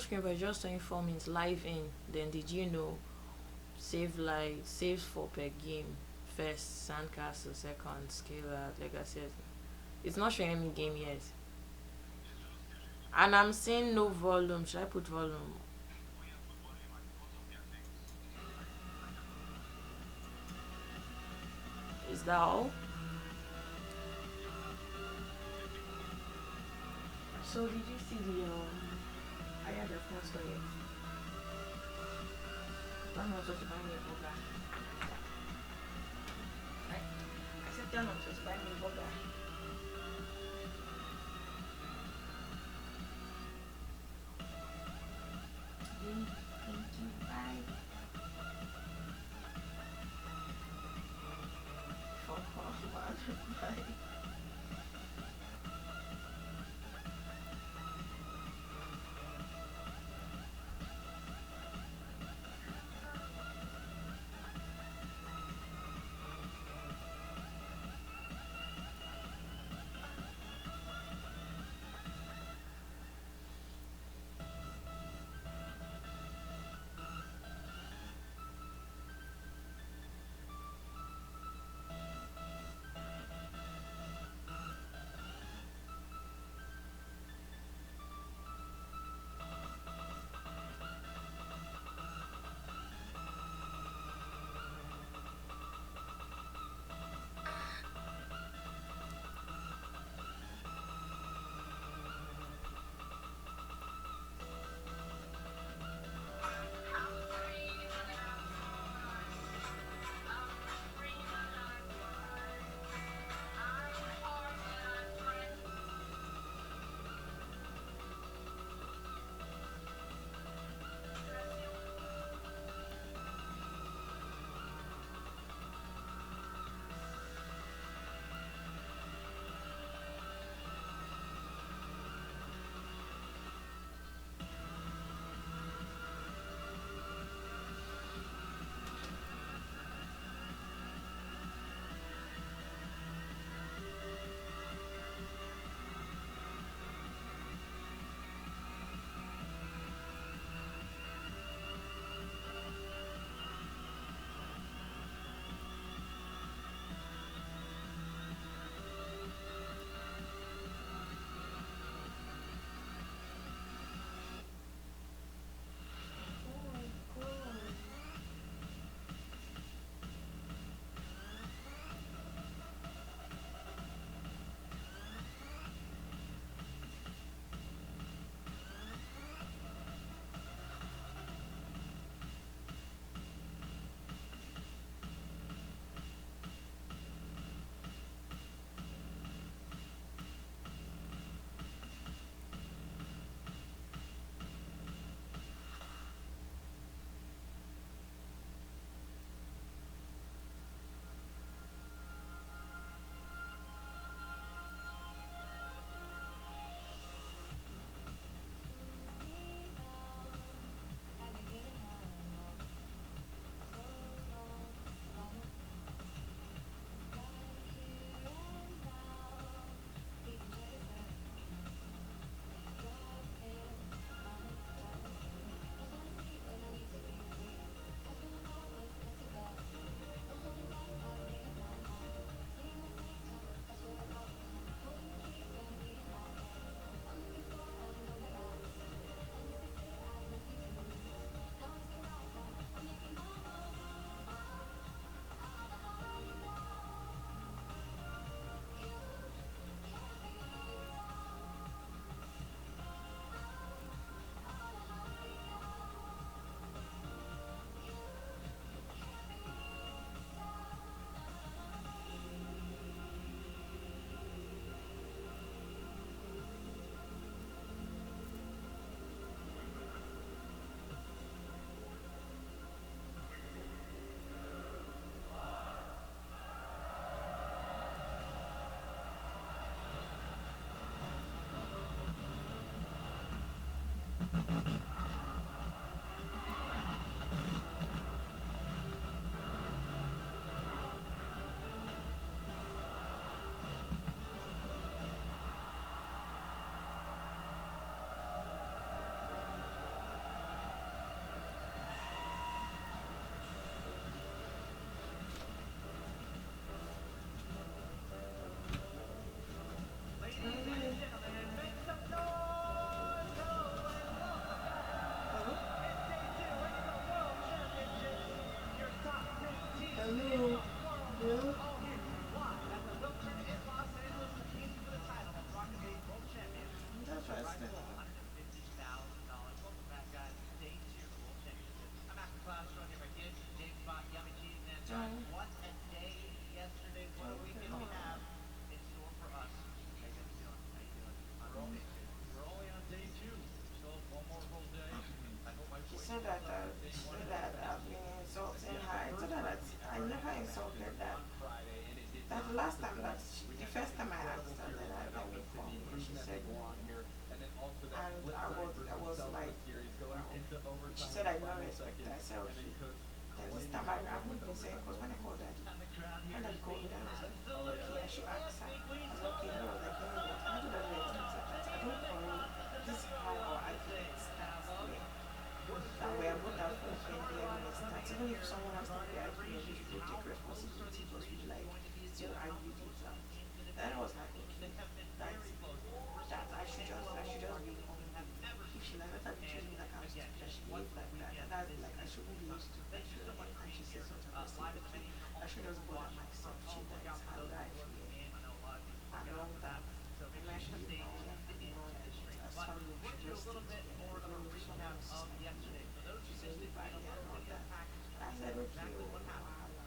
screen but just 24 minutes live in. Then did you know save like saves for per game? First sandcastle, second scalar, legacy. It's not showing any game yet. And I'm seeing no volume. Should I put volume? Is that all? So did you see the I had a phone store yet? Don't want to buy me a burger. Right? I said don't want to buy me a burger. Thank you. Bye. For bye. She said I did not respect her. I said, okay. Then this time I'm not even saying, because when I called daddy, when daddy called me, daddy was like, okay, I should ask her. I was like, okay. Daddy was like, you know what? And I told daddy like things like that. I don't quarrel. This is how our argument starts. Yeah. That we are both at fault when the argument starts. Even if someone has started the argument, we should both take responsibility because we like still argued it out. Then I was like, okay, that I should just be humble. If she like let her be treating me like I'm stupid, I should behave like that. And that's like I shouldn't be stupid. I should anytime she says something, I say okay. I should just bother myself. She that is how life and all that. And I should leave my own life alone and as family we should just stay together. Even if someone else is like, no, she's only body and all that. And I said, okay, oh no wahala.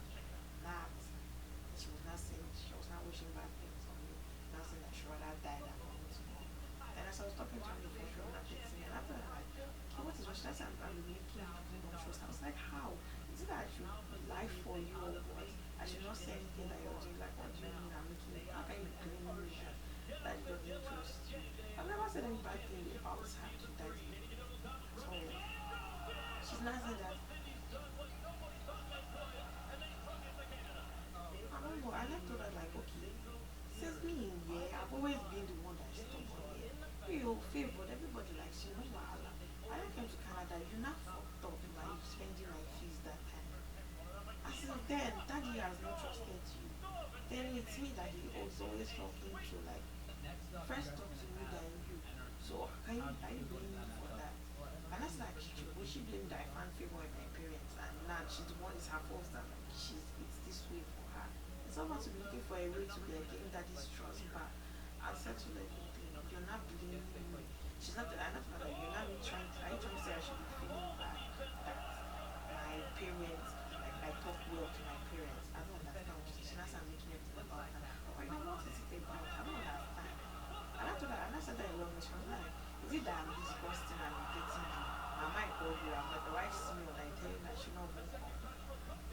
That and she was not saying she was not wishing bad things on me. Not saying that she rather die than for me to go. Then as I was talking to her on the phone, she was not texting me. And after that, like, okay, what is what? She said, I'm making people don't trust. I was like, how? Is it that I should lie for you or what? I should not say anything that you're doing. Like, what do you mean I'm making it? How can you blame me that he doesn't trust you? I've never said any bad thing about her to daddy. So she's not saying that. I don't know. I like told her like, okay, since me, yeah, I've always been the one that is stubborn, yeah. You favored everybody likes you, no wahala. I then came to Canada, you not fucked up like spending my fees that time. I said then daddy has not trusted you. Then it's me that he was always talking to like first talk to me than you. So can you are you blaming me for that? And that's like will she blame that I found favor with my parents and now she's the one it's her fault that like it's this way for her. It's not about to be looking for a way to be like getting daddy's trust back. I said to like okay, you're not blaming me. She's not I'm not like you're not trying to are you trying to say I should be feeling bad that my parents like I talk well to my parents. I don't understand what she's not saying I'm making everything about her. But you know what is it about? I don't understand. And I told her, and I said that I love me. She was like, is it that I'm disgusting and irritating you? My mind called you. I'm like, the wife smell that I tell you that she not even come.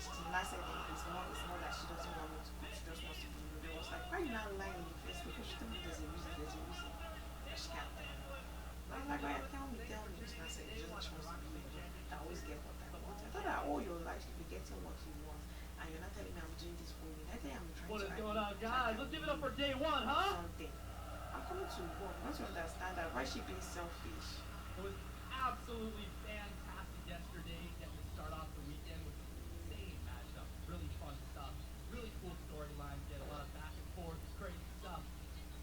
She did not say that it's not that she doesn't want me to cook, she just wants to be alone. I was like, why are you not lying in the face? Because she told me there's a reason. But she can't tell me. I was like, oh yeah, tell me. She not said she just wants to be alone. I always get what I want. I thought that all your life you'll be getting what you want. And you're not telling me I'm doing this for you. I think I'm trying What to is going argue on, with you. Like guys? I'm Let's give it doing up for day one, huh? something. I'm coming to work. Don't you understand that? Why is she being selfish? It was absolutely fantastic yesterday, getting to start off the weekend with an insane matchup. Really fun stuff. Really cool storylines. Get a lot of back and forth, crazy stuff.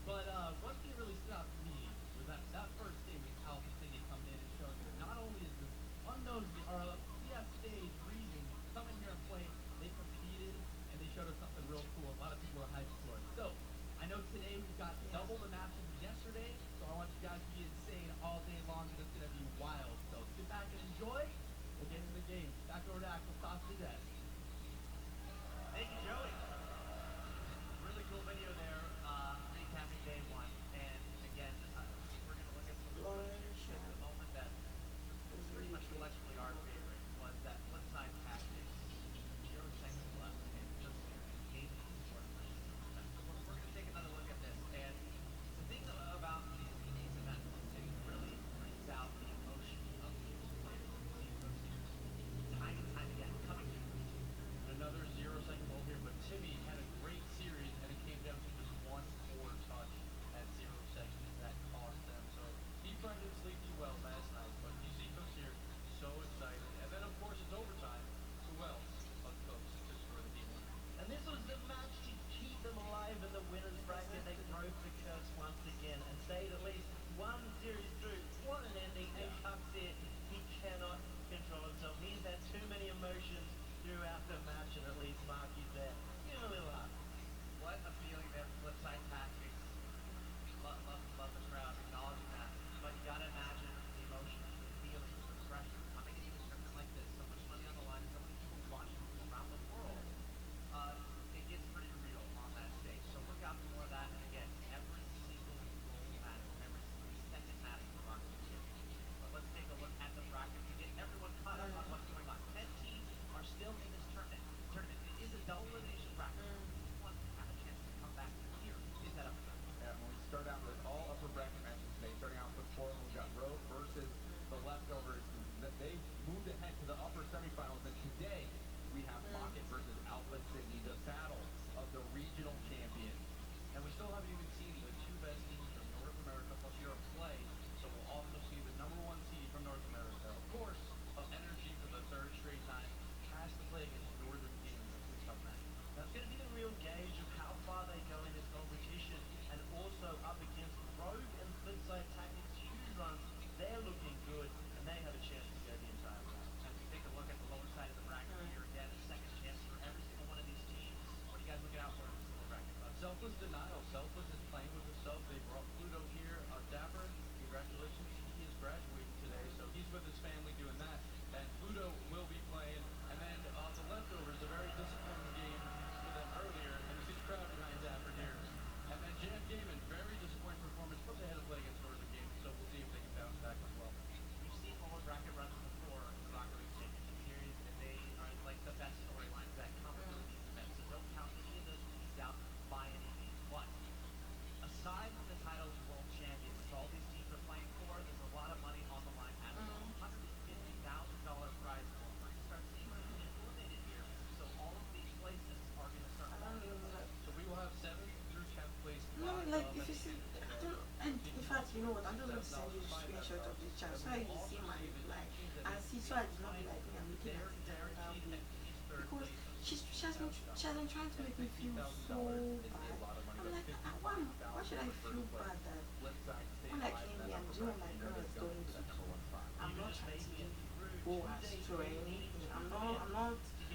But one thing that really stood out to me was that first day with Alpha City coming in and showing that not only is this unknown or CSA region coming here and play, they competed and they showed us something real cool. A lot of people are hyped for it. So I know today we've got Yes. double the matches as yesterday, so I want you guys to be insane all day long. It's going to be so I did not be like me. I'm looking at it another way because she has been trying to make me feel so bad. I'm like, why should I feel bad that when I came here, I'm doing what my parents told me to do. I'm not trying to go astray or anything.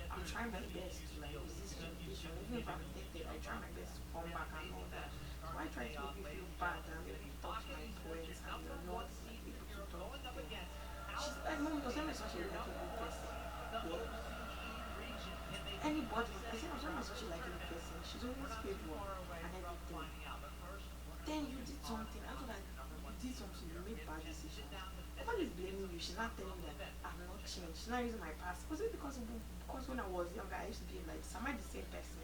I'm trying my best to like resist temptation. Even if I'm tempted, I try my best to come back and all that. So why try to make me feel bad that I'm able to talk to my friends and you're not like able to talk to them? She's like, mom, you're saying such a likable person. Yeah. Anybody, I said, I'm such a likable person. She's always favored and everything. Then you did something. After that, you did something. You made bad decisions. Nobody's blaming you. She's not telling me that I've not changed. She's not using my past. Was it because when I was younger, I used to be like, am I the same person?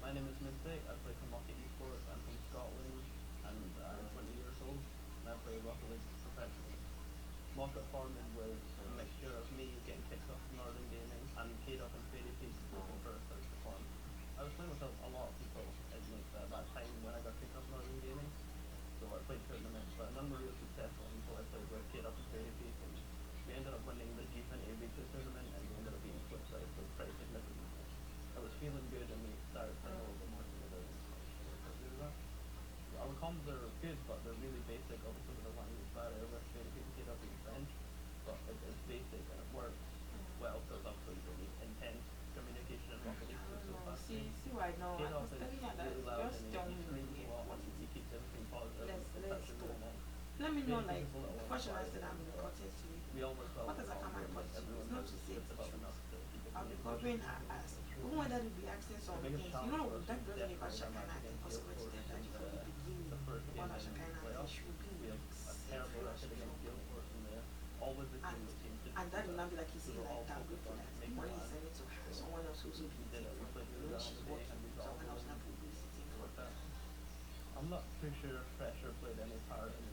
My name is Midday. I play for Mocky Esports. I'm from Scotland and I'm 20 years old and I play Rocket League professionally. Mock-up farming was a mixture of me getting kicked off from Northern Gaming and paid up in Fairy Pieces looking for a search to farm. I was playing with a lot of people at like, that time when I got kicked off Northern Gaming. So I played tournaments, but none were real successful until I played with Kid up in Fairy Peak and we ended up winning the G20 Region tournament and we ended up being switched out for pretty significantly. I was feeling good and we started playing a little bit more together and so I do that. Our comms are good, but they're really basic. Obviously, with the language barrier, with very people get up in French, but it's basic and it works well. So it's absolutely really intense communication and Rocket League I is don't so know. fast See, paced. see why now? I Kid was off is telling her that really loud just and tell he me screams a yeah, lot what and is he it? keeps everything positive and it's Let's actually talk. really nice. Let me know Very like peaceful little what should I quiet say that I'm and reporting to you? we all work well What in does the I come comms and and report to you? everyone It's not knows to say just the about truth. enough to keep the I'll be communication covering her moving ass. through. Even when daddy will be asking The some biggest things, you challenge know, for us that is doesn't make us definitely our Shakana match thing against because Gale when she Force did in daddy from the beginning, the first the one game that in Shakana thing, playoffs. she will be We have like a terrible serious record against Gale trouble. Force in there. Always the team And that seems to and just do that will that. not be like, is We he were like all that good focused for on that? just The making money is land. sending to her, So someone else who's we did babysitting it. We for them. played The really way well on she's the day working, and we got all someone the else wins. not babysitting So for it's them. I'm not too sure if pressure played any part in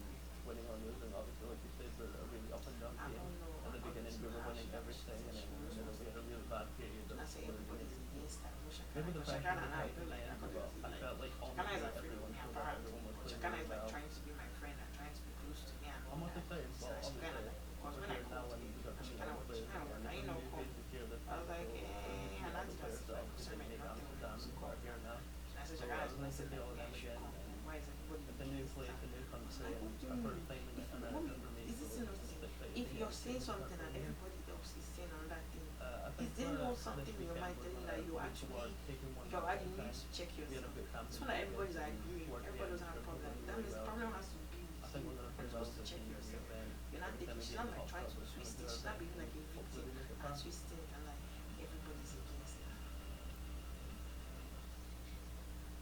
winning or losing. Obviously, like you said, we're a really up and down I team. don't know. At the I beginning, don't we know were how winning she everything, and said then she in the knows middle, what's we had a there. really bad period And of I say losing everybody's games. against her. No Maybe Shakana. the Because pressure Shakana was and I helping don't the like that end, because but obviously I like felt like on the Shakana is day, afraid of everyone me showed up, apparently. everyone was But playing Shakana really is like well. trying to be my friend and trying to be close to me and I'm all most that. excited, So well, she kind of obviously, like, because we're when I here now called and her, we got and to she meet kind all of the was, she players kind of again. was like, It's you a know, new come. face this year this I year, was so like, we get to and meet I all the just players asked that like, obviously sorry, didn't make nothing with Amsterdam you to who come are here now. now. And I said, So Shakana I is was going to nice to say see like, all of me, I them should again, come. and Why is everybody it's a new against place, that? a new I was country, like, and what do a you first mean? time in If America mommy, for me, is so this it's not just exciting if to get you're to see saying them start something and playing here. everybody else is saying another thing, I is think there for no this something in your weekend mind we're telling you gonna that you move actually, towards taking one you're match right, at you a need time. to check We had a yourself? good It's not that championship everybody's yesterday, and agreeing, towards the everybody end doesn't have a we're problem. going That really means the well. problem has to be with I think you. we're gonna play You're well supposed as to a check team and we yourself. defend You're not every time taking, we she's get not in the like top trying spot. to We're just gonna twist do it. our She's not best being and like a victim hopefully we make it and far. twisting it and like everybody's against her.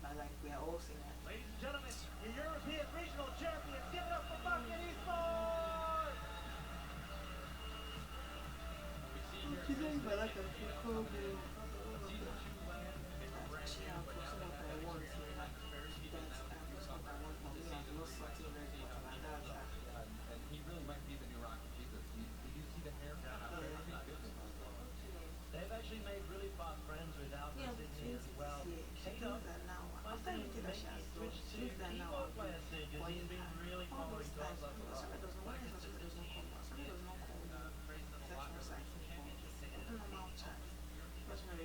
But like we are all saying that. Ladies and gentlemen, your European regional champions, give it up for Bucket Esports! We see here She's not Grizzly even like and a Kale call coming me. in. Season 2 land, they were brand Actually, new, I've but now gotten they what have I that want. experience Like behind them. Very people that's now I've gotten what I want for into me. I've season lost 3, something so we'll very see how important, he and holds that's up. that. And he really might be the new Rocky Jesus. Did you see the haircut? How Yeah. pretty good this is. Okay. They've actually made really fast friends with Me, Alpha I'm Sydney 20 as this well. year. She Kate thinks up that now, might after be everything that she making has the done, switch she to thinks that now keyboard I'll be player soon because he's calling been her. really All following those calls times, up a because lot. Sunday doesn't, when Quite is Sunday does not consistently. come back? Sunday does not call me. Praised in the Text locker room. message me, but it's a normal chat. She doesn't really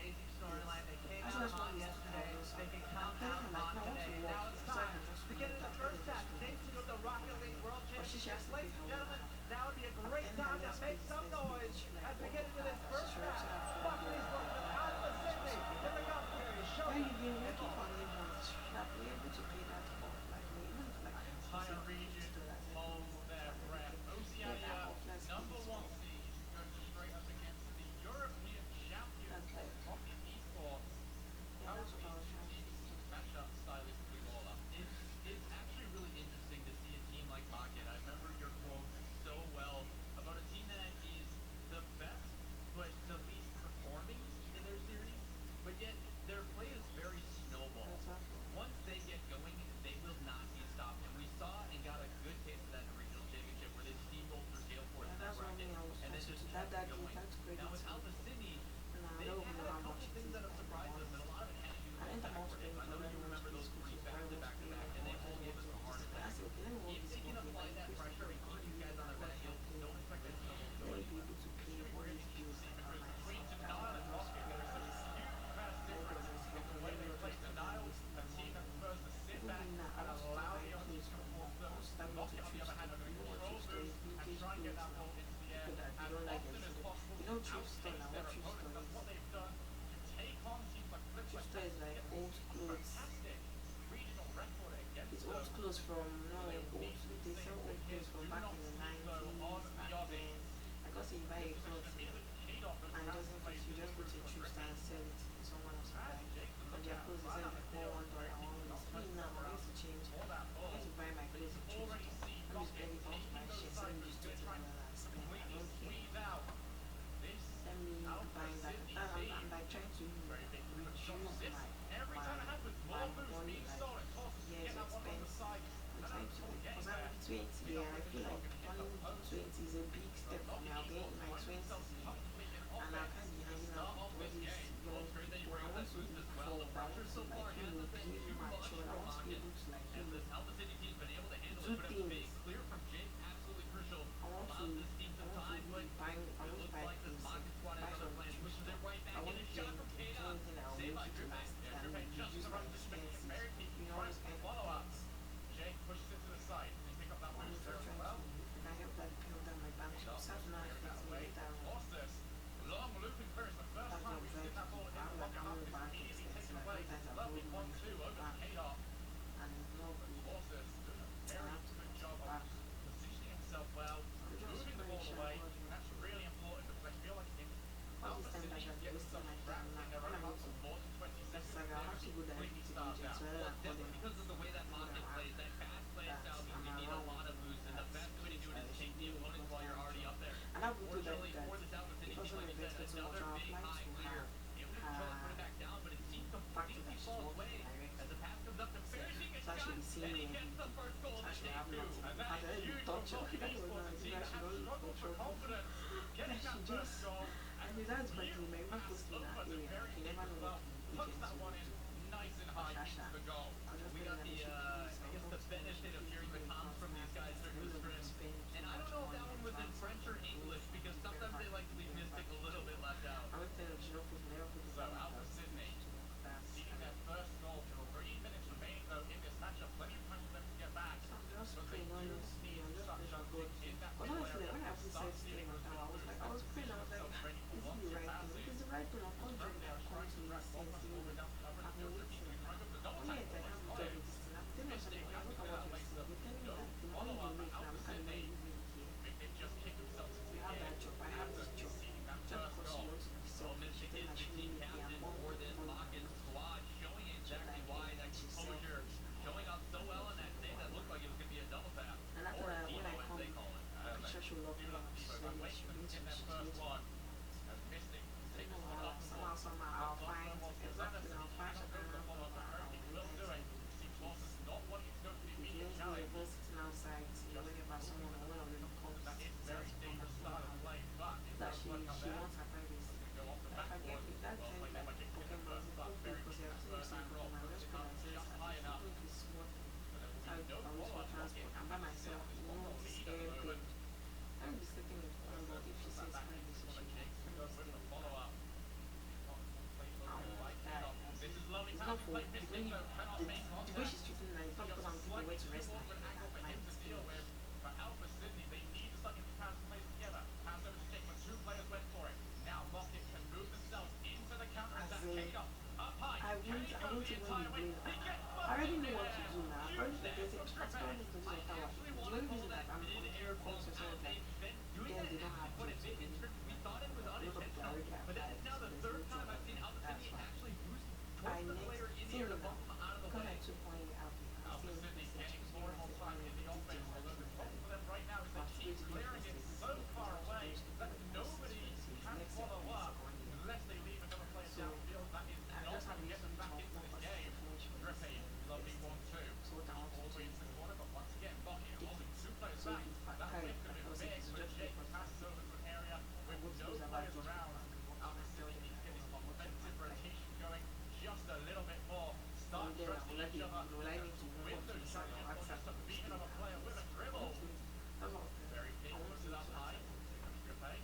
amazing story. yes. storyline. They came As out soon as hot one used to come, yesterday. I'll do They can something. And come I'm telling out her, like, hot no, I want to today. work Now it's so I time can just to get remove into that. the Let first me match. just remove Day 2 of this the for Rocket my League phone. World But she Championships. has to pay Ladies her and own gentlemen, half. now would be a I'm great telling her, time to let's pay make this, some let's pay noise this. She like, as we what get the into fuck? this And first she already match. said her phone bill Buckley's and then versus my Alpha was supposed Sydney. to pay Here that we go. off. Show Girl, me. you've been It's working on. for 8 months. You should have been able to pay that off. Like, even if like The let's say entire region $50 every holds month their and breath. everything. Pay that Oceania, off. Let's pay number this one off. seed, goes straight up against the European champions That's like, of the esports. yeah, How that's do what I was these two trying to teams say. match up stylistically all up? It's actually really interesting to see a team like Market. I remember your quote so well about a team that is the best but the least performing in their series, but yet their play is very snowball. Exactly. Once they get going, they will not be stopped. And we saw and got a good taste of that in the regional championship where they steamrolled through Gale Force Yeah, in that that's what I bracket mean. I was and then also just to kept that going. that's Now credit with to Alpha Sydney, and I they've don't even had know a how couple much it things is, that if have I'm being surprised us, and honest. a lot of it had to do with I those think the back most hits. paying I know because I you want to remember play those school three too, back very to much back to paying back, like and they more all gave earlier us to the this. hardest But I time. said, okay, let me work If this they can small game, apply like that increase the pressure and income, keep you guys on their back heels, don't expect that snowball to go let me be anywhere. able to It's pay gonna be all really these interesting to bills see like by because between myself. That's Denial what and I just Rocket, feel there is like such a this. huge vast Let me difference just in okay, the way let me they not play. just ever Denial, waste a my team money that on prefers to sit even back me now. I and want to start allow the buying opposition clothes to from force them. I want to start going to Rocket, on the thrift other hand, store. are going You to know what control thrift store moves is? and Vintage try and get clothes that now. ball into the air People that they as don't like often as exhibit. possible You to know thrift store outpace now, what their thrift opponents. store That's is? what they've done to take on teams like Thrift Flipside. store is To like get this old clothes. fantastic regional record against It's old them. clothes from no Will they old. make moves They they sell old hit? clothes from Do back not in the sleep though 90s, on the back then. Aussies. Like I say, you buy This a possession cloth immediately paid off as and it Mouse doesn't fit plays you. in the Just go to move a to a thrift store Griffin. and sell it. Someone else will As buy. Jake to And look their at clothes they right sell on the like deal, $1. and he $1. cannot touch Me the now, I'm ground going to change. for that I'm ball. going to buy my But you clothes can in thrift already store. see I'm just Rocket spending it on taking my those shirts. Let me ciphers, use going to $20 try and and spend. I completely don't care. squeeze out this Let me be Alpha buying that. Sydney I'm team. like trying to Very big difference. Shot reduce sits. Every my time it happens, my more moves money. being Like, stolen. Tosses to yeah, get it's that one on the expensive. side. I'm And trying to still because getting I'm there. in 20 Meanwhile, and I Griffin feel Shot like going to hit the turning post. 20 is a big So step for me. Rocket I'll be in Esports my finding 20s themselves comfortably in and I offense can't be to hanging out start with off all this these game. Well, young it's great that you people. bring I up want that to boost be as well. The forward. I pressure want to so far like hasn't been be too much mature. I for want to be Rocket. able to like As this Alpha City team's been able to handle do it, but a big things. clear from Jake, absolutely crucial. I want to Allows this team I some want to time, but be buying I it want to looks buy like this clothes Market squad has buy other from plans. thrift Pushes store. it right I back in. want A to do shot from Kata. anything that will Saved make by it to Griffin. last Yeah, and Griffin just reduce to my run this mission. expenses. Very peak. You know, all Tries those to kind of follow up. things. Jake pushes it to the side. They pick up that I'm boost just there as trying to well. if I can help that pay down my bank so Shot it's not clearing that affect me away. later on. Lost this. Long looping finish. The first That's what time I'm we've trying seen to that do. ball hit I'm the like rocket I'm up in is bank immediately expenses. taken Like away. sometimes I Lovely borrow money 1-2 from the over to bank Kadar. and it's not good. Forces doing a I very have to good put job it of back. positioning himself well, I'm just moving the praying ball away. God, And that's really important because I feel like if all this Alpha time that Sydney I've get wasted themselves my time trapped now. in their When own I'm half going for to more than 20 it's seconds, like I they're have going to to go completely directly to the starve agent out. so rather Well, than it's call definitely them because of the way that tell market them plays. That fast play that style means I'm you need a around lot of boosts, and that the best way to please do it that is it take should the be a opponents good while you're time already to up there. and I've been told that Unfortunately for this Alpha City because team, I'm like a you vet said, so much another I big apply high to clear. Able to control it, put it back down, but it seems factory completely that she's falls working away as directly. the pass comes up to finishing a So I shot, should be seeing and he me gets every the day. first goal So of I the should game have too. nothing. And If that I is don't huge for touch her, Rocket that was Esports, not a you team guys that should has always struggled for control. confidence. That Getting she that first just goal and and with that's by the beautiful my pass post in over that to area. very You deep never as know what well. the Puts agents that one will in do. nice and high into the goal. I was just We telling got her the, that she please I guess don't the spend benefit of please hearing the do comms from these guys during the not scrim. spend And too I don't much know if money that on one was in French or transport. English because sometimes they like to leave Mystic a little bit left out. I went there, she don't put never put the So money Alpha down. Sydney That's seeing their first goal. 3 minutes remaining though in this matchup. Plenty of time for them to get back. I'm just But they praying do honestly. need I'm just such praying a for God. tick in that But middle honestly, area when I to put start sex stealing in my those time, big boosts I and was praying, position I was like, themselves ready for this is the 1-2 right thing. passes. It's the right thing. I've Goes done from there, come tries to to me track ball since pass all the way down to cover. for the way the way she's treating me now. It's not because I'm looking for where to rest my head at night. You know. For Alpha Sydney, they need to start getting pass plays together. Pass over to Jake, but two players went for it. Now Lockett can move themselves into the counter As attack. in, Cato up high. Can he I go want the to win entire the way? blame. He gets I already Bucky know what to there. do now. Huge There's there a from particular Griffin. difference I in tower. actually The want to only call reason that that I'm on mid-air two ball points or out. something like They've been doing them, that they don't have actually quite a jobs bit in already. script. We thought it was A lot of people unintentional, already have but this is lives, now so the there's no third time job I've seen already. Alpha That's Sydney why. actually boost I towards the next player in the thing air to now, bump them out of the because way. I 2 point out, I'm Alpha seeing Sydney message getting to more me and more like time in the did offense, although the problem for them right now is they keep clearing it so far away that nobody can follow up unless they leave another player so downfield. That is I not just going have to a get them reason to back have into more this game. consistency for Griffey, lovely 1-2. So what I want All to the way do into the corner, but once again, Bucky take holding it. two players So back. if it's That carry win could have because been big, it's but just Jake because passes over to an area I with want to no lose about players this around. because I want Alpha to tell Sydney them needs to that get this I'm watching offensive my life. rotation going just a little bit more. From Start there I trusting will let each you other know I need to move with on to those the side of charges, not WhatsApp just a and beat stay another player with a dribble. that's what Very I patient want puts to it do up to high. WhatsApp. Here comes Griffey.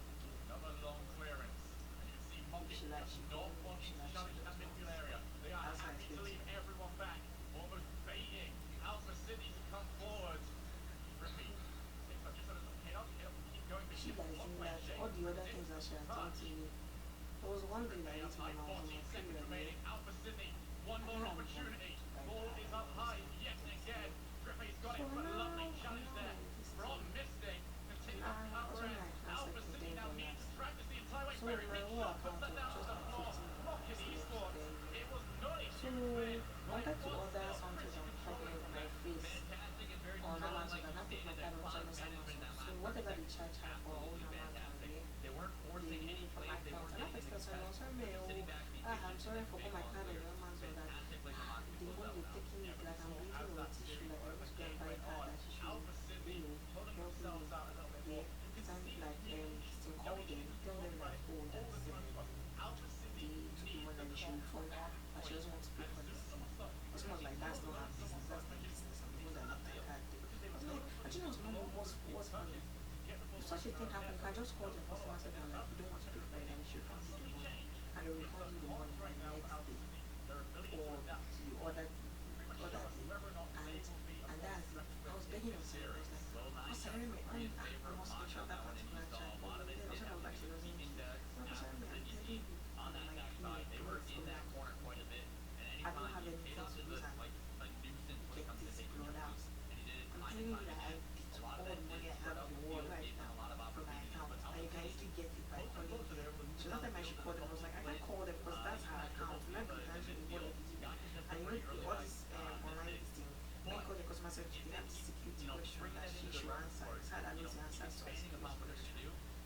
Another long clearance. And you can see If Mockett she likes, does she not can want if to she likes, she challenge that can. midfield area. They are That's how I happy to feel. leave everyone back, almost baiting Alpha Sydney to come forward. Griffey takes up just a little hit up, keep going, but She gets likes blocked in by that Jake. all the other things that she has done to me. There was one day that I Griffey did up to high, when I was on 14 my seconds period. remaining. Alpha Sydney, one I more don't have opportunity. like Ball is up high yet again. Griffey's got it, but lovely challenge there from Mystic to take the power also end. my Alpha second City thing now on needs that. to practice the entire way. So Very my big whole shot, puts account that was down to just the like floor. 15 Rocket minutes left. Esports. Then It was nice so to win, I but wanted it to was order still something pretty on controlling my there. face Fantastic and very on controlling, Amazon. like I you not put my stated card there. on Cloud Amazon. management in that So last 30 whatever they seconds, charge her for own absolutely Amazon, fantastic. yeah. They weren't They forcing need any it for my plays. They account. weren't And I getting text into her saying, no, contest. sorry, Really sitting back, being I'm patient, sorry and for big put my on card on players. the Amazon that Fantastic play from Mockett the close one that they one out. taking Yeah, it but like I'm still bleeding as with that a tissue, series like I'm of the just gonna game buy a went card on, that she should, Alpha Sydney pulling help me, themselves out a little bit more. yeah, You can sound see like communication still call going them, into tell your them like, credit oh, all the that's time to us. Alpha Sydney the to the needs one to that she come refund from her, but she point. doesn't want to pay As for soon this as thing. someone starts, Or someone's like, that's not her someone business, starts that's my making business. I'm the one that left that downfield card there. because they I were was going like, for but the you know, long what's funny? touches to get the ball If such a back thing around happens, net. you can just call the Follow customer up service and against like, you don't want to pay for it, and they should refund you the money. And they will refund you the money the right now for next Alpha day. Sydney. Their ability Or to adapt you order day. whoever or not they will be And that's it. I was begging her, I was like, what's her name? I must screenshot that particular chat. And then also I was like, she doesn't need to. No, what's her name? I'm telling you. on that Like, backside. They were in that corner quite a bit. And I don't anytime have you anything hit up to is lose and like a nuisance when it get comes to this taking your blown out. boost. And he did it I'm time telling and you time that I again. did A lot all of the that money is I spread have out in the the world field, right giving now a lot of from my opportunities. account. But And Alpha you can Sydney, easily get it by close to calling close, me. they were able to move So that time I downfield should and call them. I bump was like, I play. can't call them because that's her account. I'm not paying attention to what they did. And you know, all this online this thing. When you call the customer service, they have this security question that she should answer. It's hard, I know the answer to ask this question.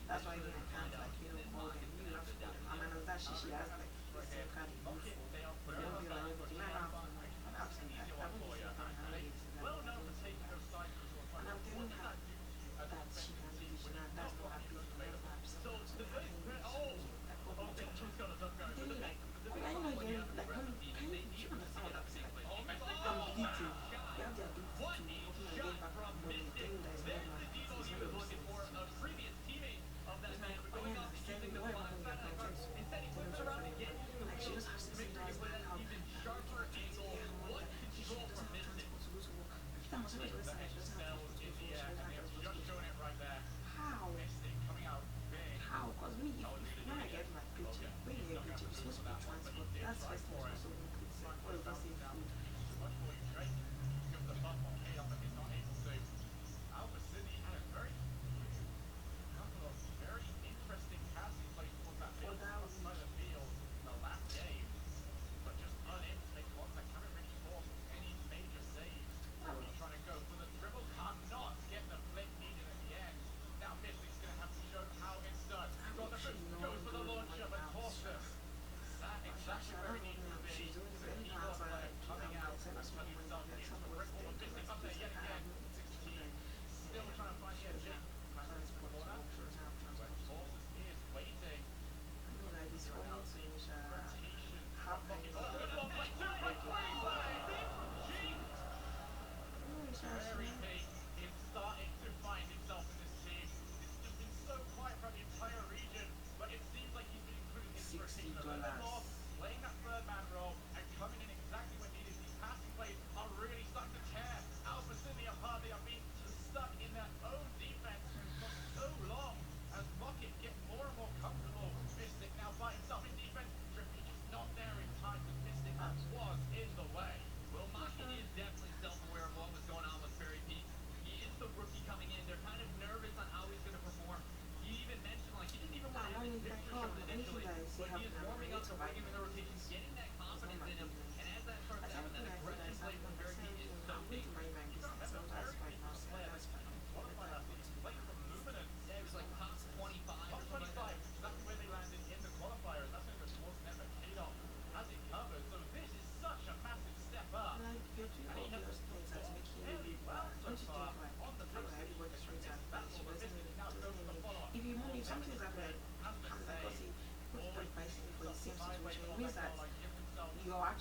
That's why even I can't like, call them. You have to call them. And I know that she has like the same card in blue phone. They don't be like, everything. I have to like, I'm absent. I won't be sure if I'm handling it. Well known for taking those side control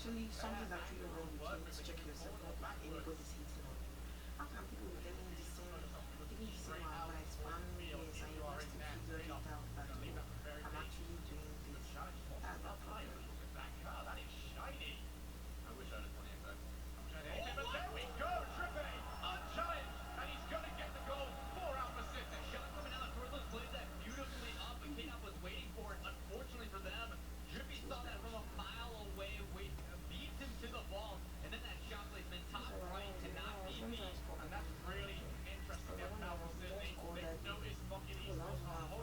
actually something's actually wrong with you. You need to check yourself, not if anybody's hating on you. How can people be telling you the same, giving you the same advice for how many years and you've not still figured it out that oh, I'm actually doing this? That's the problem. So sometimes for me, because when I was just called that because I was now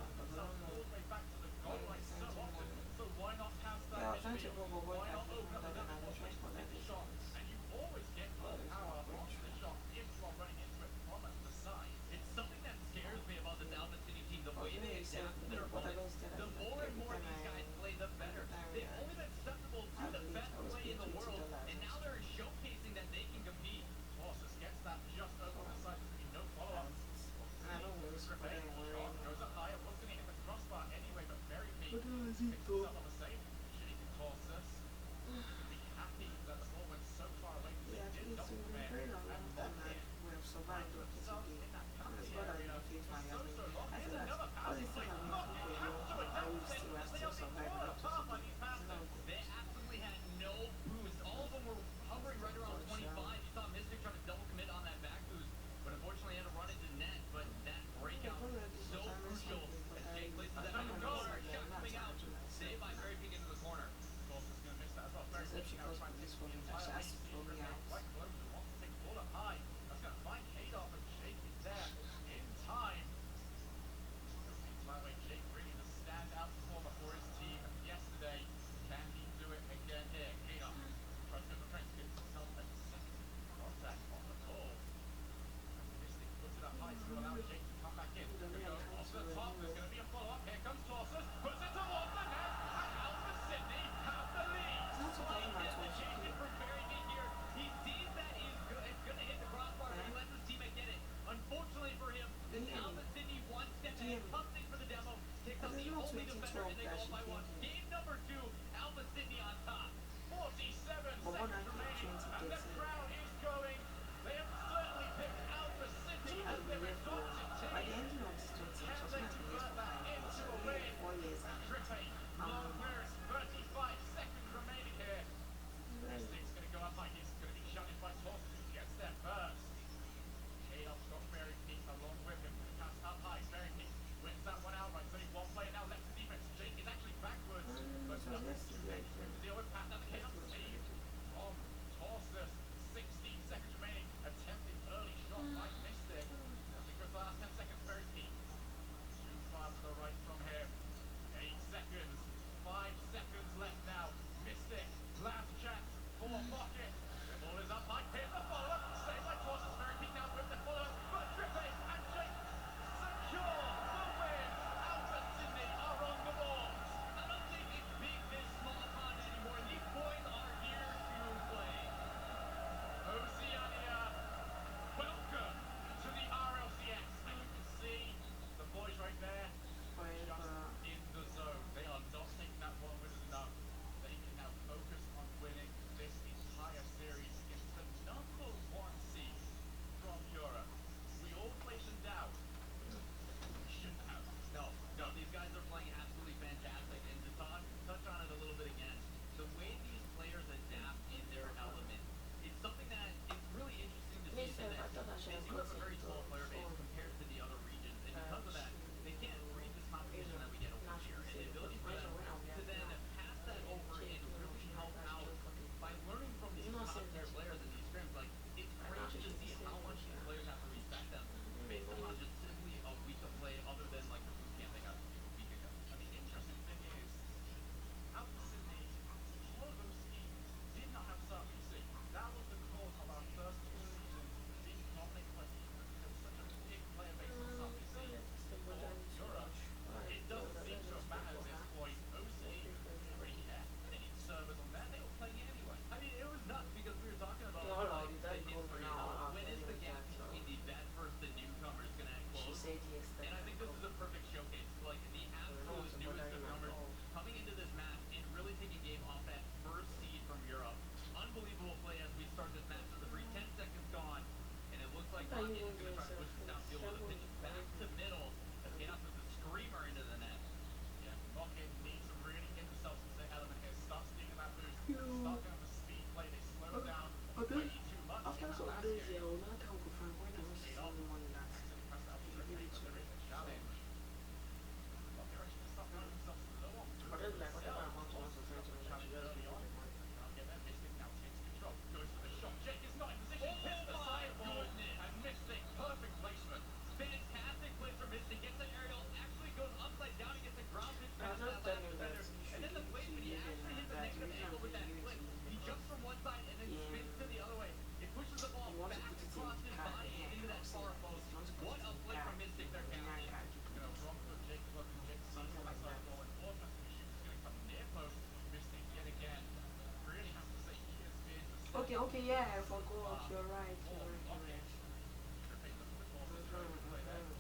okay, yeah, I forgot. You're right. You're right. You're right.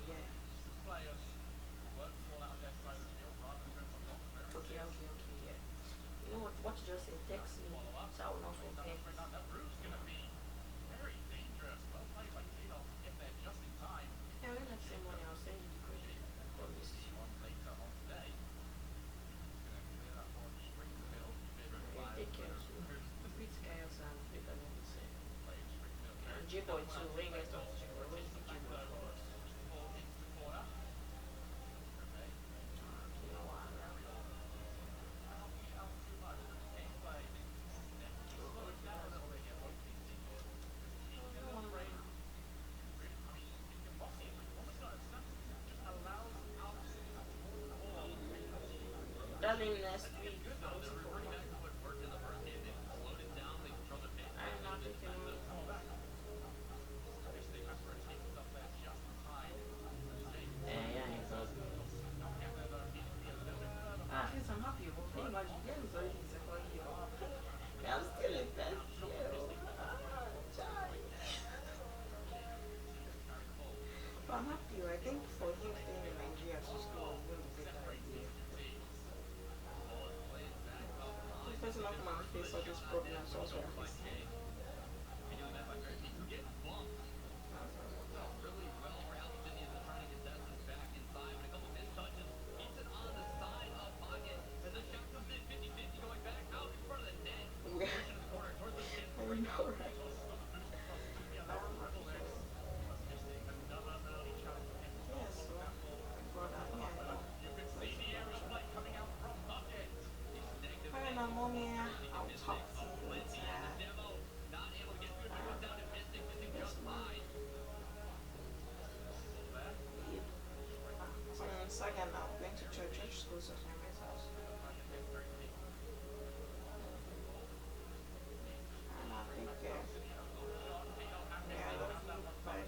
Yeah. Okay, okay, okay, yeah. You know what you just said? Text me so I will not forget. Yeah, when next same morning I'll send you the credit. I promise you. Yeah, take care too. Greet chaos and better than the same. And J-Boy too. When you guys talk to J-Boy, always be J-Boy for us. You know what? Okay, that's good. No one now. Tell him next week. I'm waiting for him. I'm not taking him. Yeah, it's awesome. At least I'm happy about it. Imagine, the game is already the second year. I'm still in first year. Child. But I'm happy. I think for him staying in Nigeria to school was even the better idea. This person not come and face all these problems also we're facing. I know, right? But I'm happy for him. Yes, well, thank God. Me, I know. So it's a good job. Alright, now, mommy, I'll talk to you later. Yes, mom. Yep. So I'm in Saga now, going to church. Church is close to my house. And I'll take care. Yeah, I love you. Bye.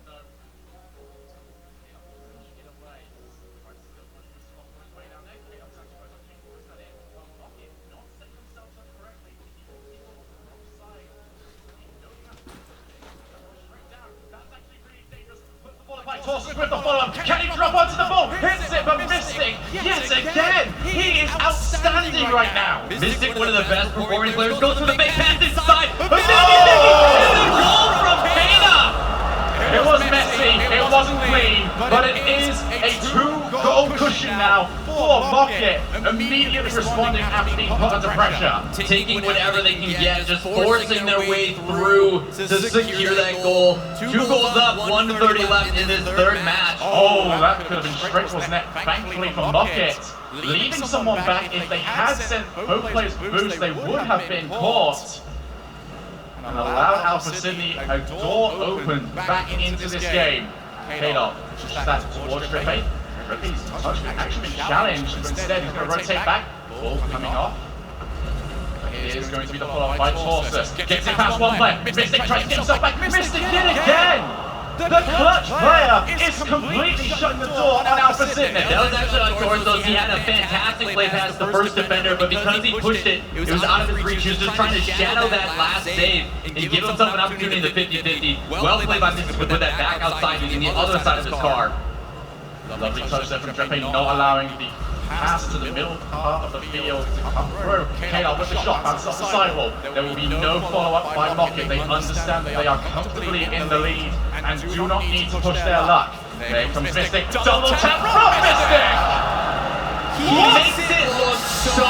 Tosses with the follow-up. Can he drop onto the ball? Hits it, but Mystic, yes again. He is outstanding right now. Mystic, one of the best performing players, goes for the big pass inside. Oh! And a goal from Fega. It was messy, it wasn't clean, but it is a 2-goal cushion now for Mocket, immediately responding after being put under pressure. Taking whatever they can get, just forcing their way through to secure that goal. 2 goals up, 1:30 left in this third match. Oh, that could have been straight to his net, thankfully for Mocket. Leaving someone back, if they had sent both players boost, they would have been caught. And allowed Alpha Sydney a door open back into this game. K-Dog pushes that towards Drippy. Drippy's touch actually been challenged, but instead he's going to rotate back. Ball coming off. It is going to be the follow-up by Torsus. Gets it past one player. Mystic tries to get himself back. Mystic did it again! The clutch player is completely shutting the door on Alpha Sydney. That was actually on Torsos. He had a fantastic play past the first defender, but because he pushed it, it was out of his reach. He was just trying to shadow that last save and give himself an opportunity in the 50-50. Well played by Mystic to put that back outside using the other side of his car. Lovely touch there from Drippy, not allowing the pass to the middle part of the field to come through. K-Dog with the shot, bounces off the sidewall. There will be no follow-up by Mocket. They understand that they are comfortably in the lead and do not need to push their luck. There comes Mystic, double tap from Mystic! He makes it look so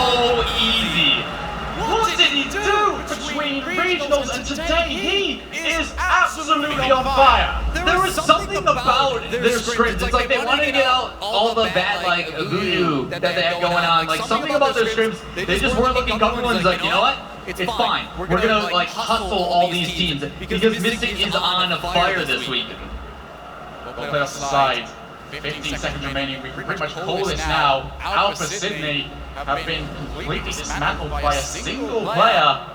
easy. What did he do between regionals and today? He is absolutely on fire! There was something about their scripts. It's like they wanted to get out all the bad, like, voodoo that they had going on. Like, something about their scripts, they just weren't looking comfortable and it's like, you know what? It's fine. We're gonna, like, hustle all these teams because Mystic is on fire this week. Ball played off the side. 15 seconds remaining. We can pretty much call this now. Alpha Sydney have been completely dismantled by a single player.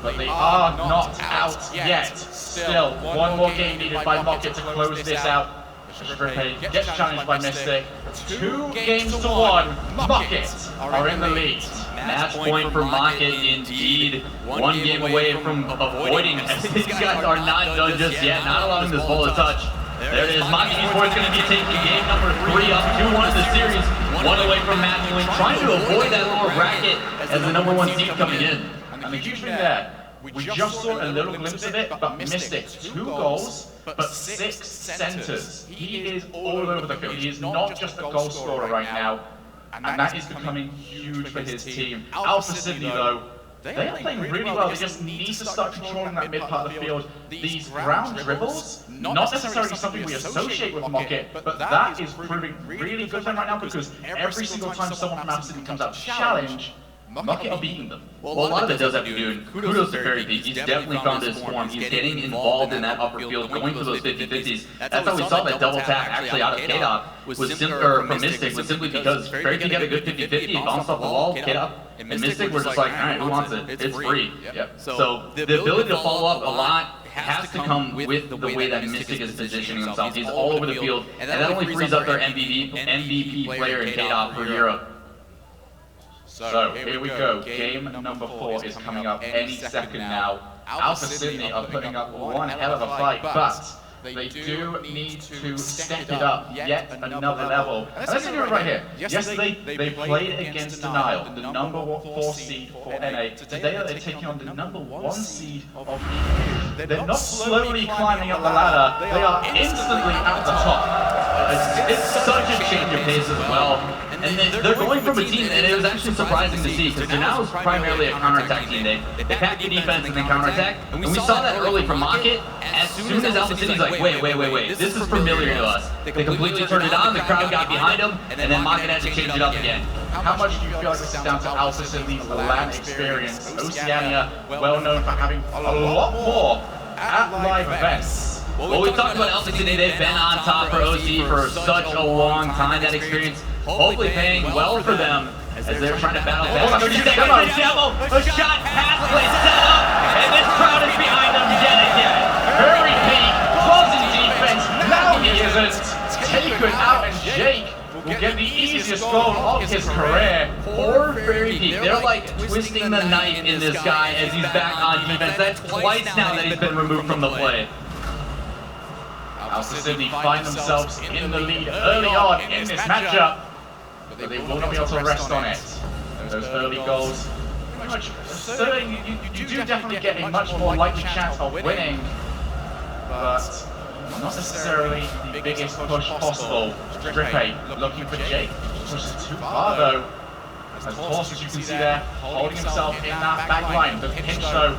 But they are not out yet. Still, one more game needed by Mocket to close this out. Drippy gets challenged by Mystic. 2 games to 1. Mocket are in the lead. Match point for Mocket, indeed. One game away from avoiding as these guys are not done just yet, not allowing this ball to touch. There it is, Mocket Esports going to be taking game number 3 up 2-1 in the series. One away from match point, trying to avoid that lower bracket as the number 1 seed coming in. And the huge thing there, we just saw a little glimpse of it, but Mystic, 2 goals, but 6 centers. He is all over the field. He is not just a goal scorer right now, and that is becoming huge for his team. Alpha Sydney, though, they are playing really well. They just need to start controlling that mid part of the field. These ground dribbles, not necessarily something we associate with Mocket, but that is proving really good for them right now, because every single time someone from Alpha Sydney comes out to challenge, Mocket are beating them. Well, a lot of it does have to do, and kudos to Fairy Peak. He's definitely found his form. He's getting involved in that upper field, going for those 50-50s. That's how we saw that double tap actually out of K-Dot from Mystic, was simply because Fairy Peak had a good 50-50, bounced off the wall, K-Dot, and Mystic were just like, alright, who wants it? It's free. Yep. So the ability to follow up a lot has to come with the way that Mystic is positioning himself. He's all over the field, and that only frees up their MVP player in K-Dot for Europe. So, here we go. Game number 4 is coming up any second now. Alpha Sydney are putting up one hell of a fight, but they do need to step it up yet another level. And let's do it right here. Yesterday, they played against Denial, the number 4 seed for NA. Today, they're taking on the number 1 seed of EU. They're not slowly climbing up the ladder, they are instantly at the top. It's such a change of pace as well. And they're going from a team, and it was actually surprising to see, because Denial is primarily a counterattack team. They pack the defense and then counterattack. And we saw that early from Mocket. As soon as Alpha City's like, wait, this is familiar to us. They completely turned it on, the crowd got behind them, and then Mocket had to change it up again. How much do you feel like this is down to Alpha City's LAN experience? Oceania, well known for having a lot more at live events. Well, we talked about Alpha City. They've been on top for OC for such a long time. That experience hopefully paying well for them as they're trying to battle back. A shot pathway set up, and this crowd is behind them yet again. Very Peak, closing defense. Now he isn't. Taken out, and Jake will get the easiest goal of his career. Poor Fairy Peak. They're like twisting the knife in this guy as he's back on defense. That's twice now that he's been removed from the play. Alpha Sydney find themselves in the lead early on in this matchup, but they will not be able to rest on it. Those early goals, pretty much asserting you do definitely get a much more likely chance of winning, but not necessarily the biggest push possible. Drippe looking for Jake, pushes too far though. As Horse, as you can see there, holding himself in that back line. The pinch though,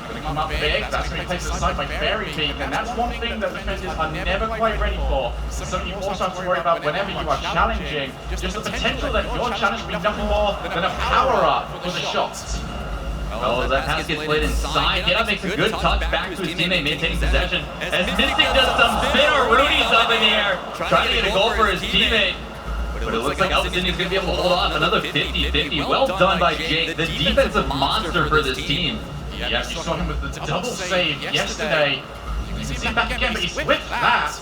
going to come up big. That's going to be placed aside by Fairy Peak, and that's one thing that defenders are never quite ready for. Something you also have to worry about whenever you are challenging. Just the potential that your challenge will be nothing more than a power-up for the shots. Well, as that pass gets played inside, Get Up makes a good touch back to his teammate, maintaining possession. As Mystic does some spinner Rudy's up in the air, trying to get a goal for his teammate. But it looks like Alpha Sydney's going to be able to hold off another 50-50. Well done by Jake, the defensive monster for this team. Yes, you saw him with the double save yesterday. You can see him back again, but he's with that.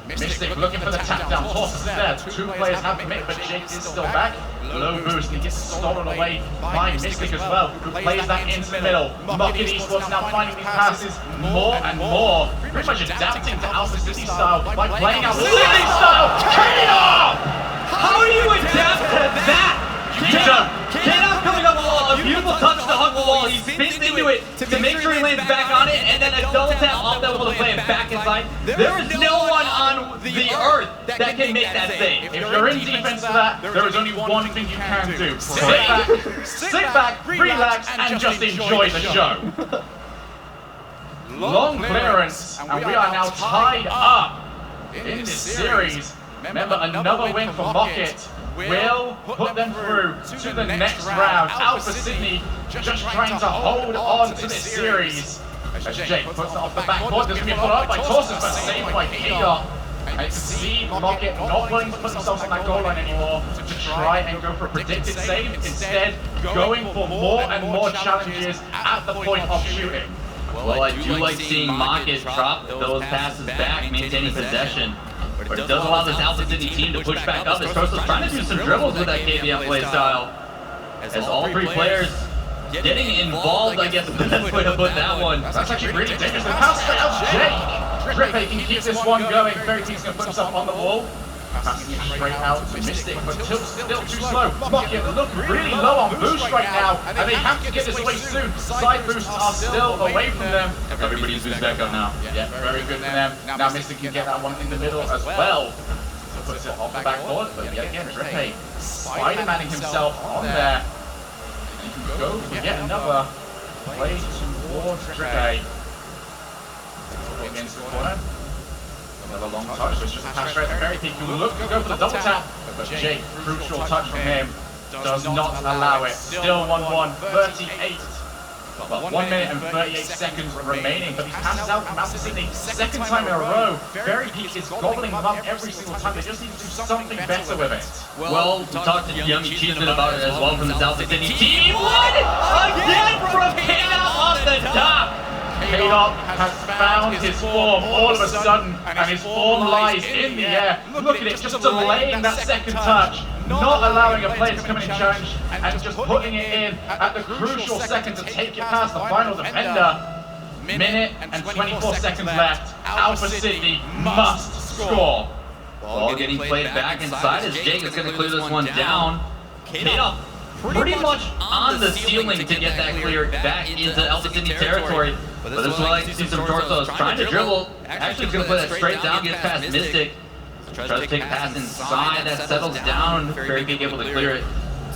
Mystic looking for the tap down. Horse is there. 2 players have commit, but Jake is still back. Low boost, and he gets stolen away by Mystic as well, who plays that into the middle. Mocket Esports now finding these passes more and more. Pretty much adapting to Alpha City style by playing out City style. K-Dot! How do you adapt to that? K-Dot coming up the wall, a beautiful touch to hug the wall. He spins into it to make sure he lands back on it, and then a double tap off that wall to play it back inside. There is no one on the earth that can make that save. If you're in defense for that, there is only one thing you can do. Sit back, relax, and just enjoy the show. Long clearance, and we are now tied up in this series. Remember, another win for Mocket will put them through to the next round. Alpha Sydney just trying to hold on to this series. As Jake puts it off the backboard, there's going to be a follow-up by Torsus, but saved by K-Dot. And you can see Mocket not willing to put themselves on that goal line anymore to try and go for a predicted save. Instead, going for more and more challenges at the point of shooting. Well, I do like seeing Mocket drop those passes back, maintaining possession. But it does allow this Alpha Sydney team to push back up as Torsos trying to do some dribbles with that KBF play style. as all three players getting involved, I guess is the best way to put that one. That's actually really dangerous. The pass straight out Jake. Drippy can keep this one going. Fairytea's going to put himself on the wall. Passing it straight out to Mystic, but still too slow. Mocket look really low on boost right now, and they have to get this away soon. Side boosts are still away from them. Everybody's boost back up now. Yeah, very good for them. Now Mystic can get that one in the middle as well. So puts it off the backboard, but yet again, Drippy Spider-Manning himself on there. And he can go for yet another play towards Drippy. Against the corner. Another long touch, it's just a pass straight to Fairy Peak, who look to go for the double tap, but Jake, crucial touch from him, does not allow it. Still 1-1, 38. Well, 1 minute and 38 seconds remaining, but these passes out from Master Sydney, second time in a row. Fairy Peak is gobbling them up every single time, they just need to do something better with it. Well, we talked to Yummy Cheeseman about it as well from the South Sydney team. What? Again from Kano off the top! K-Dot has found his form all of a sudden, and his form lies in the air. Look at it, just delaying that second touch, not allowing a player to come in and challenge, and just putting it in at the crucial second to take it past the final defender. Minute and 24 seconds left. Alpha Sydney must score. Ball getting played back inside as Jake is going to clear this one down. K-Dot pretty much on the ceiling to get that cleared back into Alpha Sydney territory. But this is what I like to see some torsos trying to dribble. Actually, he's going to play that straight down, gets past Mystic. Tries to take a pass inside, that settles down. Fairy Peak able to clear it.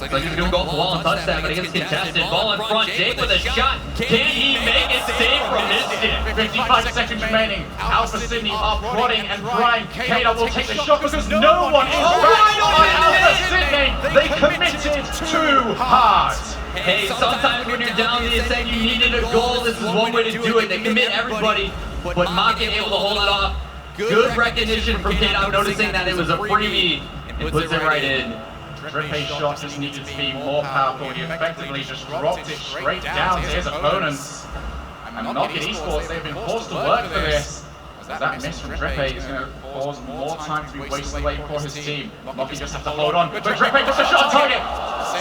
Looks like he's going to go off the wall and touch that, but it gets contested. Ball in front, Jake with a shot. Can he make it? Save from Mystic. 55 seconds remaining. Alpha Sydney are prodding and trying. K-Dot will take the shot because no one is back on Alpha Sydney. They committed too hard. Hey, sometimes when you're down and saying you needed a goal, this is one way to do it. They commit everybody, but Mocket able to hold it off. Good recognition from K-Dot, noticing that it was a freebie, and puts it right in. Drippy's shot just needed to be more powerful. He effectively just dropped it straight down to his opponents. And Mocket Esports, they've been forced to work for this. As that miss from Drippy is going to cause more time to be wasted away for his team. Mocket just have to hold on, but Drippy just a shot on target!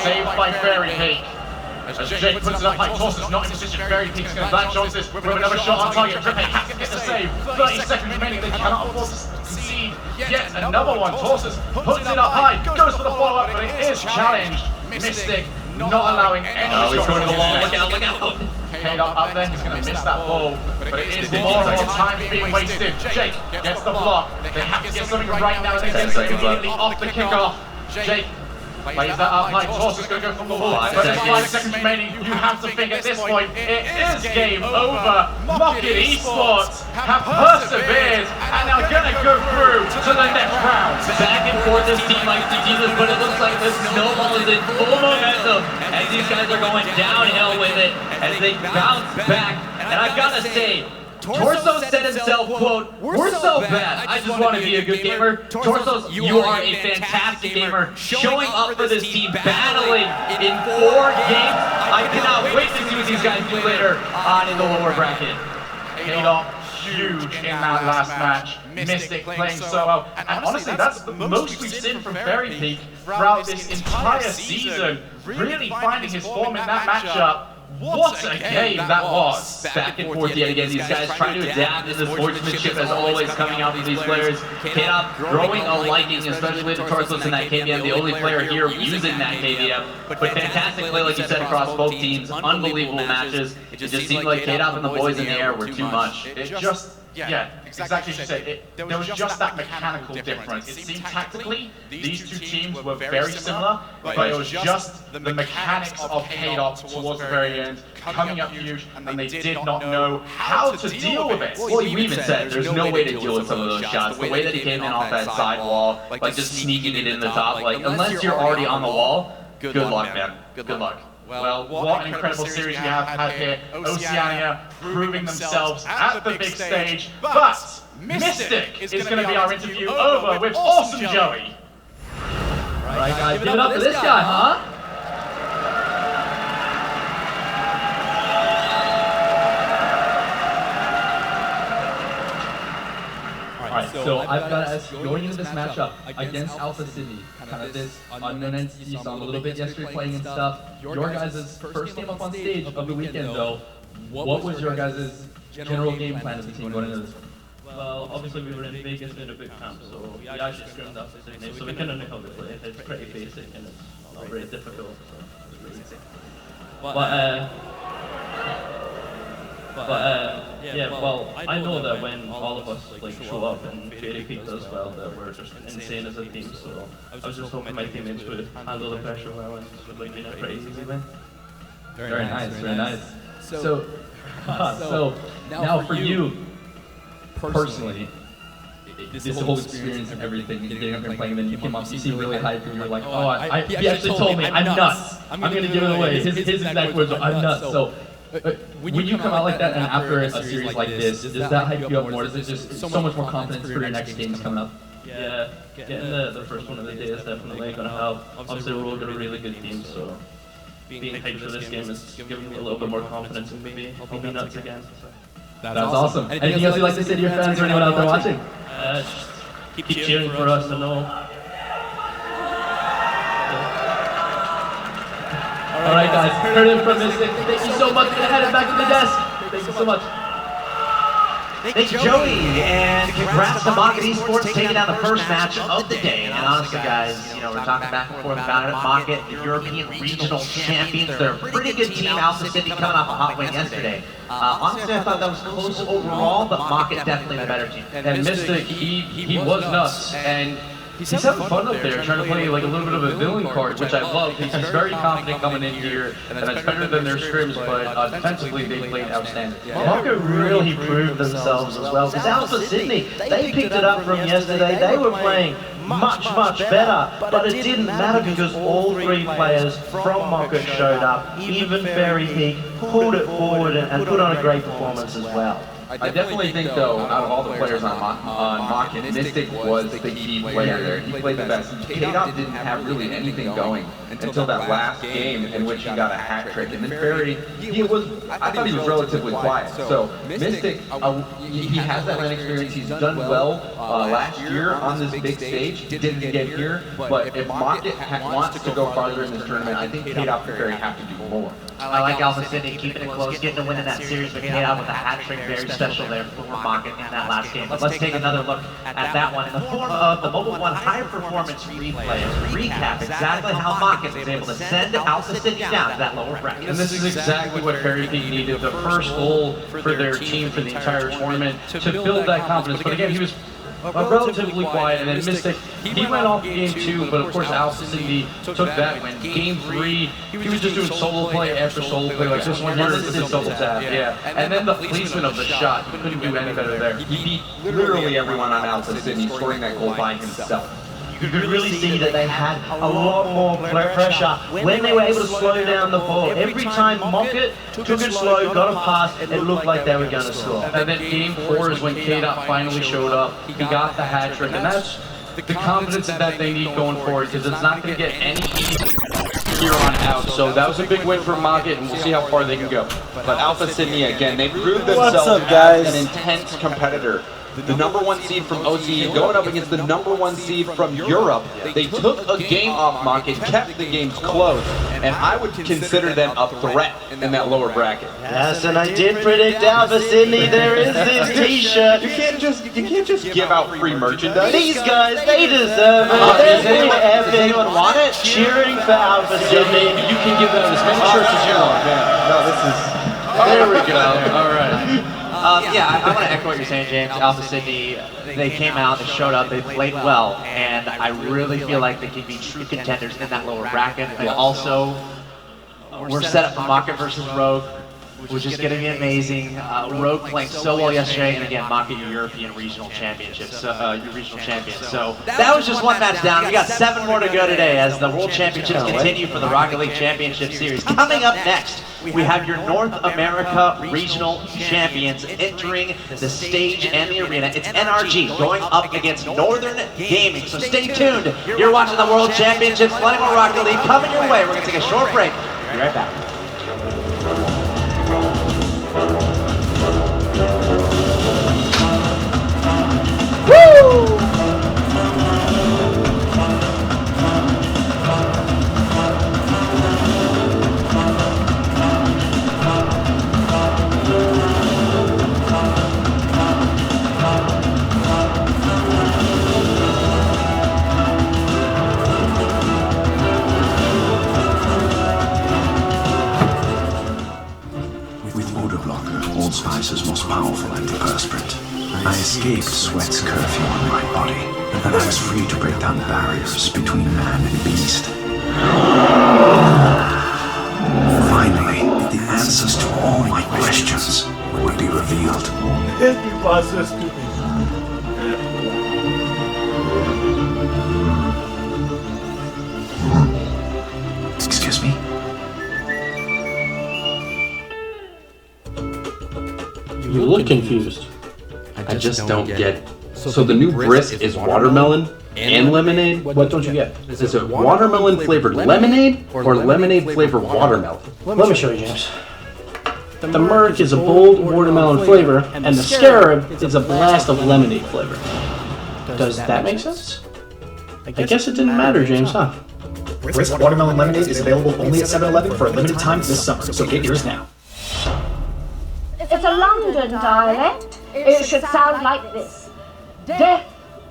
Saved by Fairy Peak. As Jake puts it up like Torsus, not in position. Fairy Peak's going to latch onto this with another shot on target. Drippy has to get the save. 30 seconds remaining, they cannot afford to concede yet another one. Torsus puts it up high, goes for the follow-up, but it is challenged. Mystic not allowing any Oh, he's shot going to the wall, on look out, look out! K-Dot up there, he's going to miss that ball, but it is more and more time being wasted. Jake gets the block. They have to get something right now, and they get something immediately off the kickoff. Jake plays that up high. Torsus going to go from the wall, but there's 5 seconds remaining. You have to think at this point, it is game over. Mocket Esports have persevered and are going to go through to the next round. Back and forth this team likes to do this, but it looks like this snowball is in full momentum as these guys are going downhill with it as they bounce back. And I've got to say, Torso said himself, quote, "We're so bad, I just want to be a good gamer." Torsos, you are a fantastic gamer, showing up for this team, battling in 4 games. I cannot wait to see what these guys do later on in the lower bracket. K-Dot huge in that last match. Mystic playing so well. And honestly, that's the most we've seen from Fairy Peak throughout this entire season. Really finding his form in that matchup. What a game that was! Back and forth yet again, these guys trying to adapt in this sportsmanship as always coming out with these players. K-Dot growing a liking, especially to Torsos in that KVM, the only player here using that KVM. But fantastic play, like you said, across both teams. Unbelievable matches. It just seemed like K-Dot and the boys in the air were too much. It just, yeah, exactly as you said. There was just that mechanical difference. It seemed tactically, these two teams were very similar, but it was just the mechanics of K-Dot towards the very end, coming up huge, and they did not know how to deal with it. Well, you even said there's no way to deal with some of those shots. The way that he came in off that side wall, like just sneaking it in the top, like unless you're already on the wall, good luck, man. Good luck. Well, what an incredible series we have had here. Oceania proving themselves at the big stage. But Mystic is going to be our interview over with Awesome Joey. Alright guys, give it up for this guy, huh? Alright, so I've got to ask, going into this matchup against Alpha Sydney, kind of this unknown entity you saw a little bit yesterday playing and stuff, your guys' first game up on stage of the weekend though, what was your guys' general game plan as a team going into this one? Well, obviously we were in Vegas in a boot camp, so we actually scrimmed up the name, so we kind of know how to play it. It's pretty basic and it's not very difficult, so it's really easy. Yeah, well, I know that when all of us like show up and Fairy Peak does well, that we're just insane as a team. So I was just hoping my teammates would handle the pressure well and would like in a pretty easy win. Very nice, very nice. So now for you personally, this whole experience and everything, getting up here and playing, and then you came up, you seem really hyped, and you're like, oh, he actually told me I'm nuts. I'm gonna give it away. His exact words are, I'm nuts. So. When you come out like that and after a series like this, does that hype you up more? Does it just so much more confidence for your next games coming up? Yeah, getting the first one of the day is definitely going to help. Obviously, we're all got a really good team, so being hyped for this game is giving me a little bit more confidence and maybe I'll be nuts again. That's awesome. Anything else you'd like to say to your fans or anyone out there watching? Just keep cheering for us and all. Alright guys, heard it from Mystic. Thank you so much. We're gonna head it back to the desk. Thank you so much. Thank you, Joey, and congrats to Mocket Esports taking down the first match of the day. And honestly, guys, you know, we're talking back and forth about it. Mocket, the European Regional Champions, they're a pretty good team. Alpha Sydney coming off a hot win yesterday. Honestly, I thought that was close overall, but Mocket definitely the better team. And Mystic, he was nuts, and he's having fun up there, trying to play like a little bit of a villain card, which I love. He's very confident coming in here, and it's better than their scrims, but defensively they played outstanding. Mocket really proved themselves as well, because Alpha Sydney, they picked it up from yesterday. They were playing much better, but it didn't matter because all three players from Mocket showed up. Even Fairy Peak pulled it forward and put on a great performance as well. I definitely think, though, out of all the players on Mocket, Mystic was the key player there. He played the best. K-Dot didn't have really anything going until that last game in which he got a hat trick. And then Fairy, I thought he was relatively quiet. So Mystic, he has that land experience. He's done well last year on this big stage. Didn't get here. But if Mocket wants to go farther in this tournament, I think K-Dot and Fairy have to do more. I like Alpha Sydney keeping it close, getting a win in that series, but K-Dot with a hat trick, very special there for Mocket in that last game. But let's take another look at that one in the form of the Mobile One High Performance replay. Recap exactly how Mocket was able to send Alpha Sydney down to that lower bracket. And this is exactly what Fairy Peak needed, the first goal for their team for the entire tournament to build that confidence. But again, he was relatively quiet, and then Mystic, he went off in game 2, but of course Alpha Sydney took that win. Game 3, he was just doing solo play after solo play, like this one here, this is double tap, yeah. And then the placement of the shot, he couldn't do any better there. He beat literally everyone on Alpha Sydney, scoring that goal by himself. You could really see that they had a lot more pressure when they were able to slow down the ball. Every time Mocket took it slow, got a pass, it looked like they were going to score. And then game 4 is when K-Dot finally showed up. He got the hat trick, and that's the confidence that they need going forward, because it's not going to get any easier here on out. So that was a big win for Mocket, and we'll see how far they can go. But Alpha Sydney, again, they proved themselves as an intense competitor. The #1 seed from OCE going up against the #1 seed from Europe. They took a game off Mocket, kept the games close, and I would consider them a threat in that lower bracket. Yes, and I did predict Alpha Sydney. There is this T-shirt. You can't just give out free merchandise. These guys, they deserve it. Does anyone want it? Cheering for Alpha Sydney. You can give them as many shirts as you want. No, this is. There we go. All right. Yeah, I want to echo what you're saying, James. Alpha Sydney, they came out, they showed up, they played well, and I really feel like they can be true contenders in that lower bracket. They also were set up for Mocket versus Rogue, which is going to be amazing. Rogue playing so well yesterday, and again, Mocket your European regional championships, your regional champions. So that was just one match down. We got 7 more to go today as the World Championships continue for the Rocket League Championship Series. Coming up next, we have your North America Regional Champions entering the stage and the arena. It's NRG going up against Northern Gaming. So stay tuned. You're watching the World Championships, plenty more Rocket League coming your way. We're going to take a short break. Be right back. Woo! Pfizer's most powerful antiperspirant. I escaped Sweat's curfew on my body, and I was free to break down barriers between man and beast. Finally, the answers to all my questions would be revealed. Excuse me? You look confused. I just don't get. So the new brisk is watermelon and lemonade? What don't you get? Is it watermelon flavored lemonade or lemonade flavored watermelon? Let me show you, James. The Merc is a bold watermelon flavor, and the Scarab is a blast of lemonade flavor. Does that make sense? I guess it didn't matter, James, huh? Brisk Watermelon Lemonade is available only at 7-Eleven for a limited time this summer, so get yours now. It's a London dialect. It should sound like this. Death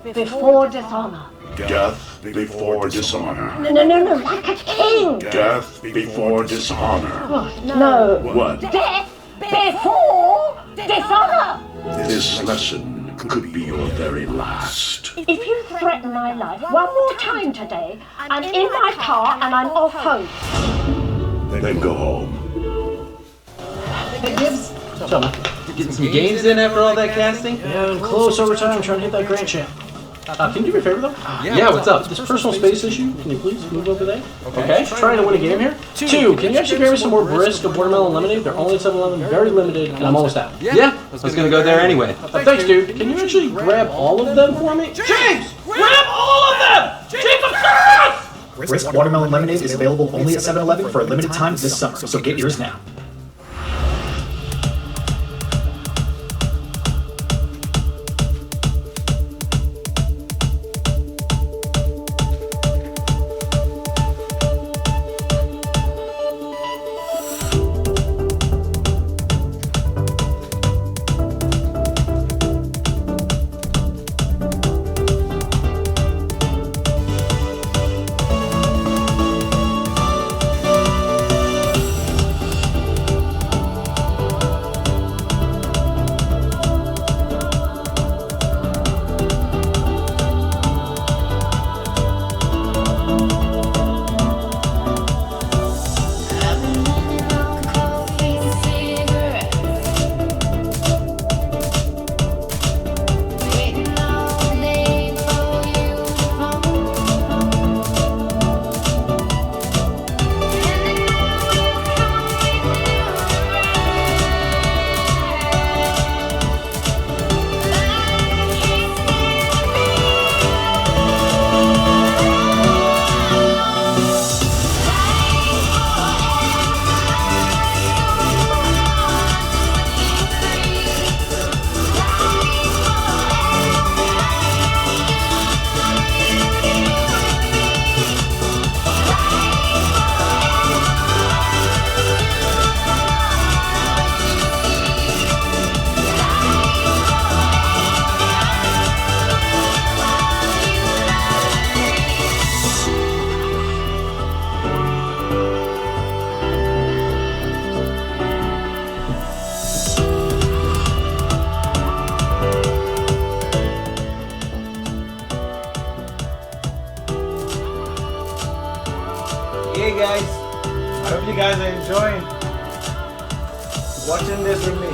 before dishonor. Death before dishonor. No, like a king. Death before dishonor. No. What? Death before dishonor. This lesson could be your very last. If you threaten my life one more time today, I'm in my car and I'm off home. Then go home. Hey, Gibbs. What's up, man? Getting some games in after all that casting? Yeah, I'm close overtime trying to hit that grand champ. Can you do me a favor, though? Yeah, what's up? This personal space issue, can you please move over there? Okay. Trying to win a game here. 2, can you actually grab me some more brisk of watermelon lemonade? They're only at 7-Eleven, very limited, and I'm almost out. Yeah, I was gonna go there anyway. Thanks, dude. Can you actually grab all of them for me? James! Grab all of them! James, I'm serious! Brisk Watermelon Lemonade is available only at 7-Eleven for a limited time this summer, so get yours now. Hey guys, I hope you guys are enjoying watching this with me.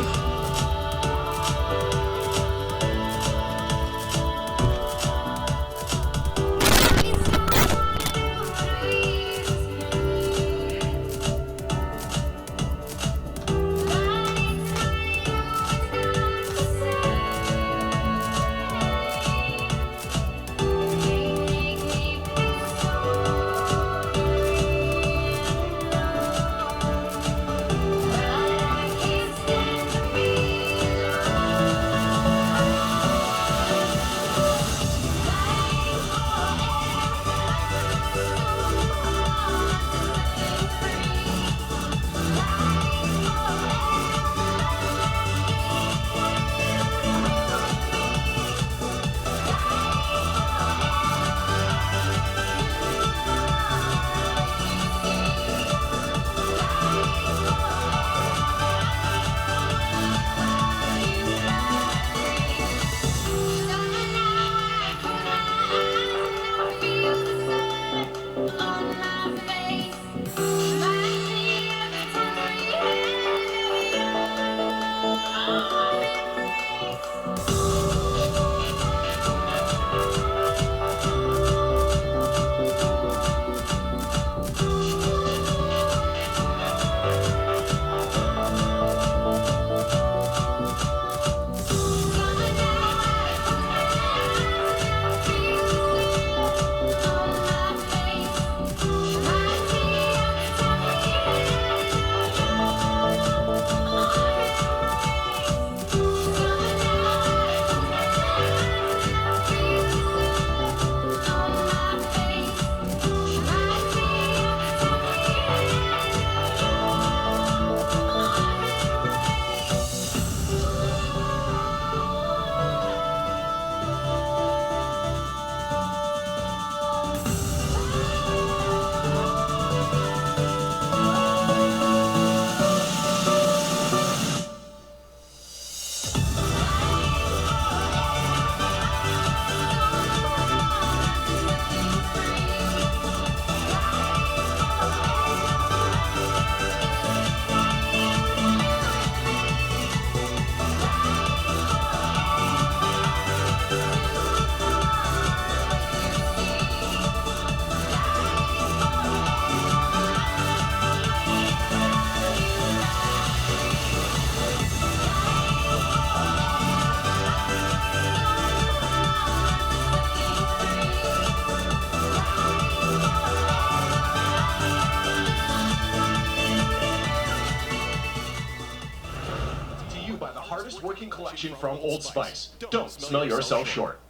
oldest working collection from Old Spice. Don't smell yourself short.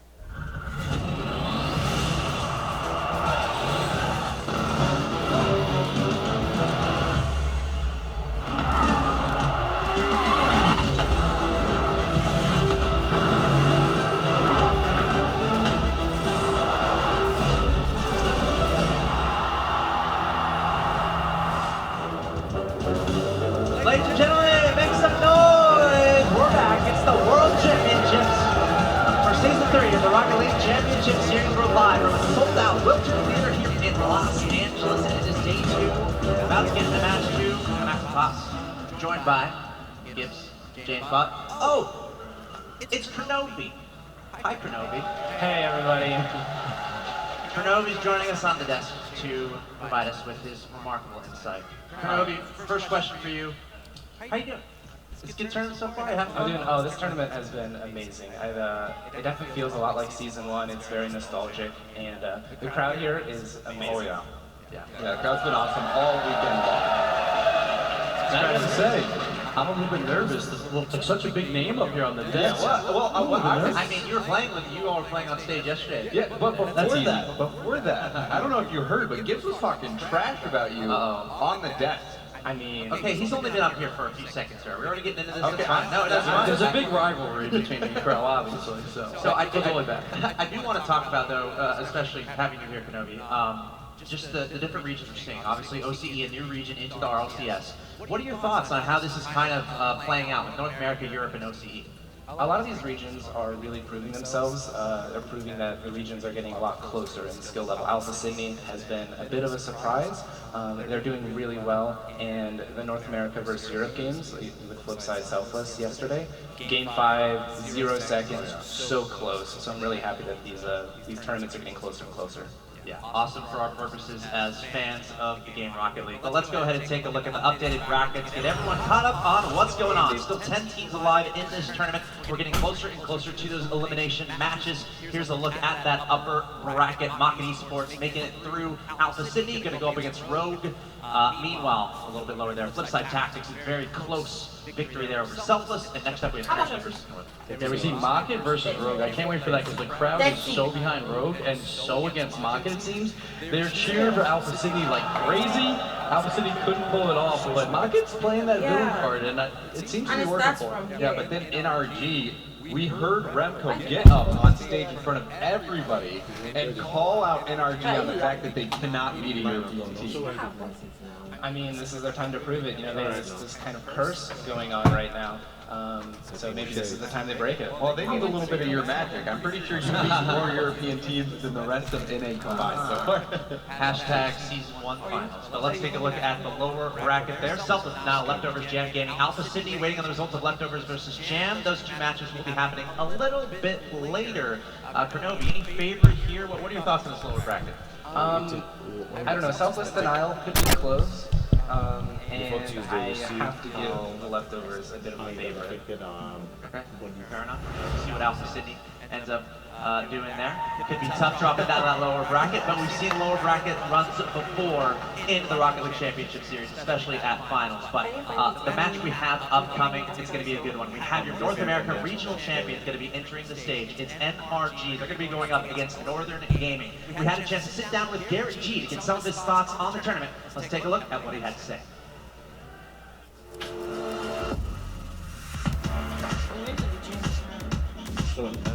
Ladies and gentlemen, make some noise! We're back. It's the World Championships for Season 3 of the Rocket League Championship Series. We're live from a sold-out Wilton Theater here in Los Angeles, and it is Day 2. About to get into Match 2. Max Potts, joined by Gibbs, James Bott. Oh, it's Kronovi. Hi, Kronovi. Hey, everybody. Kronovi's joining us on the desk to provide us with his remarkable insight. Kronovi, first question for you. How you doing? It's a good tournament so far. This tournament has been amazing. It definitely feels a lot like Season 1. It's very nostalgic, and the crowd here is amazing. Oh yeah. Yeah, the crowd's been awesome all weekend long. I have to say, I'm a little bit nervous. There's such a big name up here on the desk. I mean, you all were playing on stage yesterday. Yeah, but before that, I don't know if you heard, but Gibbs was talking trash about you on the desk. I mean... Okay, he's only been up here for a few seconds, sir. We're already getting into this. Okay, It's fine. No, it doesn't matter. There's a big rivalry between you and Crow, obviously, so I do want to talk about, though, especially having you here, Kronovi, just the different regions we're seeing. Obviously, OCE, a new region into the RLCS. What are your thoughts on how this is kind of playing out with North America, Europe, and OCE? A lot of these regions are really proving themselves. They're proving that the regions are getting a lot closer in skill level. Alpha Sydney has been a bit of a surprise. They're doing really well, and the North America versus Europe games with Flipside Selfless yesterday, Game 5, 0 seconds, so close. So I'm really happy that these tournaments are getting closer and closer. Yeah, awesome for our purposes as fans of the game Rocket League. But let's go ahead and take a look at the updated brackets, get everyone caught up on what's going on. Still 10 teams alive in this tournament. We're getting closer and closer to those elimination matches. Here's a look at that upper bracket. Mockin Esports making it through Alpha Sydney, going to go up against Rogue. Meanwhile, a little bit lower there, Flipside Tactics, very close victory there over Selfless. And next up we have Crash versus North. Yeah, we see Mockin versus Rogue. I can't wait for that because the crowd is so behind Rogue and so against Mockin, it seems. They're cheering for Alpha Sydney like crazy. Alpha Sydney couldn't pull it off, but Mockin's playing that villain card, and it seems to be working for him. Yeah, but then NRG, we heard Remco get up on stage in front of everybody and call out NRG on the fact that they cannot beat a European team. I mean, this is their time to prove it. You know, there's this kind of curse going on right now. So maybe this is the time they break it. Well, they need a little bit of your magic. I'm pretty sure you beat more European teams than the rest of NA combined so far. Hashtag Season 1 Finals. But let's take a look at the lower bracket there. Selfless now, Leftovers, Jam Gaming. Alpha Sydney waiting on the results of Leftovers versus Jam. Those two matches will be happening a little bit later. Kronovi, any favorite here? What are your thoughts on this lower bracket? I don't know. Selfless Denial could be close. And I have to give the Leftovers a bit of a favorite. Okay, fair enough. See what Alpha Sydney ends up doing there. It could be tough dropping down that lower bracket, but we've seen lower bracket runs before in the Rocket League Championship Series, especially at finals. But the match we have upcoming is going to be a good one. We have your North America Regional Champions going to be entering the stage. It's NRG. They're going to be going up against Northern Gaming. We had a chance to sit down with Garrett G to get some of his thoughts on the tournament. Let's take a look at what he had to say.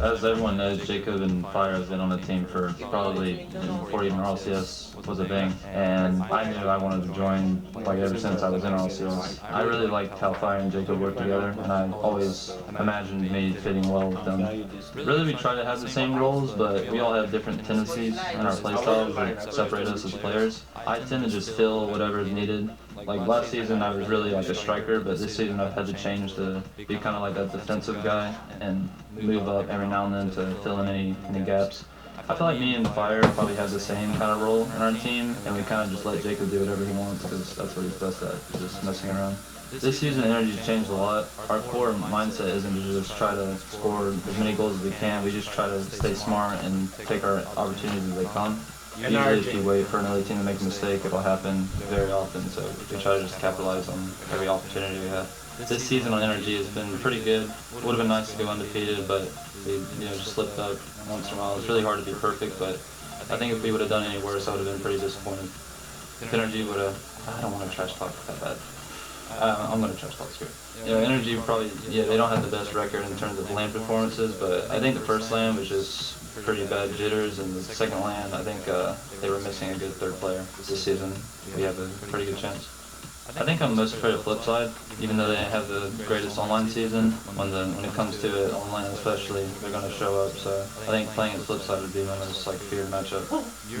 As everyone knows, Jacob and Fire has been on the team for probably before even RLCS was a thing, and I knew I wanted to join like ever since I was in RLCS. I really liked how Fire and Jacob worked together, and I always imagined me fitting well with them. Really, we try to have the same roles, but we all have different tendencies and our playstyles that separate us as players. I tend to just fill whatever is needed. Like last season, I was really like a striker, but this season I've had to change to be kind of like that defensive guy and move up every now and then to fill in any gaps. I feel like me and Fire probably have the same kind of role in our team, and we kind of just let Jacob do whatever he wants because that's what he's best at, just messing around. This season, energy's changed a lot. Our core mindset isn't to just try to score as many goals as we can. We just try to stay smart and take our opportunities as they come. Usually if you wait for an early team to make a mistake, it'll happen very often, so we try to just capitalize on every opportunity we have. This season on NRG has been pretty good. It would have been nice to go undefeated, but we just slipped up once in a while. It's really hard to be perfect, but I think if we would have done any worse, I would have been pretty disappointed. If NRG would have... I don't want to trash talk that bad. I'm going to trash talk, screw it. NRG probably, they don't have the best record in terms of LAN performances, but I think the first LAN was just pretty bad jitters, and the second LAN, I think they were missing a good third player. This season, we have a pretty good chance. I think I'm most afraid of Flipside, even though they have the greatest online season. When it comes to it, online especially, they're going to show up. So I think playing at Flipside would be my most feared matchup.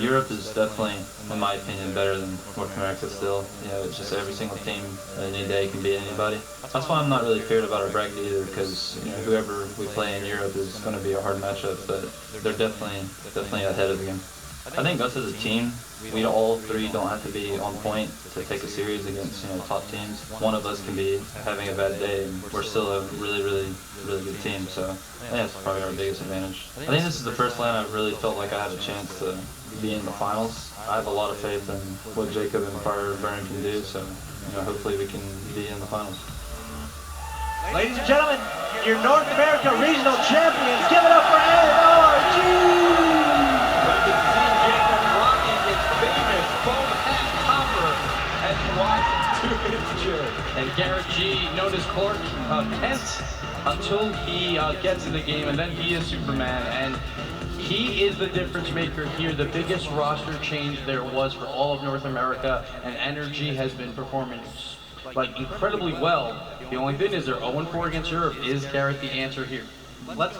Europe is definitely, in my opinion, better than North America still. It's just every single team any day can beat anybody. That's why I'm not really feared about our bracket either, because whoever we play in Europe is going to be a hard matchup, but they're definitely ahead of the game. I think us as a team, we all three don't have to be on point to take a series against top teams. One of us can be having a bad day, and we're still a really good team. So I think that's probably our biggest advantage. I think this is the first LAN I've really felt like I have a chance to be in the finals. I have a lot of faith in what Jacob and Fire Burn can do. So hopefully we can be in the finals. Ladies and gentlemen, your North America Regional Champions, give it up for NRG! And Garrett G, known as Clark Kent, until he gets in the game, and then he is Superman, and he is the difference maker here, the biggest roster change there was for all of North America, and NRG has been performing incredibly well. The only thing is they're 0-4 against Europe. Is Garrett the answer here? Let's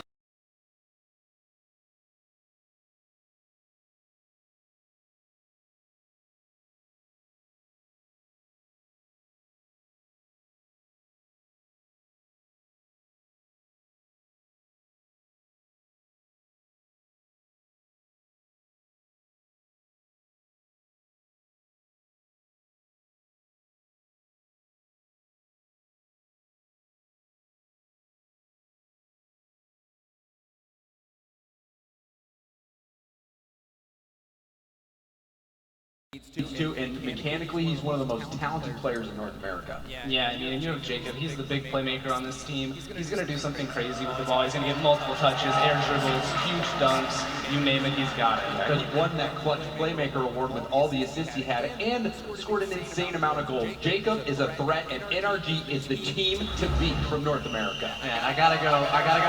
and mechanically he's one of the most talented players in North America. Yeah, I mean, and you have Jacob, he's the big playmaker on this team. He's going to do something crazy with the ball. He's going to get multiple touches, air dribbles, huge dunks, you name it, he's got it. Because won that clutch playmaker award with all the assists he had and scored an insane amount of goals. Jacob is a threat, and NRG is the team to beat from North America. Man, I gotta go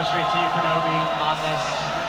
straight to you, Kenobi, on this.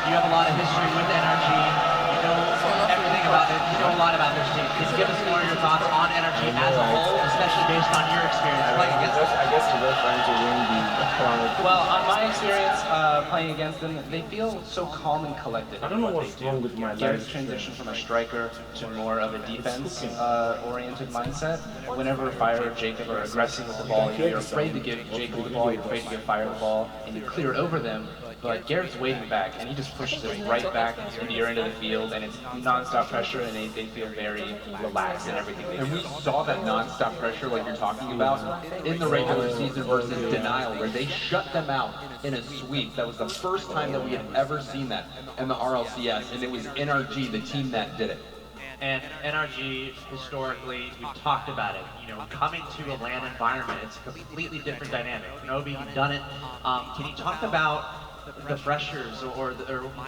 You have a lot of history with NRG. You know everything about it. You know a lot about this team. Can you give us more of your thoughts on NRG as a whole, especially based on your experience playing against them? I guess we're trying to win the Well, on my experience playing against them, they feel so calm and collected. I don't know what's wrong with my life. Transition from a striker to more of a defense-oriented mindset. Whenever Fire or Jacob are aggressive with the ball, you're afraid to give Jacob the ball, you're afraid to give Fire the ball, and you clear it over them. But Garrett's waiting back, and he just pushes it right back into your end of the field, and it's non-stop pressure, and they feel very relaxed in everything they do. And we saw that non-stop pressure like you're talking about in the regular season versus Denial, where they shut them out in a sweep. That was the first time that we had ever seen that in the RLCS, and it was NRG, the team that did it. And NRG, historically, we've talked about it, coming to a LAN environment, it's a completely different dynamic. Kenobi, you've done it. Can you talk about the pressures or the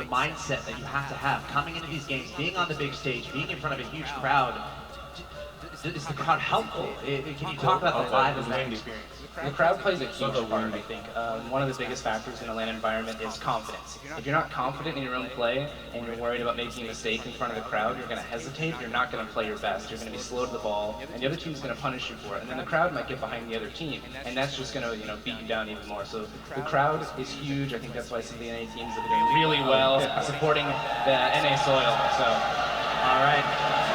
mindset that you have to have coming into these games, being on the big stage, being in front of a huge crowd? Is the crowd helpful? Can you talk about the live event experience? The crowd plays a huge part, I think. One of the biggest factors in a LAN environment is confidence. If you're not confident in your own play and you're worried about making a mistake in front of the crowd, you're going to hesitate, you're not going to play your best, you're going to be slow to the ball, and the other team's going to punish you for it. And then the crowd might get behind the other team, and that's just going to beat you down even more. So the crowd is huge. I think that's why some of the NA teams have been doing really well supporting the NA soil. So, all right.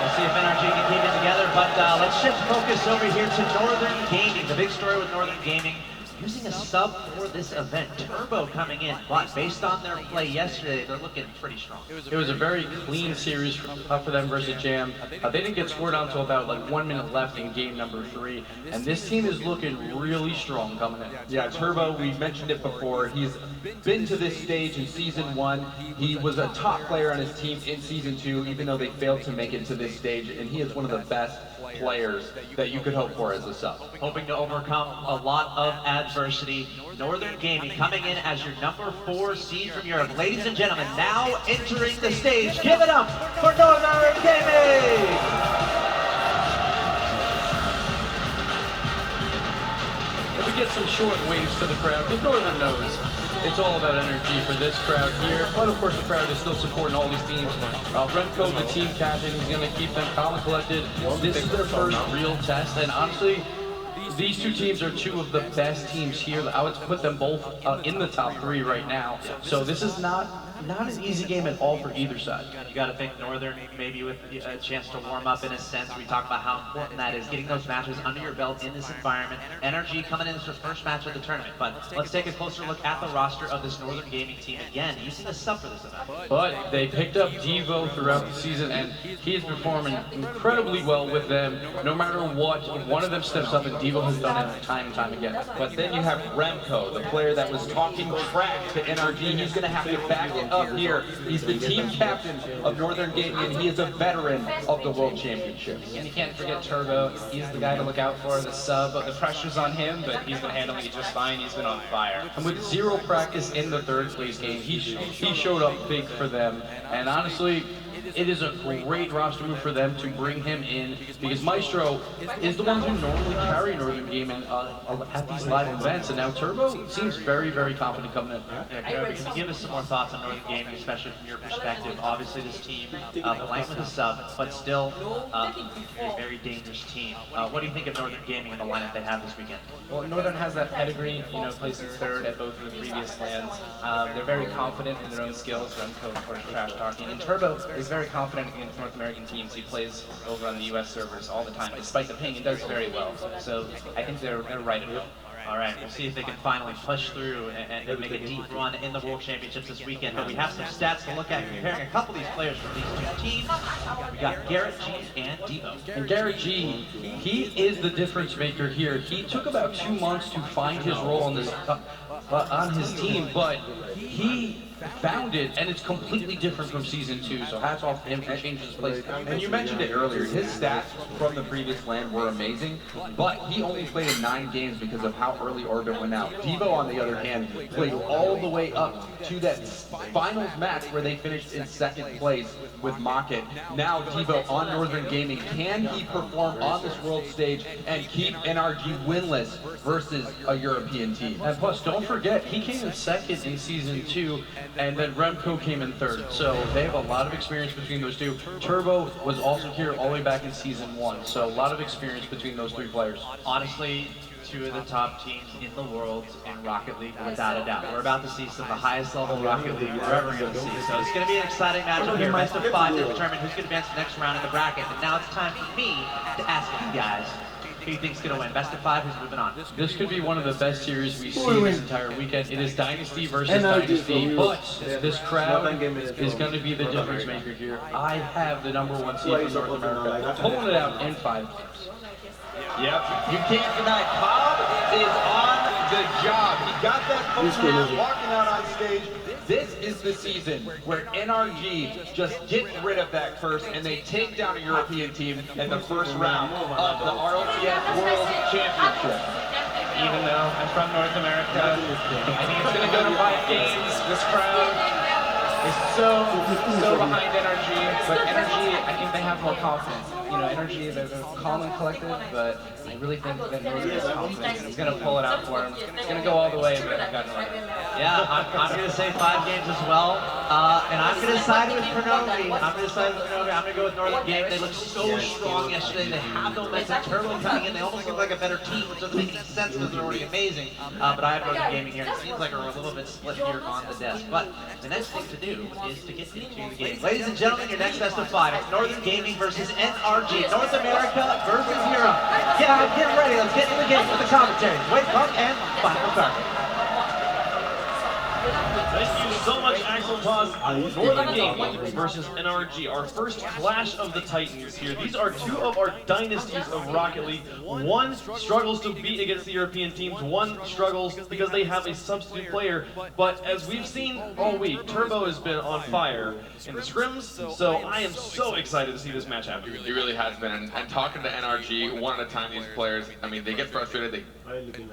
We'll see if NRG can keep it together, but let's shift focus over here to Northern Gaming. The big story with Northern Gaming, using a sub for this event. Turbo coming in, but based on their play yesterday, they're looking pretty strong. It was a very clean series for them versus Jam. They didn't get scored on until about like 1 minute left in game number 3, and this team is looking really strong coming in. Yeah, Turbo, we mentioned it before. He's been to this stage in Season 1. He was a top player on his team in Season 2, even though they failed to make it to this stage, and he is one of the best players that you could hope for as a sub. Hoping to overcome a lot of adversity. Northern Gaming coming in as your number 4 seed from Europe. Ladies and gentlemen, now entering the stage. Give it up for Northern Gaming! We get some short waves to the crowd, because Northern knows it's all about energy for this crowd here. But of course the crowd is still supporting all these teams. Remco, the team captain, is going to keep them calm and collected. This is their first real test, and honestly, these two teams are two of the best teams here. I would put them both in the top 3 right now. So this is not an easy game at all for either side. You got to think Northern maybe with a chance to warm up in a sense. We talk about how important that is, getting those matches under your belt in this environment. Energy coming in as their first match of the tournament. But let's take a closer look at the roster of this Northern Gaming team again, using a sub for this event. But they picked up Devo throughout the season, and he is performing incredibly well with them. No matter what, one of them steps up, and Devo has done it time and time again. But then you have Remco, the player that was talking trash to NRG. He's going to have to back it up here. He's the team captain of Northern Gaming, and he is a veteran of the World Championships. And you can't forget Turbo. He's the guy to look out for, the sub. The pressure's on him, but he's been handling it just fine. He's been on fire. And with 0 practice in the 3rd place game, he showed up big for them. And honestly, it is a great roster move for them to bring him in, because Maestro is the one who normally carry Northern Gaming at these live events, and now Turbo seems very, very confident coming in. Yeah, Kirby, can you give us some more thoughts on Northern Gaming, especially from your perspective? Obviously this team playing with a sub, but still a very dangerous team. What do you think of Northern Gaming and the lineup they have this weekend? Well, Northern has that pedigree, placing 3rd at both of the previous lands. They're very confident in their own skills. Remco, of course, trash talking. And Turbo is very confident against North American teams. He plays over on the US servers all the time. Despite the ping, he does very well. So I think they're right at it. All right, we'll see if they can finally push through and make a deep run in the World Championships this weekend. But we have some stats to look at comparing a couple of these players from these two teams. We got Garrett G and Devo. And Garrett G, he is the difference maker here. He took about 2 months to find his role on this on his team, but he found it, and it's completely different from Season 2, so hats off to him for changing his place. And you mentioned it earlier, his stats from the previous land were amazing, but he only played in 9 games because of how early Orbit went out. Devo, on the other hand, played all the way up to that finals match where they finished in 2nd place with Mocket. Now Devo on Northern Gaming, can he perform on this world stage and keep NRG winless versus a European team? And plus, don't forget, he came in 2nd in Season 2, and then Remco came in 3rd, so they have a lot of experience between those two. Turbo was also here all the way back in Season 1, so a lot of experience between those 3 players. Honestly, 2 of the top teams in the world in Rocket League, without a doubt. We're about to see some of the highest level Rocket League we're ever going to see. So it's going to be an exciting matchup here. Best of 5 to determine who's going to advance the next round in the bracket. And now it's time for me to ask you guys, who do you think's going to win? Best of 5, who's moving on? This could be one of the best series we've seen this entire weekend. It is Dynasty versus Dynasty, but this crowd is going to be the difference maker here. I have the number 1 seed in North America, pulling it out in 5 games. Yep, you can't deny Cobb is on the job. He got that phone out, walking out on stage. This is the season where NRG just gets rid of that curse and they take down a European team in the first round of the RLCS World Championship. Even though I'm from North America, I think it's going to go to 5 games. This crowd is so behind NRG, but NRG, I think they have more confidence. NRG, they're calm and collected, but I really think that Northern is confident. He's going to pull it out for him. It's going to go all the way, but I've got Northern. Yeah, I'm going to say 5 games as well. And I'm going to side with Pernovi. I'm going to go with Northern Gaming. They looked so strong yesterday. They have no momentum. Turbo coming in. They almost look like a better team, which doesn't make any sense because they're already amazing. But I have Northern Gaming here. It seems like we're a little bit split here on the desk. But the next thing to do do is to get into the game. Ladies and gentlemen, your next best of 5. It's Northern Gaming versus NRG. North America versus Europe. Get ready. Let's get in the game with the commentary. Wade Clark and Final Carpet. Thank you so much, Axel Toss. Northern Gaming versus NRG, our first clash of the Titans here. These are two of our dynasties of Rocket League. One struggles to beat against the European teams, one struggles because they have a substitute player. But as we've seen all week, Turbo has been on fire in the scrims, so I am so excited to see this match happen. It really has been, and talking to NRG, one at a time, these players, I mean, they get frustrated.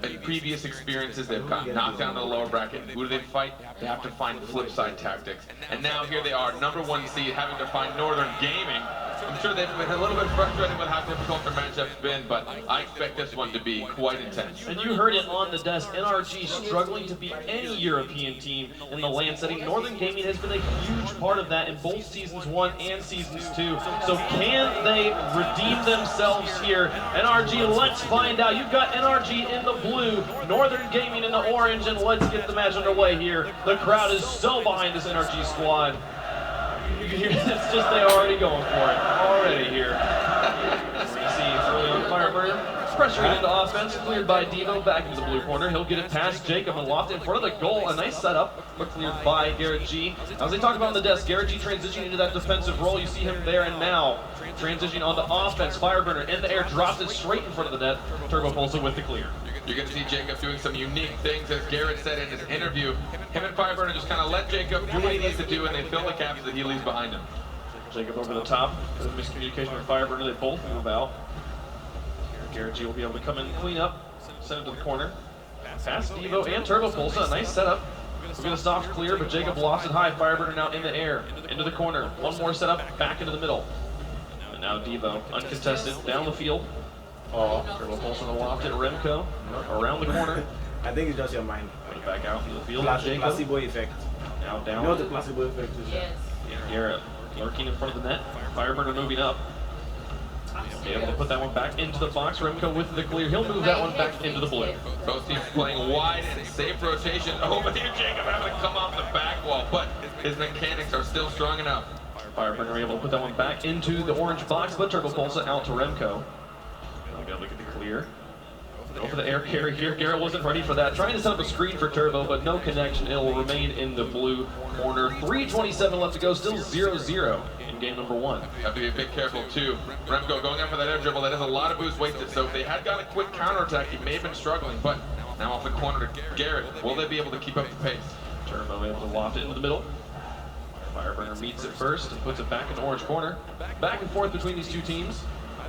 In previous experiences, they've gotten knocked down to the lower bracket. Who do they fight? They have to find flip side tactics. And now here they are, #1 seed, having to find Northern Gaming. I'm sure they've been a little bit frustrated with how difficult their matchup's been, but I expect this one to be quite intense. And you heard it on the desk, NRG struggling to beat any European team in the LAN setting. Northern Gaming has been a huge part of that in both Seasons 1 and Seasons 2. So can they redeem themselves here? NRG, let's find out. You've got NRG in the blue, Northern Gaming in the orange, and let's get the match underway here. The crowd is so behind this NRG squad. You can hear it's just they're already going for it. Already here. We're going to see early on Fireburner. Pressure into offense, cleared by Devo back into the blue corner. He'll get it past Jacob and loft in front of the goal. A nice setup, but cleared by Garrett G. As they talked about on the desk, Garrett G transitioning into that defensive role. You see him there and now. Transitioning onto offense, Fireburner in the air, drops it straight in front of the net. Turbo Pulsar with the clear. You're going to see Jacob doing some unique things, as Garrett said in his interview. Him and Fireburner just kind of let Jacob do what he needs to do, and they fill the gaps that he leaves behind him. Jacob over the top. The miscommunication with Fireburner, they both move out. Garrett G will be able to come in and clean up, send it to the corner. Past Devo and Turbo Pulsar, a nice setup. We're going to soft clear, but Jacob lofts it high. Fireburner now in the air, into the corner. One more setup, back into the middle. And now Devo, uncontested, down the field. Turbo Pulsar to loft it, Remco, around the corner. I think it's just your mind. Put it back out into the field. Placebo effect. Now down. You know what the placebo effect is? Yes. Garrett lurking in front of the net. Fireburner moving up. Be able to put that one back into the box. Remco with the clear. He'll move that one back into the blue. Both teams playing wide and safe rotation. Oh, but here Jacob having to come off the back wall, but his mechanics are still strong enough. Fireburner able to put that one back into the orange box, but Turbo Pulsar out to Remco. We'll be able to get the clear. Go for the air carry here. Garrett wasn't ready for that. Trying to set up a screen for Turbo, but no connection. It will remain in the blue corner. 3:27 left to go. Still 0-0 in game #1. Have to be a bit careful too. Remco going out for that air dribble. That is a lot of boost wasted. So if they had got a quick counterattack, he may have been struggling. But now off the corner to Garrett. Will they be able to keep up the pace? Turbo able to loft it into the middle. Fireburner meets it first and puts it back in the orange corner. Back and forth between these two teams.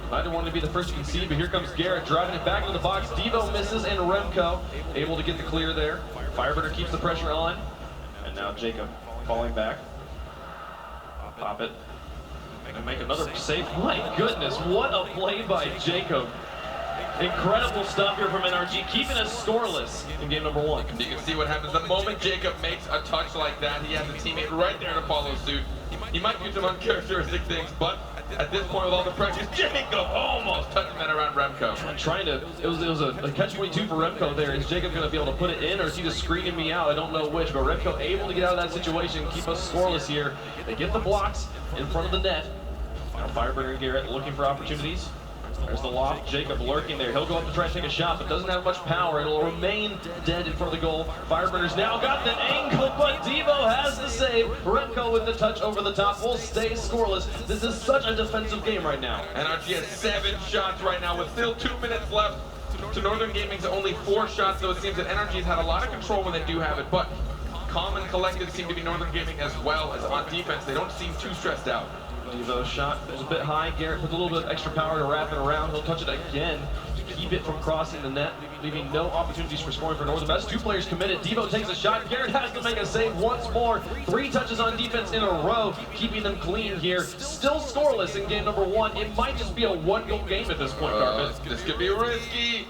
Neither one to be the first to concede, but here comes Garrett driving it back into the box. Devo misses, and Remco able to get the clear there. Fireburner keeps the pressure on. And now Jacob falling back. Pop it. And make another save. My goodness, what a play by Jacob. Incredible stuff here from NRG, keeping us scoreless in game #1. You can see what happens the moment Jacob makes a touch like that. He has a teammate right there to follow suit. He might do some uncharacteristic things, but at this point with all the pressure, Jacob almost touching that around Remco. Trying to, it was a catch-22 for Remco there. Is Jacob going to be able to put it in, or is he just screening me out? I don't know which, but Remco able to get out of that situation, keep us scoreless here. They get the blocks in front of the net. Now Fireburner and Garrett looking for opportunities. There's the loft, Jacob lurking there. He'll go up to try to take a shot, but doesn't have much power. It'll remain dead in front of the goal. Fireburner's now got the angle, but Devo has the save. Remco with the touch over the top will stay scoreless. This is such a defensive game right now. NRG has 7 shots right now with still 2 minutes left. To Northern Gaming's only 4 shots, so it seems that NRG's had a lot of control when they do have it, but calm and collected seem to be Northern Gaming as well as on defense. They don't seem too stressed out. Devo's shot was a bit high. Garrett puts a little bit of extra power to wrap it around. He'll touch it again to keep it from crossing the net, leaving no opportunities for scoring for Northern. Best 2 players committed. Devo takes a shot. Garrett has to make a save once more. 3 touches on defense in a row, keeping them clean here. Still scoreless in game #1. It might just be a 1-goal game at this point, Carpet. This could be risky.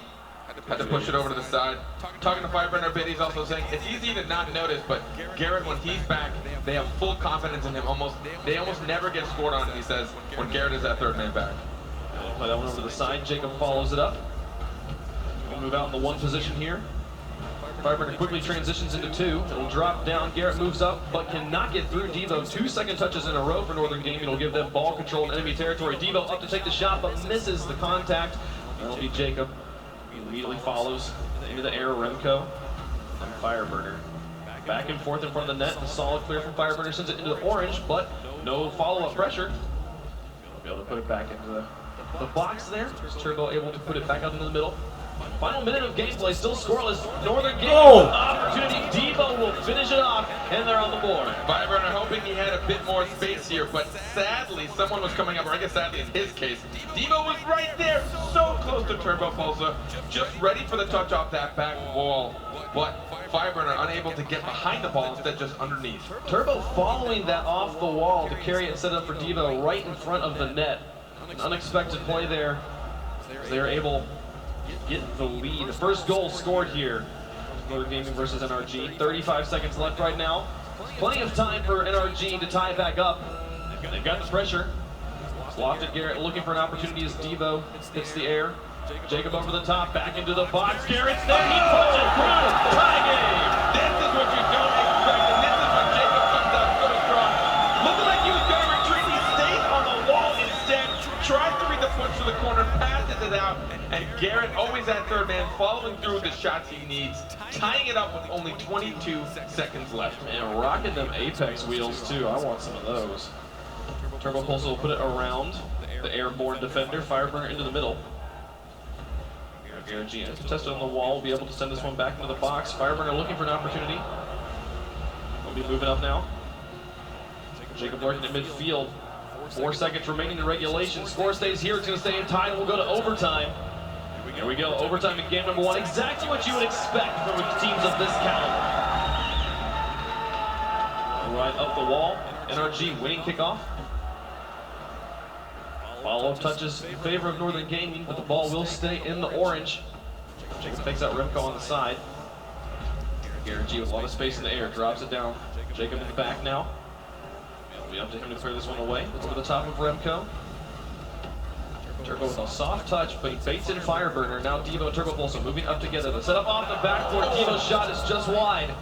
Had to push it over to the side. Talking to Fireburner a bit, he's also saying it's easy to not notice, but Garrett, when he's back, they have full confidence in him. They almost never get scored on, he says, when Garrett is that 3rd man back. They'll play that one over to the side. Jacob follows it up. We'll move out in the 1 position here. Fireburner quickly transitions into 2. It'll drop down. Garrett moves up, but cannot get through Devo. 2 second touches in a row for Northern Gaming. It'll give them ball control in enemy territory. Devo up to take the shot, but misses the contact. That'll be Jacob. He immediately follows into the air. Remco and Fireburner. Back and forth in front of the net. A solid clear from Fireburner sends it into the orange, but no follow-up pressure. He'll be able to put it back into the box there. Turbo able to put it back out into the middle. Final minute of gameplay, still scoreless. Northern Gaming opportunity. Devo will finish it off, and they're on the board. Fireburner hoping he had a bit more space here, but sadly, someone was coming up, or I guess sadly in his case, Devo was right there, so close to Turbo Pulsar, just ready for the touch off that back wall. But Fireburner unable to get behind the ball, instead just underneath. Turbo following that off the wall to carry it set up for Devo right in front of the net. An unexpected play there. They're able to get the lead. The first goal scored here. Northern Gaming versus NRG. 35 seconds left right now. Plenty of time for NRG to tie it back up. They've got the pressure. Lofted Garrett looking for an opportunity as Devo hits the air. Jacob over the top, back into the box. Garrett's there, he punches through. Tie game. This is what you don't expect, and this is when Jacob comes out so strong. Looking like he was going to retreat, he stays on the wall instead. Tries to read the punch to the corner, passes it out, and Garrett, always that third man, following through with the shots he needs, tying it up with only 22 seconds left. Man, rocking them Apex wheels too. I want some of those. Turbo Pulse will put it around the airborne defender. Fireburner into the middle. Garrett G contested on the wall will be able to send this one back into the box. Fireburner looking for an opportunity. We'll be moving up now. Jacob lurking in midfield. 4 seconds remaining in regulation. Score stays here. It's going to stay in tied. We'll go to overtime. Here we go. Overtime in game number 1. Exactly what you would expect from teams of this caliber. Right up the wall. NRG winning kickoff. Follow-up touches in favor of Northern Gaming, but the ball will stay in the orange. Jacob takes out Remco on the side. Garrett G with a lot of space in the air, drops it down. Jacob in the back now. It'll be up to him to clear this one away. Over the top of Remco. Turbo with a soft touch, but he baits in Fireburner. Now Devo and Turbo Pulsar moving up together. The setup off the backboard. Devo's shot is just wide.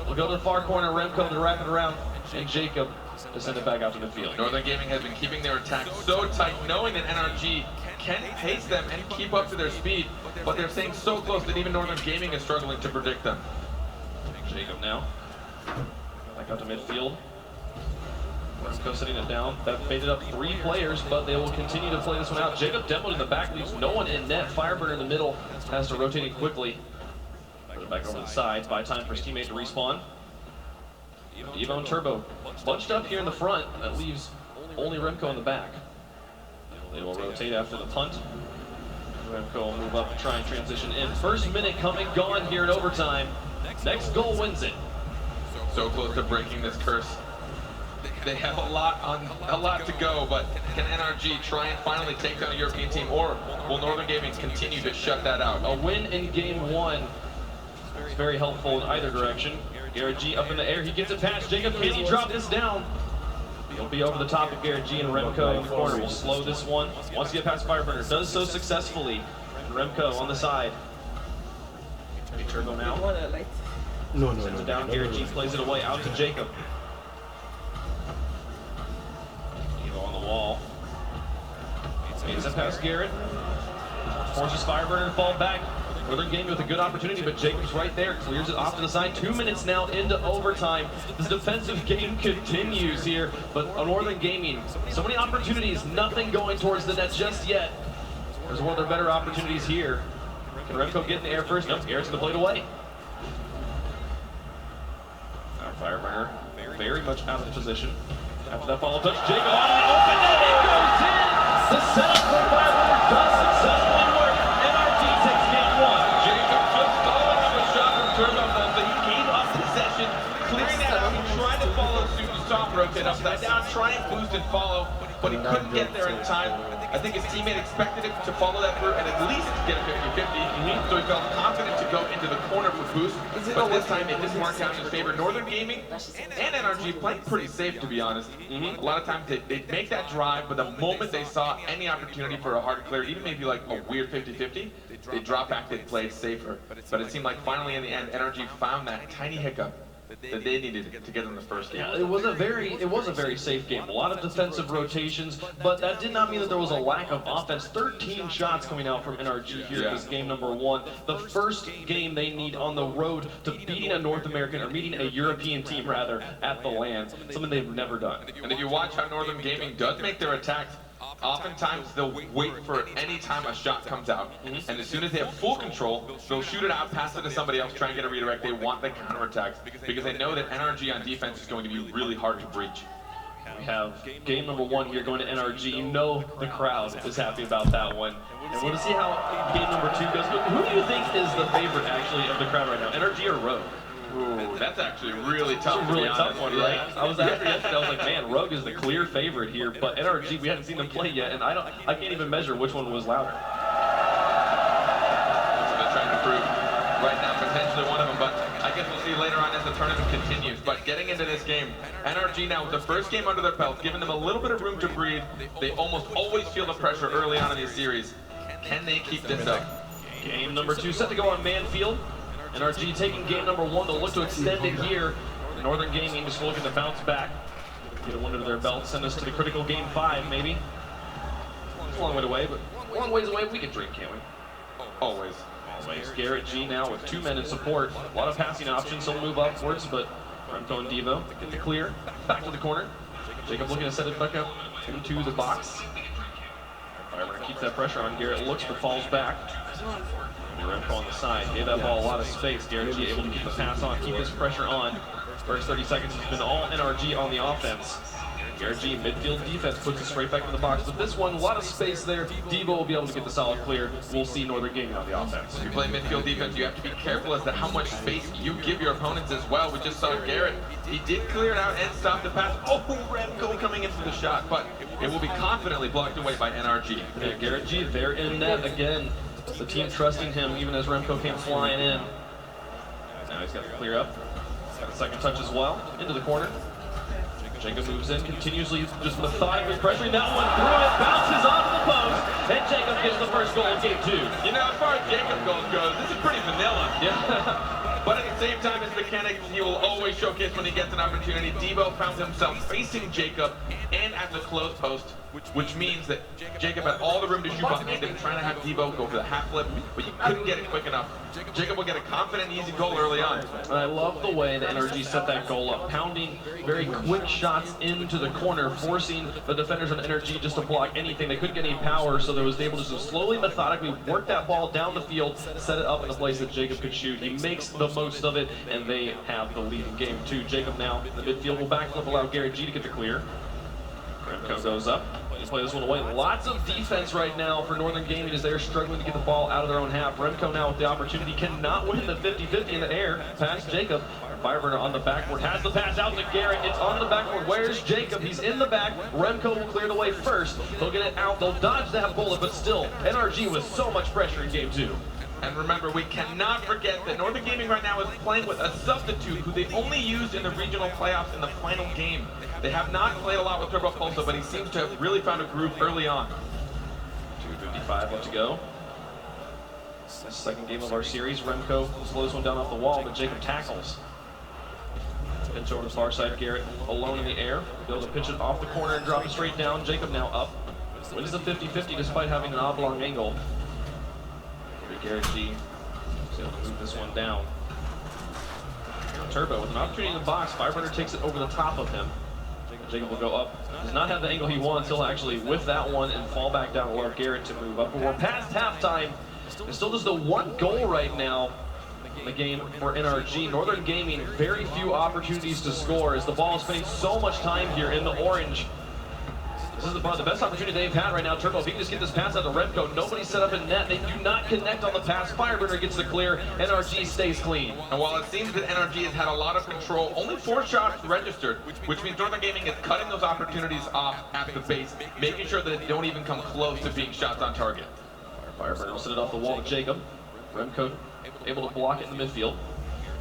We'll go to the far corner. Remco to wrap it around, and Jacob to send it back out to midfield. Northern Gaming has been keeping their attack so tight, knowing that NRG can pace them and keep up to their speed, but they're staying so close that even Northern Gaming is struggling to predict them. Jacob now. Back out to midfield. Remco setting it down. That baited up 3 players, but they will continue to play this one out. Jacob demoed in the back, leaves no one in net. Fireburner in the middle has to rotate it quickly. Put it back over the side. Buy time for his teammate to respawn. Devo and Turbo bunched up here in the front. That leaves only Remco in the back. They will rotate after the punt. Remco will move up and try and transition in. First minute coming, gone here in overtime. Next goal wins it. So close to breaking this curse. They have a lot to go, but can NRG try and finally take down a European team, or will Northern Gaming continue to shut that out? A win in game 1 is very helpful in either direction. Garrett G up in the air, he gets it past Jacob. Can he drop this down? He'll be over the top of Garrett G, and Remco in the corner will slow this one. Wants to get past Fireburner, does so successfully. And Remco on the side. Turbo now. Sends it down, Garrett G plays it away, out to Jacob. Devo on the wall. Makes it past Garrett. Forces Fireburner to fall back. Northern Gaming with a good opportunity, but Jacob's right there, clears it off to the side. 2 minutes now into overtime. This defensive game continues here, but Northern Gaming, so many opportunities, nothing going towards the net just yet. There's one of their better opportunities here. Can Remco get in the air first? Nope, Garrett's gonna play it away. Now Fireburner, very much out of position. After that follow touch, Jacob on the open net, it goes in! The setup for Fireburner does successfully work. NRG takes game 1. Jacob just following up a shot from Turbo Pulsar. He gave up possession, clearing that out. He tried to follow suit, soft rotate upside down, try and boost and follow, but he couldn't get there in time. I think his teammate expected him to follow that through and at least get a 50-50, so he felt confident to go into the corner for boost, but this time it just worked out in his favor. Northern Gaming and NRG playing pretty safe, to be honest. A lot of times they'd make that drive, but the moment they saw any opportunity for a hard clear, even maybe like a weird 50-50, they dropped back, they played safer. But it seemed like finally in the end, NRG found that tiny hiccup that they needed to get in the first game. Yeah, it was a very safe game. A lot of defensive rotations, but that did not mean that there was a lack of offense. 13 shots coming out from NRG here in this game number 1. The first game they need on the road to beating a North American, or meeting a European team rather, at the LAN. Something they've never done. And if you watch how Northern Gaming does make their attacks, oftentimes they'll wait for any time a shot comes out, and as soon as they have full control, they'll shoot it out, pass it to somebody else, try and get a redirect. They want the counterattacks because they know that NRG on defense is going to be really hard to breach. We have game number 1 here going to NRG. You know the crowd is happy about that one. And we'll see how game number 2 goes. But who do you think is the favorite, actually, of the crowd right now? NRG or Rogue? Ooh, that's actually really tough. It's a really tough one, right? I was after yesterday, I was like, man, Rogue is the clear favorite here, but NRG, we haven't seen them play yet, and I can't even measure which one was louder. That's what they're trying to prove right now, potentially one of them, but I guess we'll see later on as the tournament continues. But getting into this game, NRG now with the first game under their belt, giving them a little bit of room to breathe. They almost always feel the pressure early on in these series. Can they keep this up? Game number 2 set to go on Manfield. NRG taking game number 1, they'll look to extend it here. Northern Gaming just looking to bounce back, get a win under their belt, send us to the critical game 5, maybe. It's a long way away, but a long ways away, we can dream, can't we? Always. Always. Garrett G now with 2 men in support. A lot of passing options, he'll move upwards, but Remco and Devo get the clear. Back to the corner. Jacob looking to set it back up into the box. Fireburner keeps that pressure on. Garrett looks but falls back. Remco on the side, gave that ball a lot of space. Garrett G able to keep the pass on, keep his pressure on. First 30 seconds has been all NRG on the offense. Garrett G midfield defense puts it straight back in the box. But this one, a lot of space there. Devo will be able to get the solid clear. We'll see Northern Gaming on the offense. If you play midfield defense, you have to be careful as to how much space you give your opponents as well. We just saw Garrett. He did clear it out and stop the pass. Oh, Remco coming in for the shot, but it will be confidently blocked away by NRG. Yeah, Garrett G, they're in net again. The team trusting him even as Remco came flying in. Now he's got to clear up. Got a second touch as well. Into the corner. Jacob moves in, continuously just methodically pressuring that one through it, bounces onto the post, and Jacob gets the first goal in game 2. You know, as far as Jacob goals goes, this is pretty vanilla. Yeah. But at the same time, his mechanics, he will always showcase when he gets an opportunity. Devo found himself facing Jacob and at the close post, which means that Jacob had all the room to shoot behind him, trying to have Devo go for the half flip, but you couldn't get it quick enough. Jacob will get a confident, easy goal early on. I love the way the NRG set that goal up, pounding very quick shots into the corner, forcing the defenders on NRG just to block anything. They couldn't get any power, so they was able to just slowly, methodically work that ball down the field, set it up in a place that Jacob could shoot. He makes the most of it, and they have the lead in game 2. Jacob now in the midfield will backflip, allow Garrett G to get the clear. Remco goes up. Let's play this one away. Lots of defense right now for Northern Gaming as they're struggling to get the ball out of their own half. Remco now with the opportunity, cannot win the 50-50 in the air. Past Jacob. Fireburner on the backboard, has the pass out to Garrett. It's on the backboard. Where's Jacob? He's in the back. Remco will clear the way first. They'll get it out. They'll dodge that bullet, but still, NRG with so much pressure in game 2. And remember, we cannot forget that Northern Gaming right now is playing with a substitute who they only used in the regional playoffs in the final game. They have not played a lot with Turbo Pulsa, but he seems to have really found a groove early on. 2:55 left to go. The second game of our series. Remco slows one down off the wall, but Jacob tackles. Pinch over to the far side. Garrett alone in the air. Be able to pitch it off the corner and drop it straight down. Jacob now up. Wins the 50-50 despite having an oblong angle. Garrett G is able to move this one down. Turbo with an opportunity in the box. Fireburner takes it over the top of him. Jacob will go up. Does not have the angle he wants. He'll actually whiff that one and fall back down. Allow Garrett to move up. But we're past halftime. It's still just the one goal right now in the game for NRG. Northern Gaming, very few opportunities to score as the ball is spending so much time here in the orange. This is the best opportunity they've had right now. Turbo, if he can just get this pass out to Remco, nobody's set up in net. They do not connect on the pass. Fireburner gets the clear. NRG stays clean. And while it seems that NRG has had a lot of control, only 4 shots registered, which means Northern Gaming is cutting those opportunities off at the base, making sure that they don't even come close to being shots on target. Fireburner will set it off the wall to Jacob. Remco able to block it in the midfield.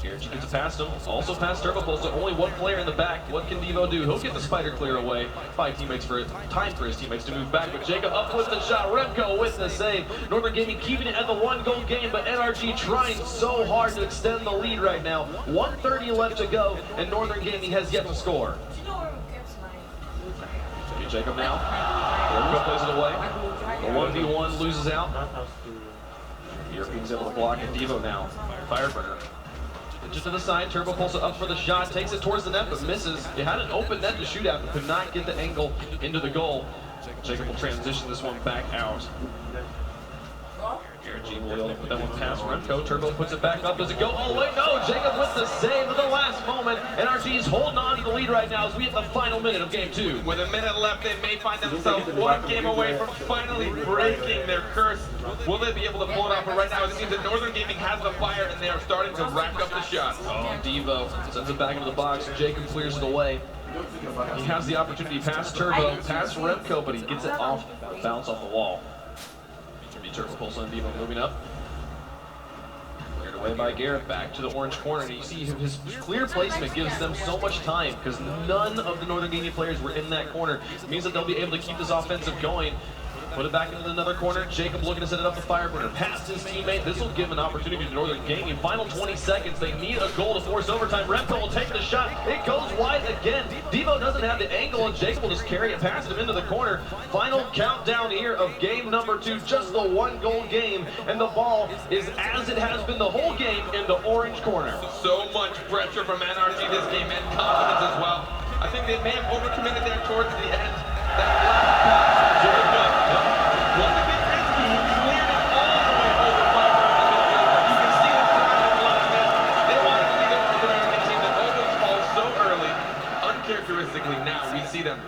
Garrett gets past him, also past Turbo Pulse, so only one player in the back. What can Devo do? He'll get the spider clear away. 5 teammates for time for his teammates to move back, but Jacob up with the shot. Remco with the save. Northern Gaming keeping it at the 1-goal game, but NRG trying so hard to extend the lead right now. 1:30 left to go, and Northern Gaming has yet to score. Jacob now. Remco plays it away. The 1v1 loses out. European's able to block it. Devo now. Fireburner. Just to the side, Turbo Pulse up for the shot, takes it towards the net, but misses. It had an open net to shoot at, but could not get the angle into the goal. Jacob will transition this one back out. G will be able to put that one past Remco. Turbo puts it back up. Does it go all the way? No! Jacob with the save at the last moment. NRG's holding on to the lead right now as we hit the final minute of game 2. With a minute left, they may find themselves one game away from finally breaking their curse. Will they be able to pull it off? But right now, it seems that Northern Gaming has the fire, and they are starting to rack up the shots. Oh, Devo sends it back into the box. Jacob clears it away. He has the opportunity past Turbo, past Remco, but he gets it off, bounce off the wall. Turbo Pulse on Devo moving up. Cleared away by Garrett, back to the orange corner, and you see his clear placement gives them so much time because none of the Northern Gaming players were in that corner. It means that they'll be able to keep this offensive going. Put it back into another corner. Jacob looking to set it up to Fireburner. Past his teammate. This will give an opportunity to Northern Gaming. Final 20 seconds. They need a goal to force overtime. Remco will take the shot. It goes wide again. Devo doesn't have the angle, and Jacob will just carry it past him into the corner. Final countdown here of game number 2. Just the 1-goal game, and the ball is, as it has been the whole game, in the orange corner. So much pressure from NRG this game, and confidence as well. I think they may have overcommitted there towards the end. That last pass from Jacob was a bit risky. He cleared it all the way over Fireburner in the midfield. You can see the crowd in the last net. They wanted to be the North American team that always falls so early. Uncharacteristically now, we see them.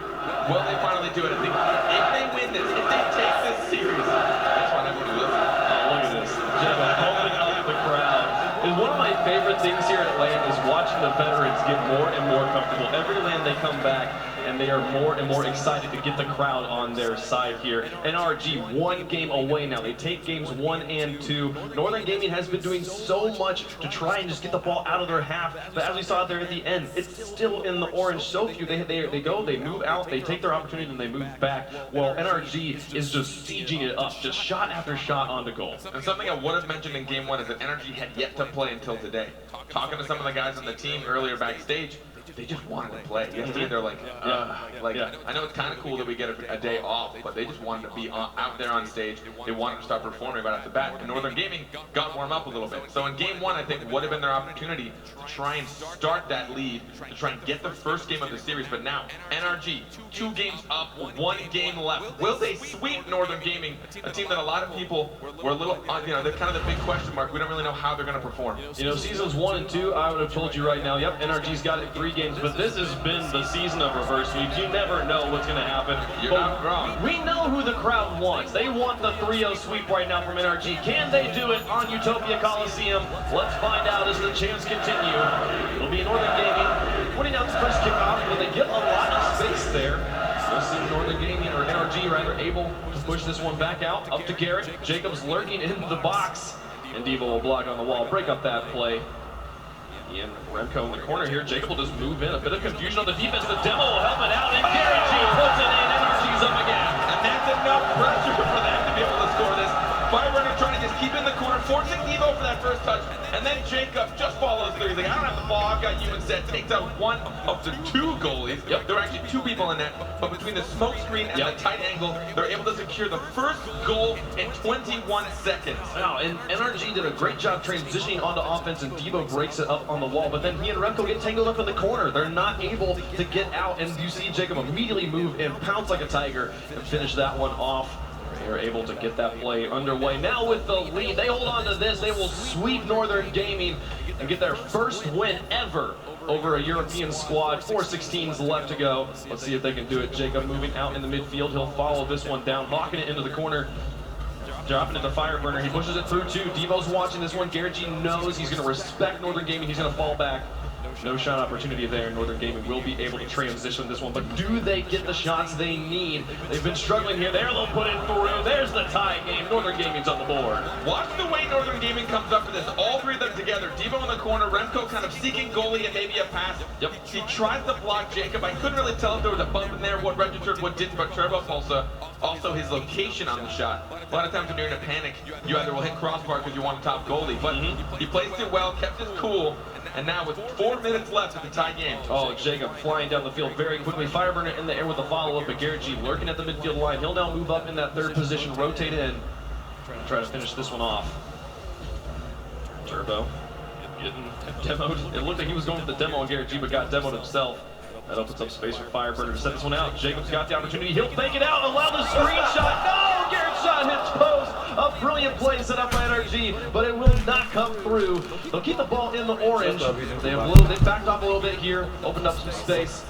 Will they finally do it? I think if they win this, if they take this series, that's what everyone looks at. Oh, look at this. Jacob opening up the crowd. And one of my favorite things here at LAN is watching the veterans get more and more comfortable. Every LAN they come back, and they are more and more excited to get the crowd on their side here. NRG 1 game away now. They take games 1 and 2. Northern Gaming has been doing so much to try and just get the ball out of their half, but as we saw there at the end, it's still in the orange. So few. They go, they move out, they take their opportunity, and they move back. Well, NRG is just sieging it up, just shot after shot onto goal. And something I would have mentioned in game 1 is that NRG had yet to play until today. Talking to some of the guys on the team earlier backstage, they just wanted to play. Yesterday they're like, I know it's kind of cool that we get a day off, but they just wanted to be out there on stage. They wanted to start performing right off the bat. And Northern Gaming got warm up a little bit. So in game 1, I think would have been their opportunity to try and start that lead, to try and get the first game of the series. But now, NRG, 2 games up, 1 game left. Will they sweep Northern Gaming, a team that a lot of people were a little, they're kind of the big question mark. We don't really know how they're going to perform. You know, seasons 1 and 2, I would have told you right now, yep, NRG's got it 3 games, but this has been the season of reverse sweeps. You never know what's going to happen. You're not wrong. We know who the crowd wants. They want the 3-0 sweep right now from NRG. Can they do it on Utopia Coliseum? Let's find out as the champs continue. It'll be Northern Gaming putting out the first kickoff, but they get a lot of space there. We'll see Northern Gaming, or NRG rather, able to push this one back out, up to Garrett. Jacobs lurking into the box, and Devo will block on the wall, break up that play. Ian Remco in the corner here. Jacob will just move in. A bit of confusion on the defense. The demo will help it out, and Garrett puts it in. NRG's up again. And that's enough pressure for them to be able to score this. Fireburner trying to just keep in the corner, forcing Devo for that first touch, and then Jacob just follows through. He's like, I don't have the ball, I've got you instead. Takes out 1 of the 2 goalies. Yep. There were actually 2 people in net, but between the smoke screen and the tight angle, they're able to secure the first goal in 21 seconds. Wow, and NRG did a great job transitioning onto offense, and Devo breaks it up on the wall, but then he and Remco get tangled up in the corner. They're not able to get out, and you see Jacob immediately move and pounce like a tiger and finish that one off. They are able to get that play underway. Now with the lead, they hold on to this. They will sweep Northern Gaming and get their first win ever over a European squad. 4:16s left to go. Let's see if they can do it. Jacob moving out in the midfield. He'll follow this one down, hawking it into the corner. Dropping it to Fireburner. He pushes it through 2. Devo's watching this one. Garrett G knows he's going to respect Northern Gaming. He's going to fall back. No shot opportunity there. Northern Gaming will be able to transition this one, but do they get the shots they need? They've been struggling here. There they'll put it through. There's the tie game. Northern Gaming's on the board. Watch the way Northern Gaming comes up for this. All three of them together. Devo in the corner. Remco kind of seeking goalie and maybe a pass. Yep. He tries to block Jacob. I couldn't really tell if there was a bump in there, what registered, what didn't, but Turbo Pulsa, also his location on the shot. A lot of times when you're in a panic, you either will hit crossbar because you want a top goalie, but he placed it well, kept his cool, and now with 4 minutes left in the tie game. Oh, Jacob flying down the field very quickly. Fireburner in the air with the follow-up, but Garrett G lurking at the midfield line. He'll now move up in that third position, rotate in, try to finish this one off. Turbo getting demoed. It looked like he was going for the demo on Garrett G, but got demoed himself. That opens up space for Fireburner to set this one out. Jacob's got the opportunity. He'll fake it out, allow the screenshot. No! Garrett's shot hits post. A brilliant play set up by NRG, but it will not come through. They'll keep the ball in the orange. They backed off a little bit here, opened up some space.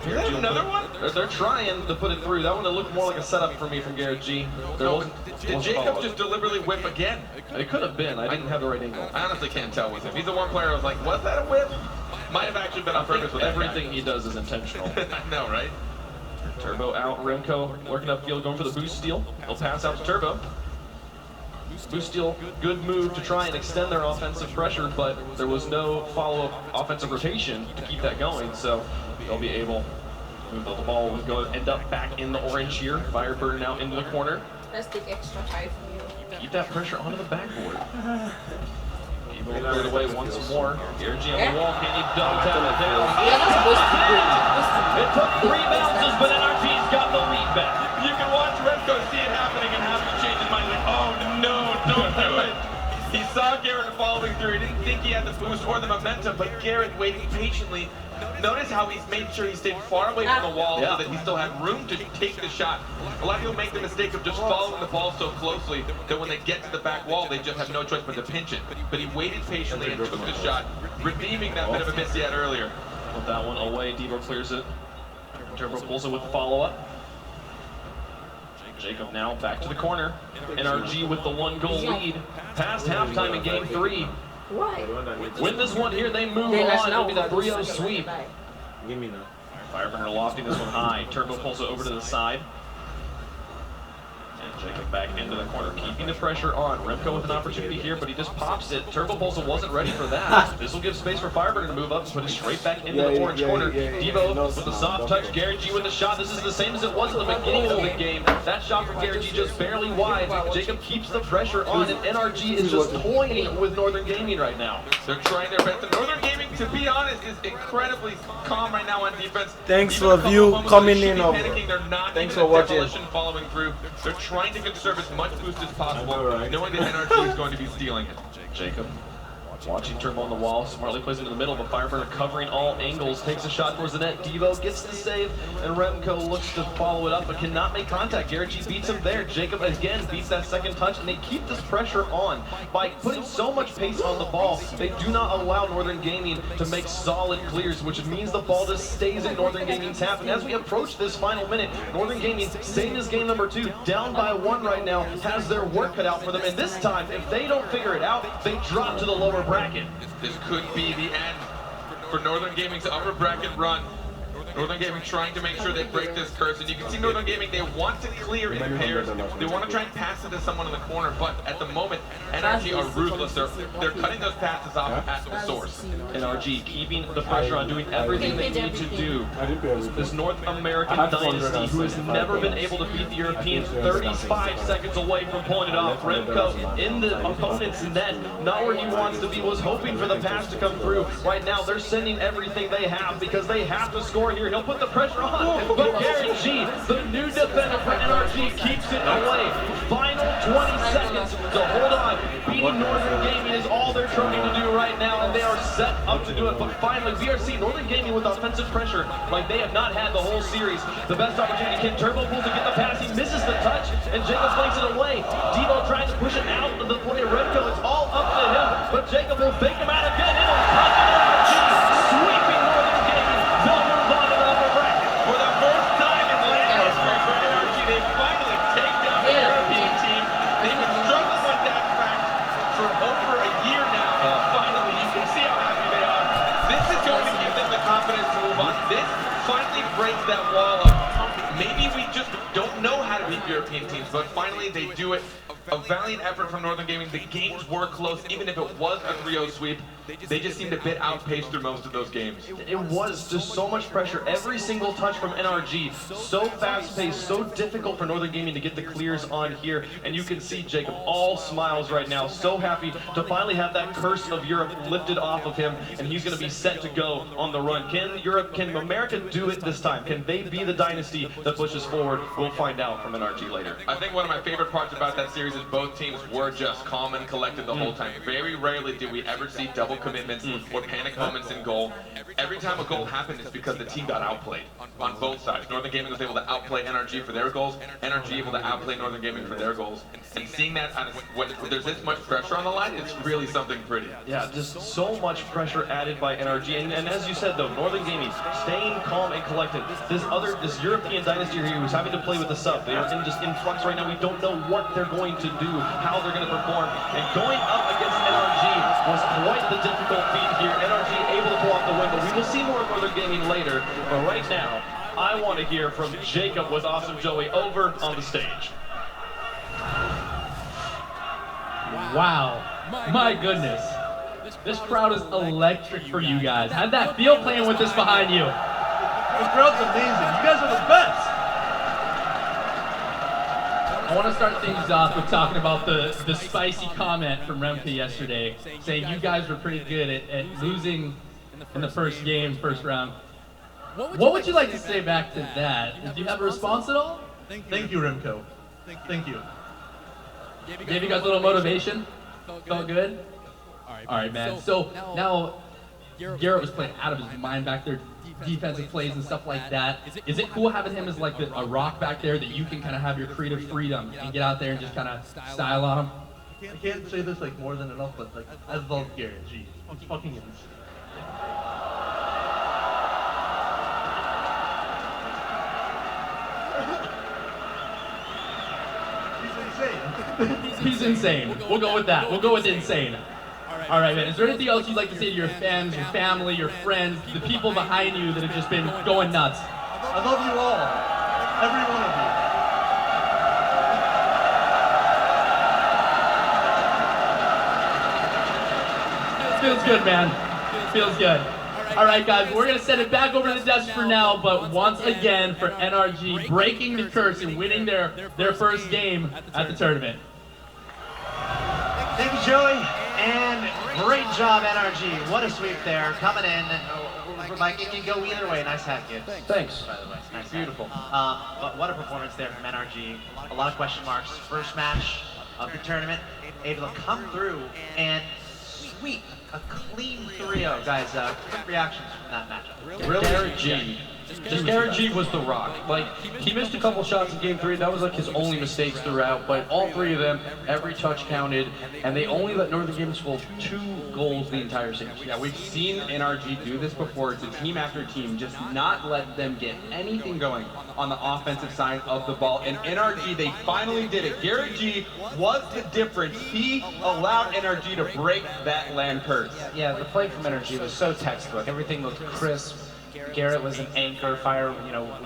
Another one? They're trying to put it through. That one looked more like a setup for me from Garrett G. Did Jacob just deliberately whip again? It could have been. I didn't have the right angle. I honestly can't tell with him. He's the one player I was like, was that a whip? Might have actually been on purpose with everything he does is intentional. I know, right? Turbo out, Remco lurking upfield, going for the boost steal. He'll pass out to Turbo. Boost steal, good move to try and extend their offensive pressure, but there was no follow-up offensive rotation to keep that going, so they'll be able to move the ball. Will go end up back in the orange here. Fireburner now into the corner. Let's take extra high for you. Keep that pressure onto the backboard. Clear it away once more. Garrett G on the wall. Can he dunk down it down? It took 3 bounces, but NRG's got the lead back. You can watch Remco see it happening and have to change his mind. Like, oh no, don't do it. He saw Garrett following through. He didn't think he had the boost or the momentum, but Garrett waiting patiently. Notice how he's made sure he stayed far away from the wall so that he still had room to take the shot. A lot of people make the mistake of just following the ball so closely that when they get to the back wall, they just have no choice but to pinch it. But he waited patiently and took the shot, redeeming that bit of a miss he had earlier. Put that one away. Devo clears it. Turbo pulls it with the follow-up. Jacob now back to the corner. NRG with the 1-goal lead. Past halftime in game 3. Why? Win this one here, they move on. It'll be the 3-0 sweep. Give me now. Fireburner lofting this one high. Turbo pulls it over to the side. And Jacob back into the corner, keeping the pressure on. Remco with an opportunity here, but he just pops it. Turbo Pulsa wasn't ready for that. This will give space for Fireburner to move up and put it straight back into the orange corner. Devo with the soft touch. Garrett G with the shot. This is the same as it was at the beginning of the game. That shot from Garrett G just barely wide. Jacob keeps the pressure on, and NRG is just toying with Northern Gaming right now. They're trying their best. And Northern Gaming, to be honest, is incredibly calm right now on defense. Thanks for view coming in. They're not Thanks for watching. Following through. They're trying to conserve as much boost as possible, knowing that NRG is going to be stealing it. Jacob watching Turbo on the wall, smartly plays into the middle, but Fireburner covering all angles, takes a shot towards the net. Devo gets the save, and Remco looks to follow it up, but cannot make contact. Garrett G beats him there. Jacob again beats that second touch, and they keep this pressure on. By putting so much pace on the ball, they do not allow Northern Gaming to make solid clears, which means the ball just stays in Northern Gaming's half. And as we approach this final minute, Northern Gaming, same as game number 2, down by 1 right now, has their work cut out for them. And this time, if they don't figure it out, they drop to the lower bracket. This could be the end for Northern Gaming's upper bracket run. Northern Gaming trying to make sure they break this curse, and you can see Northern Gaming, they want to clear in pairs. They want to try and pass it to someone in the corner, but at the moment, NRG are ruthless. They're cutting those passes off at the source. NRG keeping the pressure on, doing everything they need to do. This North American dynasty who has never been able to beat the Europeans, 35 seconds away from pulling it off. Remco in the opponent's net, not where he wants to be, was hoping for the pass to come through. Right now, they're sending everything they have because they have to score here. He'll put the pressure on, but Garrett G, the new defender for NRG, keeps it away. Final 20 seconds to hold on. Beating Northern Gaming is all they're trying to do right now, and they are set up to do it. But finally, we are seeing Northern Gaming with offensive pressure like they have not had the whole series. The best opportunity, can Turbo pull to get the pass. He misses the touch, and Jacob flanks it away. Devo trying to push it out of the play of Remco. It's all up to him, but Jacob will fake him out again. It'll touch NRG, sweeping Northern Gaming. They'll move on to the upper bracket. For the first time in land history for NRG, they finally take down the European team. They've been struggling with that fact for over a year now, and finally, you can see how happy they are. This break that wall of maybe we just don't know how to beat European teams, but finally they do it. A valiant effort from Northern Gaming. The games were close, even if it was a 3-0 sweep. They just seemed a bit outpaced through most of those games. It was just so much pressure. Every single touch from NRG, so fast-paced, so difficult for Northern Gaming to get the clears on here. And you can see Jacob all smiles right now, so happy to finally have that curse of Europe lifted off of him, and he's going to be set to go on the run. Can America do it this time? Can they be the dynasty that pushes forward? We'll find out from NRG later. I think one of my favorite parts about that series is both teams were just calm and collected the whole time. Very rarely do we ever see double commitments or panic moments in goal. Every time a goal happened, it's because the team got outplayed on both sides. Northern Gaming was able to outplay NRG for their goals, NRG able to outplay Northern Gaming for their goals. And seeing that when there's this much pressure on the line, it's really something pretty. Yeah, just so much pressure added by NRG. And as you said though, Northern Gaming staying calm and collected. This European dynasty here who's having to play with the sub. They are in flux right now. We don't know what they're going to do, how they're going to perform. And going up against NRG was quite the difficult feat here. NRG able to pull off the win, but we will see more of Northern Gaming later. But right now, I want to hear from Jacob with Awesome Joey over on the stage. Wow, my goodness. This crowd is electric for you guys. How'd that feel playing with this behind you? This crowd's amazing. You guys are the best. I want to start things off with talking about the spicy comment from Remke yesterday, saying you guys were pretty good at losing in the first game, first round. What would you like to say back to that? Do you have a response at all? Thank you, Remco. Thank you. Gave you guys a little motivation? Felt good? All right, man. So now Garrett was playing out of his mind back there, defensive plays and stuff like that. Is it cool having him as like a rock back there that you can kind of have your creative freedom and get out there and just kind of style on him? I can't say this like more than enough, but like I love Garrett. Jeez, he's fucking insane. He's insane. We'll go with that. We'll go with insane. All right, man. Is there anything else you'd like to say to your fans, your family, your friends, the people behind you that have just been going nuts? I love you all. Every one of you. Feels good, man. Feels good. All right, guys, we're going to send it back over to the desk for now, but once again for NRG breaking the curse and winning their first game at the tournament. Thank you, Joey, and great job, NRG. What a sweep there, coming in. Like, it can go either way. Nice hat, kid. Thanks. By the way, nice. Beautiful. But what a performance there from NRG. A lot of question marks. First match of the tournament, able to come through and sweep a clean 3-0. Guys, quick reactions from that matchup. Really? Garrett G. Just Garrett G was the rock. Like, he missed a couple shots in game 3. That was like his only mistakes throughout. But all 3 of them, every touch counted. And they only let Northern Gaming score 2 goals the entire series. Yeah, we've seen NRG do this before to team after team, just not let them get anything going on the offensive side of the ball. And NRG, they finally did it. Garrett G was the difference. He allowed NRG to break that land curse. Yeah, the play from NRG was so textbook. Everything looked crisp. Garrett was an anchor,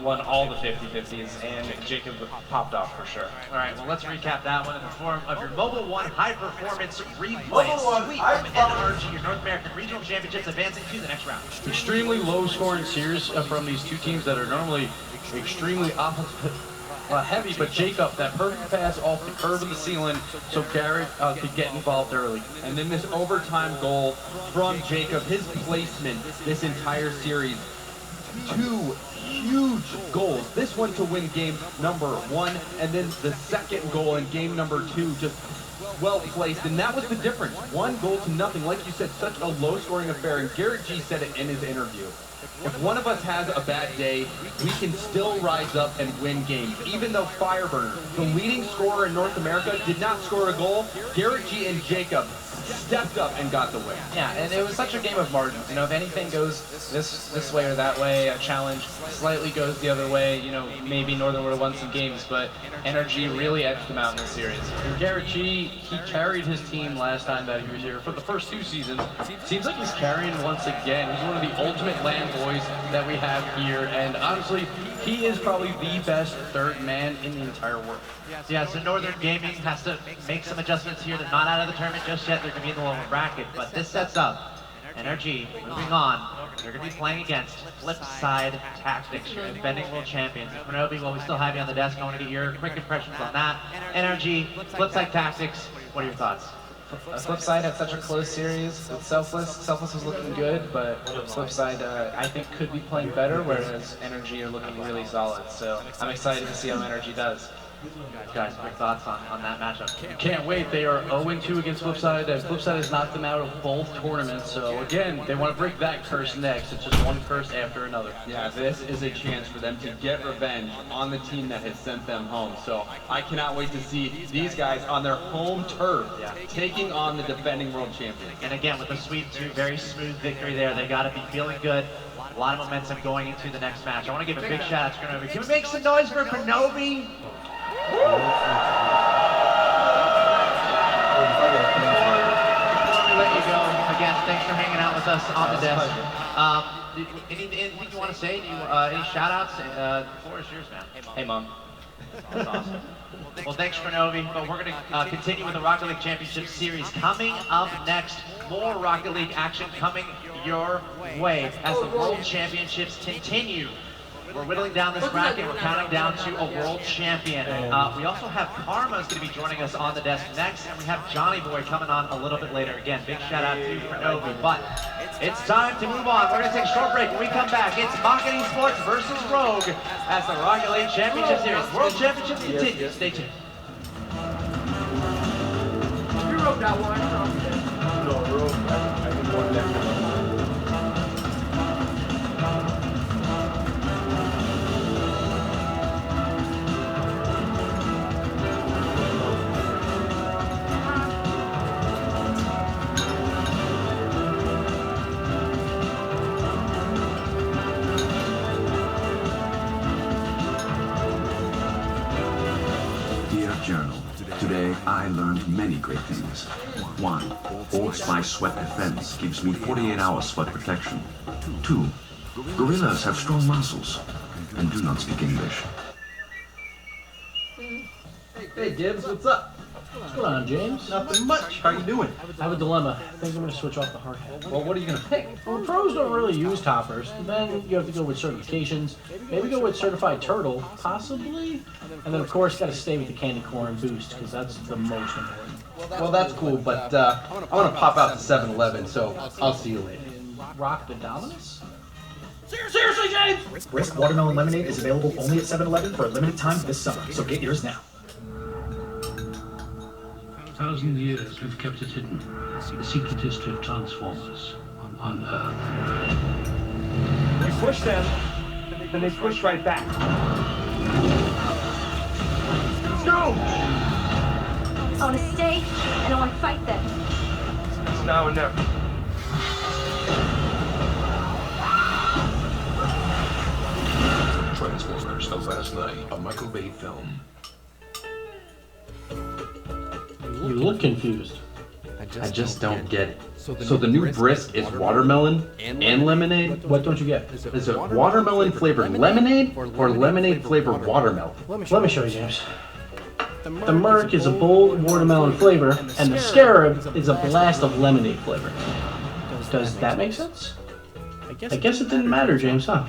won all the 50-50s, and Jacob popped off for sure. All right, well, let's recap that one in the form of your Mobile One High Performance Replay Sweep from NRG, your North American Regional Championships, advancing to the next round. Extremely low-scoring series from these two teams that are normally extremely heavy, but Jacob, that perfect pass off the curve of the ceiling so Garrett could get involved early. And then this overtime goal from Jacob, his placement this entire series. 2 huge goals. This one to win game number 1, and then the second goal in game number 2 just well placed, and that was the difference. 1 goal to nothing. Like you said, such a low scoring affair, and Garrett G said it in his interview. If one of us has a bad day, we can still rise up and win games. Even though Fireburner, the leading scorer in North America, did not score a goal, Garrett G and Jacob stepped up and got the win. Yeah, and it was such a game of margins. You know, if anything goes this way or that way, a challenge slightly goes the other way, you know, maybe Northern would have won some games, but Energy really edged them out in the series. And Garrett G, he carried his team last time that he was here for the first 2 seasons. Seems like he's carrying once again. He's one of the ultimate land boys that we have here, and honestly, he is probably the best third man in the entire world. Yeah, so Northern Gaming has to make some adjustments here. They're not out of the tournament just yet. They're going to be in the lower bracket, but this sets up Energy moving on. They're going to be playing against Flipside Tactics, your defending world champions. Minobi, well, we still have you on the desk. I want to get your quick impressions on that. Energy, Flipside Tactics, what are your thoughts? Flipside had such a close series with Selfless. Selfless was looking good, but Flipside, I think, could be playing better, whereas Energy are looking really solid. So I'm excited to see how Energy does. Guys, quick thoughts on that matchup? Can't wait. They are 0-2 against Flipside, and Flipside has knocked them out of both tournaments. So again, they want to break that curse next. It's just one curse after another. Yeah, this is a chance for them to get revenge on the team that has sent them home. So I cannot wait to see these guys on their home turf taking on the defending world champions. And again, with a sweep 2, very smooth victory there. They got to be feeling good. A lot of momentum going into the next match. I want to give a big shout out to Grenobi. Can we make some noise for Grenobi? Before we let you go, again, thanks for hanging out with us on the desk. Anything you want to say? Any shout outs? The floor is yours, man. Hey, Mom. That's awesome. Well, thanks, Grenobi. But we're going to continue with the Rocket League Championship Series. Coming up next, more Rocket League action coming your way as the World Championships continue. We're whittling down this bracket. We're counting down to a world champion. We also have Karma's going to be joining us on the desk next, and we have Johnny Boy coming on a little bit later. Again, big shout out to Grenobi. But it's time to move on. We're going to take a short break. When we come back, it's Marketing Sports versus Rogue as the Rocket League Championship Series. World Championship continues. Stay tuned. You wrote that one. No, Rogue. I think one left. Journal. Today, I learned many great things. 1. Old Spice Sweat Defense gives me 48 hours sweat protection. 2. Gorillas have strong muscles and do not speak English. Hey, Gibbs, what's up? What's going on, James? Nothing much. How you doing? I have a dilemma. I think I'm going to switch off the hard hat. Well, what are you going to pick? Well, pros don't really use toppers. Then you have to go with certifications. Maybe go with certified turtle, possibly. And then, of course, got to stay with the candy corn boost because that's the most important. Well, that's cool, but I want to pop out to 7-Eleven, so I'll see you later. Rock the Dominus? Seriously, James! Brisk Watermelon Lemonade is available only at 7-Eleven for a limited time this summer, so get yours now. 1,000 years we've kept it hidden. The secret history of Transformers on Earth. You push them, then they push right back. Go! I want to stay, and I want to fight them. It's now or never. Transformers of last night, a Michael Bay film. You look confused. I just don't get it. So the new brisk is watermelon and lemonade? What don't you get? Is it watermelon flavored lemonade or lemonade flavored watermelon? Let me show you, James. The Merc is a bold watermelon flavor, and the Scarab is a blast of lemonade flavor. Does that make sense? I guess it didn't matter, James, huh?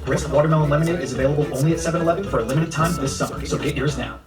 Brisk Watermelon Lemonade is available only at 7-Eleven for a limited time this summer, so get yours now.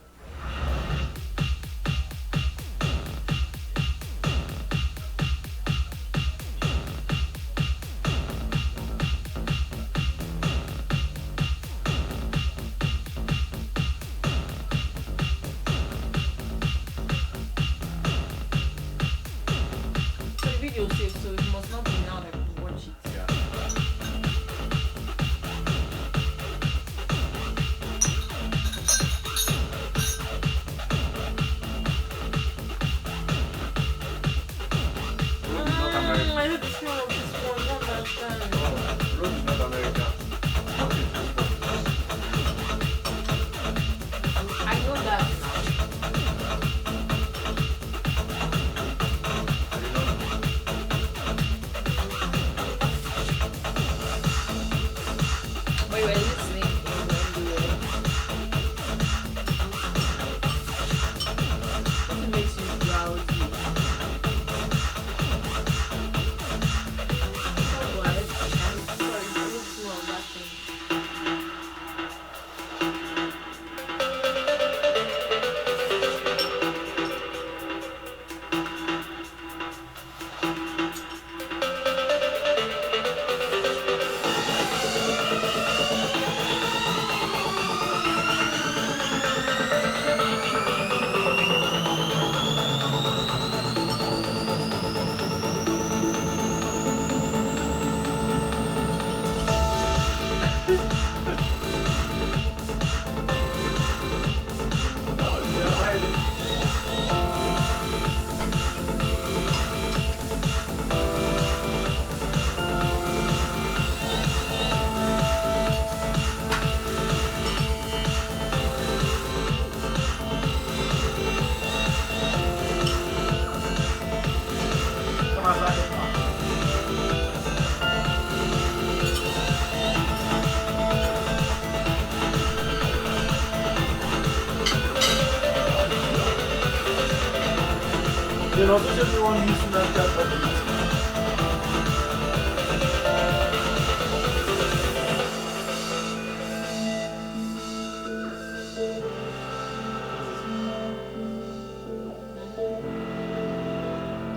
notice everyone using that chat button?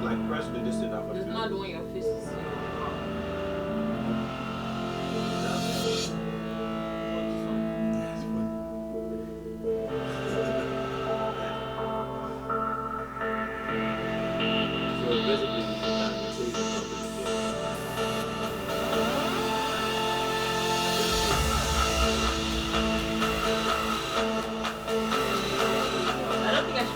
Like press the this enough. It's not the one your face is. What happened there?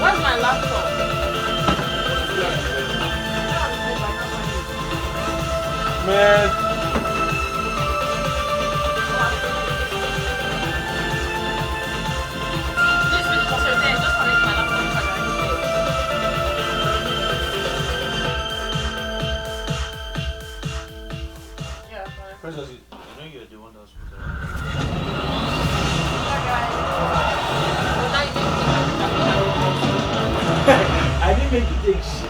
Where's my laptop? Man. This is just your day. Just connect my laptop. Yeah, fine. First, I know you're the one that's I didn't make you take shit.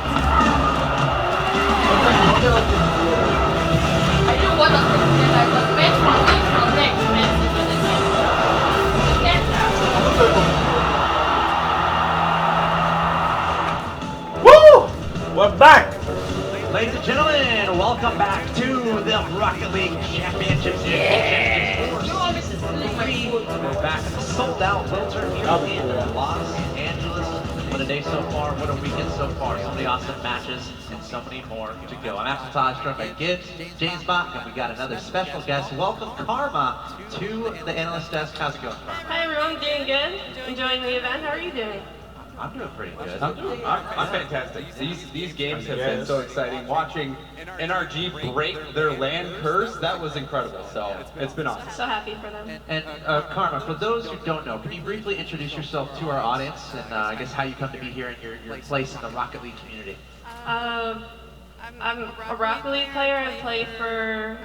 I didn't want us to get like the best one from next message. Woo! We're back! Ladies and gentlemen, welcome back to the Rocket League Championship Series. We're back at the sold-out Wilter here in Los Angeles. What a day so far, what a weekend so far. So many awesome matches and so many more to go. I'm After Taj, joined by Gibbs, James Bach, and we got another special guest. Welcome Karma to the analyst desk. How's it going, Karma? Hi everyone, doing good. Enjoying the event. How are you doing? I'm doing pretty good. I'm fantastic. These games have been so exciting. Watching NRG break their land curse, that was incredible. So it's been awesome. So happy for them. And Karma, for those who don't know, can you briefly introduce yourself to our audience and I guess how you come to be here and your place in the Rocket League community? I'm a Rocket League player. I play for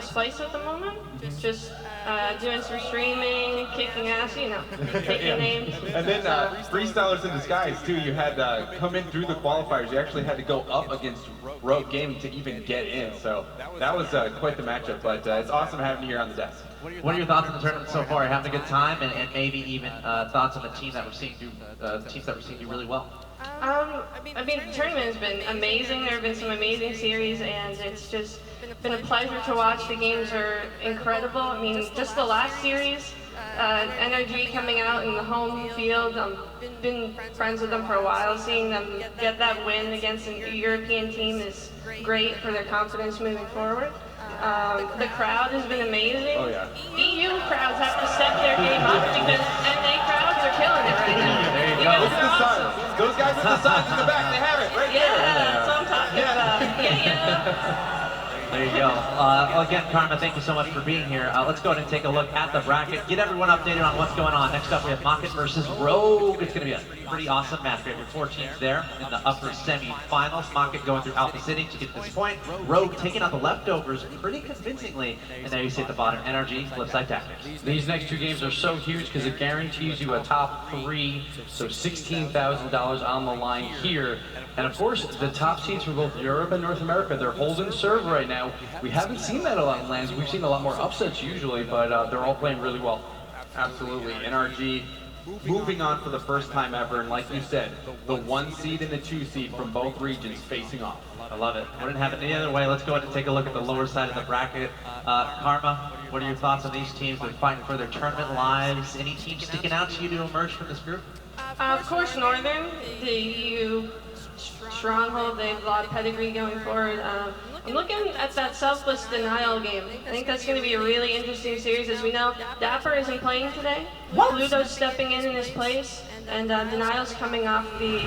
Spice at the moment. Just doing some streaming, kicking ass, you know, taking names. And then Freestylers in Disguise too. You had come in through the qualifiers. You actually had to go up against Rogue Gaming to even get in. So that was quite the matchup. But it's awesome having you here on the desk. What are your thoughts on the tournament so far? Having a good time, and maybe even thoughts on the team that we're seeing do teams that we're seeing do really well. I mean, the tournament has been amazing. There have been some amazing series, and it's just been a pleasure to watch. The games are incredible. I mean, just the last series, NRG coming out in the home field. I've been friends with them for a while. Seeing them get that win against a European team is great for their confidence moving forward. The crowd has been amazing. Oh, yeah. EU crowds have to step their game up because NA crowds are killing it right now. There you go. Look at the signs. Those guys with the signs in the back, they have it right Yeah, there. that's what I'm talking about. Yeah. There you go. Well, again, Karma, thank you so much for being here. Let's go ahead and take a look at the bracket. Get everyone updated on what's going on. Next up, we have Mocket versus Rogue. It's going to be a pretty awesome match. We have your 4 teams there in the upper semi-finals. Mocket going through Alpha City to get to this point. Rogue taking out the leftovers pretty convincingly. And there you see at the bottom, NRG, Flipside Tactics. These next 2 games are so huge because it guarantees you a top 3, so $16,000 on the line here. And of course, the top seeds for both Europe and North America, they're holding serve right now. We haven't seen that a lot of lands. We've seen a lot more upsets usually, but they're all playing really well. Absolutely. NRG moving on for the first time ever, and like you said, the 1 seed and the 2 seed from both regions facing off. I love it. Wouldn't have it any other way. Let's go ahead and take a look at the lower side of the bracket. Karma, what are your thoughts on these teams that are fighting for their tournament lives? Any teams sticking out to you to emerge from this group? Of course, Northern, the EU stronghold, they have a lot of pedigree going forward. I'm looking at that selfless denial game. I think that's going to be a really interesting series. As we know, Dapper isn't playing today. Ludo's stepping in his place, and Denial's coming off the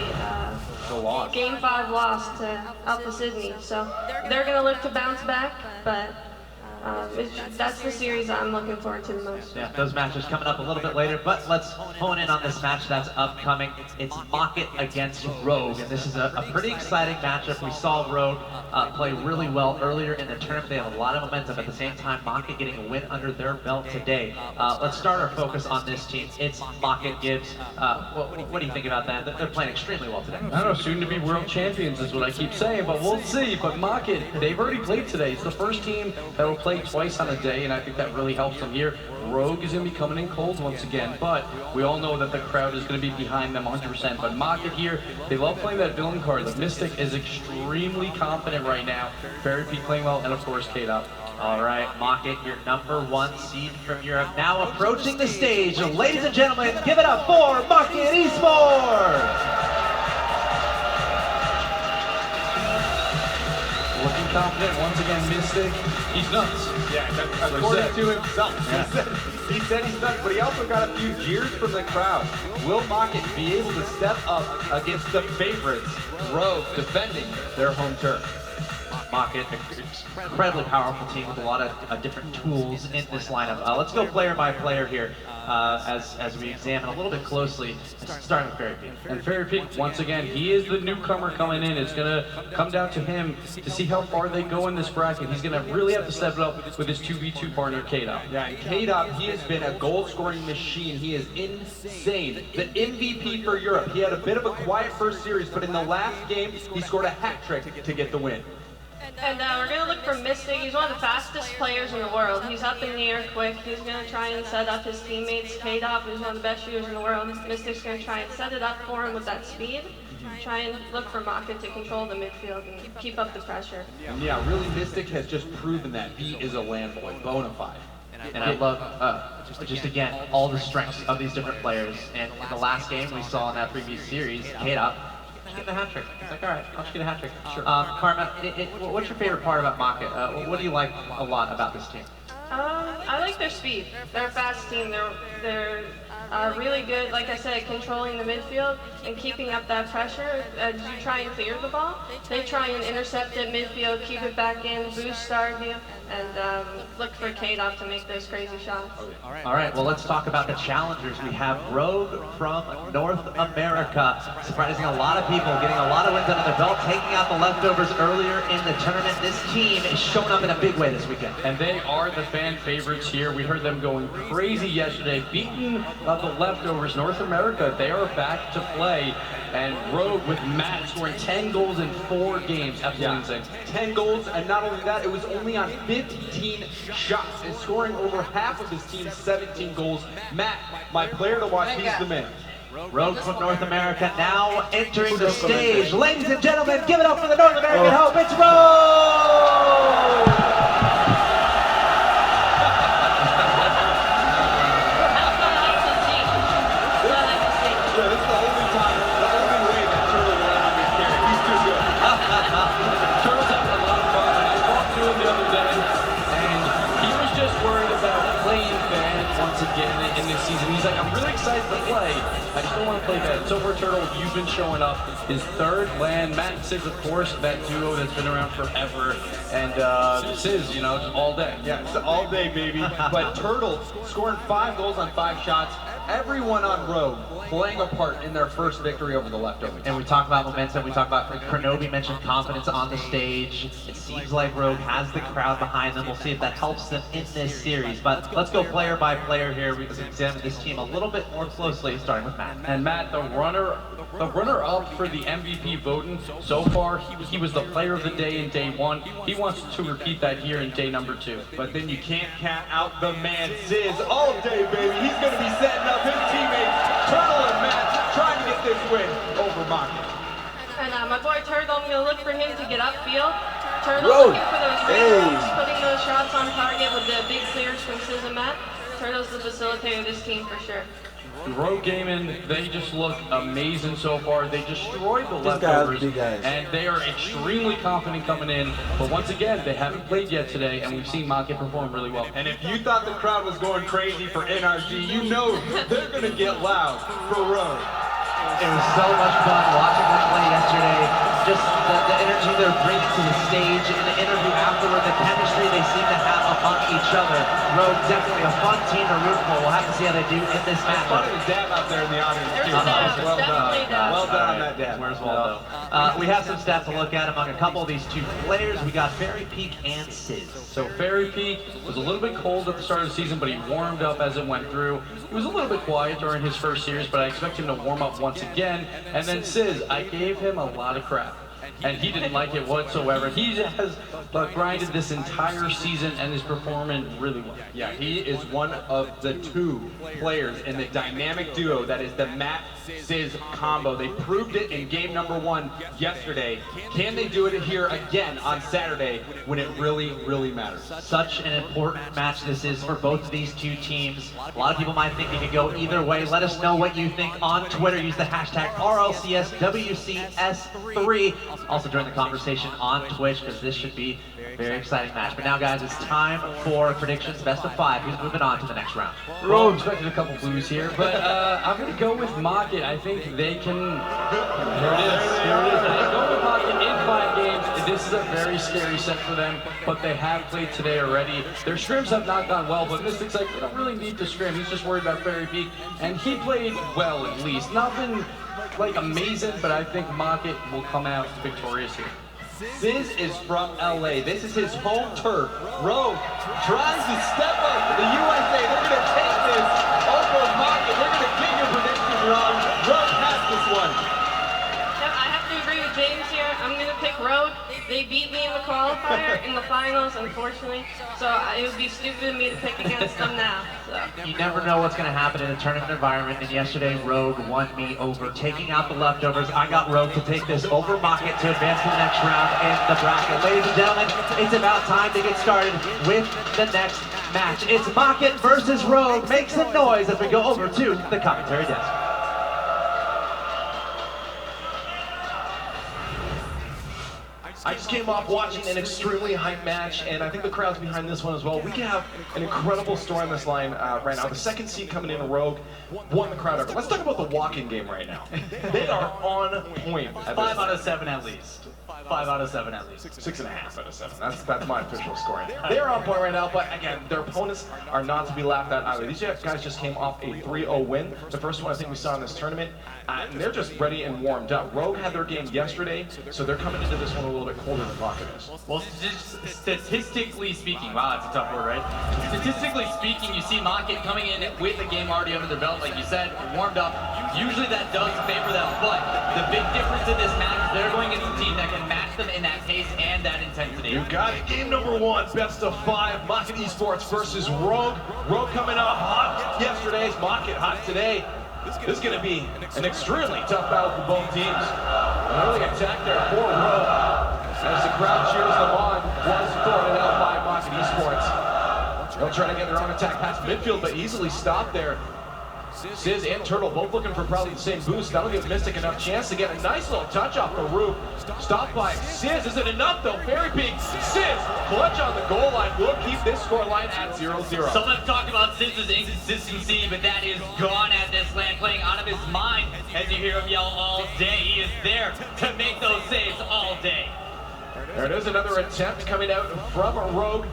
Game 5 loss to Alpha Sydney. So they're going to look to bounce back, but that's the series I'm looking forward to the most. Yeah, those matches coming up a little bit later, but let's hone in on this match that's upcoming. It's Mocket against Rogue, and this is a pretty exciting matchup. We saw Rogue play really well earlier in the tournament. They have a lot of momentum. At the same time, Mocket getting a win under their belt today. Let's start our focus on this team. It's Mocket Gibbs. What do you think about that? They're playing extremely well today. I don't know, soon to be world champions is what I keep saying, but we'll see. But Mocket, they've already played today. It's the first team that will play twice on a day, and I think that really helps them here. Rogue is going to be coming in cold once again, but we all know that the crowd is going to be behind them 100%. But Mocket here, they love playing that villain card. The Mystic is extremely confident right now. Fairy Peak playing well, and of course, K-Dot. All right, Mocket, your #1 seed from Europe, now approaching the stage. Ladies and gentlemen, give it up for Mocket Esports! Looking confident, once again, Mystic. He's nuts. Yeah, according to himself. He said he's nuts, but he also got a few jeers from the crowd. Will Mocket be able to step up against the favorites, Rogue, defending their home turf? Mocket, incredibly powerful team with a lot of different tools in this lineup. Let's go player by player here as we examine a little bit closely, starting with Fairy Peak. And Fairy Peak, once again, he is the newcomer coming in. It's going to come down to him to see how far they go in this bracket. He's going to really have to step it up with his 2v2 partner, K-Dot. Yeah, and K-Dot, he has been a goal-scoring machine. He is insane. The MVP for Europe. He had a bit of a quiet first series, but in the last game, he scored a hat trick to get the win. And we're going to look for Mystic. He's one of the fastest players in the world. He's up in the air quick. He's going to try and set up his teammates. K-Dot, who's one of the best shooters in the world. Mystic's going to try and set it up for him with that speed. Try and look for Mocket to control the midfield and keep up the pressure. Yeah, really, Mystic has just proven that he is a land boy, bona fide. And I love, just again, all the strengths of these different players. And in the last game we saw in that previous series, K-Dot getting a hat trick. It's like, all right, I'll just get a hat trick. Sure. Karma, what's your favorite part about Mocket? What do you like a lot about this team? I like their speed. They're a fast team. They're really good, like I said, controlling the midfield and keeping up that pressure as you try and clear the ball. They try and intercept at midfield, keep it back in, boost Starview, and look for K-Dot to make those crazy shots. All right, well, let's talk about the challengers. We have Rogue from North America, surprising a lot of people, getting a lot of wins under their belt, taking out the leftovers earlier in the tournament. This team is showing up in a big way this weekend. And they are the fan favorites here. We heard them going crazy yesterday, beating the leftovers. North America, they are back to play. And Rogue with Matt scoring 10 goals in 4 games. Absolutely insane. 10 goals, and not only that, it was only on 15 shots, and scoring over half of his team's 17 goals. Matt, my player to watch, he's the man. Rogue from North America now entering the stage. Ladies and gentlemen, give it up for the North American Hope. It's Rogue! play bad. So far, Turtle, you've been showing up. His third land, Matt and Sis, of course, that duo that's been around forever. And Sis, you know, just all day. Yeah, it's all day, baby. But Turtle scoring 5 goals on 5 shots. Everyone on Rogue playing a part in their first victory over the leftovers. And we talk about momentum, we talk about Kronobi mentioned confidence on the stage. It seems like Rogue has the crowd behind them. We'll see if that helps them in this series. But let's go player by player here. We can examine this team a little bit more closely, starting with Matt. And Matt, the runner-up for the MVP voting so far, he was the player of the day in day 1. He wants to repeat that here in day number 2. But then you can't count out the man Sis all day, baby. He's going to be setting up his teammates, Turtle and Matt, trying to get this win over Maki. And my boy Turtle, I'm going to look for him to get upfield. Turtle looking for those rebounds, putting those shots on target with the big clears from Sis and Matt. Turtle's the facilitator of this team for sure. Rogue Gaming, they just look amazing so far. They destroyed the leftovers, and they are extremely confident coming in. But once again, they haven't played yet today, and we've seen Maki perform really well. And if you thought the crowd was going crazy for NRG, you know they're going to get loud for Rogue. It was so much fun watching them play yesterday. Just the energy they're bringing to the stage. In the interview afterward, the chemistry they seem to have among each other. Rogue, definitely a fun team to root for. We'll have to see how they do in this matchup. Funny to dab out there in the audience, too. Well done. Well done on that dab. Where's Waldo? We have some stats to look at among a couple of these 2 players. We got Fairy Peak and Sis. So Fairy Peak was a little bit cold at the start of the season, but he warmed up as it went through. He was a little bit quiet during his first series, but I expect him to warm up once again. And then Sis, I gave him a lot of crap, and he didn't like it whatsoever. He has grinded this entire season and is performing really well. Yeah, he is one of the 2 players in the dynamic duo that is the Matt-Sis combo. They proved it in game number 1 yesterday. Can they do it here again on Saturday when it really, really matters? Such an important match this is for both of these 2 teams. A lot of people might think it could go either way. Let us know what you think on Twitter. Use the hashtag RLCSWCS3. Also join the conversation on Twitch, because this should be a very exciting match. But now, guys, it's time for predictions. Best of 5. Who's moving on to the next round? Rogue expected a couple blues here, but I'm going to go with Mocket. I think they can... Here it is. I'm going with Mocket in 5 games. This is a very scary set for them, but they have played today already. Their scrims have not gone well, but Mystic's like, they don't really need to scrim. He's just worried about Fairy Peak, and he played well at least. Nothing like amazing, but I think Mocket will come out victorious here. Sis is from LA. This is his home turf. Rogue trying to step up for the USA. They're going to take this over Mocket. They're going to get your prediction wrong. Rogue has this one. Yep, I have to agree with James here. I'm going to pick Rogue. They beat me in the qualifier in the finals, unfortunately. So it would be stupid of me to pick against them now. So. You never know what's going to happen in a tournament environment, and yesterday Rogue won me over, taking out the leftovers. I got Rogue to take this over Mocket to advance to the next round in the bracket. Ladies and gentlemen, it's about time to get started with the next match. It's Mocket versus Rogue. Make some noise as we go over to the commentary desk. I just came off watching an extremely hyped match, and I think the crowd's behind this one as well. We have an incredible story on this line right now. The 2nd seed coming in, Rogue, won the crowd over. Let's talk about the walk-in game right now. They are on point. 5 out of 7 at least. 5 out of 7 at least. 6.5 out of 7. That's my official scoring. They are on point right now, but again, their opponents are not to be laughed at either. These guys just came off a 3-0 win. The first one I think we saw in this tournament. And they're just ready and warmed up. Rogue had their game yesterday, so they're coming into this one a little bit colder than Rocket is. Well, statistically speaking, wow, that's a tough word, right? Statistically speaking, you see Mocket coming in with a game already under their belt, like you said, warmed up. Usually that does favor them, but the big difference in this match is they're going against a team that can match them in that pace and that intensity. You got it. Game number 1, best of 5, Mocket Esports versus Rogue. Rogue coming up hot yesterday, Mocket hot today. This is going to be an extremely tough battle for both teams. An early attack there for Rogue. As the crowd cheers them on, was thrown out by Mocket Esports. They'll try to get their own attack past midfield, but easily stopped there. Sizz and Turtle both looking for probably the same boost. That'll give Mystic enough chance to get a nice little touch off the roof. Stopped by Sizz. Is it enough though? Very big. Sizz, clutch on the goal line. We'll keep this scoreline at 0-0. Some have talked about Sizz's inconsistency, but that is gone at this land, playing out of his mind. As you hear him yell all day, he is there to make those saves all day. There it is, another attempt coming out from Rogue.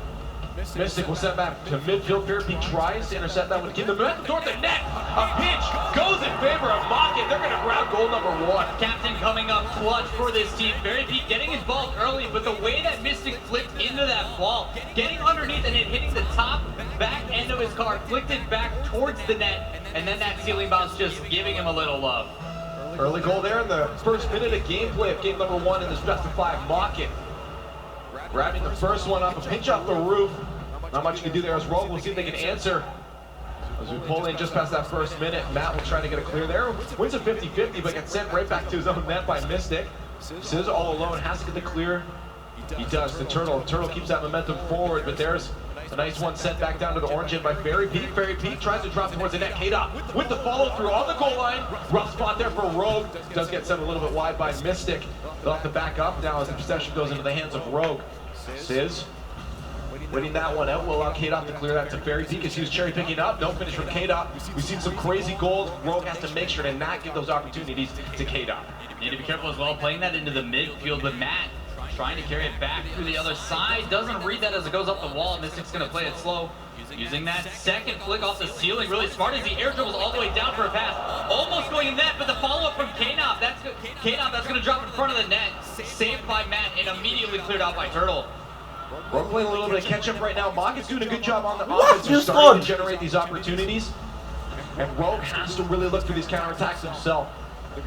Mystic will send back to midfield. Fair Peak tries to intercept that one. Give the momentum toward the net. A pinch goes in favor of Mocket. They're going to grab goal number 1. Captain coming up clutch for this team. Fair Peak getting his ball early, but the way that Mystic flipped into that ball, getting underneath and then hitting the top back end of his car, flicked it back towards the net, and then that ceiling bounce just giving him a little love. Early goal there in the first minute of gameplay of game number 1 in this best of 5. Mocket grabbing the first one up, a pinch off the roof. Not much you can do there as Rogue. We'll see if they can answer. As we pull in just past that first minute, Matt will try to get a clear there. Wins a 50-50, but gets sent right back to his own net by Mystic. Sizz all alone, has to get the clear. He does to Turtle. Turtle keeps that momentum forward, but there's a nice one sent back down to the orange end by Fairy Peak. Fairy Peak tries to drop towards the net. K-Dot with the follow through on the goal line. Rough spot there for Rogue. Does get sent a little bit wide by Mystic. They'll have to back up now as the possession goes into the hands of Rogue. Sizz winning that one out. Will allow K-Dot to clear that to Fairy Peak as he was cherry picking up. No finish from K-Dot. We've seen some crazy goals. Rogue has to make sure to not give those opportunities to K-Dot. Need to be careful as well, playing that into the midfield with Matt trying to carry it back through the other side. Doesn't read that as it goes up the wall. Mystic's going to play it slow. Using that second flick off the ceiling, really smart as he air dribbles all the way down for a pass. Almost going in net, but the follow-up from K-Dot. That's going to drop in front of the net. Saved by Matt and immediately cleared out by Turtle. We're playing a little bit of catch-up right now. Mocket's doing a good job on the offense. They're starting to generate these opportunities. And Rogue has to really look for these counterattacks himself.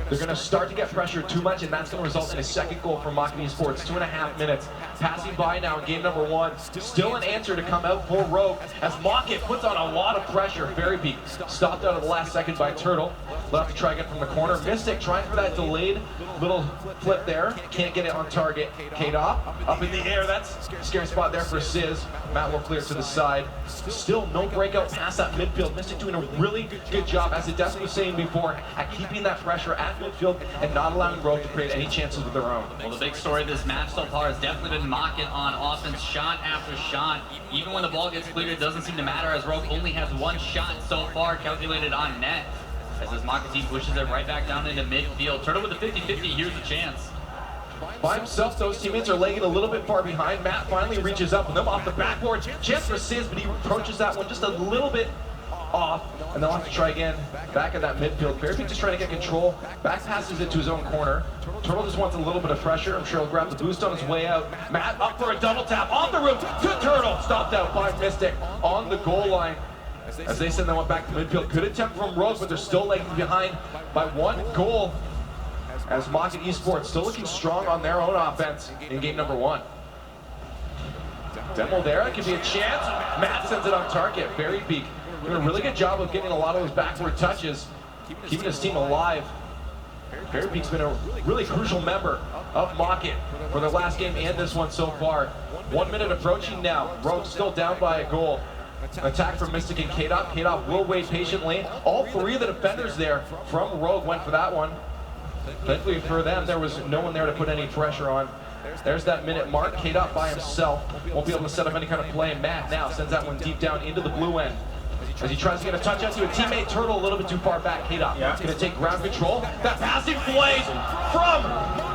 They're going to start to get pressured too much, and that's going to result in a second goal for Mocket Esports. 2.5 minutes. Passing by now in game number 1. Still an answer to come out for Rogue as Mocket puts on a lot of pressure. Fairy Peak stopped out at the last second by Turtle. Left to try again from the corner. Mystic trying for that delayed little flip there. Can't get it on target. K-Dot up in the air. That's a scary spot there for Sizz. Matt will clear to the side. Still no breakout past that midfield. Mystic doing a really good job, as Adessa was saying before, at keeping that pressure at midfield and not allowing Rogue to create any chances of their own. Well, the big story of this match so far has definitely been Mocket on offense, shot after shot. Even when the ball gets cleared, it doesn't seem to matter, as Rogue only has 1 shot so far calculated on net. As this Mocket team pushes it right back down into midfield. Turtle with a 50-50, here's a chance. By himself, those teammates are lagging a little bit far behind. Matt finally reaches up with them off the backboard. Chance for Sizz, but he approaches that one just a little bit off, and they'll have to try again back in that midfield. Fairy Peak just trying to get control. Back passes it to his own corner. Turtle just wants a little bit of pressure. I'm sure he'll grab the boost on his way out. Matt up for a double tap on the roof to Turtle. Stopped out by Mystic on the goal line. As they said, they went back to midfield. Good attempt from Rogue, but they're still lagging behind by 1 goal. As Mocket Esports still looking strong on their own offense in game number 1. Demo there, it could be a chance. Matt sends it on target. Fairy Peak doing a really good job of getting a lot of those backward touches, keeping his team alive. Fairy Peak's been a really crucial member of Mocket for their last game and this one so far. 1 minute approaching now. Rogue still down by a goal. An attack from Mystic and K-Dot. K-Dot will wait patiently. All 3 of the defenders there from Rogue went for that one. Thankfully for them, there was no one there to put any pressure on. There's that minute mark. K-Dot by himself. Won't be able to set up any kind of play. Matt now sends that one deep down into the blue end. As he tries to get a touch out to a teammate, Turtle a little bit too far back. K-Dot going to take ground control. That passing plays from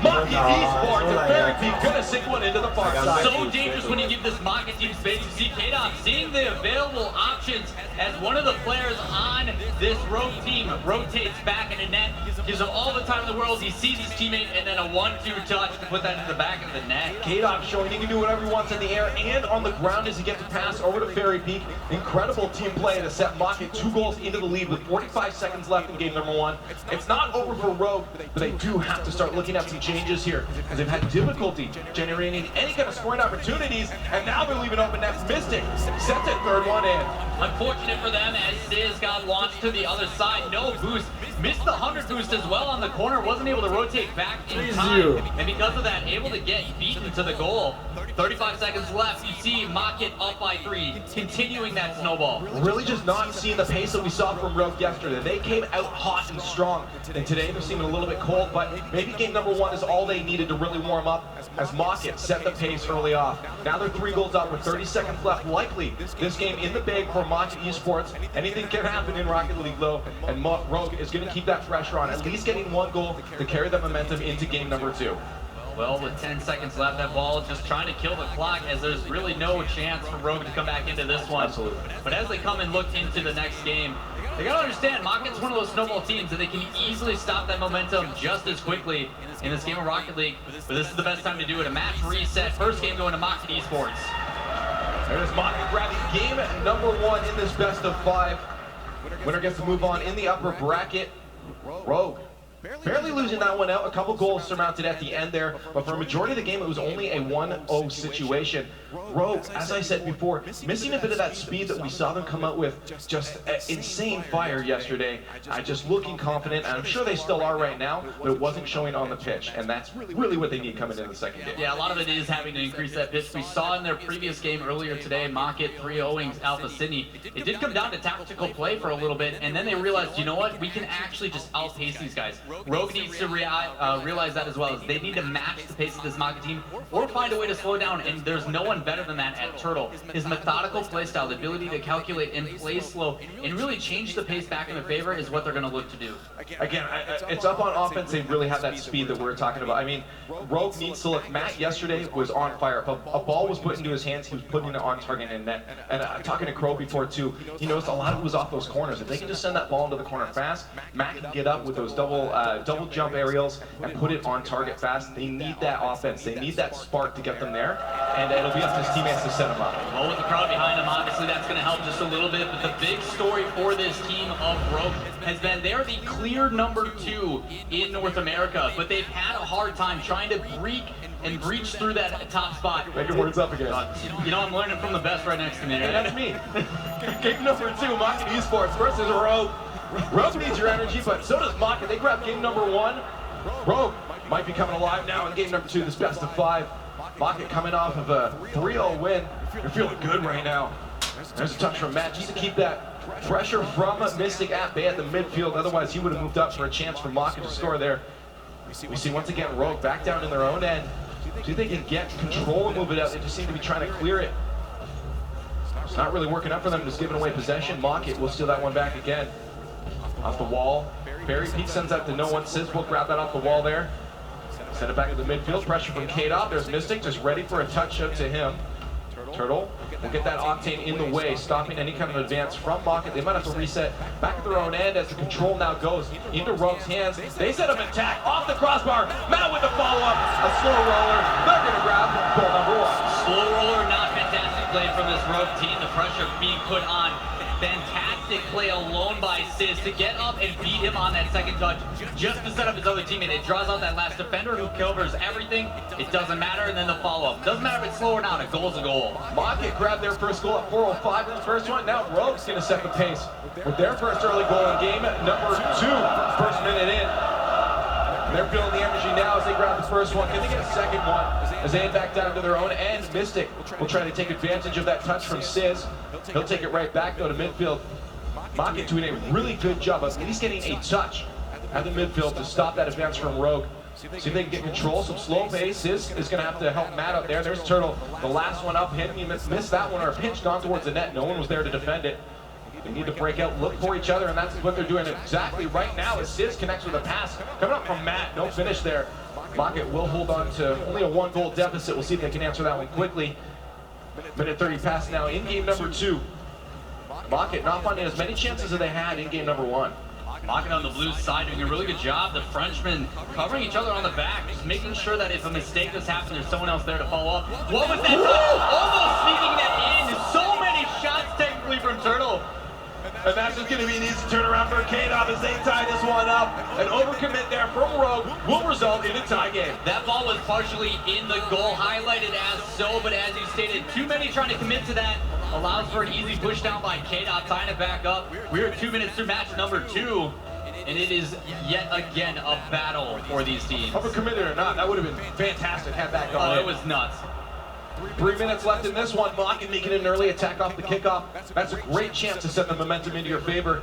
Mocket Esports. And Fairy Peak going to sink one into the far side. So dangerous when you give this Mocket team space. You see K-Dot seeing the available options as one of the players on this Rogue team rotates back in the net. Gives him all the time in the world. He sees his teammate and then a 1-2 touch to put that in the back of the net. K-Dot showing he can do whatever he wants in the air and on the ground as he gets a pass over to Fairy Peak. Incredible team play to set Mocket 2 goals into the lead with 45 seconds left in game number 1. It's not over for Rogue, but they do have to start looking at some changes here because they've had difficulty generating any kind of scoring opportunities, and now they're leaving open next. Mystic sets it 3rd one in. Unfortunate for them as Sizz got launched to the other side. No boost. Missed the 100 boost as well on the corner, wasn't able to rotate back in time, and because of that, able to get beaten to the goal. 35 seconds left, you see Mocket up by 3, continuing that snowball. Really just not seeing the pace that we saw from Rogue yesterday. They came out hot and strong, and today they're seeming a little bit cold, but maybe game number 1 is all they needed to really warm up as Mocket set the pace early off. Now they're 3 goals up with 30 seconds left. Likely this game in the bag for Mocket Esports. Anything can happen in Rocket League though, and Rogue is going to keep that pressure on, at least getting 1 goal to carry that momentum into game number 2. Well, with 10 seconds left, that ball just trying to kill the clock as there's really no chance for Rogue to come back into this one. Absolutely. But as they come and look into the next game, they gotta understand, Mocket's one of those snowball teams that they can easily stop that momentum just as quickly in this game of Rocket League. But this is the best time to do it. A match reset. First game going to Mocket Esports. There's Mocket grabbing game number 1 in this best of 5. Winner gets to move on in the upper bracket. Rogue barely losing that one out. A couple goals surmounted at the end there, but for a majority of the game, it was only a 1-0 situation. Rogue, as I said before, missing a bit of that speed that we saw them come out with. Just insane fire yesterday. Just looking confident, and I'm sure they still are right now, but it wasn't showing on the pitch, and that's really what they need coming into the second game. Yeah, a lot of it is having to increase that pitch. We saw in their previous game earlier today, Mocket 3-0ing Alpha Sydney. It did come down to tactical play for a little bit, and then they realized, you know what, we can actually just outpace these guys. Rogue needs to realize that as well, as they need to match the pace of this Mocket team or find a way to slow down, and there's no one better than that at Turtle. His methodical play style, the ability to calculate and play slow and really change the pace back in their favor is what they're going to look to do. Again, it's up on offense. They really have that speed that we're talking about. I mean, Rogue needs to look. Matt yesterday was on fire. If a ball was put into his hands, he was putting it on target and net. And talking to Crow before too, he noticed a lot of it was off those corners. If they can just send that ball into the corner fast, Matt can get up with those double jump aerials and put it on target fast. They need that offense. They need that spark to get them there, and it'll be up to his teammates to set them up. Well, with the crowd behind them, obviously that's going to help just a little bit, but the big story for this team of Rogue has been they're the clear number 2 in North America, but they've had a hard time trying to breach through that top spot. Make your words up again. You know, I'm learning from the best right next to me. Hey, that's me. Game number 2, Mocket Esports versus Rogue. Rogue needs your energy, but so does Mocket. They grab game number 1. Rogue might be coming alive now in game number 2, this best of 5. Mocket coming off of a 3-0 win. You're feeling good right now. There's a touch from Matt just to keep that pressure from Mystic at bay at the midfield. Otherwise, he would have moved up for a chance for Mocket to score there. We see once again Rogue back down in their own end. See if they can get control and move it out. They just seem to be trying to clear it. It's not really working out for them, just giving away possession. Mocket will steal that one back again. Off the wall. Barry Pete sends out to no one. Sis will grab that off the wall there. Send it back to the midfield. Pressure from K-Dot. There's Mystic just ready for a touch out to him. Turtle will get that Octane in the way, stopping any kind of advance from Mocket. They might have to reset back at their own end as the control now goes into Rogue's hands. They set up an attack off the crossbar. Matt with the follow-up. A slow roller. They're going to grab goal number 1. Slow roller, not fantastic play from this Rogue team. The pressure being put on. Fantastic play alone by Sis to get up and beat him on that second touch just to set up his other teammate. It draws out that last defender who covers everything. It doesn't matter, and then the follow-up. Doesn't matter if it's slow or not, a goal's a goal. Mocket grabbed their first goal at 4:05 in the first one. Now Rogue's going to set the pace with their first early goal in game number 2, first minute in. They're feeling the energy now as they grab the first one. Can they get a second one as they head back down to their own end? Mystic will try to take advantage of that touch from Sis. He'll take it right back, though, to midfield. Mocket doing a really good job of at least getting a touch at the midfield to stop that advance from Rogue. See if they can get control, some slow pace. Sis is going to have to help Matt up there. There's Turtle, the last one up, hit. He missed that one, or a pinch gone towards the net. No one was there to defend it. They need to break out, look for each other, and that's what they're doing exactly right now as Sis connects with a pass. Coming up from Matt, no finish there. Mocket will hold on to only a 1-goal deficit. We'll see if they can answer that one quickly. Minute 30 pass now in game number 2. Mocket not finding as many chances as they had in game number 1. Mocket on the blue side doing a really good job. The Frenchmen covering each other on the back, just making sure that if a mistake does happen, there's someone else there to follow up. What was that? Almost sneaking that in. So many shots technically from Turtle. And that's just going to be an easy turnaround for K-Dot as they tie this one up. An overcommit there from Rogue will result in a tie game. That ball was partially in the goal, highlighted as so, but as you stated, too many trying to commit to that. Allows for an easy push down by K-Dot, tying it back up. We're 2 minutes through match number 2. and it is yet again a battle for these teams. Overcommitted or not, that would have been fantastic had that gone. Oh, it was nuts. 3 minutes left in this one. Mockin making an early attack off the kickoff. That's a great chance to set the momentum into your favor.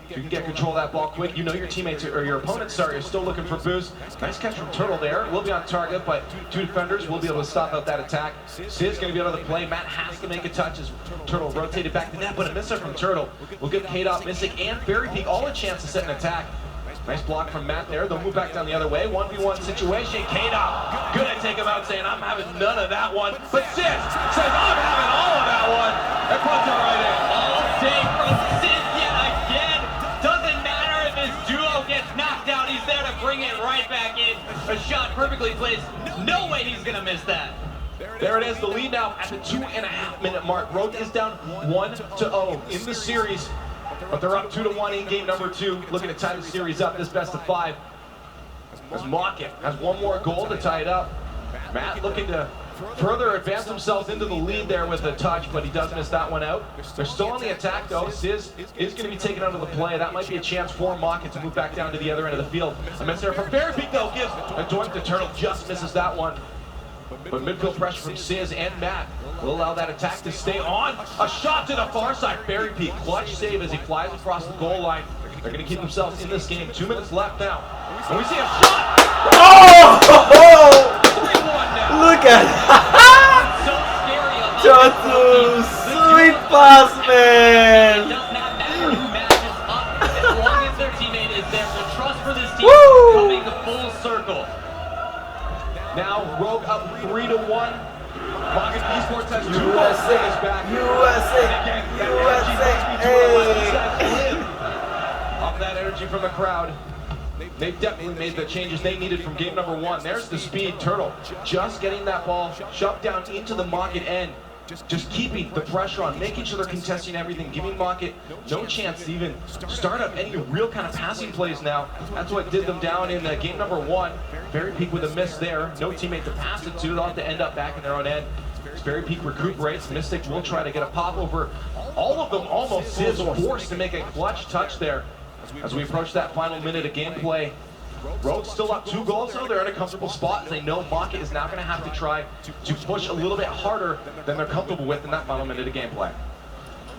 If you can get control of that ball quick, you know your teammates or your opponents, sorry, are still looking for boost. Nice catch from Turtle there. Will be on target, but 2 defenders will be able to stop out that attack. Sid's going to be out of the play. Matt has to make a touch as Turtle rotated back to net, but a misser from Turtle will give K-Dot, Mystic, and Fairy Peak all a chance to set an attack. Nice block from Matt there. They'll move back down the other way. 1v1 situation. K-Dot gonna take him out, saying, I'm having none of that one. But Sid says, I'm having all of that one. And puts it right in. All day from Sid yet again. Doesn't matter if his duo gets knocked out. He's there to bring it right back in. A shot perfectly placed. No way he's gonna miss that. There it is. The lead now at the 2.5-minute mark. Rogue is down 1-0 in the series. But they're up 2-1 in game number 2, looking to tie the series up this best of 5. As Mocket has one more goal to tie it up. Matt looking to further advance themselves into the lead there with a touch, but he does miss that one out. They're still on the attack though. Sizz is going to be taken out of the play. That might be a chance for Mocket to move back down to the other end of the field. A miss there from Fairy Peak though, gives a doink to Turtle, just misses that one. But midfield pressure from Sizz and Matt will allow that attack to stay on. A shot to the far side. Fairy Peak, clutch save as he flies across the goal line. They're going to keep themselves in this game. 2 minutes left now. And we see a shot. Oh! Look at that. Jotu, sweet pass, man. It does not matter who matches up as long as their teammate is there. So trust for this team coming the full circle. Now Rogue up 3-1. Mocket Esports has 2 USA back. USA. Off that energy from the crowd. They definitely made the changes they needed from game number 1. There's the speed. Turtle just getting that ball shoved down into the Mocket end. Just keeping the pressure on, making sure they're contesting everything, giving Mocket no chance to even start up any real kind of passing plays now. That's what did them down in game number 1. Fairy Peak with a miss there. No teammate to pass it to. They'll have to end up back in their own end. As Fairy Peak recuperates, Mystic will try to get a pop over. All of them almost is forced to make a clutch touch there. As we approach that final minute of gameplay, Rogue's still up 2 goals, so they're in a comfortable spot. They know Mocket is now going to have to try to push a little bit harder than they're comfortable with in that final minute of gameplay.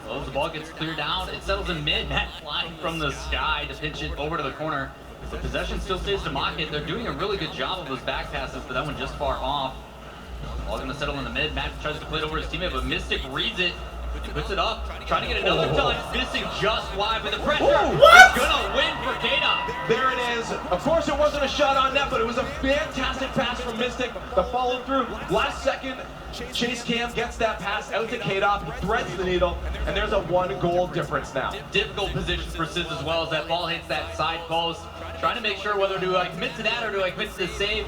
Well, as the ball gets cleared down, it settles in mid. Matt flying from the sky to pitch it over to the corner. The possession still stays to Mocket. They're doing a really good job of those back passes, but that one just far off. Ball's going to settle in the mid. Matt tries to play it over his teammate, but Mystic reads it. Puts it up, trying to get another touch, missing just wide with the pressure. What? Gonna win for K-Dot. There it is. Of course it wasn't a shot on net, but it was a fantastic pass from Mystic. The follow through, last second, Chase Cam gets that pass out to K-Dot, threads the needle, and there's a 1-goal difference now. Difficult position for Sizz as well as that ball hits that side post. Trying to make sure whether do I commit to that or do I commit to the save.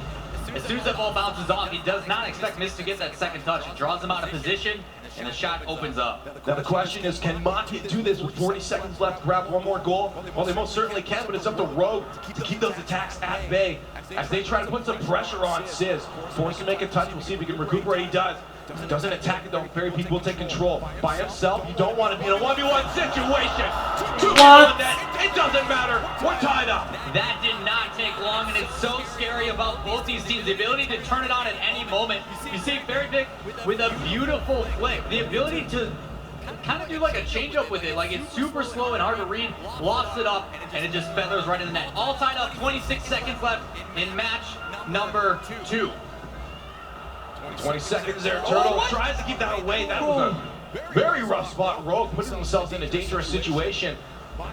As soon as that ball bounces off, he does not expect Miss to get that second touch. It draws him out of position, and the shot opens up. Now the question is, can Mocket do this with 40 seconds left, grab 1 more goal? Well, they most certainly can, but it's up to Rogue to keep those attacks at bay as they try to put some pressure on Sizz. Forced to make a touch, we'll see if he can recuperate. He does. Doesn't attack it though. Fairy Peak will take control. By himself, you don't want to be in a 1v1 situation. 2 on net, it doesn't matter. We're tied up. That did not take long, and it's so scary about both these teams. The ability to turn it on at any moment. You see Fairy Peak with a beautiful flick. The ability to kind of do like a change-up with it. Like it's super slow and hard to read. Lofts it up, and it just feathers right in the net. All tied up, 26 seconds left in match number 2. 20 seconds there. Turtle tries to keep that away. That was a very rough spot. Rogue puts themselves in a dangerous situation.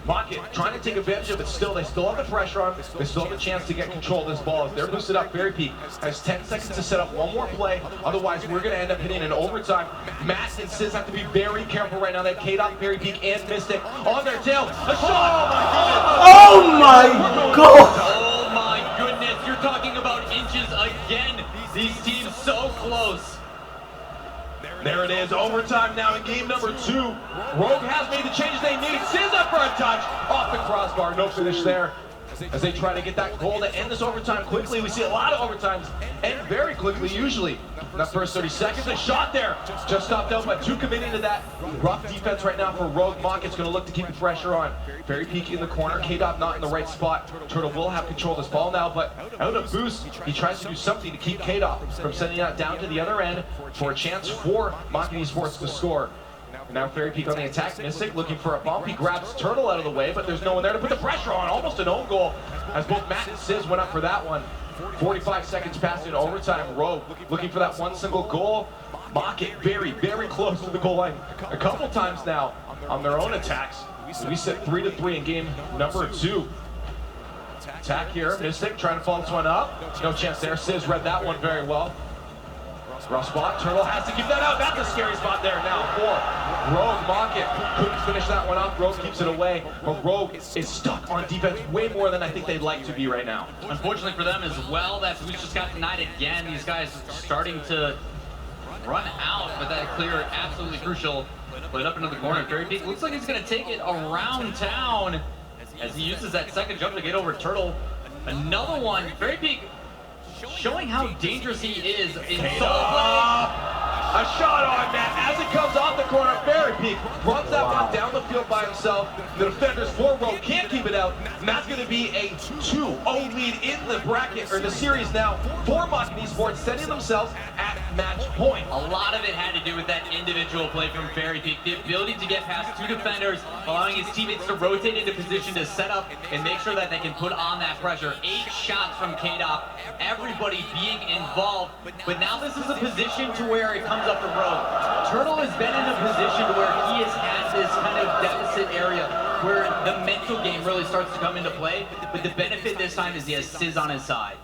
Mocket trying to take advantage of it still. They still have the pressure on. They still have a chance to get control of this ball. If they're boosted up, Fairy Peak has 10 seconds to set up 1 more play. Otherwise, we're going to end up hitting an overtime. Matt and Sizz have to be very careful right now. They have K-Dot, Fairy Peak, and Mystic on their tail. A shot! Oh my god! Oh my goodness, you're talking about inches again. These teams so close. There it is, overtime now in game number 2. Rogue has made the changes they need. Sizz up for a touch, off the crossbar, no finish there. as they try to get that goal to end this overtime quickly. We see a lot of overtimes end very quickly usually. In that first 30 seconds, a shot there. Just stopped out by 2 committing to that rough defense right now for Rogue. Mocket's going to look to keep the pressure on. Very peaky in the corner. K-Dot not in the right spot. Turtle will have control of this ball now, but out of boost, he tries to do something to keep K-Dot from sending that down to the other end for a chance for Mocket Esports to score. Now Fairy Peak on the attack. Mystic looking for a bump. He grabs Turtle out of the way, but there's no one there to put the pressure on. Almost an own goal as both Matt and Sizz went up for that one. 45 seconds past in overtime. Rogue looking for that one single goal. Mocket very, very close to the goal line a couple times now on their own attacks. We sit 3-3 in game number 2. Attack here. Mystic trying to follow this one up. No chance there. Sizz read that one very well. Rough spot. Turtle has to keep that out. That's a scary spot there now for Rogue. Mocket couldn't finish that one off. Rogue keeps it away, but Rogue is stuck on defense way more than I think they'd like to be right now. Unfortunately for them as well, that boost just got denied again. These guys starting to run out, but that clear absolutely crucial. Played up into the corner. Fairy Peak looks like he's going to take it around town as he uses that second jump to get over Turtle. Another one. Fairy Peak showing how dangerous he is in solo play. A shot on Matt as it comes off the corner. Fairy Peak runs that one down the field by himself. The defenders for Rogue can't keep it out. And that's going to be a 2-0 lead in the bracket, or the series now for Mocket Esports, setting themselves at match point. A lot of it had to do with that individual play from Fairy Peak. The ability to get past 2 defenders, allowing his teammates to rotate into position to set up and make sure that they can put on that pressure. 8 shots from K-Dot, everybody being involved. But now this is a position to where it comes up the road. Turtle has been in a position where he has had this kind of deficit area where the mental game really starts to come into play, but the benefit this time is he has Sizz on his side.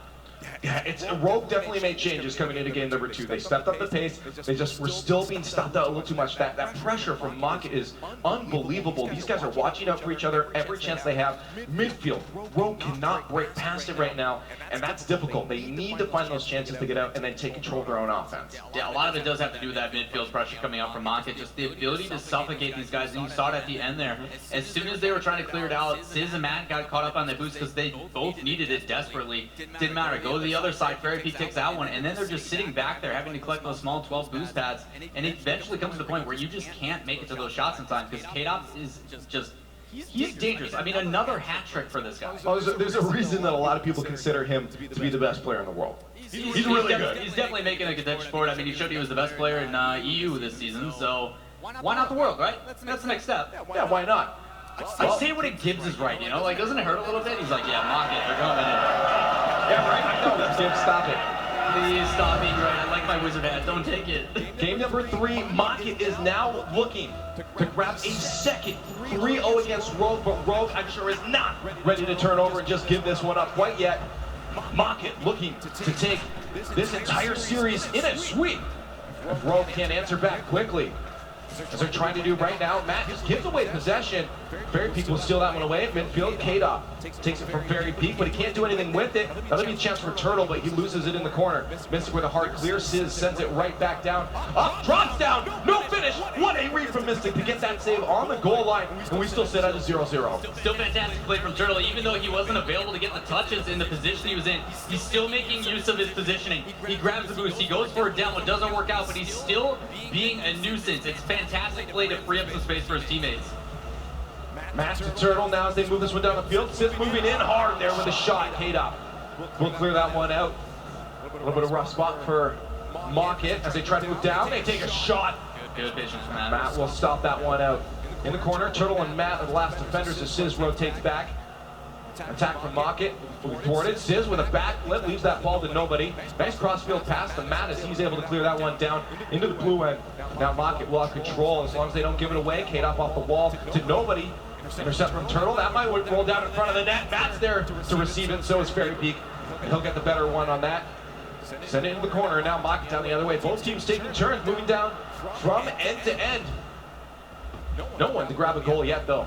Yeah, Rogue definitely made changes coming into game number 2. They stepped up the pace. They just were still being stopped out a little too much. That pressure from Mocket is unbelievable. These guys are watching out for each other every chance they have. Midfield, Rogue cannot break past it right now, and that's difficult. They need to find those chances to get out and then take control of their own offense. Yeah, a lot of it does have to do with that midfield pressure coming out from Mocket. Just the ability to suffocate these guys, and you saw it at the end there. As soon as they were trying to clear it out, Sizz and Matt got caught up on the boost because they both needed it desperately. Didn't matter. Go to the other side. Fairy Peak takes that one, and then they're just sitting back there having to collect those small 12 boost pads, and it eventually comes to the point where you just can't make it to those shots in time because K-Dot is just he's dangerous. I mean, another hat trick for this guy. Well, there's a reason that a lot of people consider him to be the best player in the world. He's really good. He's definitely making a contention for it. I mean, he showed he was the best player in EU this season, so why not the world, right? That's the next step. Yeah, why not? I say what it gives is right, you know? Like, doesn't it hurt a little bit? He's like, yeah, Mocket, they're coming in. Yeah, right? I know. Gibbs, stop it. Please stop being right. I like my wizard hat. Don't take it. Game number 3, Mocket is now looking to grab a second 3-0 against Rogue, but Rogue, I'm sure, is not ready to turn over and just give this one up quite yet. Mocket looking to take this entire series in a sweep. If Rogue can't answer back quickly, as they're trying to do right now, Matt just gives away possession. Fairy Peak will steal that one away. Midfield, K-Dot takes it from Fairy Peak, but he can't do anything with it. That'll be a chance for Turtle, but he loses it in the corner. Mystic with a hard clear. Sizz sends it right back down. Up, drops down, no finish. What a read from Mystic to get that save on the goal line, and we still sit at a 0-0. Still fantastic play from Turtle. Even though he wasn't available to get the touches in the position he was in, he's still making use of his positioning. He grabs the boost, he goes for a demo, it doesn't work out, but he's still being a nuisance. It's fantastic play to free up some space for his teammates. Master Turtle now as they move this one down the field. Sizz moving in hard there with a shot. K-Dot will clear that one out. A little bit of rough spot for Mocket as they try to move down. They take a shot. Good patience from Matt. Matt will stop that one out. In the corner, Turtle and Matt are the last defenders as Sizz rotates back. Attack from Mocket. Thwarted. Sizz with a back flip leaves that ball to nobody. Nice crossfield pass to Matt as he's able to clear that one down into the blue end. Now Mocket will have control as long as they don't give it away. K-Dot off the wall to nobody. Intercept from Turtle. That might roll down in front of the net. Matt's there to receive it. So is Fairy Peak. And he'll get the better one on that. Send it into the corner. Now Mocket down the other way. Both teams taking turns moving down from end to end. No one to grab a goal yet though.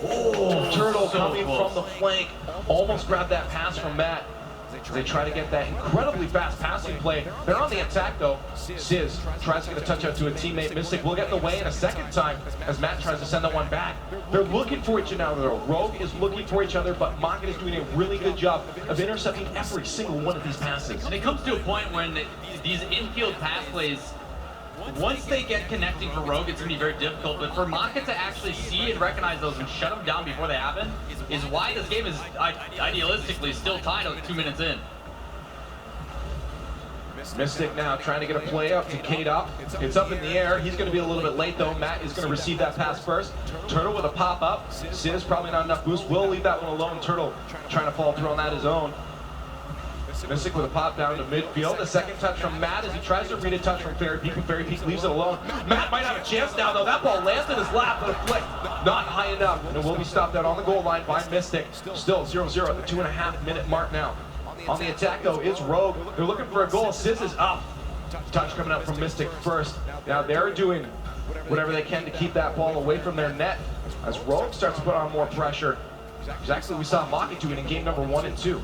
Oh, Turtle coming from the flank. Almost grabbed that pass from Matt. as they try to get that incredibly fast passing play. They're on the attack though. Sizz tries to get a touch out to a teammate. Mystic will get in the way in a second time as Matt tries to send that one back. They're looking for each other though. Rogue is looking for each other, but Market is doing a really good job of intercepting every single one of these passes. And it comes to a point when these infield pass plays, once they get connecting for Rogue, it's going to be very difficult. But for Maka to actually see and recognize those and shut them down before they happen is why this game is idealistically still tied 2 minutes in. Mystic now trying to get a play up to Kate up. It's up in the air. He's going to be a little bit late though. Matt is going to receive that pass first. Turtle with a pop up. Sizz probably not enough boost. Will leave that one alone. Turtle trying to fall through on that his own. Mystic with a pop down to midfield. The second touch from Matt as he tries to read a touch from Fairy Peak, and Fairy Peak leaves it alone. Matt might have a chance now though. That ball lands in his lap, but a flick not high enough. And it will be stopped out on the goal line by Mystic. Still 0-0 at the 2.5 minute mark now. On the attack though is Rogue. They're looking for a goal. Sizz is up. Touch coming up from Mystic first. Now they're doing whatever they can to keep that ball away from their net as Rogue starts to put on more pressure. Exactly what we saw Maki doing in game number 1 and 2.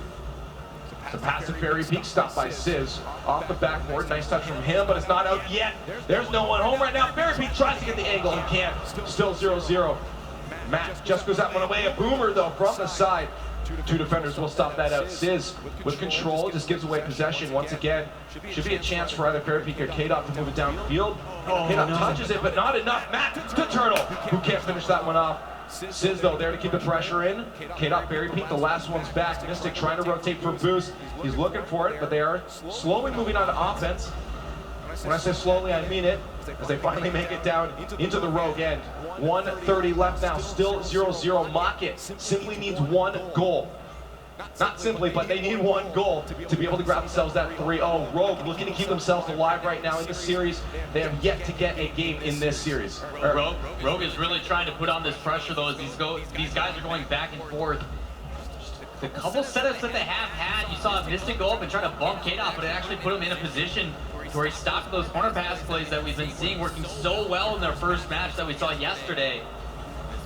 The pass to Fairy Peak stopped by Sizz. Off the backboard, nice touch from him, but it's not out yet. There's no one home right now. Fairy Peak tries to get the angle and can't. Still 0-0. Matt just goes that one away. A boomer though from the side. Two defenders will stop that out. Sizz with control just gives away possession once again. Should be a chance for either Fairy Peak or K-Dot to move it downfield. K-Dot touches it, but not enough. Matt to Turtle, who can't finish that one off. Sizz though there to keep the pressure in. K-Dot, Fairy Peak, the last one's back. Mystic trying to rotate for boost. He's looking for it, but they are slowly moving on to offense. When I say slowly, I mean it, as they finally make it down into the Rogue end. 1:30 left now, still 0-0. Mocket simply needs one goal. Not simply, but they need one goal to be able to grab themselves that 3-0. Rogue looking to keep themselves alive right now in the series. They have yet to get a game in this series. Rogue is really trying to put on this pressure though as these guys are going back and forth. The couple setups that they have had, you saw Mystic go up and try to bump K-Dot, but it actually put him in a position where he stopped those corner pass plays that we've been seeing working so well in their first match that we saw yesterday.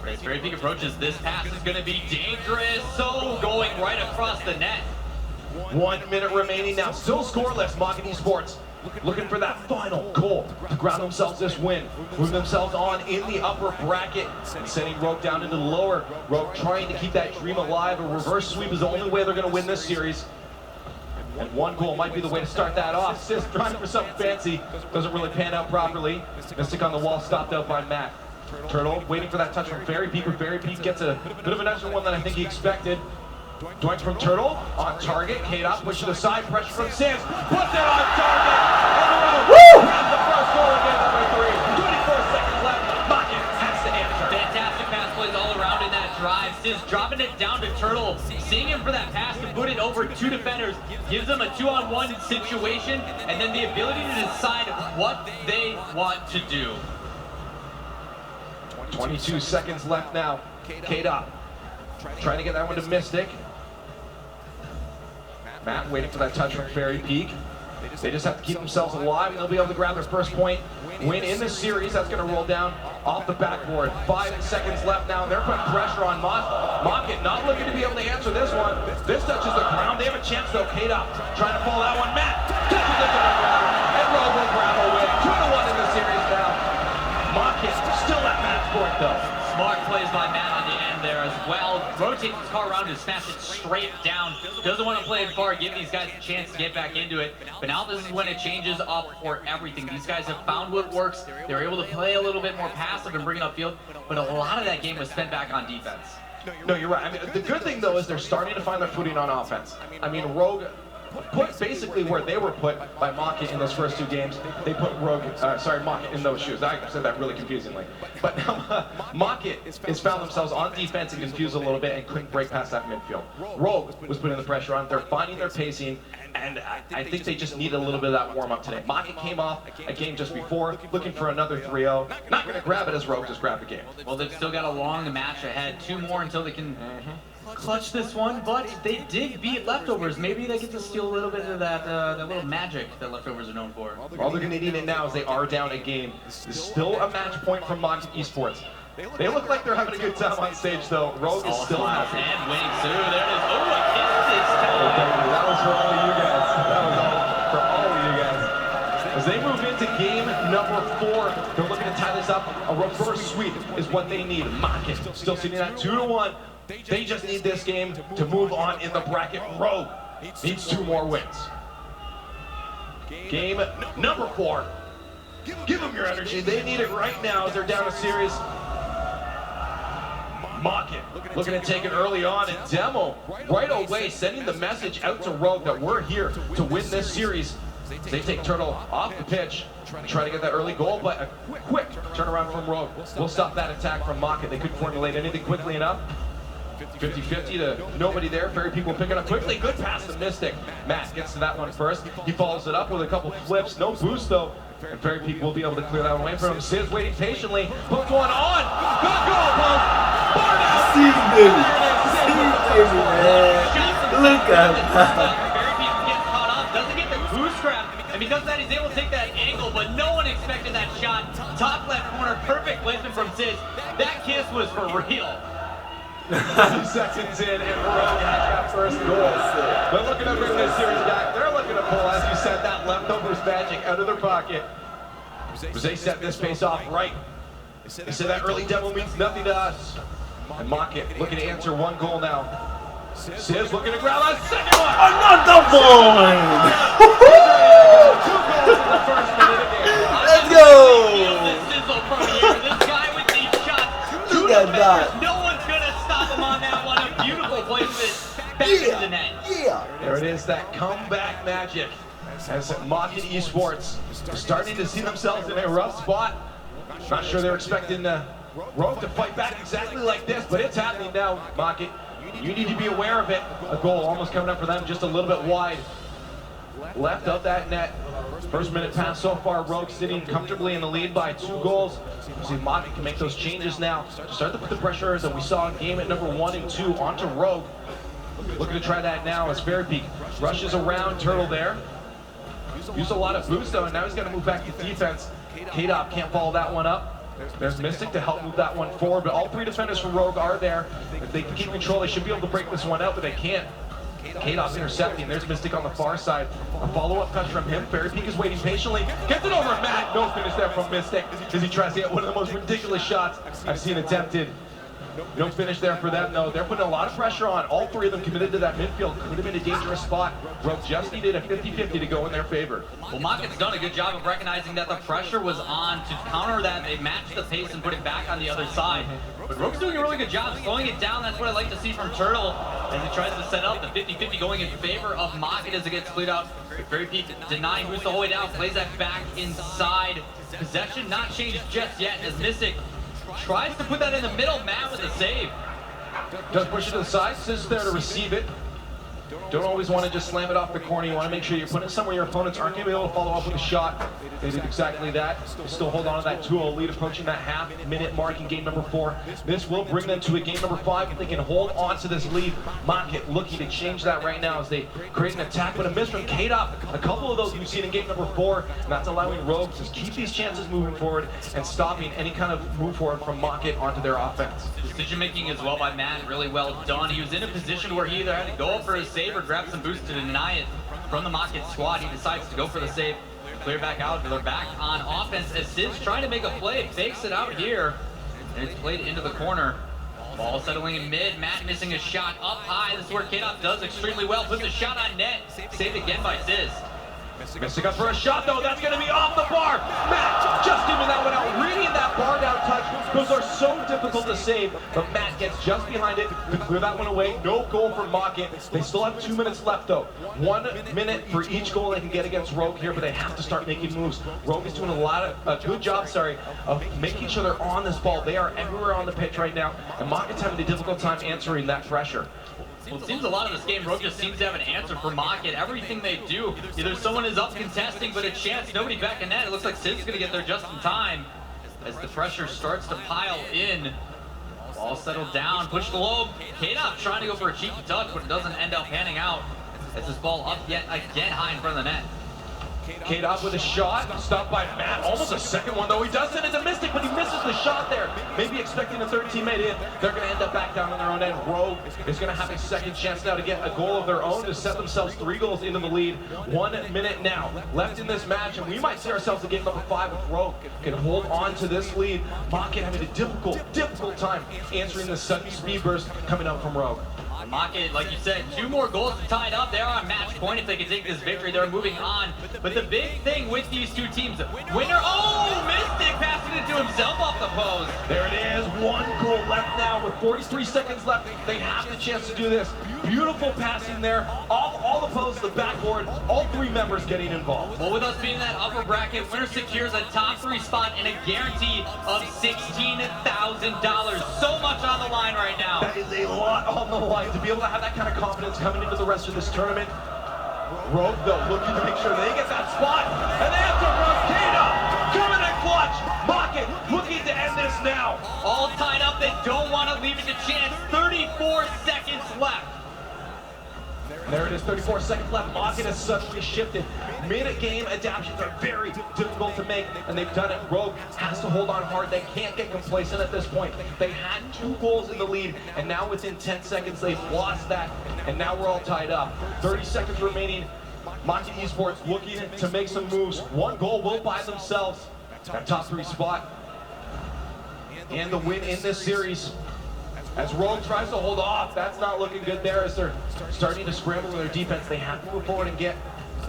As Fairy Peak approaches, this pass is going to be dangerous. So going right across the net. 1 minute remaining now, still scoreless. Mocket Esports looking for that final goal to ground themselves this win. Move themselves on in the upper bracket and sending Rogue down into the lower. Rogue trying to keep that dream alive. A reverse sweep is the only way they're going to win this series. And one goal might be the way to start that off. Sizz trying for something fancy. Doesn't really pan out properly. Mystic on the wall, stopped out by Matt. Turtle waiting for that touch from Fairy Peak, but Fairy Peak gets a bit of an extra one that I think he expected. Doink from Turtle, on target. K-Dot push to the side, pressure from Sizz. Puts it on target! Woo! Grabs the first goal again, number 3. 24 seconds left. Mocket has to answer. Fantastic pass plays all around in that drive. Sizz dropping it down to Turtle, seeing him for that pass to put it over 2 defenders, gives them a 2-on-1 situation, and then the ability to decide what they want to do. 22 seconds left now. K-Dot trying to get that one to Mystic. Matt waiting for that touch from Fairy Peak. They just have to keep themselves alive and they'll be able to grab their first point win in this series. That's going to roll down off the backboard. 5 seconds left now and they're putting pressure on Mocket. Not looking to be able to answer this one. This touches the ground. They have a chance though. K-Dot trying to pull that one. Matt touches it to the ground and Rogue will grab a win. 2-1 in the series now. Mocket still at match point though. Smart plays by Matt on the end there as well. Rotates his car around to smash it straight down. Doesn't want to play it far, give these guys a chance to get back into it. But now this is when it changes up for everything. These guys have found what works. They're able to play a little bit more passive and bring it upfield. But a lot of that game was spent back on defense. No, you're right. I mean, the good thing though is they're starting to find their footing on offense. I mean, Rogue put basically where they were put by Mocket in those first 2 games. They put Mocket in those shoes. I said that really confusingly. But now Mocket has found themselves on defense and confused a little bit and couldn't break past that midfield. Rogue was putting the pressure on. They're finding their pacing, and I think they just need a little bit of that warm-up today. Mocket came off a game just before, looking for another 3-0. Not going to grab it as Rogue just grabbed the game. Well, they've still got a long match ahead. 2 more until they can clutch this one, but they did beat Leftovers. Maybe they get to steal a little bit of that little magic that Leftovers are known for. All they're going to need it now is they are down a game. It's still a match point from Mocket Esports. They look like they're having a good time on stage, though. Rogue is still out. And winning, so there it is. Oh, a kiss this time. Well, thank you. That was for all of you guys. That was all for all of you guys. As they move into game number 4, they're looking to tie this up. A reverse sweep is what they need. Market still sitting at 2-1. They just need this game to move on in the bracket. Rogue needs 2 more wins. Game number 4. Give them your energy. They need it right now as they're down a series. Market looking to take it early on, and Demo right away sending the message out to Rogue that we're here to win this series. They take Turtle off the pitch, try to get that early goal, but a quick turnaround from Rogue will stop that attack from Market. They couldn't formulate anything quickly enough. 50-50 to nobody there. Fairy Peak will pick it up quickly. Good pass to Mystic. Matt gets to that one first. He follows it up with a couple flips. No boost though. And Fairy Peak will be able to clear that one away from him. Sid's waiting patiently. Poked one on. Good goal, Post. Bar down. Sid's baby. Sid's baby, man. Look at that. Fairy Peak gets caught up. Doesn't get the boost grab. And because of that, he's able to take that angle, but no one expected that shot. Top left corner. Perfect placement from Sid. That kiss was for real. 2 seconds in, and Rogue has that first goal. They're looking to bring this series back. They're looking to pull, as you said, that leftovers magic out of their pocket. They set this pace off right. They said that early demo means nothing to us. And Market looking to answer 1 goal now. Sid's looking to grab a second one. Another point! 2 goals in the first minute of game. Let's go! This guy with these shots. Look at that. No one's going to stop him on that one. A beautiful placement back into the net. Yeah. There it is, that comeback magic. As Market Esports are starting to see themselves in a rough spot. Not sure they're expecting Rogue to fight back exactly like this, but it's happening now, Market. You need to be aware of it. A goal almost coming up for them, just a little bit wide. Left of that net. First minute pass so far, Rogue sitting comfortably in the lead by 2 goals. See, Market can make those changes now. Start to put the pressure that we saw in game at number 1 and 2 onto Rogue. Looking to try that now as Fairy Peak rushes around Turtle there. Used a lot of boost though, and now he's got to move back to defense. K-Dop can't follow that one up. There's Mystic to help move that one forward, but all 3 defenders from Rogue are there. If they can keep control, they should be able to break this one out, but they can't. K-Dop's intercepting. There's Mystic on the far side. A follow-up touch from him. Fairy Peak is waiting patiently. Gets it over Matt. No finish there from Mystic as he tries to get one of the most ridiculous shots I've seen attempted. No finish there for them, though. They're putting a lot of pressure on. All 3 of them committed to that midfield. Could have been a dangerous spot. Rogue just needed a 50-50 to go in their favor. Well, Market's done a good job of recognizing that the pressure was on. To counter that, they matched the pace and put it back on the other side. But Rogue's doing a really good job slowing it down. That's what I like to see from Turtle as he tries to set up the 50-50 going in favor of Market as it gets cleared out. Fairy Peak denying boost the whole way down, plays that back inside. Possession not changed just yet as Mystic tries to put that in the middle. Matt with a save. Does push it to the side, sits there to receive it. Don't always want to just slam it off the corner. You want to make sure you put it somewhere your opponents aren't going to be able to follow up with a shot. They did exactly that. They still hold on to that 2-0 lead, approaching that half-minute mark in game number 4. This will bring them to a game number 5 if they can hold on to this lead. Market looking to change that right now as they create an attack, but a miss from K-Dop. A couple of those we've seen in game number 4, and that's allowing Rogue to keep these chances moving forward and stopping any kind of move forward from Market onto their offense. Decision making as well by Matt, really well done. He was in a position where he either had to go up for a save or grab some boost to deny it from the Market squad. He decides to go for the save, clear back out, but they're back on offense as Sid's trying to make a play, fakes it out here, and it's played into the corner. Ball settling in mid, Matt missing a shot up high. This is where K-Dop does extremely well, puts a shot on net, saved again by Sis. Missing up for a shot though, that's going to be off the bar. Matt just giving that one out, reading that bar down touch. Those are so difficult to save, but Matt gets just behind it to clear that one away. No goal for Market. They still have 2 minutes left though. 1 minute for each goal they can get against Rogue here, but they have to start making moves. Rogue is doing a good job, of making sure they're on this ball. They are everywhere on the pitch right now, and Market's having a difficult time answering that pressure. Well, it seems a lot of this game, Rogue just seems to have an answer for Market. Everything they do, either someone is up contesting, but a chance, nobody back in net. It looks like Sid's going to get there just in time as the pressure starts to pile in. Ball settled down, pushed low. K-Dop trying to go for a cheeky touch, but it doesn't end up panning out as this ball up yet again high in front of the net. K-Dot with a shot, stopped by Matt, almost a second one though. He does send it to Mystic, but he misses the shot there. Maybe expecting a third teammate in. They're going to end up back down on their own end. Rogue is going to have a second chance now to get a goal of their own to set themselves 3 goals into the lead. 1 minute now left in this match, and we might see ourselves in game number 5 if Rogue can hold on to this lead. Mockin having a difficult time answering the sudden speed burst coming up from Rogue. Mockin, like you said, 2 more goals to tie it up. They're on match point. If they can take this victory, they're moving on. But the big thing with these 2 teams, winner, oh, Mystic passing it to himself off the post. There it is, 1 goal left now with 43 seconds left. They have the chance to do this. Beautiful passing there, off all the posts, the backboard, all 3 members getting involved. Well, with us being in that upper bracket, winner secures a top 3 spot and a guarantee of $16,000. So much on the line right now. That is a lot on the line to be able to have that kind of confidence coming into the rest of this tournament. Rogue, though, looking to make sure they get that spot, and they have to run Kata coming in clutch. Mockin looking to end this now. All tied up, they don't want to leave it to chance. 34 seconds left. There it is, 34 seconds left. Mockin has suddenly shifted. Mid-game adaptations are very difficult to make, and they've done it. Rogue has to hold on hard. They can't get complacent at this point. They had 2 goals in the lead, and now within 10 seconds, they've lost that, and now we're all tied up. 30 seconds remaining. Mockin Esports looking to make some moves. 1 goal will buy themselves that top 3 spot and the win in this series. As Rogue tries to hold off, that's not looking good there as they're starting to scramble in their defense. They have to move forward and get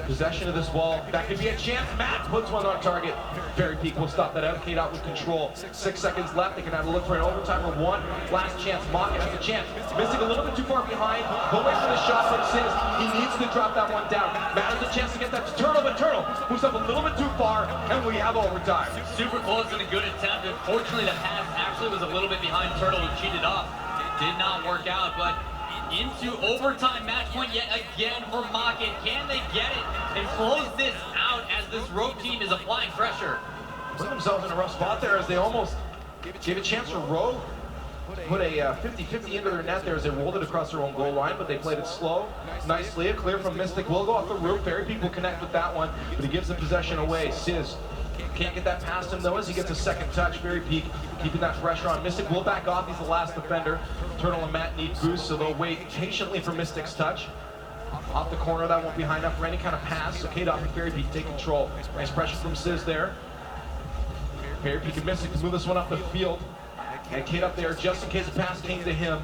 possession of this ball. That could be a chance. Matt puts one on target. Fairy Peak will stop that out. K-Dot with control. 6 seconds left. They can have a look for an overtime or 1 last chance. Mockin has a chance. Missing a little bit too far behind. He'll wait for the shot from Sims. He needs to drop that one down. Matt has a chance to get that to Turtle, but Turtle moves up a little bit too far, and we have overtime. Super close and a good attempt. Unfortunately, the pass actually was a little bit behind Turtle, who cheated up. It did not work out, but into overtime match point yet again for Mockin. Can they get it and close this out as this Rogue team is applying pressure? Put themselves in a rough spot there as they almost gave a chance for Rogue. Put a 50-50 into their net there as they rolled it across their own goal line, but they played it slow. Nicely, a clear from Mystic will go off the roof. Fairy Peak will connect with that one, but he gives the possession away. Sizz can't get that past him though as he gets a second touch. Fairy Peak keeping that pressure on. Mystic will back off. He's the last defender. Turtle and Matt need boost, so they'll wait patiently for Mystic's touch. Off the corner, that won't be high enough for any kind of pass, so K-Dot and Fairy Peak take control. Nice pressure from Sizz there. Fairy Peak and Mystic to move this one up the field. And K-Dot there just in case the pass came to him.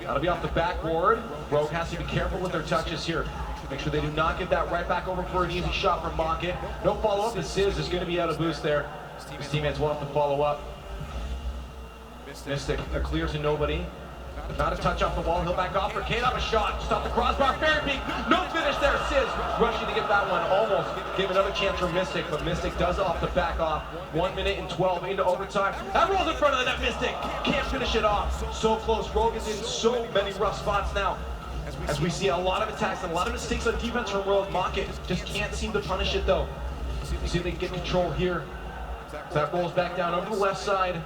That'll be off the backboard. Rogue has to be careful with their touches here. Make sure they do not get that right back over for an easy shot from Mockin. No follow-up, as Sizz is going to be out of boost there. His teammates want him to follow up. Mystic, a clear to nobody. Not a touch off the wall, he'll back off for K-Dot, a shot, stop the crossbar, Fairy Peak, no finish there, Sizz rushing to get that one, almost gave another chance for Mystic, but Mystic does off the back off. 1 minute and 12 into overtime. That rolls in front of the net, Mystic can't finish it off. So close, Rogue is in so many rough spots now. As we see a lot of attacks and a lot of mistakes on defense from Rogue. Mockin just can't seem to punish it though. See if they can get control here. So that rolls back down over the left side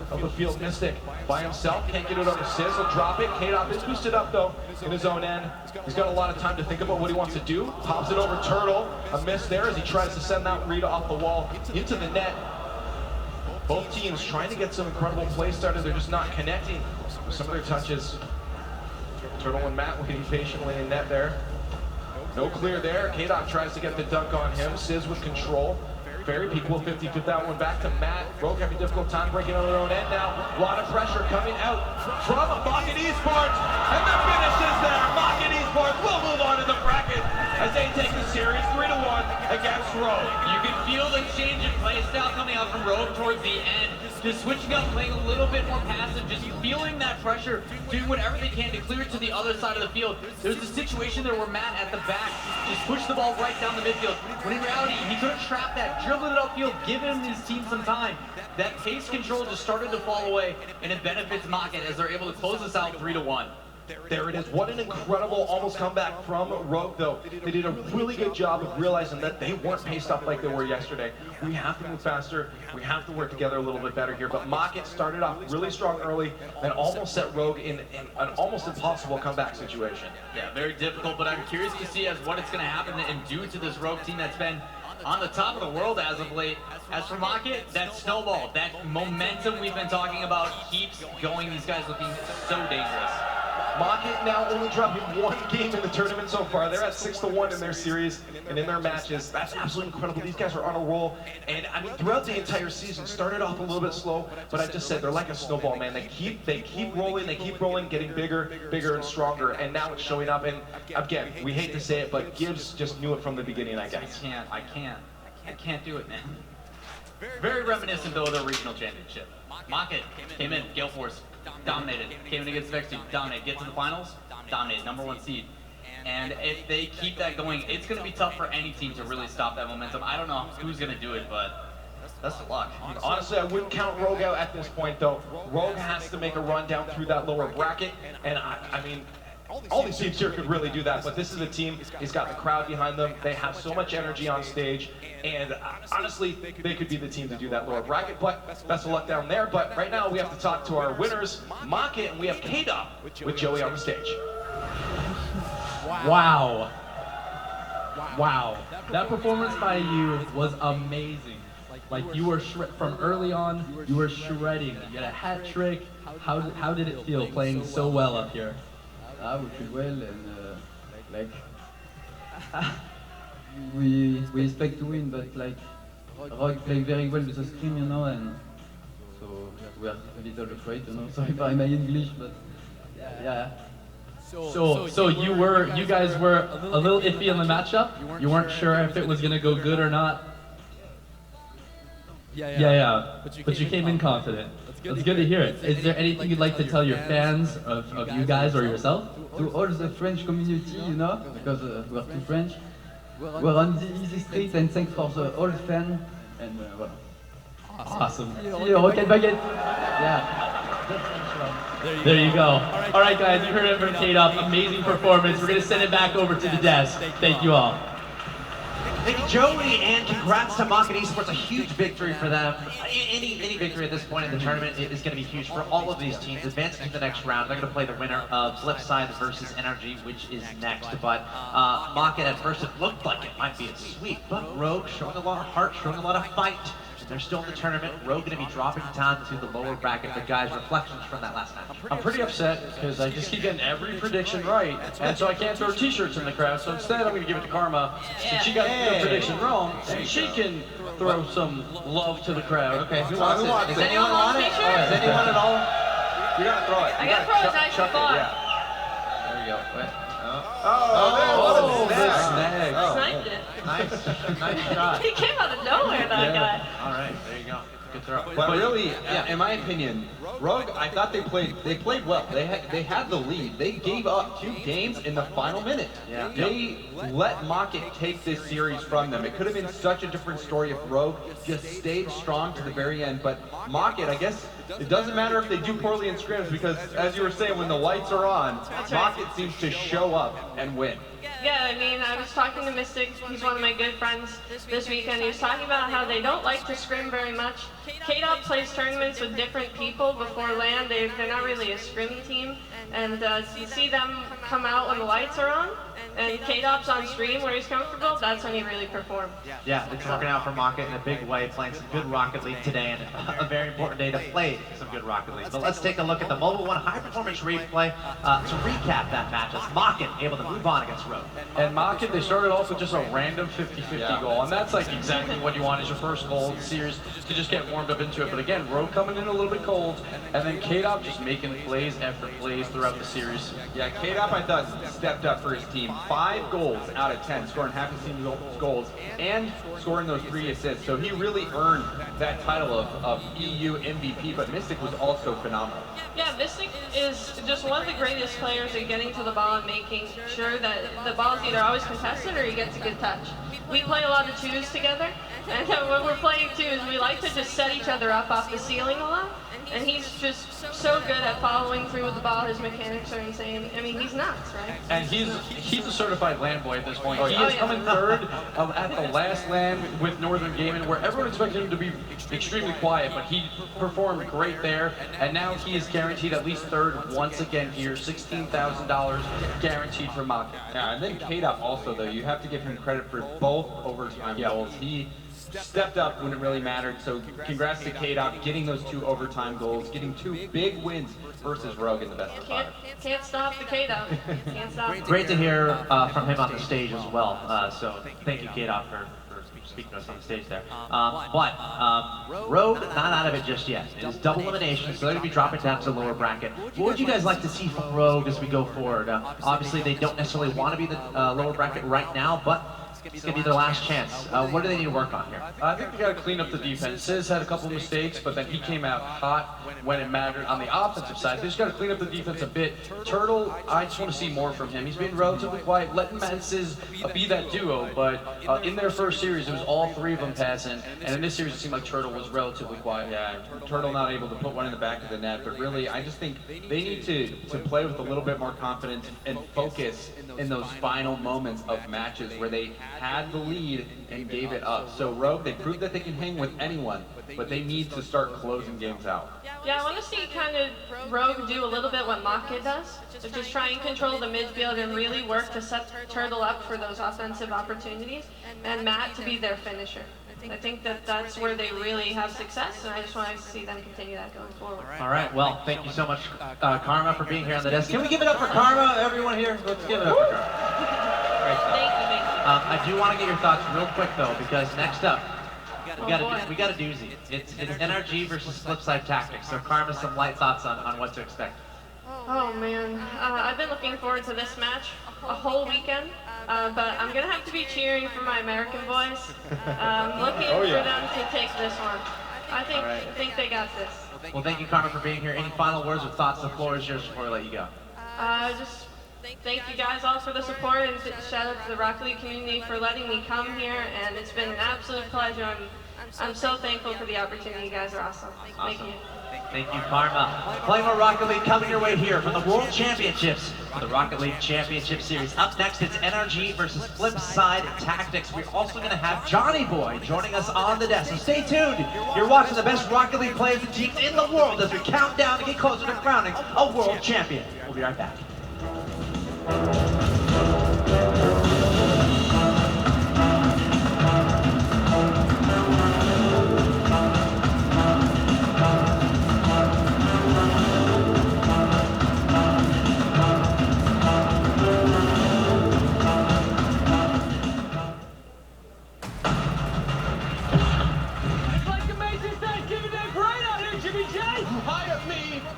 of the field. Mystic by himself, can't get it over Sizz, he'll drop it. K-Dot is boosted up though in his own end. He's got a lot of time to think about what he wants to do. Pops it over Turtle, a miss there as he tries to send that read off the wall into the net. Both teams trying to get some incredible play started, they're just not connecting with some of their touches. Turtle and Matt waiting patiently in net there. No clear there. K-Dot tries to get the dunk on him. Sizz with control. Fairy Peak will 50-50 that one back to Matt. Rogue having a difficult time breaking on their own end now. A lot of pressure coming out from Mockin Esports. And the finish is there. Mockin Esports will move on to the bracket as they take the series 3-1 against Rogue. You can feel the change in play style coming out from Rogue towards the end. Just switching up, playing a little bit more passive, just feeling that pressure, doing whatever they can to clear it to the other side of the field. There's a situation there where Matt at the back just pushed the ball right down the midfield, when in reality, he could have trapped that, dribbled it upfield, given his team some time. That pace control just started to fall away, and it benefits Mockin as they're able to close this out 3-1. There it is. What an incredible almost comeback from Rogue, though. They did a really good job of realizing that they weren't paced up like they were yesterday. We have to move faster. We have to work together a little bit better here. But Mocket started off really strong early and almost set Rogue in an almost impossible comeback situation. Yeah, very difficult, but I'm curious to see as what it's going to happen and do to this Rogue team that's been on the top of the world as of late. As for Mocket, that snowball, that momentum we've been talking about keeps going. These guys looking so dangerous. Mocket now only dropping one game in the tournament so far. They're at 6-1 in their series and in their matches. That's absolutely incredible. These guys are on a roll. And I mean, throughout the entire season, started off a little bit slow, but I just said they're like a snowball, man. They keep rolling, getting bigger, and stronger. And now it's showing up. And again, we hate to say it, but Gibbs just knew it from the beginning, I guess. I can't do it, man. Very reminiscent though of the regional championship. Mocket came in, Gale Force, dominated. Came in against Vex Team, dominated. Get to the finals, dominated, #1 seed. And if they keep that going, it's going to be tough for any team to really stop that momentum. I don't know who's going to do it, but that's the luck. Honestly, I wouldn't count Rogue out at this point, though. Rogue has to make a run down through that lower bracket, and I mean, all these teams here could really do that, but this is a team, he's got the crowd behind them, they have so much energy on stage, and honestly, they could be the team to do that lower bracket, but best of luck down there. But right now, we have to talk to our winners, Mocket, and we have K-Dop with Joey on the stage. Wow. That performance by you was amazing. Like you were from early on, you were shredding. You had a hat trick. How did it feel playing so well up here? We feel well, and like we expect to win, but like Rogue playing very well with the screen, you know, and so we are a little afraid, you know. Sorry for my English, but yeah. So you guys were a little iffy in the matchup. You weren't sure if it was gonna go good or not. Yeah. But you came in confident. That's good to hear it. Is there anything you'd like to tell your fans of you guys or yourself? To all the French community, you know, because we're too French. We're on the easy street, and thanks for the old fan. And voilà. Awesome. Rocket baguette. Yeah. There you go. All right, guys, you heard it from K-Dop. Amazing performance. We're going to send it back over to the desk. Thank you all. Thank you, Joey, and congrats to Mocket Esports. A huge victory for them. Any victory at this point in the tournament is going to be huge for all of these teams. Advancing to the next round, they're going to play the winner of Flipside versus NRG, which is next. But Mocket, at first, it looked like it might be a sweep, but Rogue showing a lot of heart, showing a lot of fight. They're still in the tournament. Rogue going to be dropping down to the lower bracket. But guys, reflections from that last match. I'm pretty upset because I just keep getting every prediction right, and so I can't throw t-shirts in the crowd. So instead, I'm going to give it to Karma, since she got the prediction wrong, and she can throw some love to the crowd. Okay, who wants it? Does anyone want it? Does anyone at all? You got to throw it. I got to throw it nice and far. There we go. Wait. Oh, snag. Sniped it. Nice shot. He came out of nowhere, that guy. All right, there you go. Good throw. But really, in my opinion, Rogue, I thought they played well. They had the lead. They gave up 2 games in the final minute. Yeah. They let Mocket take this series from them. It could have been such a different story if Rogue just stayed strong to the very end. But Mocket, I guess, it doesn't matter if they do poorly in scrims because, as you were saying, when the lights are on, Mocket seems to show up and win. Yeah, I mean, I was talking to Mystic, he's one of my good friends this weekend. He was talking about how they don't like to scrim very much. K-Dop plays tournaments with different people before LAN. They're not really a scrim team. And you see them come out when the lights are on, and K-Dop's on stream where he's comfortable, that's when he really performs. Yeah, it's working out for Mocket in a big way, playing some good Rocket League today, and a very important day to play some good Rocket League. But let's take a look at the Mobile One High Performance replay to recap that match as Mocket able to move on against Rogue. And Mocket, they started off with just a random 50-50 goal, and that's like exactly what you want as your first goal of the series, to just get warmed up into it. But again, Rogue coming in a little bit cold, and then K-Dop just making plays after plays throughout the series. Yeah, K-Dop, I thought, stepped up for his team. 5 goals out of 10, scoring half his team's goals, and scoring those 3 assists. So he really earned that title of EU MVP, but Mystic was also phenomenal. Yeah, Mystic is just one of the greatest players at getting to the ball and making sure that the ball is either always contested or he gets a good touch. We play a lot of 2s together, and when we're playing 2s, we like to just set each other up off the ceiling a lot. and he's just so good at following through with the ball. His mechanics are insane. I mean, he's nuts, right? And he's a certified land boy at this point. Oh, He yeah. is coming third at the last land with Northern Gaming, where everyone expected him to be extremely quiet, but he performed great there. And now he is guaranteed at least third once again here. $16,000 guaranteed for Maka. Yeah, and then K-Dop also, though, you have to give him credit for both overtime goals. He stepped up when it really mattered, so congrats to K-Dop getting those 2 overtime goals, getting 2 big wins versus Rogue in the best of 5. Can't stop the K-Dop. Can't stop. Great to hear from him on the stage as well. So thank you, K-Dop, for speaking to us on the stage there. Rogue, not out of it just yet. It is double elimination, so they're going to be dropping down to the lower bracket. What would you guys like to see from Rogue as we go forward? Obviously, they don't necessarily want to be the lower bracket right now, but it's going to be their last chance. What do they need to work on here? I think they got to clean up the defense. Sis had a couple of mistakes, but then he came out hot when it mattered on the offensive side. They just got to clean up the defense a bit. Turtle, I just want to see more from him. He's been relatively quiet, letting Matt and Sis be that duo, but in their first series, it was all 3 of them passing, and in this series, it seemed like Turtle was relatively quiet. Yeah, Turtle not able to put one in the back of the net, but really, I just think they need to play with a little bit more confidence and focus in those final moments of matches where they had the lead and gave it up. So Rogue, they proved that they can hang with anyone, but they need to start closing games out. Yeah, I want to see kind of Rogue do a little bit what Maka does, so just try and control the midfield and really work to set Turtle up for those offensive opportunities, and Matt to be their finisher. I think that that's where they really have success, and I just want to see them continue that going forward. All right, well, thank you so much, Karma, for being here on the desk. Can we give it up for Karma, everyone here? Let's give it up for Karma. Great stuff. Thank you. I do want to get your thoughts real quick, though, because next up, we got a doozy. It's NRG versus Flipside Tactics. So, Karma, some light thoughts on what to expect. Oh man, I've been looking forward to this match a whole weekend, but I'm gonna have to be cheering for my American boys. Looking for them to take this one. I think they got this. Well, thank you, Karma, for being here. Any final words or thoughts? The floor is yours before we let you go. Just thank you guys all for the support, and shout out to the Rocket League community for letting me come here, and it's been an absolute pleasure. I'm so thankful for the opportunity. You guys are awesome. Thank you. Thank you, Karma. Playing more Rocket League coming your way here from the World Championships for the Rocket League Championship Series. Up next, it's NRG versus Flipside Tactics. We're also going to have Johnny Boy joining us on the desk. So stay tuned. You're watching the best Rocket League players and teams in the world as we count down to get closer to crowning a world champion. We'll be right back.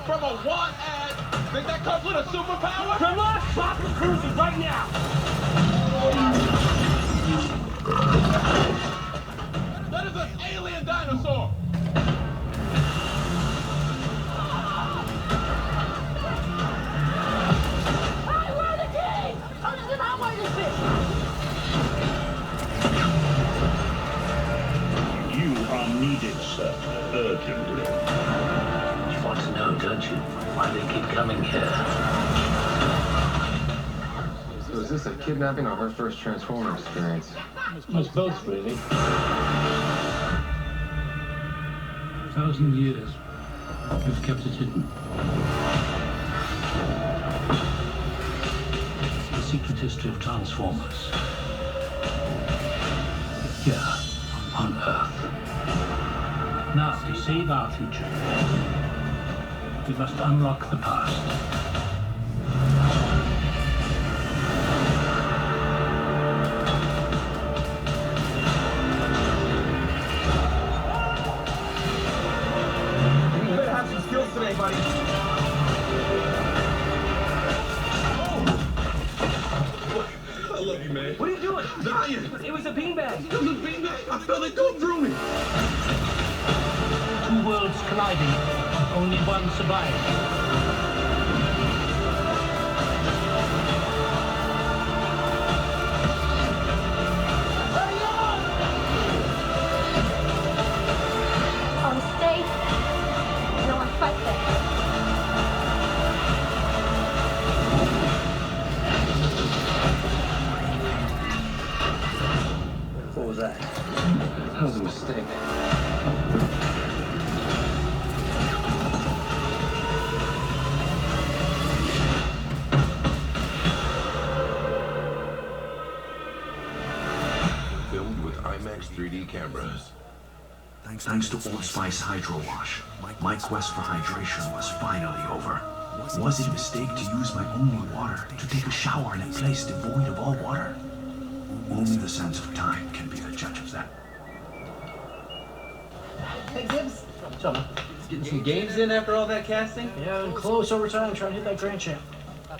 From a want ad? Think that comes with a superpower? Good luck, popping cruisers right now! That is an alien dinosaur! Hey, where are the keys? How does it not wear this thing? You are needed, sir, urgently. You want to know, don't you, why they keep coming here? So is this a kidnapping or her first Transformer experience? It's both, really. 1,000 years, we've kept it hidden. The secret history of Transformers. Here, on Earth. Now, to save our future, we must unlock the past. You better have some skills today, buddy. I love you, man. What are you doing? Dying. It was a beanbag. It was a beanbag. I felt it go through me. Two worlds colliding, only one survives. On stage, no one fights was that? That was a mistake. Filmed with IMAX 3D cameras. Thanks to Old Spice Hydro Wash, my quest for hydration was finally over. Was it a mistake to use my only water to take a shower in a place devoid of all water? Only the sense of time can be the judge of that. Hey, Gibbs. What's up, man? Getting some games in after all that casting? Yeah, and close overtime, trying to hit that grand champ.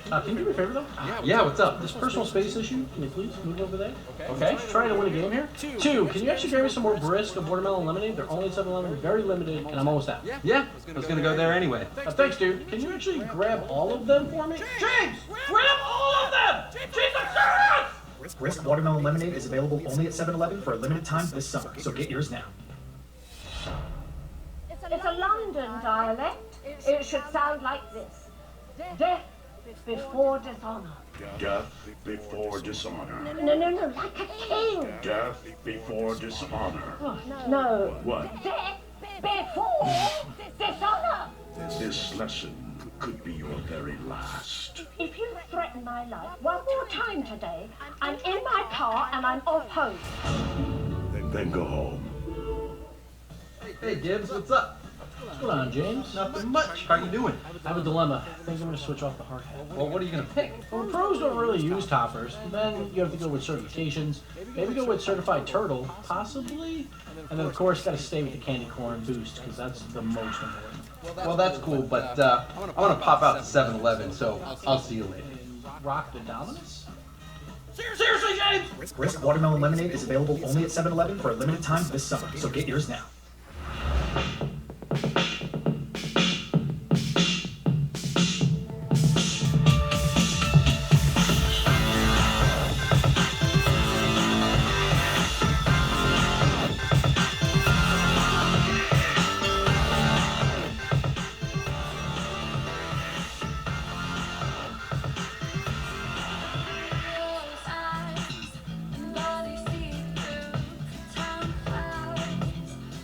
Can you do me a favor, though? Yeah, what's up? This personal space issue, can you please move over there? Okay, trying to win a game here. Two, can you actually grab me some more brisk of watermelon lemonade? They're only at 7-Eleven, very limited, and I'm almost out. Yeah, I was gonna go there anyway. Thanks, dude. Can you actually grab all of them for me? James! Grab all of them! James, I'm serious! Brisk watermelon lemonade is available only at 7-Eleven for a limited time this summer, so get yours now. It's a London dialect. It should sound like this. Death before dishonor. Death before dishonor. No, like a king. Death before dishonor. Oh, no. What? Death before dishonor. This lesson could be your very last. If you threaten my life one more time today, I'm in my car and I'm off home. Then go home. Hey Gibbs, what's up? What's going on, James? Nothing much. How you doing? I have a dilemma. I think I'm going to switch off the hard hat. Well, what are you gonna pick? Well, pros don't really use toppers. Then you have to go with certifications. Maybe go with certified turtle, possibly. And then, of course, got to stay with the candy corn boost because that's the most important. Well, that's cool, but I want to pop out to 7-Eleven, so I'll see you later. Rock the dominance? Seriously, James! Brisk watermelon lemonade is available only at 7-Eleven for a limited time this summer, so get yours now.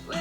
With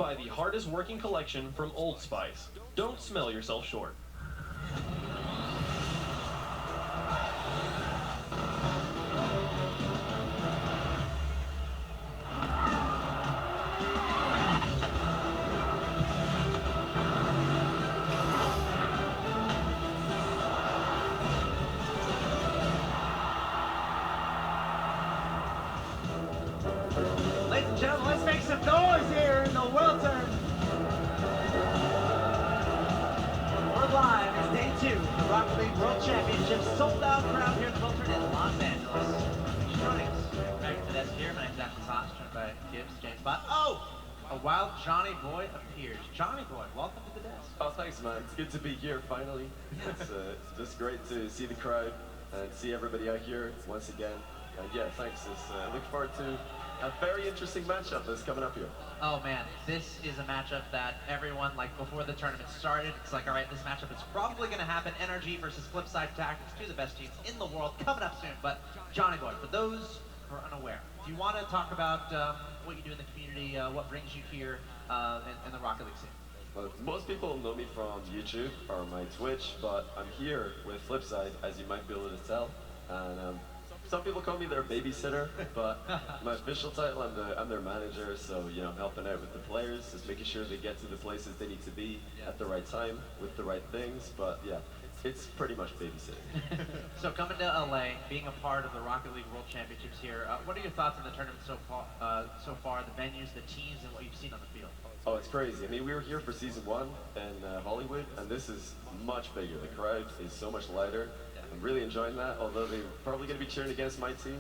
by the hardest working collection from Old Spice. Don't smell yourself short. Ladies and gentlemen, let's make some noise here in the World Turn. We're live. It's day 2 of the Rocket League World Championship. Sold out crowd here at the World Turn in Los Angeles. Thanks for joining us. Back to the desk here. My name's Zach Tosh, joined by Gibbs, James Bond. Oh! A wild Johnny Boy appears. Johnny Boy, welcome to the desk. Oh, thanks, man. It's good to be here, finally. It's just great to see the crowd and see everybody out here once again. And yeah, thanks. I look forward to a very interesting matchup that's coming up here. Oh man, this is a matchup that everyone, like before the tournament started, it's like, all right, this matchup is probably going to happen. NRG versus Flipside Tactics, 2 of the best teams in the world, coming up soon. But Johnny Boy, for those who are unaware, do you want to talk about what you do in the community, what brings you here in the Rocket League scene? Well, most people know me from YouTube or my Twitch, but I'm here with Flipside, as you might be able to tell. And some people call me their babysitter, but my official title, I'm their manager, so, you know, I'm helping out with the players, just making sure they get to the places they need to be at the right time, with the right things, but yeah, it's pretty much babysitting. So coming to LA, being a part of the Rocket League World Championships here, what are your thoughts on the tournament so far, the venues, the teams, and what you've seen on the field? Oh, it's crazy. I mean, we were here for season 1 in Hollywood, and this is much bigger. The crowd is so much lighter. I'm really enjoying that, although they're probably going to be cheering against my team.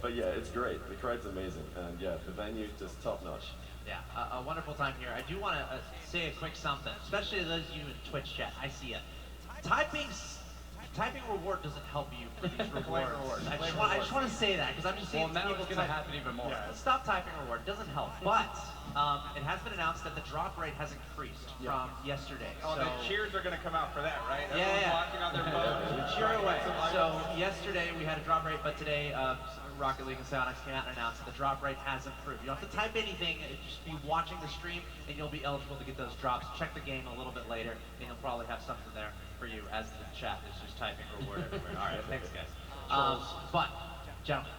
But yeah, it's great. The crowd's amazing, and yeah, the venue just top notch. Yeah, a wonderful time here. I do want to say a quick something, especially to those of you in Twitch chat. I see it. Typing reward doesn't help you for these rewards. I just want to say that because I'm just seeing now people it's going to happen even more. Yeah, stop typing reward. It doesn't help. But it has been announced that the drop rate has increased from yesterday. Oh, so, the cheers are going to come out for that, right? Yeah, Everyone's watching on their phones. Cheer away. So yesterday we had a drop rate, but today Rocket League and Psyonix came out and announced that the drop rate has improved. You don't have to type anything, just be watching the stream, and you'll be eligible to get those drops. Check the game a little bit later, and you'll probably have something there for you as the chat is just typing reward everywhere. All right, thanks guys. But, gentlemen,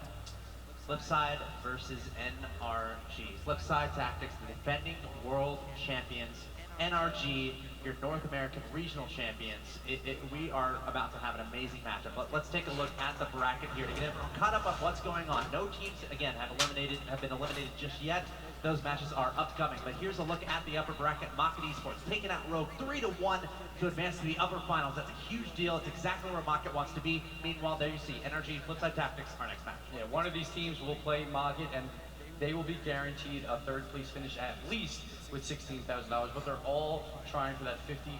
Flipside versus NRG. Flipside Tactics, the defending world champions. NRG, your North American regional champions. We are about to have an amazing matchup. But let's take a look at the bracket here to get everyone caught up on what's going on. No teams, again, have been eliminated just yet. Those matches are upcoming. But here's a look at the upper bracket. Mocket Esports taking out Rogue 3-1 to advance to the upper finals. That's a huge deal. It's exactly where Mocket wants to be. Meanwhile, there you see NRG, Flipside Tactics, our next match. Yeah, one of these teams will play Mocket, and they will be guaranteed a 3rd place finish at least with $16,000, but they're all trying for that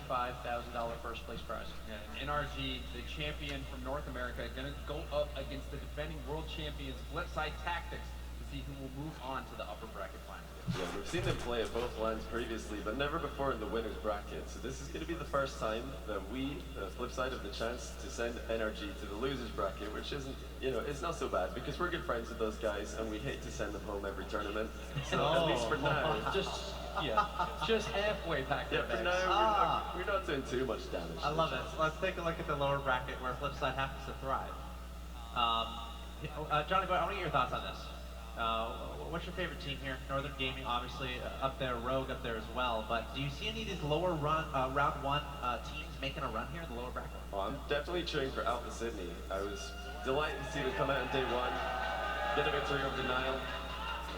$55,000 first place prize. Yeah, NRG, the champion from North America, going to go up against the defending world champions, Flipside Tactics, to see who will move on to the upper bracket final. Yeah, we've seen them play at both lands previously, but never before in the winner's bracket. So this is going to be the first time that we, Flipside, have the chance to send NRG to the loser's bracket, which isn't, you know, it's not so bad because we're good friends with those guys and we hate to send them home every tournament. So at least for now. Just halfway back there. Yeah, for now, we're not doing too much damage. I love it. So let's take a look at the lower bracket where Flipside happens to thrive. Johnny Boy, I want to get your thoughts on this. What's your favorite team here? Northern Gaming, obviously, up there. Rogue up there as well. But do you see any of these lower round 1 teams making a run here in the lower bracket? Well, I'm definitely cheering for Alpha Sydney. I was delighted to see them come out on day 1, get a victory over Denial.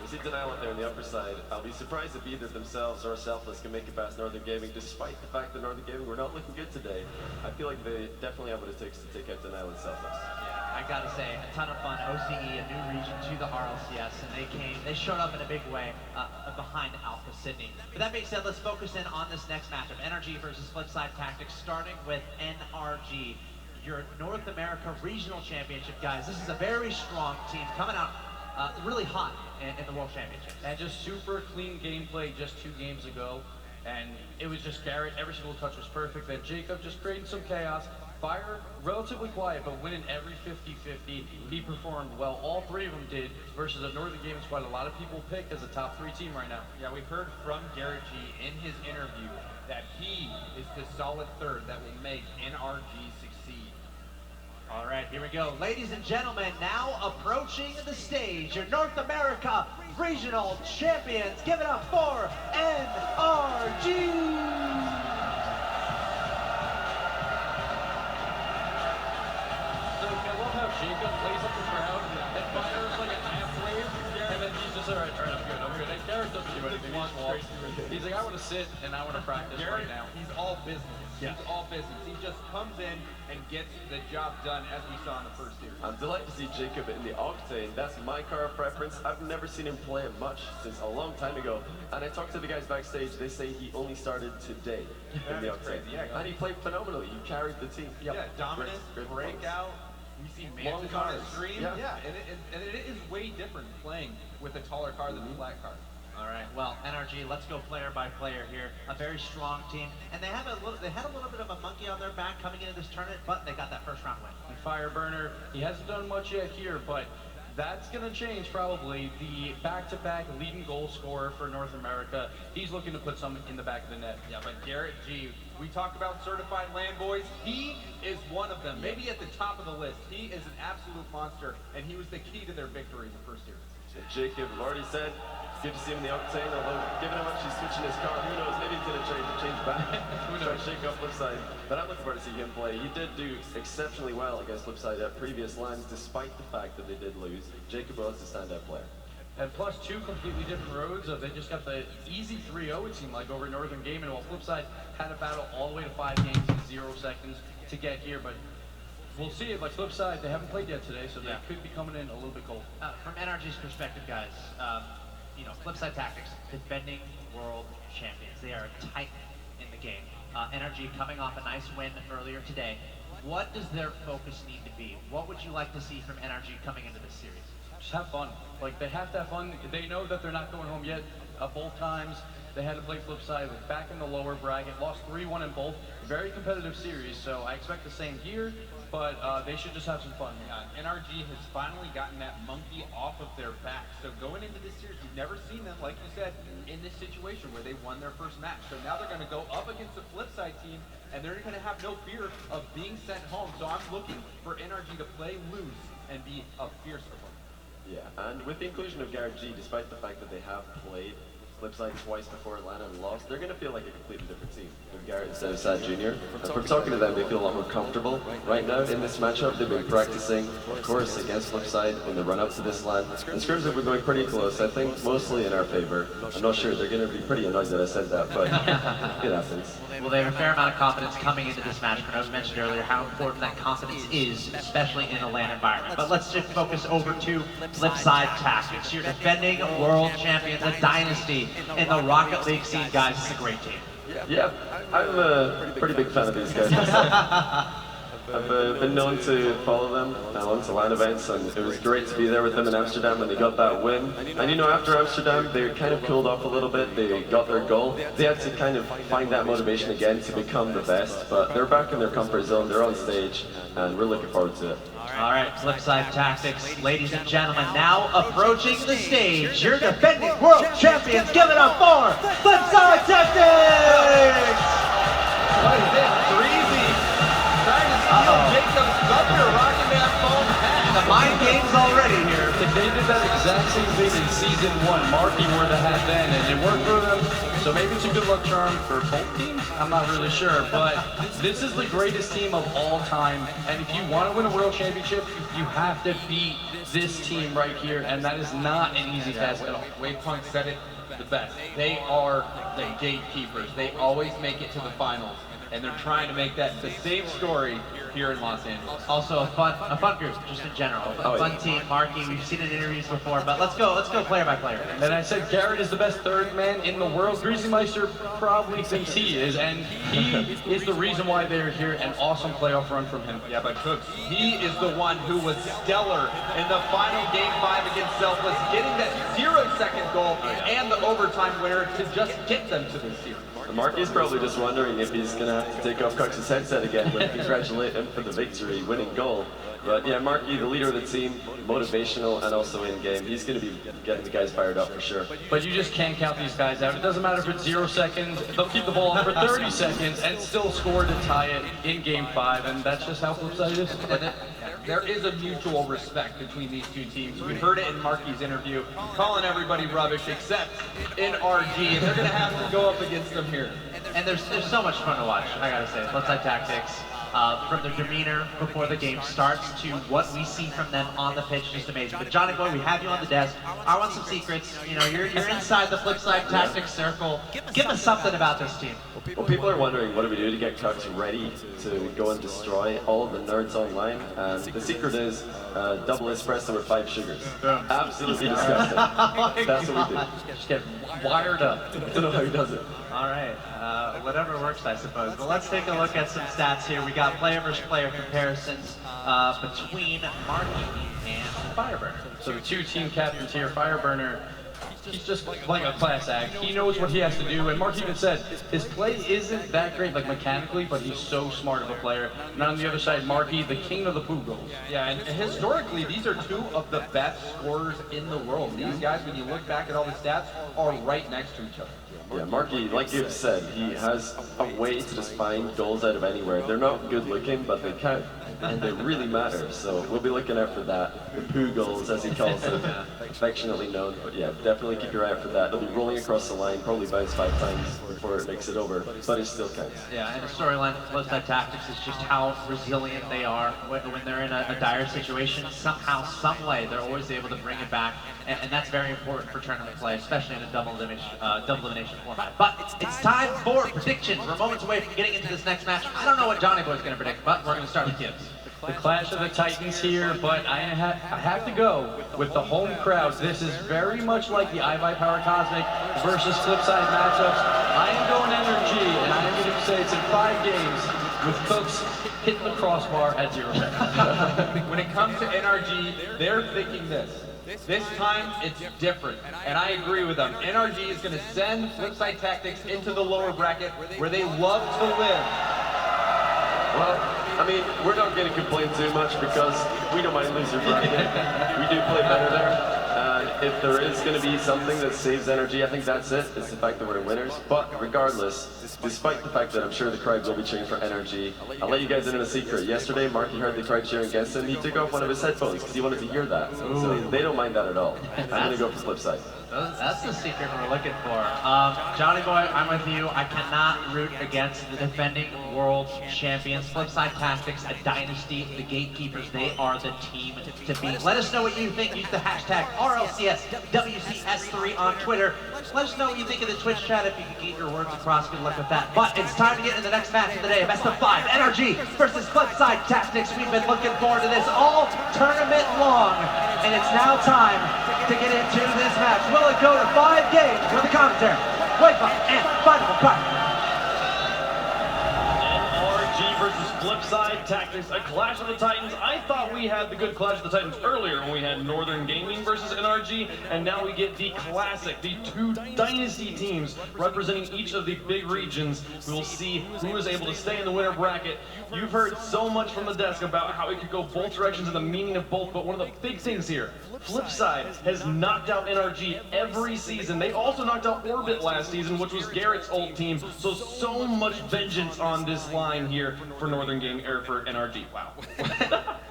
We see Denial up there on the upper side. I'll be surprised if either themselves or Selfless can make it past Northern Gaming, despite the fact that Northern Gaming were not looking good today. I feel like they definitely have what it takes to take out Denial and Selfless. Yeah, I gotta say, a ton of fun. OCE, a new region to the RLCS, and they showed up in a big way behind Alpha Sydney. But that being said, let's focus in on this next matchup. NRG versus Flipside Tactics, starting with NRG, your North America Regional Championship, guys. This is a very strong team coming out really hot in the World Championship. And just super clean gameplay just 2 games ago. And it was just Garrett, every single touch was perfect. Then Jacob just creating some chaos, Fire, relatively quiet, but winning every 50-50. He performed well. All three of them did versus a Northern Gaming squad a lot of people pick as a top 3 team right now. Yeah, we heard from Garrett G in his interview that he is the solid third that will make NRG succeed. All right, here we go. Ladies and gentlemen, now approaching the stage, your North America Regional Champions. Give it up for NRG! Jacob plays up the crowd and fires like a half wave, and then he's just all right, I'm good. And Garrett doesn't do anything. He's like, I want to sit and I want to practice right now. He's all business. Yeah. He's all business. He just comes in and gets the job done, as we saw in the first series. I'm delighted to see Jacob in the Octane. That's my car of preference. I've never seen him play it much since a long time ago. And I talked to the guys backstage. They say he only started today in the Octane. And he played phenomenally. He carried the team. Yeah, dominant, breakout. We see Mantis on his stream. Yeah, and it is way different playing with a taller car than a flat car. All right, well, NRG, let's go player by player here. A very strong team, and they had a little bit of a monkey on their back coming into this tournament, but they got that first round win. And Fireburner, he hasn't done much yet here, but that's going to change probably. The back-to-back leading goal scorer for North America, he's looking to put some in the back of the net. Yeah, but Garrett G, we talk about certified land boys. He is one of them, maybe at the top of the list. He is an absolute monster, and he was the key to their victory in the first series. Jacob already said, it's good to see him in the Octane, although given how much he's switching his car, who knows, maybe he's going to change back. Try to shake up Flipside. But I'm looking forward to see him play. He did do exceptionally well against Flipside at previous lines, despite the fact that they did lose. Jacob was a standout player. And plus 2 completely different roads. They just got the easy 3-0, it seemed like, over Northern Gaming, while Flipside had a battle all the way to 5 games in 0 seconds to get here. But we'll see it. Like Flipside, they haven't played yet today, so they could be coming in a little bit cold. From NRG's perspective, guys, you know, Flipside Tactics, defending world champions. They are a titan in the game. NRG coming off a nice win earlier today. What does their focus need to be? What would you like to see from NRG coming into this series? Just have fun. Like, they have to have fun. They know that they're not going home yet. Both times they had to play Flipside, back in the lower bracket, lost 3-1 in both. Very competitive series, so I expect the same here, but they should just have some fun. NRG has finally gotten that monkey off of their back. So going into this series, you've never seen them, like you said, in this situation where they won their first match. So now they're going to go up against the Flipside team, and they're going to have no fear of being sent home. So I'm looking for NRG to play loose and be a fierce opponent. Yeah, and with the inclusion of Garrett G, despite the fact that they have played Flipside twice before Atlanta and lost, they're going to feel like a completely different team with Garrett instead of Sad Jr. And from talking to them, they feel a lot more comfortable right now in this matchup. They've been practicing, of course, against Flipside in the run-up to this LAN. And scrims have been going pretty close, I think mostly in our favor. I'm not sure, they're going to be pretty annoyed that I said that, but it happens. Well, they have a fair amount of confidence coming into this match. As mentioned earlier, how important that confidence is, especially in a LAN environment. But let's just focus over to Flipside Tactics. You're defending world champions, a dynasty in the Rocket League scene, guys. It's a great team. Yeah, I'm a pretty big fan of these guys. I've been known to follow them along to LAN events, and it was great to be there with them in Amsterdam when they got that win. And you know, after Amsterdam, they kind of cooled off a little bit. They got their goal. They had to kind of find that motivation again to become the best, but they're back in their comfort zone. They're on stage, and we're looking forward to it. All right, Flipside Tactics, ladies and gentlemen, now approaching the stage, your defending world champions. Give it up for Flipside Tactics! What is this? Breezy! Trying to steal Jacob's thunder, rocking that foam hat. The mind game's already here. If they did that exact same thing in Season 1, Marky wore the hat then, and it worked for them. So maybe it's a good luck charm for both teams? I'm not really sure, but this is the greatest team of all time. And if you want to win a world championship, you have to beat this team right here, and that is not an easy task at all. Wavepunk said it the best. They are the gatekeepers. They always make it to the finals, and they're trying to make that the same story here in Los Angeles. Also a fun group, just in general. A fun team, Marky. We've seen it in interviews before, but let's go player by player. And I said Garrett is the best third man in the world. Greasymeister probably thinks he is, and he is the reason why they're here. An awesome playoff run from him. Yeah, but Cooks, he is the one who was stellar in the final Game 5 against Selfless, getting that 0-second goal and the overtime winner to just get them to this series. Marky's probably just wondering if he's going to have to take off Cox's headset again when we congratulate him. went for the victory, winning goal. But yeah, Marky, the leader of the team, motivational and also in-game. He's going to be getting the guys fired up for sure. But you just can't count these guys out. It doesn't matter if it's 0 seconds. They'll keep the ball on for 30 seconds and still score to tie it in Game 5, and that's just how Flipside is. There is a mutual respect between these two teams. We heard it in Marky's interview, calling everybody rubbish except in RG, and they're going to have to go up against them here. And there's so much fun to watch, I gotta say. Flipside Tactics, from their demeanor before the game starts to what we see from them on the pitch, just amazing. But Johnny Boy, we have you on the desk. I want some secrets. You know, you're inside the Flipside Tactics circle. Give us something about this team. Well, people are wondering what do we do to get Cucks ready to go and destroy all of the nerds online. And the secret is double espresso with 5 sugars. Absolutely disgusting. That's what we do. Just get wired up. I don't know how he does it. All right, whatever works, I suppose. But let's take a look at some stats here. We got player versus player comparisons between Marky and Fireburner. So the 2 team captains here, Fireburner, he's just like a class act. He knows what he has to do, and Mark even said his play isn't that great, like mechanically, but he's so smart of a player. And on the other side, Marky, the king of the poo goals. Yeah, and historically, these are 2 of the best scorers in the world. These guys, when you look back at all the stats, are right next to each other. Yeah, Marky, like you've said, he has a way to just find goals out of anywhere. They're not good looking, but they count, and they really matter. So we'll be looking out for that. The poo goals, as he calls them, affectionately known. But yeah, definitely keep your eye out for that. They'll be rolling across the line, probably bounce 5 times before it makes it over, but it still counts. Yeah, and the storyline of Flipside Tactics is just how resilient they are when they're in a dire situation. Somehow, some way, they're always able to bring it back, and that's very important for tournament play, especially in a double elimination format. But it's time for predictions. We're moments away from getting into this next match. I don't know what Johnny Boy's going to predict, but we're going to start with Gibbs. The Clash of the Titans here, but I have to go with the home crowd. This is very much like the iVi Power Cosmic versus Flipside matchups. I am going energy, and I am going to say it's in 5 games with Cooks hitting the crossbar at 0 seconds. When it comes to NRG, they're thinking this. This time, it's different, and I agree with them. NRG is going to send Flipside Tactics into the lower bracket where they love to live. Well, I mean, we're not going to complain too much because we don't mind loser bracket. We do play better there. And if there is going to be something that saves energy, I think that's it. It's the fact that we're winners. But regardless, despite the fact that I'm sure the crowd will be cheering for energy, I'll let you guys in on a secret. Yesterday, Marky heard the crowd cheering against him. He took off one of his headphones because he wanted to hear that. So they don't mind that at all. I'm going to go for Flipside. That's the secret we're looking for. Johnny Boy, I'm with you. I cannot root against the defending world champions. Flipside Tactics, a dynasty, the gatekeepers, they are the team to beat. Let us know what you think. Use the hashtag RLCSWCS3 on Twitter. Let us know what you think of the Twitch chat. If you can get your words across, good luck with that. But it's time to get into the next match of the day. Best of 5, NRG versus Flipside Tactics. We've been looking forward to this all tournament long, and it's now time to get into this match. Will it go to 5 games with the commentary? Wait, and final part. NRG versus Flipside Tactics, a Clash of the Titans. I thought we had the good Clash of the Titans earlier when we had Northern Gaming versus NRG, and now we get the classic, the 2 dynasty teams representing each of the big regions. We will see who is able to stay in the winner bracket. You've heard so much from the desk about how it could go both directions and the meaning of both, but one of the big things here, Flipside has knocked out NRG every season. They also knocked out Orbit last season, which was Garrett's old team, so much vengeance on this line here for Northern Gaming, or for NRG. Wow.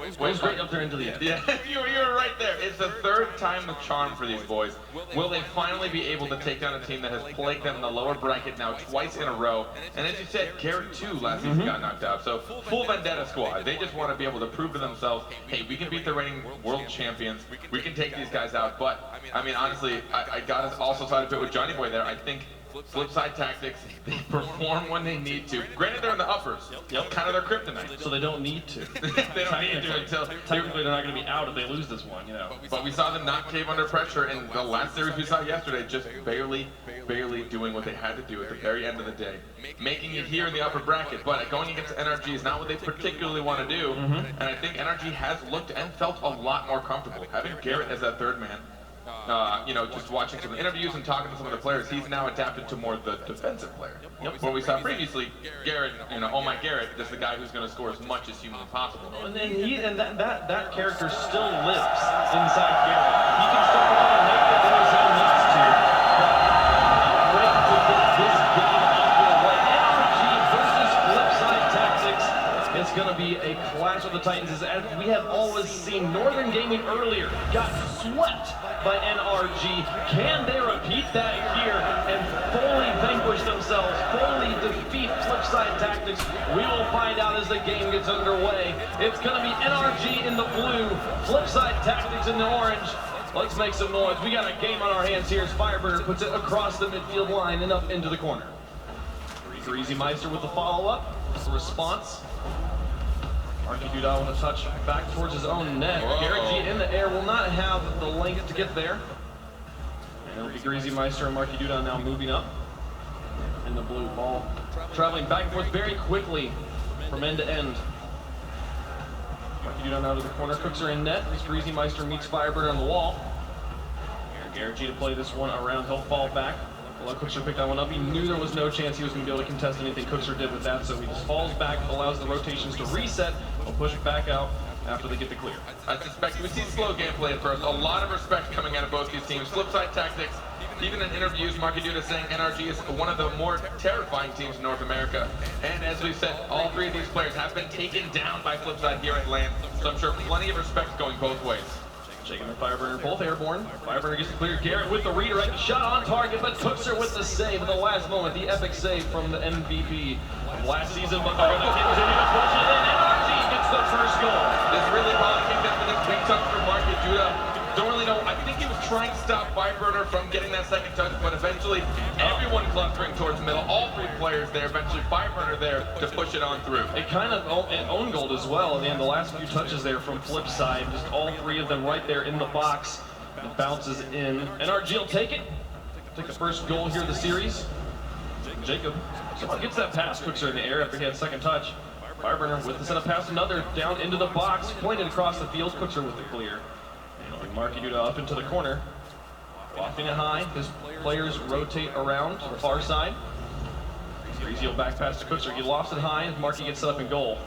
It was great up there into the end. Yeah, you were right there. It's the 3rd time the charm for these boys. Will they finally be able to take down a team that has plagued them in the lower bracket now twice in a row? And as you said, Garrett too last season got knocked out. So full vendetta squad. They just want to be able to prove to themselves, hey, we can beat the reigning world champions. We can take these guys out. But I mean, honestly, I got to also side a bit with Johnny Boy there. I think Flipside Tactics, they perform when they need to. Granted, they're in the uppers. Yep. Kind of their kryptonite. So they don't need to. They don't need to until... Technically, they're not going to be out if they lose this one, you know. But we saw them not cave under pressure, and the last series we saw yesterday, just barely doing what they had to do at the very end of the day. Making it here in the upper bracket, but going against NRG is not what they particularly want to do. And I think NRG has looked and felt a lot more comfortable. Having Garrett as that 3rd man, Just watching some interviews and talking to some of the players, he's now adapted to more the defensive player. When we saw previously, Garrett, oh my Garrett, is the guy who's going to score as much as humanly possible. And then that character still lives inside Garrett. He can start to make the throws he needs to. Great to get this game underway. NRG versus Flipside Tactics. It's going to be a clash of the Titans, as we have always seen. Northern Gaming earlier got swept by NRG. Can they repeat that here and fully vanquish themselves, fully defeat Flipside Tactics? We will find out as the game gets underway. It's going to be NRG in the blue, Flipside Tactics in the orange. Let's make some noise. We got a game on our hands here as Fireburner puts it across the midfield line and up into the corner. Greasy Meister with the follow-up, the response. Marky Duda with a touch back towards his own net. Garrett G in the air will not have the length to get there. And it'll be Greasy Meister and Marky Duda now moving up. In the blue ball. Traveling back and forth very quickly from end to end. Marky Duda now to the corner. Cooks are in net. As Greasy Meister meets Firebird on the wall. Garrett G to play this one around. He'll fall back. Cookser picked that one up. He knew there was no chance he was going to be able to contest anything Cookser did with that, so he just falls back, allows the rotations to reset. He'll push it back out after they get the clear. I suspect we see slow gameplay at first. A lot of respect coming out of both these teams. Flipside Tactics, even in interviews, Marky Duda saying NRG is one of the more terrifying teams in North America. And as we said, all three of these players have been taken down by Flipside here at LAN, so I'm sure plenty of respect going both ways. Jacob and Fireburner both airborne. Fireburner gets the clear. Garrett with the redirect shot on target, but Cookser with the save at the last moment. The epic save from the MVP of last season, but they're going to continue to push it in. NRG gets the first goal. This really bothering up for this big touch from Marky Duda. Don't really know. I think he was trying to stop Fireburner from getting that second touch, but eventually everyone clustering towards the middle. All three players there. Eventually Fireburner there to push it on through. It kind of an own goal as well. And the last few touches there from Flipside, just all three of them right there in the box. It bounces in. NRG will take it. Take the first goal here of the series. Jacob somehow gets that pass. Cookser in the air after he had second touch. Fireburner with the setup pass, another down into the box, pointed across the field. Cookser with the clear. Marky Duda up into the corner, lofting it high. His players rotate around to the far side. Greasy will back pass to Cookser. He lofts it high. Marky gets set up in goal.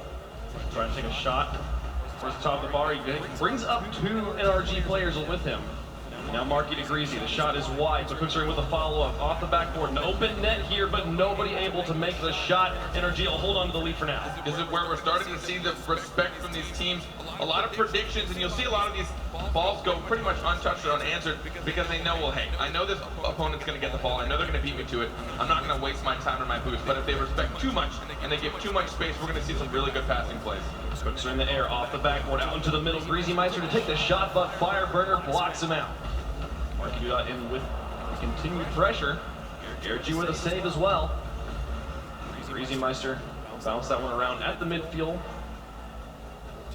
Trying to take a shot towards the top of the bar. He brings up two NRG players with him. Now Marky to Greasy. The shot is wide, so Cookser with a follow-up off the backboard. An open net here, but nobody able to make the shot. NRG will hold on to the lead for now. This is where we're starting to see the respect from these teams. A lot of predictions, and you'll see a lot of these balls go pretty much untouched or unanswered because they know, well, hey, I know this opponent's going to get the ball. I know they're going to beat me to it. I'm not going to waste my time or my boost. But if they respect too much and they give too much space, we're going to see some really good passing plays. Cookser in the air, off the backboard, out into the middle. Greasy Meister to take the shot, but Fireburner blocks him out. Marky Duda in with continued pressure. Garrett G with a save as well. Greasy Meister will bounce that one around at the midfield.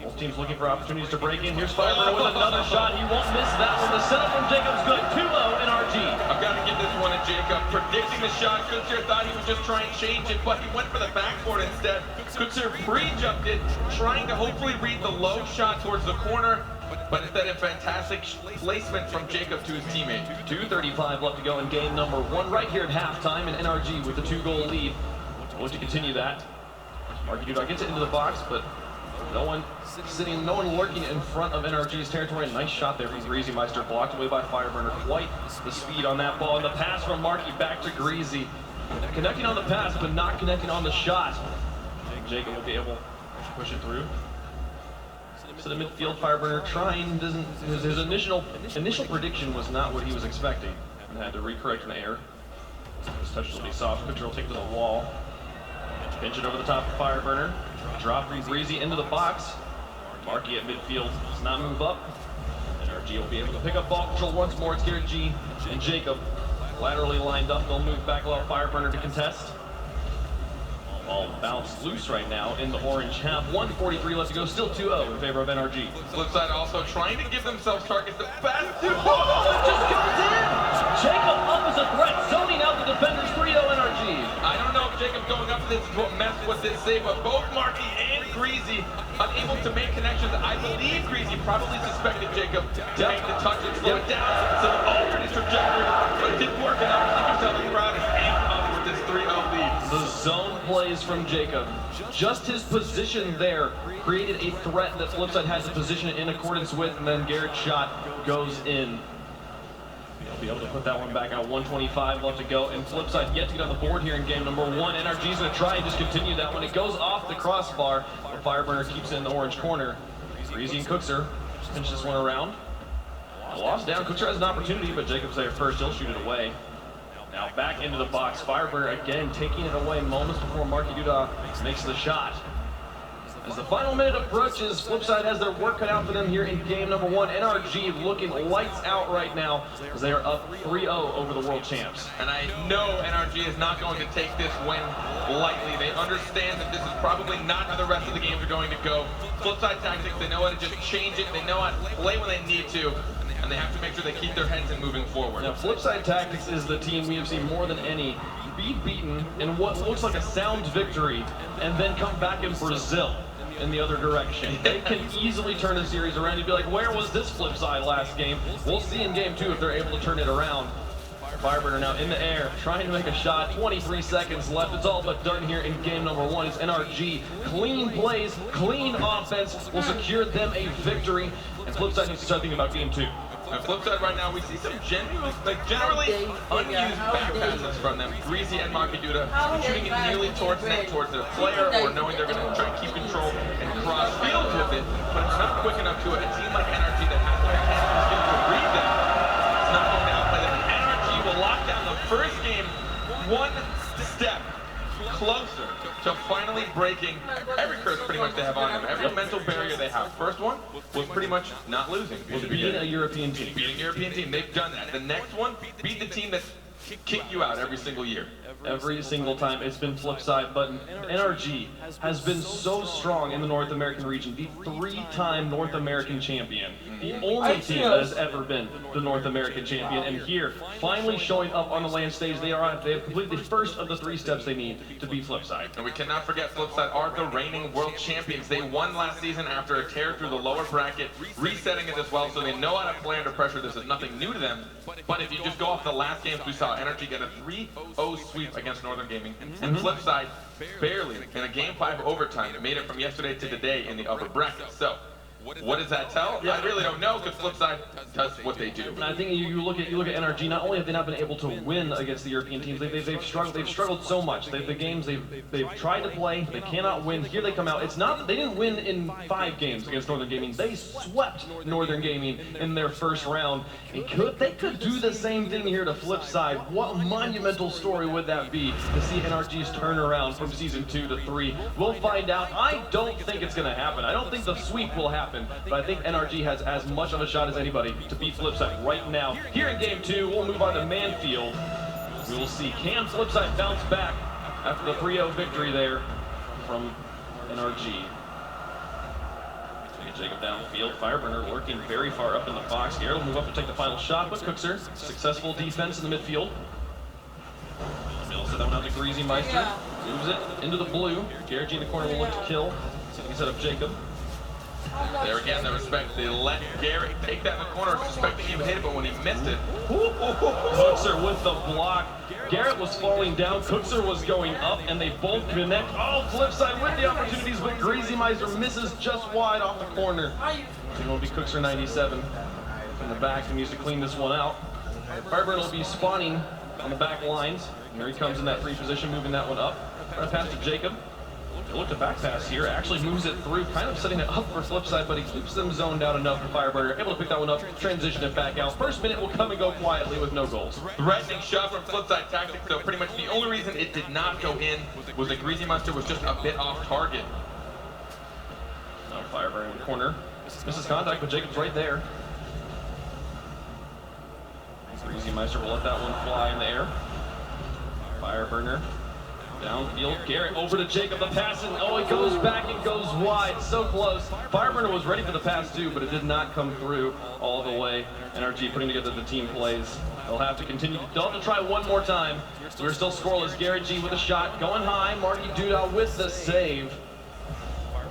Both teams looking for opportunities to break in. Here's Fireburner with another shot. He won't miss that one. The setup from Jacob's good. 2-0 NRG. I've got to give this one to Jacob. Predicting the shot. Cookser thought he was just trying to change it, but he went for the backboard instead. Cookser pre-jumped it, trying to hopefully read the low shot towards the corner. But instead, a fantastic placement from Jacob to his teammate. 2:35 left to go in game number 1, right here at halftime, and NRG with the 2-goal lead. We'll look to continue that. Marky Duda gets it into the box, but no one lurking in front of NRG's territory. Nice shot there from Greasy Meister, blocked away by Fireburner. Quite the speed on that ball. And the pass from Marky back to Greasy. Connecting on the pass, but not connecting on the shot. Jacob will be able to push it through. So the midfield, Fireburner trying, his initial prediction was not what he was expecting, and had to recorrect an error. His touch will be soft. Cookser will take to the wall. Pinch it over the top of Fireburner. Drop from Greasy into the box. Marky at midfield does not move up. NRG will be able to pick up ball control once more. It's Garrett G and Jacob laterally lined up. They'll move back, allow Fireburner to contest. Ball bounced loose right now in the orange half. 1:43 left to go. Still 2-0 in favor of NRG. Flipside also trying to give themselves targets. The best. Oh, it just goes in! Jacob up as a threat, zoning out the defenders. 3-0 NRG. I don't know if Jacob going up to this mess with this save, but both Marky and Greasy unable to make connections. I believe Greasy probably suspected Jacob to make the touch and slow it down. So the from Jacob. Just his position there created a threat that Flipside had to position it in accordance with, and then Garrett's shot goes in. They'll be able to put that one back out. 125 left to go, and Flipside yet to get on the board here in game number 1. NRG's going to try and just continue that one. It goes off the crossbar. The Fireburner keeps it in the orange corner. Greasy and Cookser pinch this one around. Lost down. Cookser has an opportunity, but Jacob's there first. He'll shoot it away. Now back into the box. Fireburner again taking it away moments before Marky Duda makes the shot. As the final minute approaches, Flipside has their work cut out for them here in game number 1. NRG looking lights out right now as they are up 3-0 over the world champs. And I know NRG is not going to take this win lightly. They understand that this is probably not how the rest of the games are going to go. Flipside tactics, they know how to just change it. They know how to play when they need to. And they have to make sure they keep their heads in moving forward. Now, Flipside Tactics is the team we have seen more than any be beaten in what looks like a sound victory and then come back in Brazil in the other direction. They can easily turn a series around. You'd be like, where was this Flipside last game? We'll see in game 2 if they're able to turn it around. Fireburner now in the air, trying to make a shot. 23 seconds left. It's all but done here in game number 1. It's NRG. Clean plays, clean offense will secure them a victory. And Flipside needs to start thinking about game 2. On Flipside right now, we see some generally unused back passes from them. Greasy and Marky Duda shooting it nearly towards net, towards their player, or knowing they're going to try to keep control and cross field with it, but it's not quick enough to it. It seems like NRG that has the mechanical skill to read that. It's not going to outplay them. NRG will lock down the first game one step closer to finally breaking every curse pretty much they have on them. Every mental barrier they have. First one was pretty much not losing. Was beating a European team. Beating a European team. They've done that. The next one, beat the team that kick you out every single year. Every single time it's been Flipside, but NRG has been so strong in the North American region, the 3-time North American champion, the only team that has ever been the North American champion, and here, finally showing up on the LAN stage, they have completed the first of the 3 steps they need to beat Flipside. And we cannot forget Flipside are the reigning world champions. They won last season after a tear through the lower bracket, resetting it as well, so they know how to play under pressure. This is nothing new to them, but if you just go off the last games, we saw NRG get a 3-0 sweep against Northern Gaming, and Flipside barely in a game 5 overtime made it from yesterday to today in the upper bracket. So what does that tell? I really don't know, because Flipside does what they do. And I think you look at NRG. Not only have they not been able to win against the European teams, they've struggled so much. The games they've tried to play, they cannot win. Here they come out. It's not that they didn't win in 5 games against Northern Gaming. They swept Northern Gaming in their first round. They could do the same thing here to Flipside. What monumental story would that be to see NRG's turnaround from season 2 to 3? We'll find out. I don't think it's going to happen. I don't think the sweep will happen. But I think NRG has as much of a shot as anybody to beat Flipside right now. Here in game 2, we'll move on to Manfield. We will see, can Flipside bounce back after the 3-0 victory there from NRG? Jacob downfield. Fireburner lurking very far up in the box. Garrett will move up and take the final shot, but Cookser, successful defense in the midfield. Mills set that one out to Greasy Meister. Moves it into the blue. Garrett G in the corner will look to kill. He set up Jacob. There again, the respect. They let Garrett take that in the corner, suspecting he would hit it, but when he missed it, Cookser with the block. Garrett was falling down, Cookser was going up, and they both connect. Oh, Flipside with the opportunities, but Greasy Meister misses just wide off the corner. It will be Cookser 97 from the back, and needs to clean this one out. Fireburner will be spawning on the back lines. And here he comes in that free position, moving that one up. Trying to pass to Jacob. They look to back pass here, actually moves it through, kind of setting it up for Flipside, but he keeps them zoned out enough for Fireburner. Able to pick that one up, transition it back out. First minute will come and go quietly with no goals. Threatening shot from Flipside Tactics, so pretty much the only reason it did not go in was that Greasy Monster was just a bit off target. Now Fireburner in the corner. Misses contact, but Jacob's right there. Greasy Meister will let that one fly in the air. Fireburner. Downfield, Garrett over to Jacob, the pass, and oh, it goes back and goes wide, so close. Fireburner was ready for the pass too, but it did not come through all the way. NRG putting together the team plays. They'll have to continue, they'll have to try one more time. We're still scoreless. Garrett G with a shot, going high. Marky Duda with the save.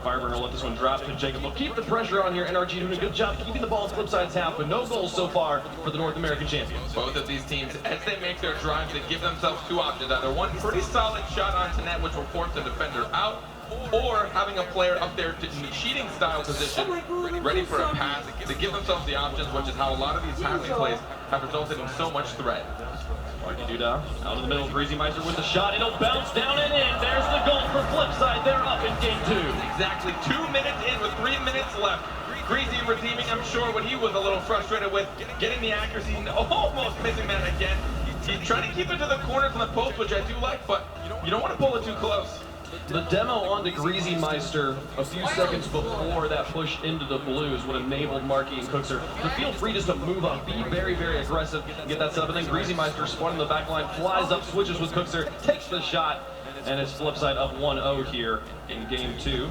Fireburner will let this one drop to Jacob. They'll keep the pressure on here. NRG doing a good job keeping the ball in Flipside's half, but no goals so far for the North American champions. Both of these teams, as they make their drives, they give themselves two options. Either one pretty solid shot onto net, which will force the defender out, or having a player up there in the cheating style position, ready for a pass. They give themselves the options, which is how a lot of these passing plays have resulted in so much threat. Marky Duda out in the middle. Greasy Meister with the shot. It'll bounce down and in. There's the goal for Flipside. They're up in game 2. Exactly 2 minutes in with 3 minutes left. Greasy redeeming, I'm sure, what he was a little frustrated with, getting the accuracy, almost missing that again. He's trying to keep it to the corners and the post, which I do like, but you don't want to pull it too close. The demo onto Greasy Meister a few seconds before that push into the blues would enable Marky and Cookser to feel free just to move up, be very, very aggressive, and get that set up. And then Greasy Meister spun in the back line, flies up, switches with Cookser, takes the shot, and it's Flipside up 1-0 here in game 2.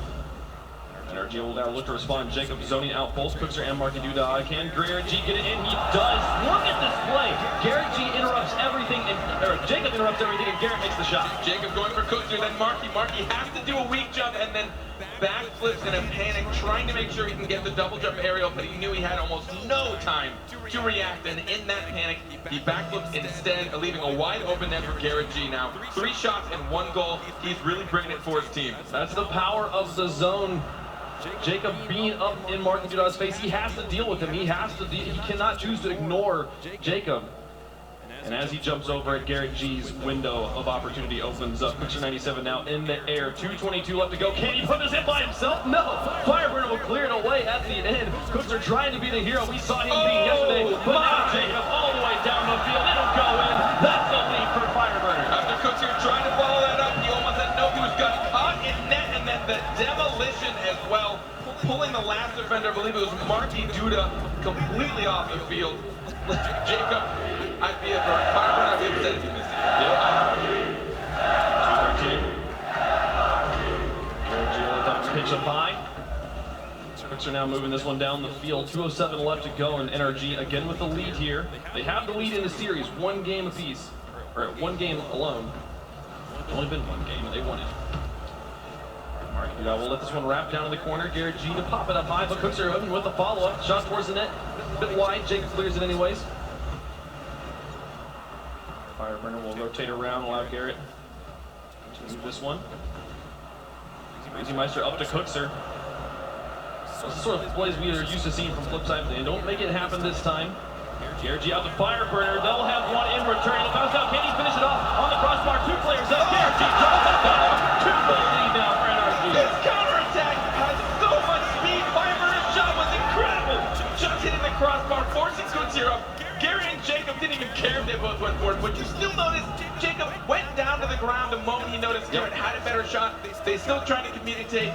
NRG will now look to respond. Jacob zoning out both Cookser and Marky Duda. Can Garrett G get it in? He does. Look at this play. Garrett G interrupts everything, or Jacob interrupts everything, and Garrett makes the shot. Jacob going for Cookser, then Marky. Marky has to do a weak jump and then backflips in a panic, trying to make sure he can get the double jump aerial, but he knew he had almost no time to react, and in that panic, he backflipped instead, leaving a wide open net for Garrett G. Now, 3 shots and 1 goal. He's really bringing it for his team. That's the power of the zone. Jacob being up in Marky Duda's face, he has to deal with him. He cannot choose to ignore Jacob. And as he jumps over it, Garrett G's window of opportunity opens up. Picture 97 now in the air. 2:22 left to go. Can he put this in by himself? No! Fireburner will clear it away at the end. Cooks are trying to be the hero we saw him being yesterday. But now Jacob all the way down the field. It'll go in. That's the lead for Fireburner. After Cooks here trying to follow that up, he almost had no, he was got caught in net, and then the demolition as well. Pulling the last defender, I believe it was Marky Duda, completely off the field. Jacob, I'd be a Fireburner, I'd be upset if he missed it. 2:13. Pitch up high. Cooks are now moving this one down the field. 2:07 left to go, and NRG again with the lead here. They have the lead in the series, 1 game apiece, or 1 game alone. It's only been 1 game, and they won it. Marky Duda will let this one wrap down in the corner. Garrett G to pop it up high, but Cooks are open with the follow-up. Shot towards the net, a bit wide. Jacob clears it anyways. Fireburner will rotate around, allow Garrett to move this one. Greasy Meister up to Cookser. This is the sort of plays we are used to seeing from Flipside, but they don't make it happen this time. Garrett G out to Fireburner. They'll have one in return. It'll bounce out. Can he finish it off on the crossbar? 2 players up. Garrett G drops it down. 2-goal lead now for NRG. This counterattack has so much speed. Fireburner's shot was incredible. Just hitting the crossbar, forcing Cookser up. Garrett and Jacob didn't even care if they both went for it, but you still notice Jacob went down to the ground the moment he noticed Garrett had a better shot. They still trying to communicate.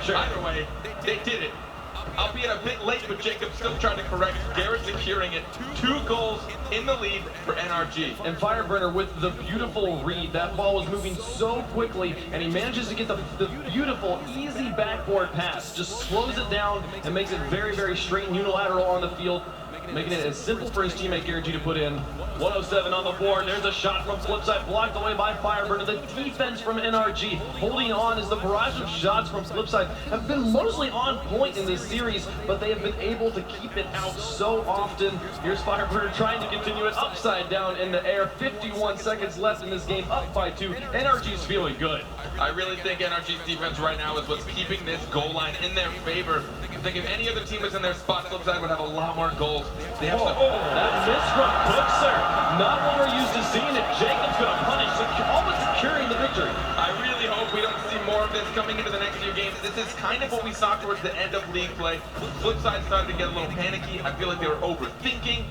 Sure. Either way, they did it. Albeit a bit late, but Jacob's still trying to correct. Garrett securing it. 2 goals in the lead for NRG. And Fireburner with the beautiful read. That ball was moving so quickly, and he manages to get the beautiful, easy backboard pass. Just slows it down and makes it very, very straight and unilateral on the field, making it as simple for his teammate Garrett G to put in. 1:07 on the board. There's a shot from Flipside, blocked away by Fireburner. The defense from NRG holding on as the barrage of shots from Flipside have been mostly on point in this series, but they have been able to keep it out so often. Here's Fireburner trying to continue it upside down in the air. 51 seconds left in this game, up by 2. NRG's feeling good. I really think NRG's defense right now is what's keeping this goal line in their favor. I think if any other team was in their spot, Flipside would have a lot more goals. They have that miss from Cookser. Not what we're used to seeing it. Jacob's going to punish, almost securing the victory. I really hope we don't see more of this coming into the next few games. This is kind of what we saw towards the end of league play. Flipside started to get a little panicky. I feel like they were overthinking.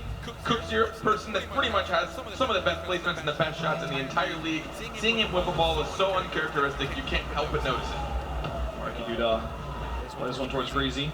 Cook's your person that pretty much has some of the best placements and the best shots in the entire league. Seeing him whip a ball is so uncharacteristic, you can't help but notice it. Marky Duda. Let's play this one towards Greasy.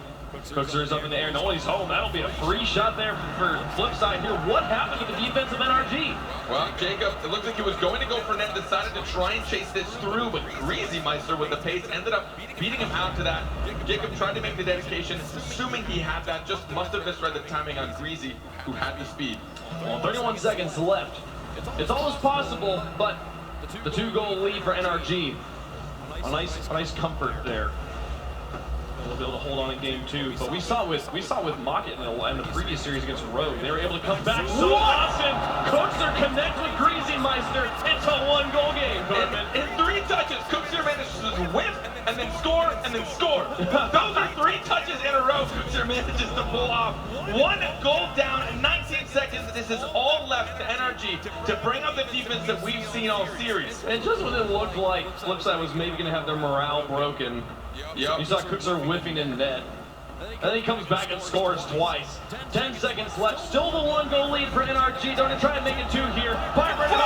Cookser is up in the air. Nobody's home. That'll be a free shot there for Flipside here. What happened to the defense of NRG? Well, Jacob, it looked like he was going to go for net, decided to try and chase this through, but Greasy Meister with the pace ended up beating him out to that. Jacob tried to make the dedication, assuming he had that, just must have misread the timing on Greasy, who had the speed. Well, 31 seconds left. It's almost possible, but the 2-goal lead for NRG. a nice comfort there. They'll be able to hold on in game 2, but we saw with Mockett in the previous series against Rogue, they were able to come back so often. Cookser connects with Greasy Meister. It's a 1-goal game. In 3 touches, Cookser manages to whip and then score and then score. Those are 3 touches in a row. Cookser manages to pull off 1 goal down in 19 seconds. This is all left to NRG to bring up the defense that we've seen all series. And just when it looked like Flipside was maybe going to have their morale broken, you saw Cookser whiffing in net. And then he comes back and scores twice. 10 seconds left. Still the 1-goal lead for NRG. They're going to try and make it 2 here. Firebird and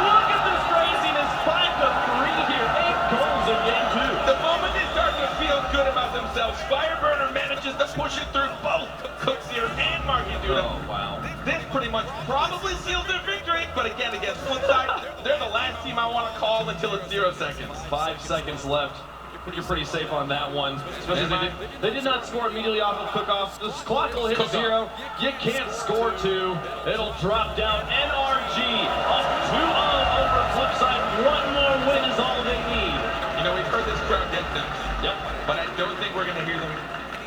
look at this craziness. 5-3 here. 8 goals in game 2. The moment they start to feel good about themselves, Fireburner manages to push it through both Cookser and Marky Duda. Oh, wow. This pretty much probably seals their victory, but again, against Flipside, they're the last team I want to call until it's 0 seconds. 5 seconds left. I think you're pretty safe on that one. Especially they did not score immediately off of cook-off. The clock will hit 0. You can't score 2. It'll drop down. NRG up 2-0 over Flipside. 1 more win is all they need. You know, we've heard this crowd get them. Yep. But I don't think we're going to hear them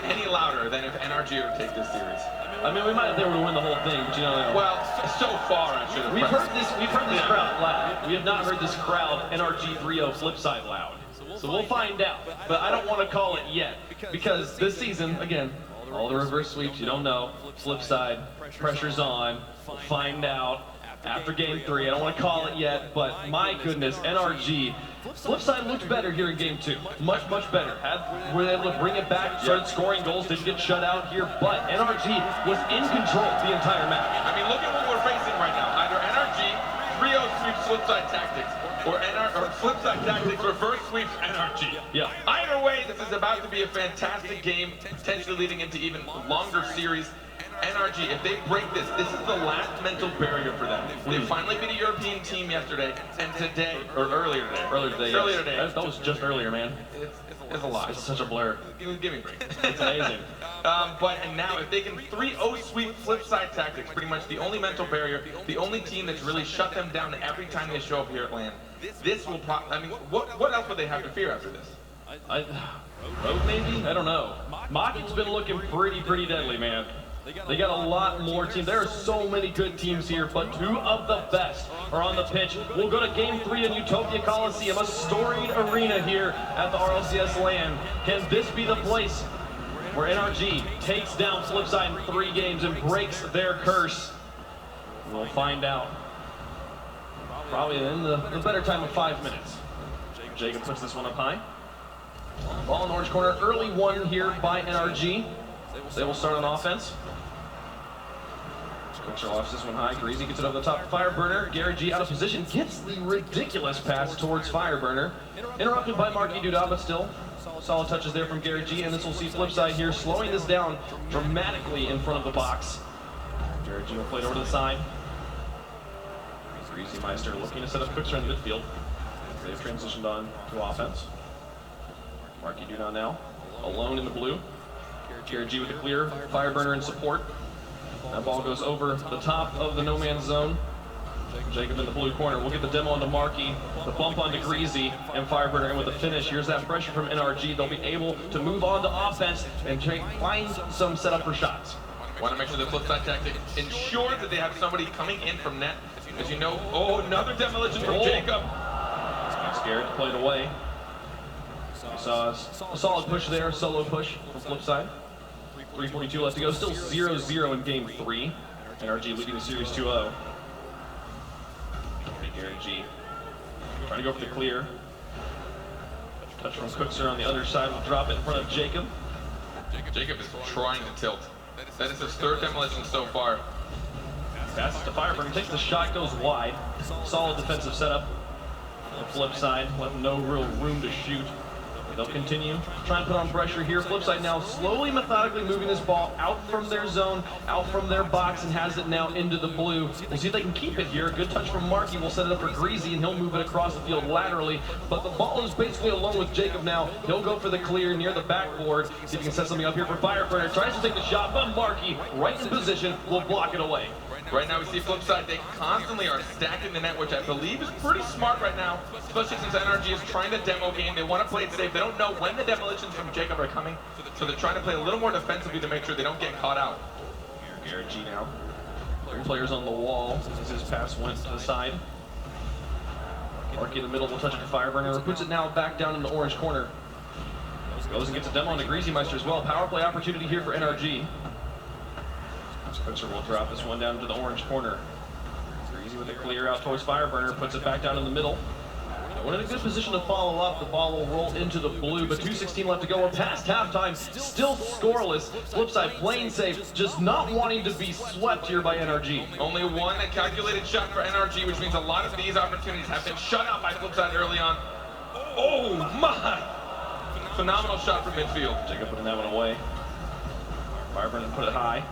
any louder than if NRG would take this series. I mean, we might have been able to win the whole thing, but you know. Well, so far, I should have. We've heard this crowd loud. We have not heard this crowd NRG 3-0 Flipside loud. So we'll find out, but I don't want to call it yet, because this season, again, all the reverse sweeps, you don't know. Flipside, pressure's on. We'll find out after game 3. I don't want to call it yet, but my goodness, NRG. Flipside looked better here in game 2. Much, much better. Were able to bring it back, started scoring goals, didn't get shut out here, but NRG was in control the entire match. I mean, look at what we're facing right now. Either NRG 3-0 sweeps Flipside tactics, or Flipside tactics reverse sweeps NRG. Yeah. Either way, this is about to be a fantastic game, potentially leading into even longer series. NRG, if they break this, this is the last mental barrier for them. They finally beat a European team yesterday, and today, or earlier today. Earlier today. That was just earlier, man. It's a lot. It's such a blur. Give me a break. It's amazing. And now, if they can 3-0 sweep Flipside tactics, pretty much the only mental barrier, the only team that's really shut them down every time they show up here at LAN, this will I mean, what else would they have to fear after this? Rogue maybe? I don't know. Mocking's been looking pretty deadly, man. They got a lot more teams. There are so many good teams here, but 2 of the best are on the pitch. We'll go to game 3 in Utopia Coliseum, a storied arena here at the RLCS LAN. Can this be the place where NRG takes down Flipside in 3 games and breaks their curse? We'll find out. Probably in the better time of 5 minutes. Jacob puts this one up high. Ball in the orange corner. Early one here by NRG. They will start on offense. Cookser lofts this one high. Greasy gets it over the top of Fireburner. Gary G out of position. Gets the ridiculous pass towards Fireburner. Interrupted by Marky Duda, but still solid touches there from Gary G. And this will see Flipside here slowing this down dramatically in front of the box. Gary G will play it over to the side. Greasy Meister looking to set up Cookser in the midfield. They've transitioned on to offense. Marky Duda now alone in the blue. Gary G with the clear. Fireburner in support. That ball goes over the top of the no man's zone. Jacob in the blue corner. We'll get the demo onto Marky. The bump onto Greasy. And Fireburner in with the finish. Here's that pressure from NRG. They'll be able to move on to offense and find some setup for shots. Want to make sure the Flipside tactic ensure that they have somebody coming in from net. As you know, another demolition from Jacob. Scared to play it away. We saw a solid push there, solo push from Flipside. 3:42 left to go, still 0-0 in game 3. NRG leading the series 2-0. Gary G trying to go for the clear. Touch from Cookser on the other side will drop it in front of Jacob. Jacob is trying to tilt. That is his 3rd demolition so far. Passes to Fireburner, takes the shot, goes wide. Solid defensive setup. The flip side, left no real room to shoot. They'll continue, try and put on pressure here. Flipside now slowly, methodically moving this ball out from their zone, out from their box, and has it now into the blue. We'll see if they can keep it here. Good touch from Marky. We'll set it up for Greasy, and he'll move it across the field laterally. But the ball is basically alone with Jacob now. He'll go for the clear near the backboard. See if he can set something up here for Fireburner. Tries to take the shot, but Marky, right in position, will block it away. Right now we see Flipside, they constantly are stacking the net, which I believe is pretty smart right now, especially since NRG is trying to demo game. They want to play it safe. They don't know when the demolitions from Jacob are coming, so they're trying to play a little more defensively to make sure they don't get caught out. Garrett G now. Players on the wall as his pass went to the side. Marky in the middle will touch it to Fireburner, puts it now back down in the orange corner. Goes and gets a demo on the Greasy Meister as well. Power play opportunity here for NRG. Spencer will drop this one down to the orange corner. Greasy with a clear out towards Fireburner, puts it back down in the middle. One in a good position to follow up. The ball will roll into the blue, but 2:16 left to go. We're past halftime, still scoreless. Flipside playing safe, just not wanting to be swept here by NRG. Only one calculated shot for NRG, which means a lot of these opportunities have been shut out by Flipside early on. Oh my! Phenomenal shot from midfield. Jacob putting that one away. Fireburner put it high.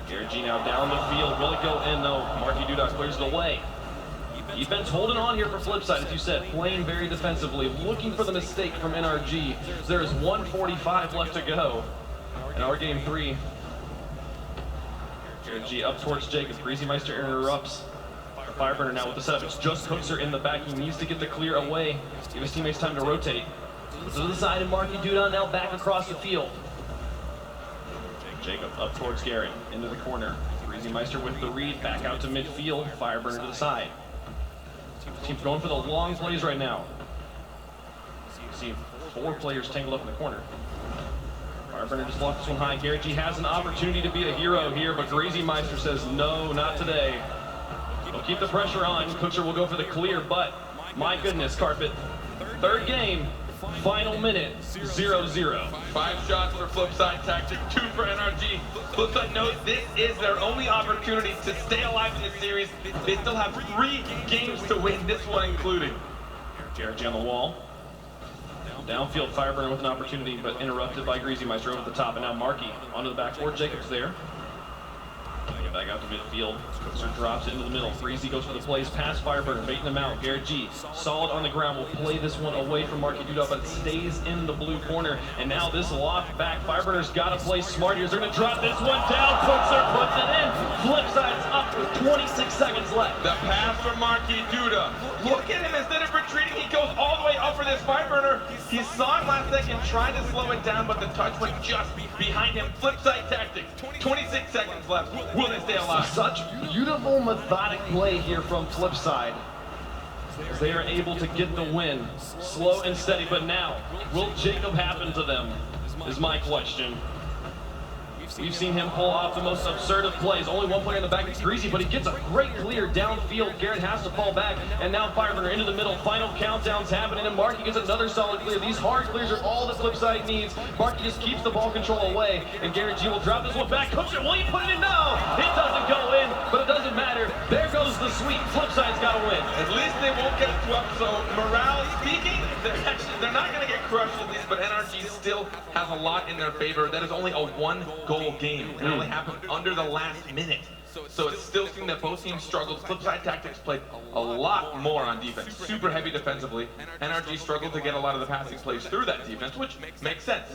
Garrett G now down the field. Will it go in? No. Marky Duda clears it away. Defense holding on here for Flipside, as you said, playing very defensively, looking for the mistake from NRG. There's 1:45 left to go in our game 3. Garrett G up towards Jacob. Greasy Meister interrupts. Fireburner now with the setup. It's just Cookser in the back. He needs to get the clear away. Give his teammates time to rotate. To the side, and Marky Duda now back across the field. Jacob up towards Garrett, into the corner. Greasy Meister with the read, back out to midfield. Fireburner to the side. Team's going for the long plays right now. You see 4 players tangled up in the corner. Fireburner just blocked this one high. Garrett G has an opportunity to be a hero here, but Greasy Meister says no, not today. He'll keep the pressure on. Cookser will go for the clear, but my goodness, Carpet. Third game, final minute, 0-0. 5 shots for Flipside Tactic, 2 for NRG. Flipside knows this is their only opportunity to stay alive in this series. They still have 3 games to win, this one including. Garrett G on the wall. Downfield, Fireburner with an opportunity, but interrupted by Greasy Meister over the top, and now Marky onto the backboard. Jacob's there. Back out to midfield. Cookser drops it into the middle. Greasy goes for the plays past Fireburner, baiting them out. Garrett G, solid on the ground, will play this one away from Marky Duda, but it stays in the blue corner. And now this loft back. Fireburner's got to play smart here. They're going to drop this one down. Cookser puts it in. Flipside's up with 26 seconds left. The pass from Marky Duda. Look at him, instead of retreating, he goes all the way up for this Fireburner. He saw him last second, tried to slow it down, but the touch went just behind him. Flipside Tactics, 26 seconds left. Will they stay alive? Such beautiful, methodic play here from Flipside. They are able to get the win, slow and steady, but now, will Jacob happen to them, is my question. We've seen him pull off the most absurd of plays. Only one player in the back, it's Greasy, but he gets a great clear downfield. Garrett has to fall back, and now Fireburner into the middle. Final countdown's happening, and Marky gets another solid clear. These hard clears are all the Flipside needs. Marky just keeps the ball control away, and Garrett G will drop this one back. Cookser, will he put it in? No! It doesn't go in, but it doesn't matter. There goes the sweep. Flipside's got to win. At least they won't get swept, so morale speaking, they're not going to get crushed at least, but NRG still has a lot in their favor. That is only a 1-goal game. It only happened under the last minute. So it still seemed that both teams struggled. Flipside Tactics played a lot more on defense, super heavy defensively. NRG struggled to get a lot of the passing plays through that defense, which makes sense.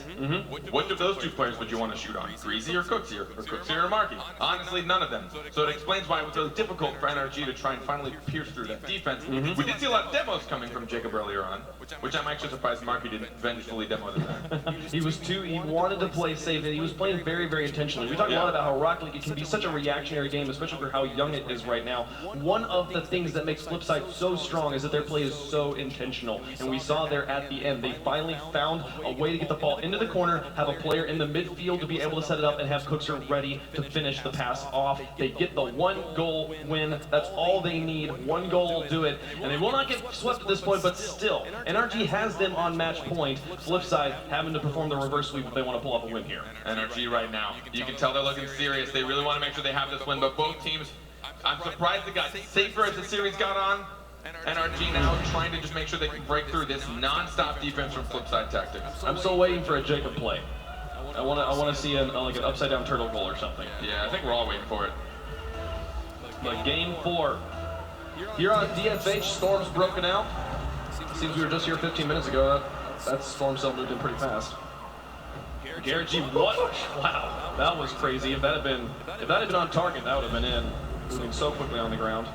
Which of those 2 players would you want to shoot on? Greasy or Cookser? Or Cookser or Marky? Honestly, none of them. So it explains why it was really difficult for NRG to try and finally pierce through that defense. We did see a lot of demos coming from Jacob earlier on, which I'm actually surprised Marky didn't vengefully demo this time. He wanted to play safe, and he was playing very, very intentionally. We talked a lot about how Rocket League can be such a reactionary game, especially for how young it is right now. One of the things that makes Flipside so strong is that their play is so intentional, and we saw there at the end, they finally found a way to get the ball into the corner, have a player in the midfield to be able to set it up, and have Cookser ready to finish the pass off. They get the 1-goal win. That's all they need. 1 goal will do it, and they will not get swept at this point, but still, NRG has them on match point. Flipside having to perform the reverse sweep if they want to pull off a win here. NRG right now, you can tell they're looking serious. They really want to make sure they have this win, but both teams, I'm surprised it got safer as the series got on. NRG now trying to just make sure they can break through this non-stop defense from Flipside Tactics. I'm still waiting for a Jacob play. I want to see like an upside down turtle goal or something. Yeah, I think we're all waiting for it. But game 4. Here on DFH, Storm's broken out. Seems we were just here 15 minutes ago. That Storm cell moved in pretty fast. Garrett G, what? Wow, that was crazy. If that had been on target, that would have been in. Moving so quickly on the ground.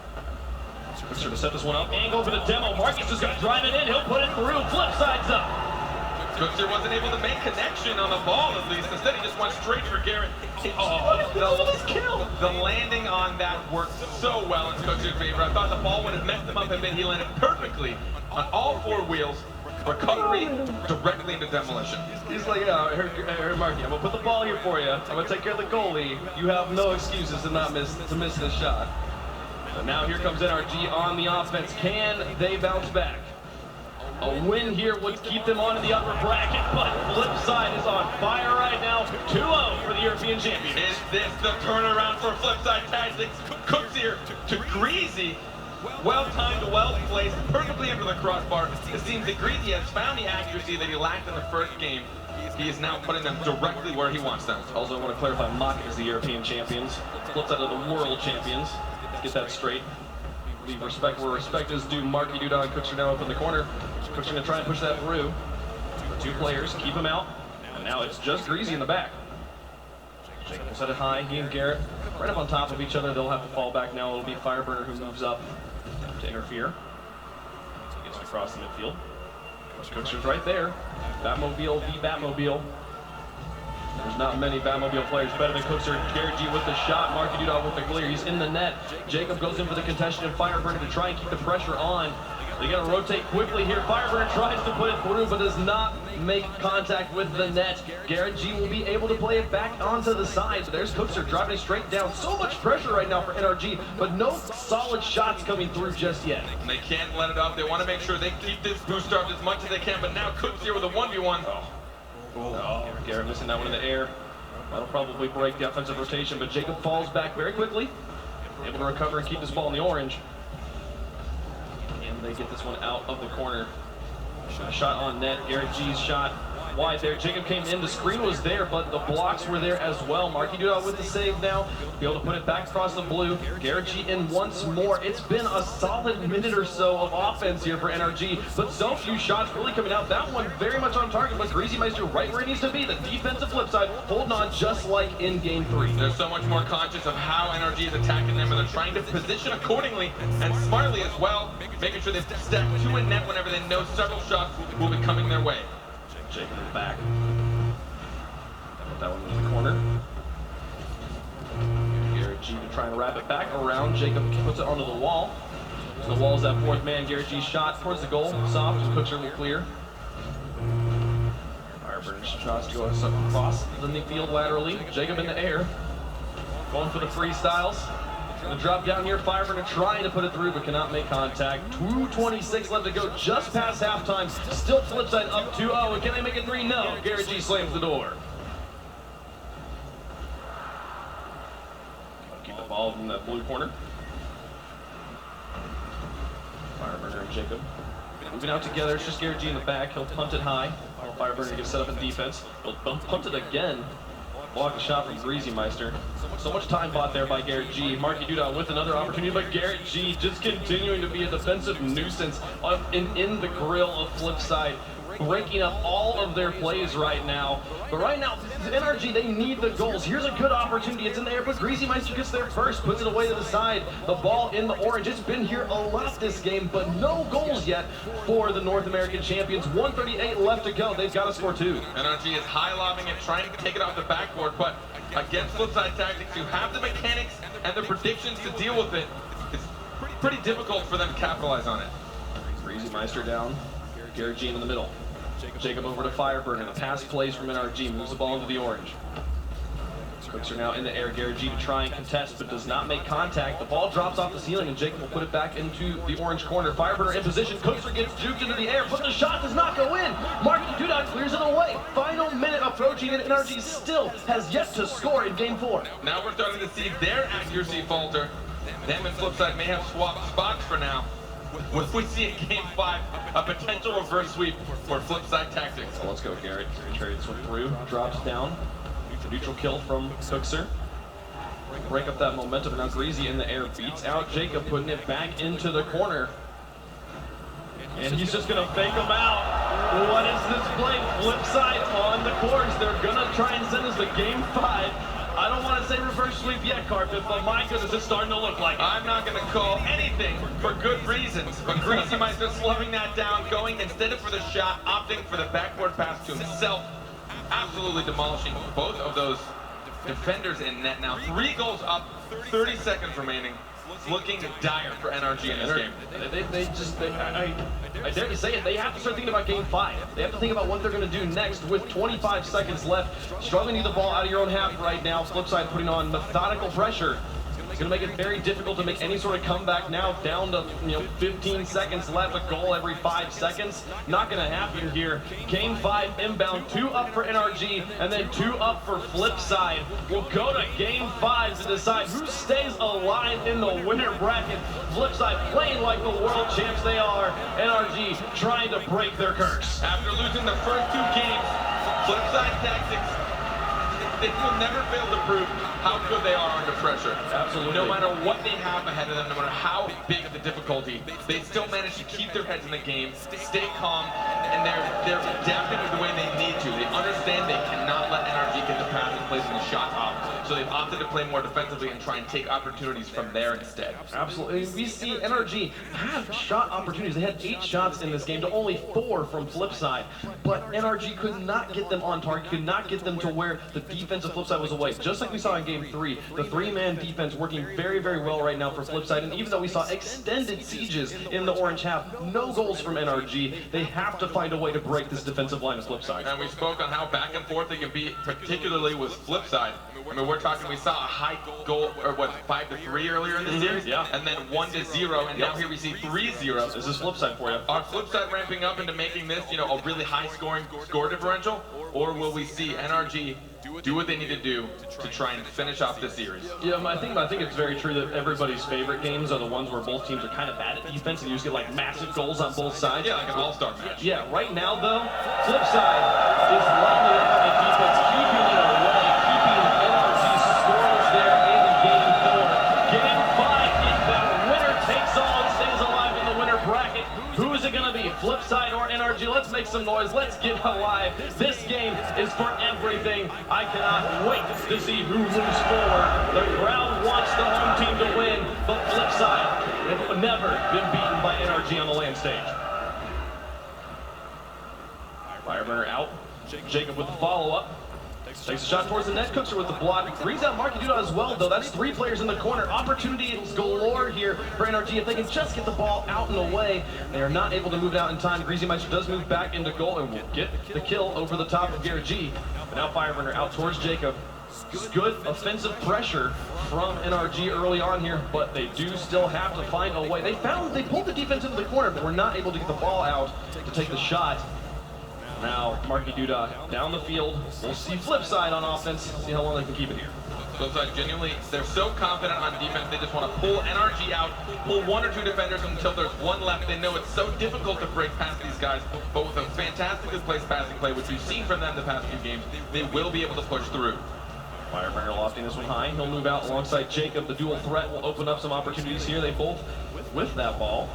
Looks to set this one up. Angle for the demo. Marcus just got to drive it in. He'll put it through. Flip sides up. Cookser wasn't able to make connection on the ball, at least. Instead, he just went straight for Garrett. The landing on that worked so well in Cookser's favor. I thought the ball would have messed him up a bit. He landed perfectly on all 4 wheels. Recovery directly into demolition. He's like, yeah, here, Marky, I'm gonna put the ball here for you. I'm gonna take care of the goalie. You have no excuses to miss this shot. And now here comes NRG on the offense. Can they bounce back? A win here would keep them on in the upper bracket, but Flipside is on fire right now. 2-0 for the European champions. Is this the turnaround for Flipside Tactics? Cooks here to Greasy. Well-timed, well-placed, perfectly under the crossbar. It seems that Greasy has found the accuracy that he lacked in the first game. He is now putting them directly where he wants them. Also, I want to clarify, Maka is the European champions. Flipside are the world champions. Get that straight. Leave respect where respect is due. Marky Dudon, Cookser now up in the corner. Cookser gonna try and push that through. The 2 players, keep him out. And now it's just Greasy in the back. Jacob will set it high. He and Garrett right up on top of each other. They'll have to fall back now. It'll be Fireburner who moves up to interfere. He gets across the midfield. Cookser's right there. Batmobile v Batmobile. There's not many Batmobile players better than Cookser. Garrett G with the shot. Marky Dudon with the clear. He's in the net. Jacob goes in for the contention and Fireburner to try and keep the pressure on. They gotta rotate quickly here. Fireburner tries to put it through, but does not make contact with the net. Garrett G will be able to play it back onto the side. So there's Cookser driving straight down. So much pressure right now for NRG, but no solid shots coming through just yet. And they can't let it up. They want to make sure they keep this boost up as much as they can, but now Cooks here with a 1v1. Oh, Garrett missing that one in the air. That'll probably break the offensive rotation, but Jacob falls back very quickly. Able to recover and keep this ball in the orange. And they get this one out of the corner. A shot on net. Garrett G's shot wide there. Jacob came in. The screen was there, but the blocks were there as well. Marky Dudon with the save now. Be able to put it back across the blue. Garrett G in once more. It's been a solid minute or so of offense here for NRG, but so few shots really coming out. That one very much on target, but Greasy Meister right where he needs to be. The defensive flip side holding on just like in game 3. They're so much more conscious of how NRG is attacking them, and they're trying to position accordingly and smartly as well, making sure they stack 2 in net whenever they know several shots will be coming their way. Jacob is back. Put that one in the corner. Garrett G to try and wrap it back around. Jacob puts it onto the wall. So the wall's that 4th man. Garrett G shot towards the goal. Soft. Cookser will clear. Fireburner tries to go across the field laterally. Jacob in the air. Going for the freestyles. The drop down here, Fireburner trying to put it through, but cannot make contact. 2:26 left to go, just past halftime. Still Flipside up 2-0. And can they make it 3? No. Garrett G slams the door. Keep the ball in that blue corner. Fireburner and Jacob moving out together. It's just Garrett G in the back. He'll punt it high. Fireburner gets set up in defense. He'll punt it again. Block the shot from Greasy Meister. So much time bought there by Garrett G. Marky Dudon with another opportunity, but Garrett G just continuing to be a defensive nuisance in the grill of Flipside, breaking up all of their plays right now. But right now, NRG, they need the goals. Here's a good opportunity. It's in the air, but Greasy Meister gets there first, puts it away to the side. The ball in the orange. It's been here a lot this game, but no goals yet for the North American champions. 1:38 left to go. They've got to score 2. NRG is high-lobbing it, trying to take it off the backboard, but against Flipside Tactics, who have the mechanics and the predictions to deal with it, it's pretty difficult for them to capitalize on it. Greasy Meister down. Garrett G in the middle. Jacob over to Fireburner. The pass plays from NRG. Moves the ball into the orange. Cookser now in the air. Garrett G to try and contest, but does not make contact. The ball drops off the ceiling, and Jacob will put it back into the orange corner. Fireburner in position. Cookser gets juked into the air, but the shot does not go in. Marky Dudon clears it away. Final minute approaching, and NRG still has yet to score in game 4. Now we're starting to see their accuracy falter. Them and Flipside may have swapped spots for now. What we see in game 5, a potential reverse sweep for Flipside Tactics. So let's go, Garrett. Carry this one through. Drops down. Neutral kill from Cookser. Break up that momentum. Now Greasy in the air beats out Jacob, putting it back into the corner. And he's just going to fake him out. What is this play? Flip side on the course. They're gonna try and send us to game 5. I don't want to say reverse sweep yet, Carpet, but my goodness, it's starting to look like it. I'm not going to call anything for good reasons, but Greasy Meister slowing that down, going instead of for the shot, opting for the backboard pass to himself, absolutely demolishing both of those defenders in net now. 3 goals up, 30 seconds remaining. It's looking dire for NRG in this game. I dare to say it, they have to start thinking about game 5. They have to think about what they're going to do next with 25 seconds left. Struggling to get the ball out of your own half right now. Flipside putting on methodical pressure. It's going to make it very difficult to make any sort of comeback now, down to 15 seconds left, a goal every 5 seconds. Not going to happen here. Game 5 inbound, 2 up for NRG, and then 2 up for Flipside. We'll go to game 5 to decide who stays alive in the winner bracket. Flipside playing like the world champs they are. NRG trying to break their curse. After losing the first 2 games, Flipside tactics, they will never fail to prove how good they are under pressure. Absolutely. No matter what they have ahead of them, no matter how big of the difficulty, they still manage to keep their heads in the game, stay calm, and they're adapting with the way they need to. They understand they cannot let NRG get the passing plays and the shots off, so they've opted to play more defensively and try and take opportunities from there instead. Absolutely. We see NRG have shot opportunities. They had 8 shots in this game to only 4 from Flipside, but NRG could not get them on target, could not get them to where the defense of Flipside was away. Just like we saw in game 3, the 3-man defense working very, very well right now for Flipside, and even though we saw extended sieges in the orange half, no goals from NRG, they have to find a way to break this defensive line of Flipside. And we spoke on how back and forth they can be, particularly with Flipside. I mean, we're talking, we saw a high goal, or what, 5-3 earlier in the series? Yeah. And then 1-0, and now here we see 3-0. This is Flipside for you. Are Flipside ramping up into making this, a really high-scoring score differential? Or will we see NRG do what they need to do to try and finish off this series? Yeah, I think it's very true that everybody's favorite games are the ones where both teams are kind of bad at defense and you just get like massive goals on both sides. Yeah, like an all-star match. Yeah, right now though, Flipside is lighting up on the defense, keeping it away, keeping NRG scoreless there in game 4. Game 5 inbound, winner takes all and stays alive in the winner bracket. Who is it going to be, Flipside or NRG? Let's make some noise. Let's get alive. This game is for everything. I cannot wait to see who moves forward. The crowd wants the home team to win, but Flipside have never been beaten by NRG on the land stage. Fireburner out. Jacob with the follow-up. Takes a shot towards the net. Cookser with the block. Brings out Marky Duda as well, though. That's 3 players in the corner. Opportunities galore here for NRG. If they can just get the ball out and away, they are not able to move it out in time. Greasy Meister does move back into goal and will get the kill over the top of Garrett G. But now Fireburner out towards Jacob. Good offensive pressure from NRG early on here, but they do still have to find a way. They pulled the defense into the corner, but were not able to get the ball out to take the shot. Now, Marky Duda down the field. We'll see Flipside on offense, see how long they can keep it here. Flipside genuinely, they're so confident on defense, they just want to pull NRG out, pull 1 or 2 defenders until there's 1 left. They know it's so difficult to break past these guys, but with a fantastically placed passing play, which we've seen from them the past few games, they will be able to push through. Fireburner lofting this one high. He'll move out alongside Jacob. The dual threat will open up some opportunities here. They both with that ball.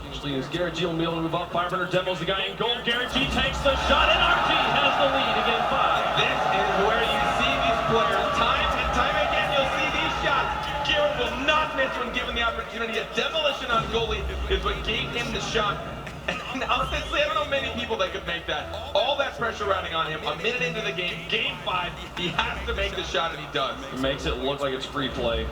Actually, as Garrett G will be able to move up. Fireburner demos the guy in goal. Garrett G takes the shot. NRG has the lead in game 5. This is where you see these players time and time again. You'll see these shots. Garrett will not miss when given the opportunity. A demolition on goalie is what gave him the shot. And honestly, I don't know many people that could make that. All that pressure riding on him, a minute into the game, game 5, he has to make the shot, and he does. It makes it look like it's free play.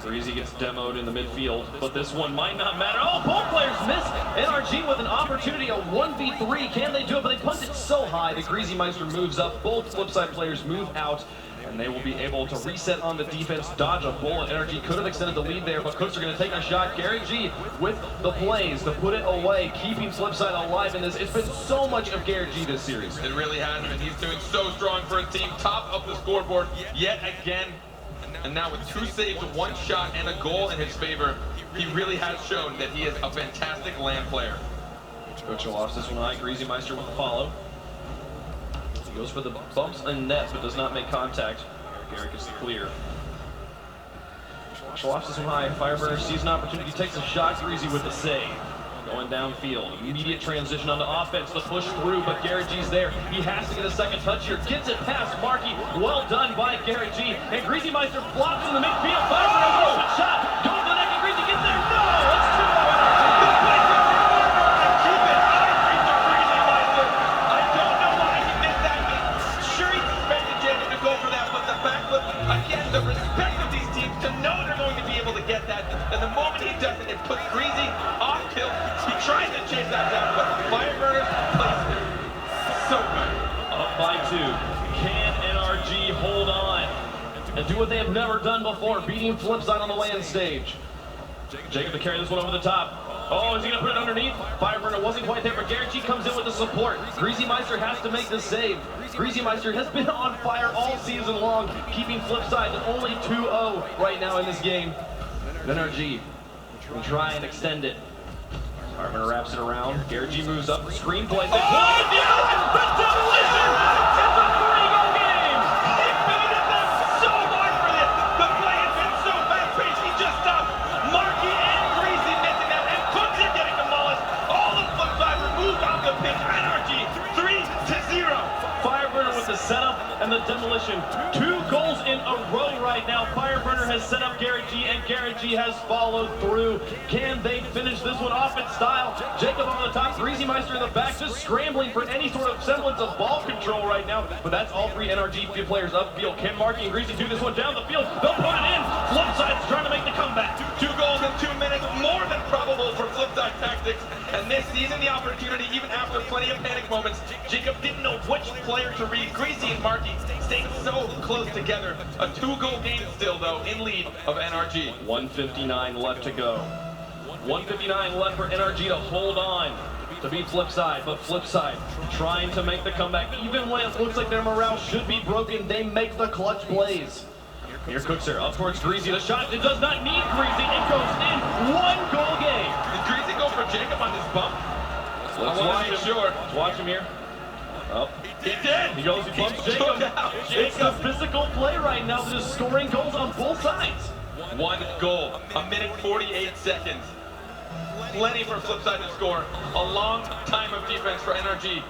Breezy gets demoed in the midfield, but this one might not matter. Oh, both players miss. NRG with an opportunity, a 1v3. Can they do it? But they punt it so high that Greasy Meister moves up. Both Flipside players move out, and they will be able to reset on the defense, dodge a bullet. NRG could have extended the lead there, but Cooks are going to take a shot. Garrett G with the plays to put it away, keeping Flipside alive in this. It's been so much of Garrett G this series. It really has, and he's doing so strong for a team. Top of the scoreboard yet again. And now with 2 saves, 1 shot, and a goal in his favor, he really has shown that he is a fantastic land player. Coach lost this one high. Greasy Meister with the follow. He goes for the bumps and net, but does not make contact. Garrett gets the clear. Lofts this one high. Fireburner sees an opportunity, takes a shot. Greasy with the save. going downfield. Immediate transition onto offense. The push through, but Garrett G's there. He has to get a second touch here. Gets it past Markey. Well done by Garrett G. And Greasy Meister flops in the midfield. Fires for an open shot. Goes to the neck, and Greasy gets there. No! It's 2-0. Again, the respect of these teams to know they're going to be able to get that. And the moment he does it, it puts Greasy off kill. He tries to chase that down, but Fireburners plays it so good. Up by 2. Can NRG hold on and do what they have never done before, beating Flipside on the land stage? Jacob to carry this one over the top. Oh, is he going to put it underneath? Fireburner wasn't quite there, but Garrett G comes in with the support. Greasy Meister has to make this save. Greasy Meister has been on fire all season long, keeping Flipside to only 2-0 right now in this game. NRG will try and extend it. Fireburner wraps it around. Garrett G moves up. Screen plays. They pull it down. The demolition! It's a 3-goal game! He baited them so hard for this. The play has been so fast-paced. He just stopped. Markey and Greasy missing that, and Cooks are getting demolished. All the Flipside removed off the pitch. NRG 3-0. Fireburner with the setup and the demolition. 2 goals in a row right now. Fireburner has set up Garrett G, and Garrett G has followed through. Can they finish this one off in style? Jacob on the top, Greasy Meister in the back, just scrambling for any sort of semblance of ball control right now. But that's all 3 NRG players upfield. Can Markey and Greasy do this one down the field? They'll put it in. Flipside's trying to make the comeback. 2 goals in 2 minutes, more than probable for Flipside tactics. And this season, the opportunity, even after plenty of panic moments, Jacob didn't know which player to read. Greasy and Markey staying so close together. A 2-goal game still, though, in lead of NRG. 1:59 left to go. 1:59 left for NRG to hold on to beat Flipside, but Flipside trying to make the comeback. Even when it looks like their morale should be broken, they make the clutch plays. Here Cookser up towards Greasy. The shot, it does not need Greasy. It goes in. 1-goal game. Did Greasy go for Jacob on this bump? Let's watch him. Sure. Let's watch him here. Oh. He did! He goes, he bumps Jacob. It's a physical play right now that is scoring goals on both sides. 1 goal, 1 minute 48 seconds. Plenty for Flipside to score. A long time of defense for NRG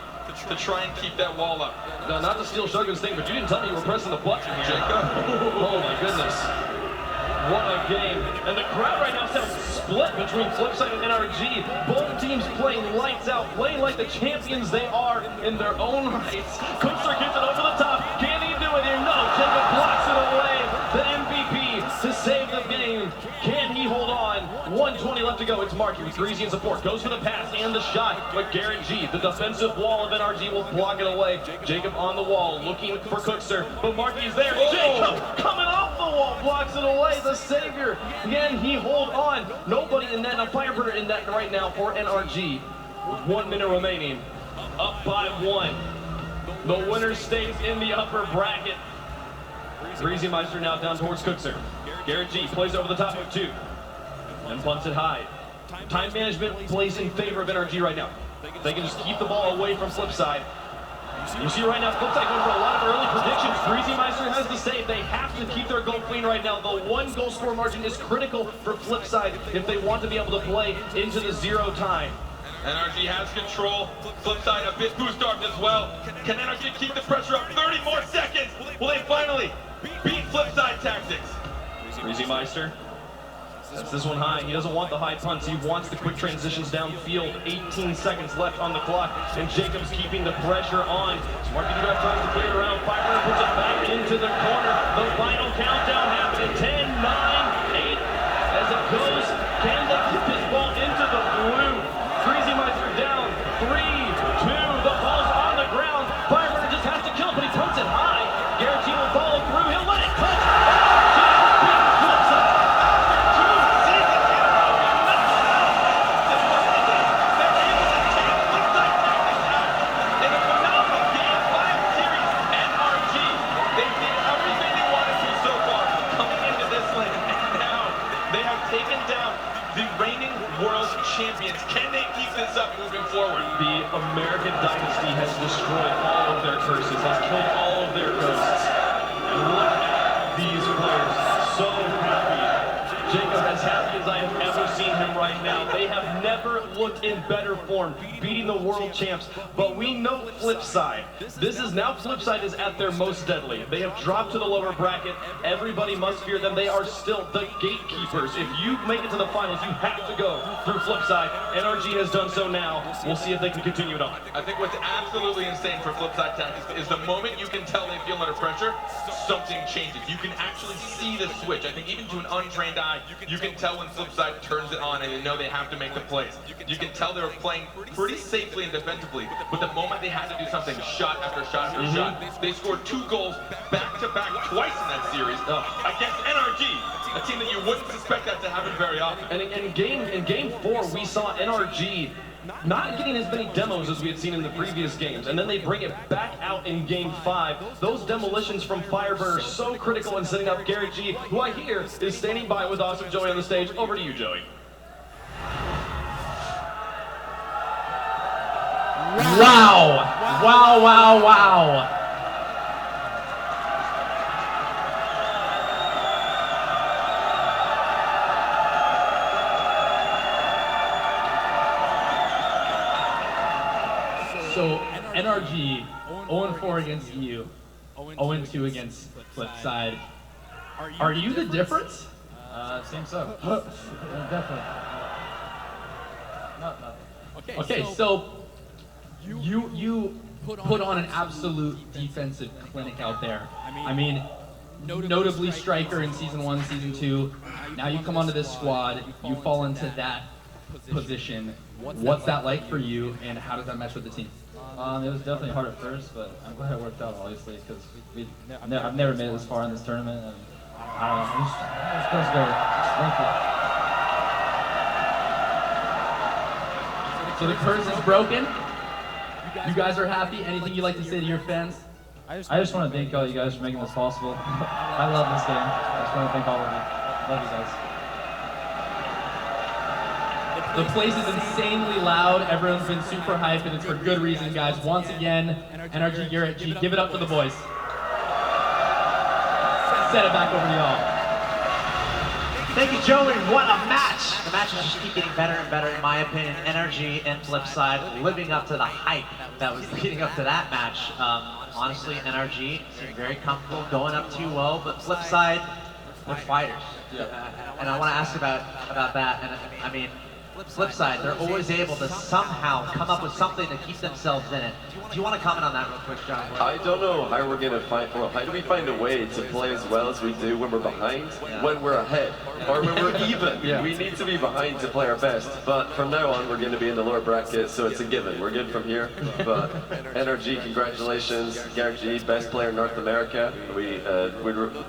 to try and keep that wall up. No, not to steal Shogun's thing, but you didn't tell me you were pressing the button here. Jacob. Oh my goodness. What a game. And the crowd right now sounds split between Flipside and NRG. Both teams playing lights out, playing like the champions they are in their own rights. Cookster gets it over the top. Can he do it here? No. Jacob blocks it away. The MVP to save the game. Can he hold on? 1:20 left to go. It's Markey with Greasy in support. Goes for the pass and the shot. But Garrett G, the defensive wall of NRG, will block it away. Jacob on the wall looking for Cookster. But Markey is there. Jacob coming off the wall. Blocks it away. The savior. Can he hold on? Nobody in net. A Fireburner in net right now for NRG. With 1 minute remaining. Up by 1. The winner stays in the upper bracket. Greasy Meister now down towards Cookser. Garrett G plays over the top of 2. And punts it high. Time management plays in favor of NRG right now. They can just keep the ball away from Flipside. You see right now, Flipside going for a lot of early predictions. Greasy Meister has the save. They have to keep their goal clean right now. The 1-goal score margin is critical for Flipside if they want to be able to play into the 0 time. NRG has control. Flipside a bit boost armed as well. Can NRG keep the pressure up? 30 more seconds. Will they finally beat Flipside tactics? Greasy Meister sets this one high. He doesn't want the high punts. He wants the quick transitions downfield. 18 seconds left on the clock, and Jacob's keeping the pressure on. Markey tries to clear it around. Fireburner puts it back into the corner. The final countdown happening. 10, 9, 8. As it goes, can they get this ball into the blue? Greasy Meister down. 3, 2. The ball's on the ground. Fireburner just has to kill it, but he punts it high. Garrett G will follow through. He'll let it touch. Champions. Can they keep this up moving forward? The American dynasty has destroyed all of their curses, has killed all of their ghosts. And look at these players, so happy. Jacob as happy as I have ever seen him right now. They have never looked in better form, beating the world champs. But we know Flipside. This is now Flipside is at their most deadly. They have dropped to the lower bracket. Everybody must fear them. They are still the gatekeepers. If you make it to the finals, you have to go through Flipside. NRG has done so now. We'll see if they can continue it on. I think what's absolutely insane for Flipside Tactics is the moment you can tell they feel under pressure, something changes. You can actually see the switch. I think even to an untrained eye, you can tell when Flipside turns it on and they know they have to make the plays. You can tell they were playing pretty safely and defensively, but the moment they had to do something, shot after shot after shot, they scored 2 goals back-to-back twice in that series against NRG, a team that you wouldn't suspect that to happen very often. And in game 4, we saw NRG not getting as many demos as we had seen in the previous games, and then they bring it back out in game 5. Those demolitions from Fireburn are so critical in setting up Garrett G, who I hear is standing by with Awesome Joey on the stage. Over to you, Joey. Wow! Wow, wow, wow! So, NRG, 0-4 against you, 0-2 against Flipside. Are you the difference? Seems so. Definitely. Nothing. Okay, so you put on an absolute defensive clinic out there. I mean, notably striker in Season 1, Season 2. Now you come onto this squad, you fall into that position. What's that like for you, and how does that mesh with the team? It was definitely hard at first, but I'm glad it worked out, obviously, because I've never made it this far in this tournament, and I don't know, it feels great. Thank you. So the curse is broken. You guys are happy. Anything you'd like to say to your fans? I just want to thank all you guys for making this possible. I love this game. I just want to thank all of you. Love you guys. The place is insanely loud. Everyone's been super hyped, and it's for good reason, guys. Once again, NRG Garrett G, give it up for the boys. Set it back over to y'all. Thank you, Joey. What a match! The matches just keep getting better and better, in my opinion. NRG and Flipside living up to the hype that was leading up to that match. Honestly, NRG seemed very comfortable going up 2-0, but Flipside, they're fighters. And I want to ask about that. And I mean, Flipside, they're always able to somehow come up with something to keep themselves in it. Do you want to comment on that real quick, John? I don't know how we're going to find, well, how do we find a way to play as well as we do when we're behind, when we're ahead, or when we're even? We need to be behind to play our best, but from now on we're going to be in the lower bracket, so it's a given. We're good from here, but NRG, congratulations. Garrett G, best player in North America.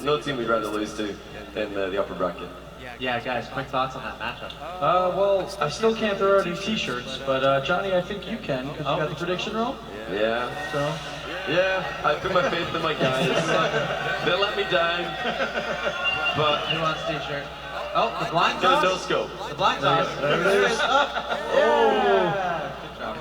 No team we'd rather lose to in the upper bracket. Yeah, guys, quick thoughts on that matchup. Well, I still can't throw out any t-shirts, but Johnny, I think you can, because you got the prediction roll. Yeah. So? Yeah, I put my faith in my guys. They let me down. But who wants t-shirt? Oh, the blind toss? toss? No scope. The blind toss. There it is. Oh!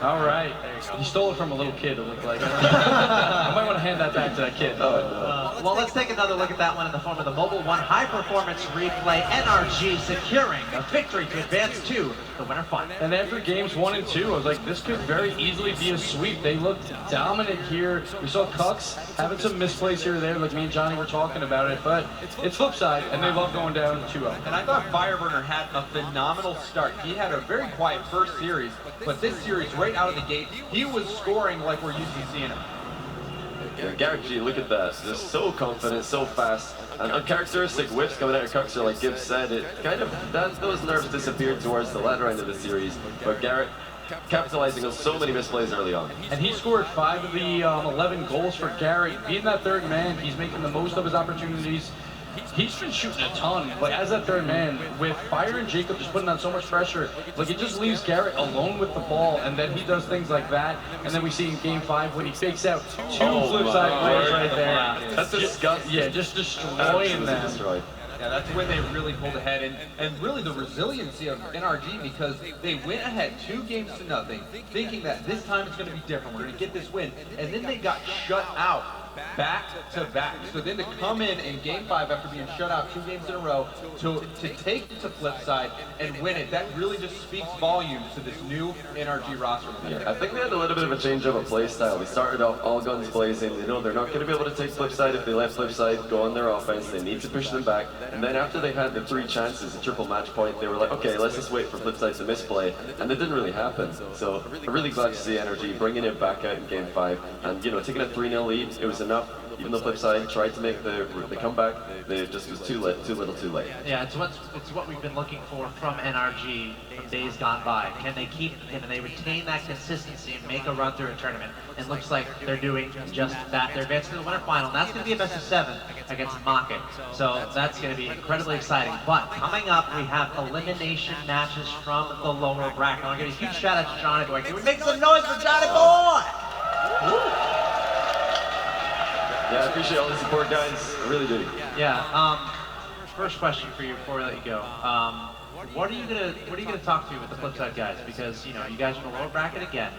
All right. You stole it from a little kid, it looked like. I might want to hand that back to that kid. Well, let's take another look at that one in the form of the Mobile One High Performance Replay. NRG securing a victory to advance to the winter final. And after games 1 and 2, I was like, this could very easily be a sweep. They looked dominant here. We saw Cucks having some misplays here or there, like me and Johnny were talking about it, but it's Flipside, and they love going down 2-0. And I thought Fireburner had a phenomenal start. He had a very quiet first series, but this series, right out of the gate, he was scoring like we're used to seeing him. Yeah, Garrett G, look at that. Just so confident, so fast. And uncharacteristic whiffs coming out of Cuxer, like Gibbs said, it kind of, those nerves disappeared towards the latter end of the series. But Garrett capitalizing on so many misplays early on. And he scored 5 of the 11 goals for Garrett. Being that third man, he's making the most of his opportunities. He's been shooting a ton, but as that third man, with Fire and Jacob just putting on so much pressure, like it just leaves Garrett alone with the ball, and then he does things like that, and then we see in Game 5 when he fakes out 2 Flipside players right there. That's disgusting. Yeah, just destroying them. Destroyed. Yeah, that's when they really pulled ahead, and really the resiliency of NRG, because they went ahead 2 games to nothing, thinking that this time it's going to be different, we're going to get this win, and then they got shut out back to back. So then to come in Game 5 after being shut out 2 games in a row, to take it to Flipside and win it, that really just speaks volumes to this new NRG roster. Yeah, I think they had a little bit of a change of a play style. They started off all guns blazing. They know they're not going to be able to take Flipside if they let Flipside go on their offense. They need to push them back. And then after they had the 3 chances, a triple match point, they were like, okay, let's just wait for Flipside to misplay. And it didn't really happen. So I'm really glad to see NRG bringing it back out in Game 5. And, taking a 3-0 lead, it was enough. Even though Flipside tried to make the comeback, they just was too little too late. Yeah, it's what we've been looking for from NRG from days gone by. Can they retain that consistency and make a run through a tournament? And looks like they're doing just that. They're advancing to the winter final, and that's going to be a best of 7 against Maka. So that's going to be incredibly exciting. But coming up, we have elimination matches from the lower bracket. I want to give a huge shout out to Johnny Boy. Can we make some noise for Johnny Boy? Yeah, I appreciate all the support, guys. I really do. Yeah. First question for you before we let you go. What are you gonna talk to with the Flipside guys? Because you guys are in the lower bracket again.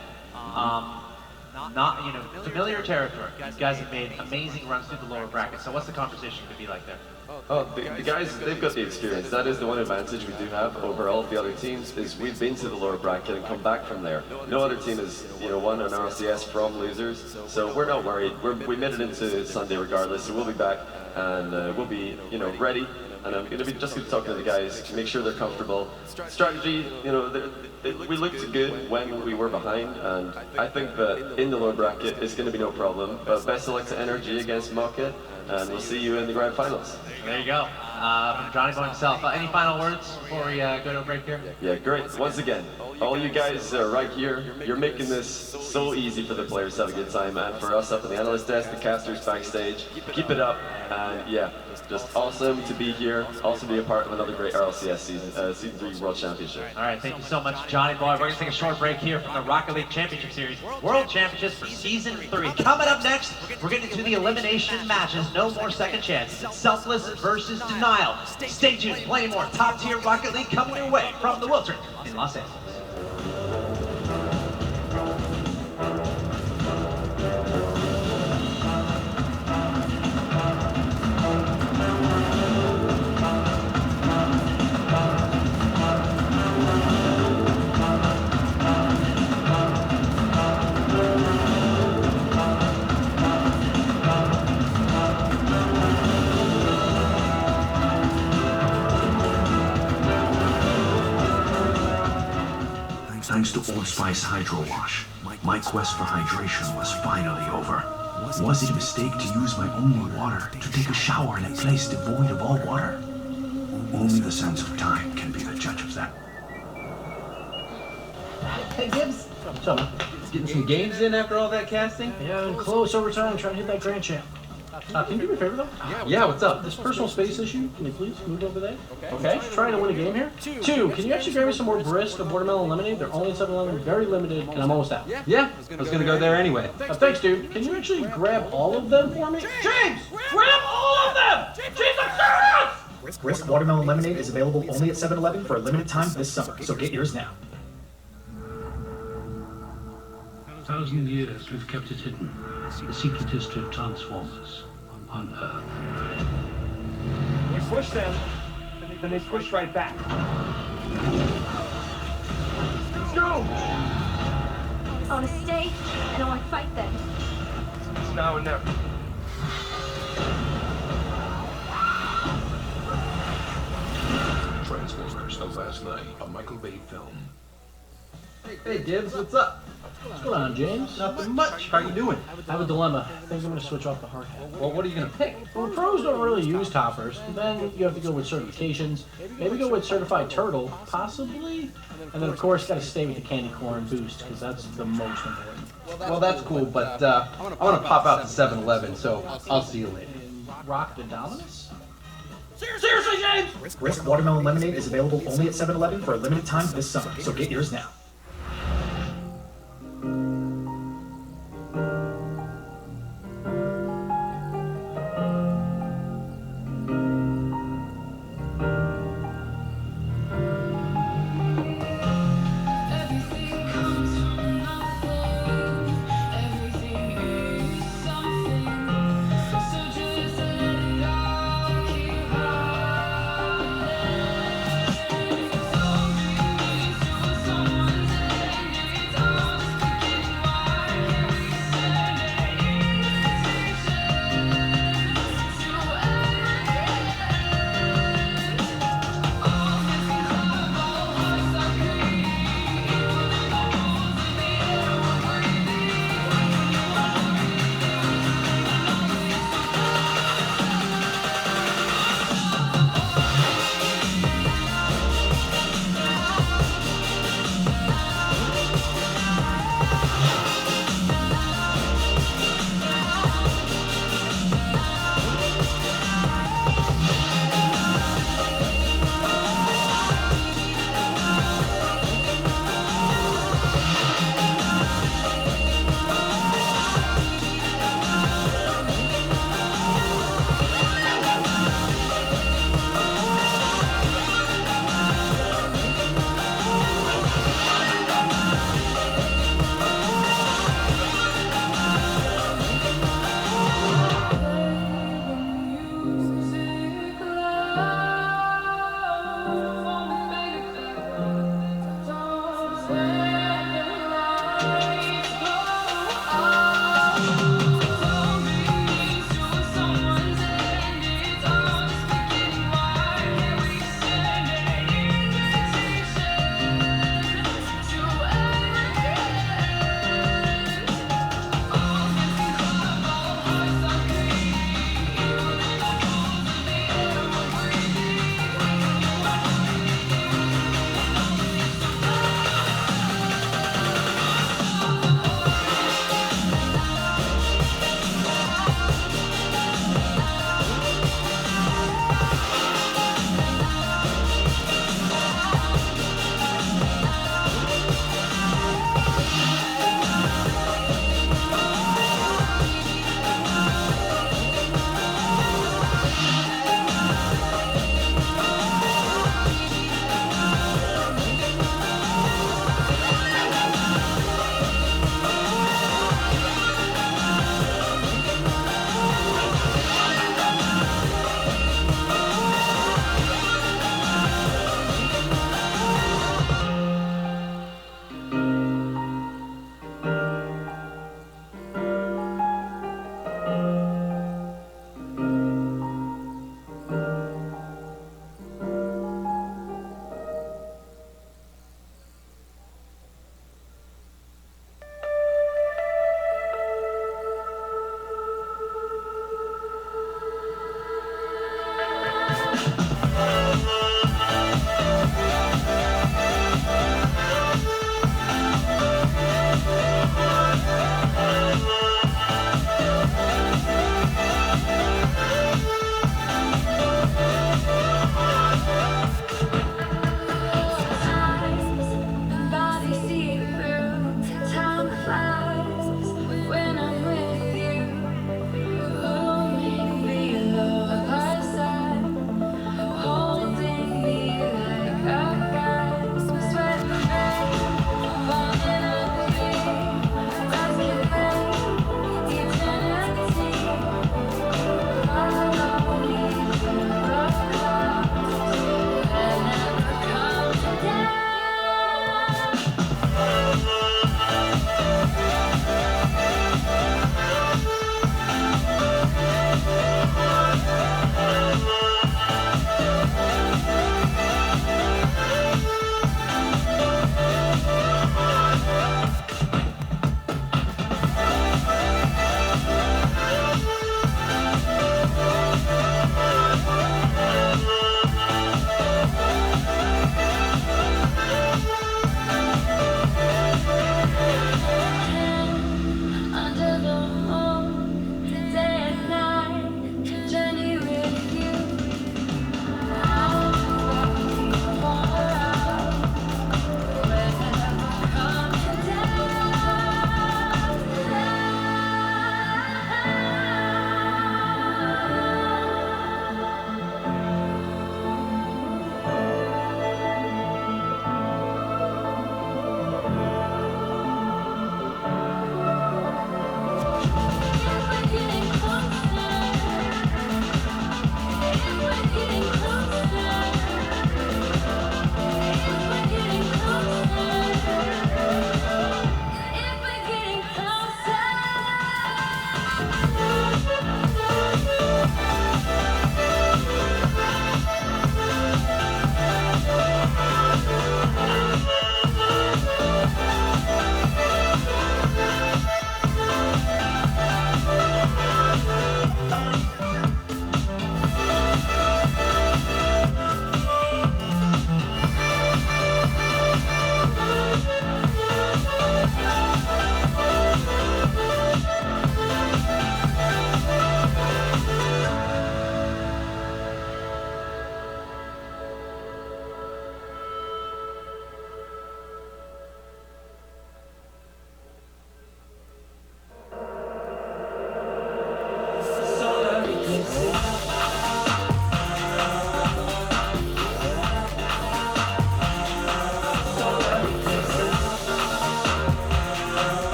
Not familiar territory. You guys have made amazing runs through the lower bracket. So what's the conversation going to be like there? Oh, the guys, they've got the experience. That is the one advantage we do have over all of the other teams, is we've been to the lower bracket and come back from there. No other team has, won an RLCS from losers, so we're not worried. We made it into Sunday regardless, so we'll be back and we'll be, ready. And I'm going to be just talking to the guys, make sure they're comfortable. Strategy, we looked good when we were behind, and I think that in the lower bracket it's going to be no problem. But best of luck to NRG against Maka, and we'll see you in the grand finals. There you go. From Johnny Boy himself. Any final words before we go to a break here? Yeah, great. Once again, all you guys are right here. You're making this so easy for the players to have a good time, and for us up in the analyst desk, the casters backstage. Keep it up, and yeah, just awesome to be here. Also be a part of another great RLCS season 3 World Championship. All right, thank you so much, Johnny Boy. We're going to take a short break here from the Rocket League Championship Series, World Championships for Season 3. Coming up next, we're getting into the elimination matches. No more second chances. It's Selfless versus Denial. Stay tuned. Plenty more top-tier Rocket League coming your way from the Wiltern in Los Angeles. Thanks to Old Spice Hydro Wash, my quest for hydration was finally over. Was it a mistake to use my only water to take a shower in a place devoid of all water? Only the sense of time can be the judge of that. Hey, Gibbs. What's up, man? Getting some games in after all that casting? Yeah, in close overtime, trying to hit that grand champ. Can you do me a favor, though? Yeah, what's up? This personal space issue, can you please move over there? Okay. Trying to win a game here. 2, can you actually grab me some more brisk of watermelon lemonade? They're only at 7-Eleven, very limited, and I'm almost out. Yeah, I was gonna go there anyway. Thanks, dude. Can you actually grab all of them for me? James! Grab all of them! James, I'm serious! Brisk watermelon lemonade is available only at 7-Eleven for a limited time this summer, so get yours now. 1,000 years we've kept it hidden. The secret history of Transformers on Earth. You push them, then they push right back. No! I want to stay, and I want to fight them. It's now or never. Transformers, The Last Night, a Michael Bay film. Hey, Gibbs, what's up? What's going on, James? Nothing much. How you doing? I have a dilemma. I think I'm going to switch off the hard hat. Well, what are you going to pick? Well, pros don't really use toppers. Then you have to go with certifications. Maybe go with certified turtle, possibly. And then, of course, got to stay with the candy corn boost, because that's the most important. Well, that's cool, but I want to pop out to 7-Eleven, so I'll see you later. Rock the dominance? Seriously, James! Brisk watermelon lemonade is available only at 7-Eleven for a limited time this summer, so get yours now.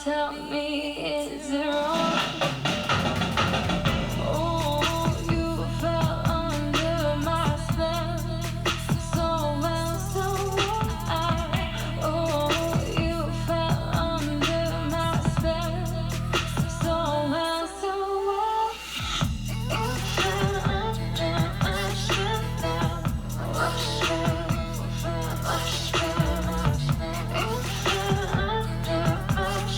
tell me, is it wrong? Oh, you fell under my spell, so well, so I. Oh, you fell under my spell, so well, so well. You fell under my spell, my spell, my spell. You fell under my spell,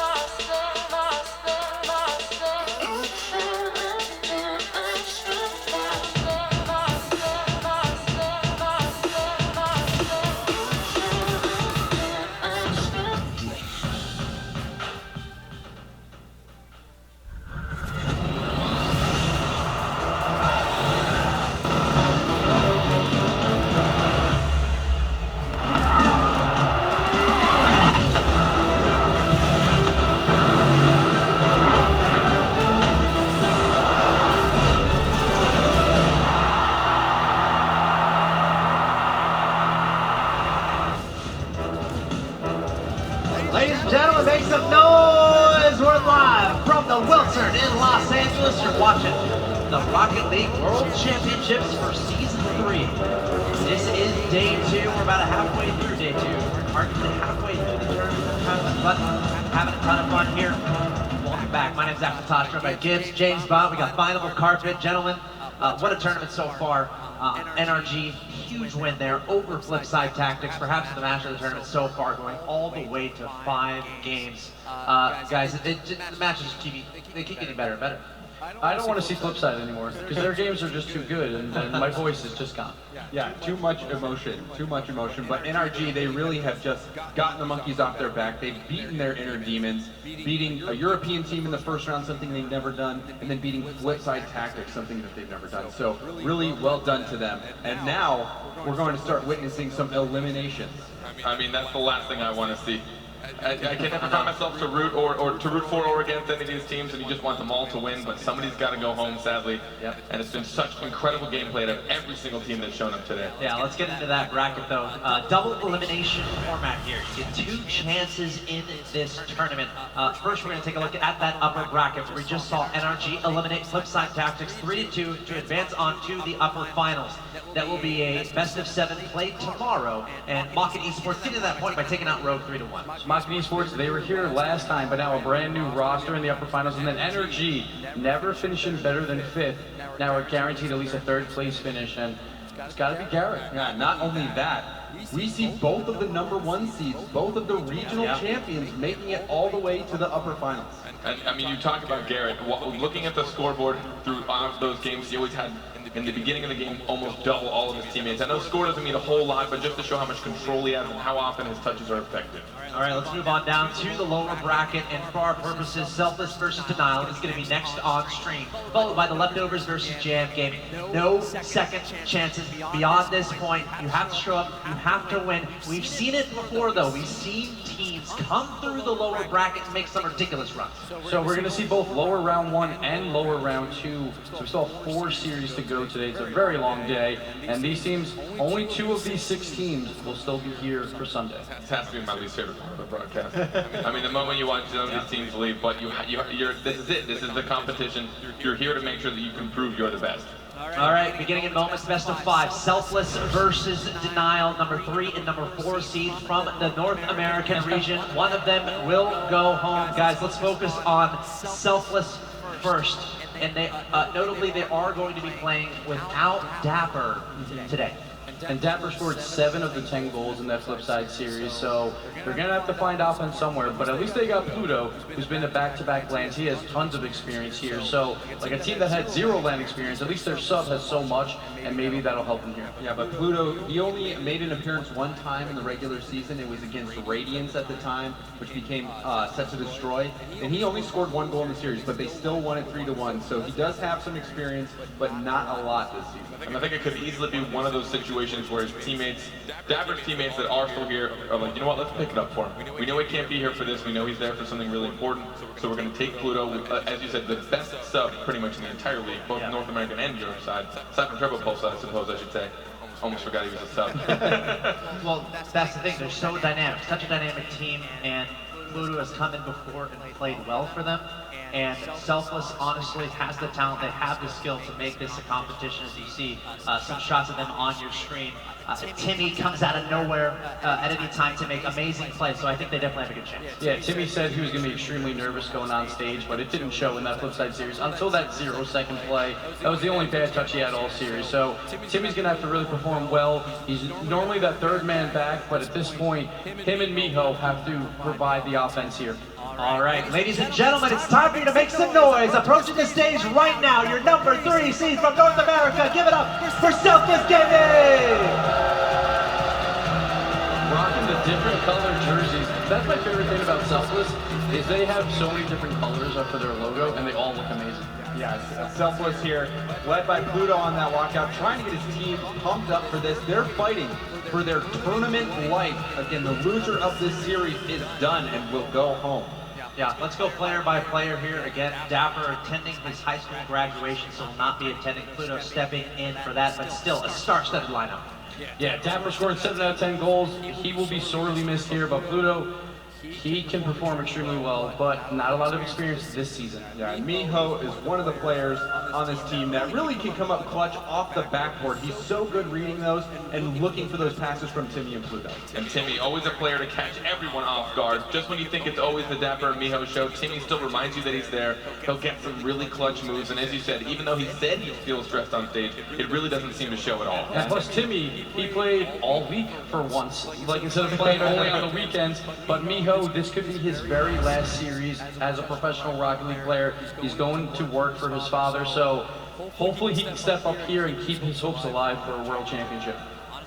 my spell, my spell. Ladies and gentlemen, make some noise! We're live from the Wiltern in Los Angeles. You're watching the Rocket League World Championships for Season 3. This is Day 2. We're about halfway through Day 2. We're arguably halfway through the tournament, but having a ton of fun here. Welcome back. My name's Zach Natasha. Joined by Gibbs, James Bond. We got Final Carpet. Gentlemen, what a tournament so far. NRG, huge win there over Flipside Tactics, perhaps the match of the tournament so far, going all the way to 5 games. Guys, the matches keep getting better and better. I don't want to see Flipside anymore because their games are just too good, and my voice is just gone. Yeah, too much emotion. But NRG, they really have just gotten the monkeys off their back. They've beaten their inner demons, beating a European team in the first round, something they've never done, and then beating Flipside Tactics, something that they've never done. So really well done to them. And now we're going to start witnessing some eliminations. I mean, that's the last thing I want to see. I can never find myself to root for or against any of these teams, and you just want them all to win, but somebody's got to go home, sadly. Yep. And it's been such incredible gameplay out of every single team that's shown up today. Yeah, let's get into that bracket though. Double elimination format here. You get 2 chances in this tournament. First, we're going to take a look at that upper bracket where we just saw NRG eliminate Flipside Tactics 3-2 to advance on to the upper finals. That will be a best of 7 played tomorrow, and Mockin Esports getting to that point by taking out Rogue 3-1. Mockin Esports, they were here last time, but now a brand new roster in the upper finals, and then NRG, never finishing better than 5th. Now we're guaranteed at least a 3rd place finish, and it's got to be Garrett. Yeah, not only that, we see both of the #1 seeds, both of the regional champions making it all the way to the upper finals. And I mean, you talk about Garrett. Looking at the scoreboard through those games, he always had, in the beginning of the game, almost double all of his teammates. I know score doesn't mean a whole lot, but just to show how much control he has and how often his touches are effective. All right, let's move on down to the lower bracket, and for our purposes, Selfless versus Denial is going to be next on stream, followed by the Leftovers versus Jam Gaming. No second chances beyond this point. You have to show up, you have to win. We've seen it before, though. We've seen teams come through the lower bracket and make some ridiculous runs. So we're going to see both lower round 1 and lower round 2. So we still have 4 series to go today. It's a very long day, and these teams, only 2 of these 6 teams will still be here for Sunday. This has to be my least favorite part of the broadcast. I mean, the moment you watch some of these teams leave, but this is it. This is the competition. You're here to make sure that you can prove you're the best. All right, beginning in moments, best of 5. Selfless versus Denial, #3 and #4 seeds from the North American region. One of them will go home. Guys, let's focus on Selfless first. And they, notably, they are going to be playing without Dapper today. And Dapper scored 7 of the 10 goals in that Flipside series, so they're going to have to find offense somewhere, but at least they got Pluto, who's been to back-to-back lands. He has tons of experience here, so like a team that had 0 land experience, at least their sub has so much, and maybe that'll help them here. Yeah, but Pluto, he only made an appearance 1 time in the regular season. It was against Radiance at the time, which became Set to Destroy, and he only scored 1 goal in the series, but they still won it 3-1, so he does have some experience, but not a lot this season. And I think it could easily be one of those situations where his teammates, Dapper's teammates that are still here, are like, you know what, let's pick it up for him. We know he can't be here for this, we know he's there for something really important, so we're going to take Pluto, as you said, the best sub pretty much in the entire league, both North American and Europe side, aside from Triple Pulse, I suppose I should say. almost forgot he was a sub. Well, that's the thing. They're so dynamic, such a dynamic team, and Pluto has come in before and played well for them. And Selfless honestly has the talent, they have the skill to make this a competition, as you see some shots of them on your screen. Timmy comes out of nowhere at any time to make amazing plays, so I think they definitely have a good chance. Yeah, Timmy said he was going to be extremely nervous going on stage, but it didn't show in that Flipside series until that 0-second play. That was the only bad touch he had all series. So Timmy's going to have to really perform well. He's normally that third man back, but at this point, him and Miho have to provide the offense here. All right, ladies and gentlemen, it's time for you to make some noise. Approaching the stage right now, your number 3 seed from North America. Give it up for Selfless Gaming! Rocking the different color jerseys. That's my favorite thing about Selfless, is they have so many different colors up for their logo, and they all look amazing. Yeah, Selfless here, led by Pluto on that walkout, trying to get his team pumped up for this. They're fighting for their tournament life. Again, the loser of this series is done and will go home. Yeah, let's go player by player here. Again, Dapper attending his high school graduation, so will not be attending. Pluto stepping in for that, but still a star-studded lineup. Yeah, Dapper scored 7 out of 10 goals. He will be sorely missed here, but Pluto, he can perform extremely well, but not a lot of experience this season. Yeah, Miho is one of the players on this team that really can come up clutch off the backboard. He's so good reading those and looking for those passes from Timmy and Pluto. And Timmy, always a player to catch everyone off guard. Just when you think it's always the Dapper and Miho show, Timmy still reminds you that he's there. He'll get some really clutch moves, and as you said, even though he said he feels stressed on stage, it really doesn't seem to show at all. And plus Timmy, he played all week for once. Like instead of playing only on the weekends, but Miho, this could be his very last series as a professional Rocket League player. He's going to work for his father, so hopefully he can step up here and keep his hopes alive for a world championship.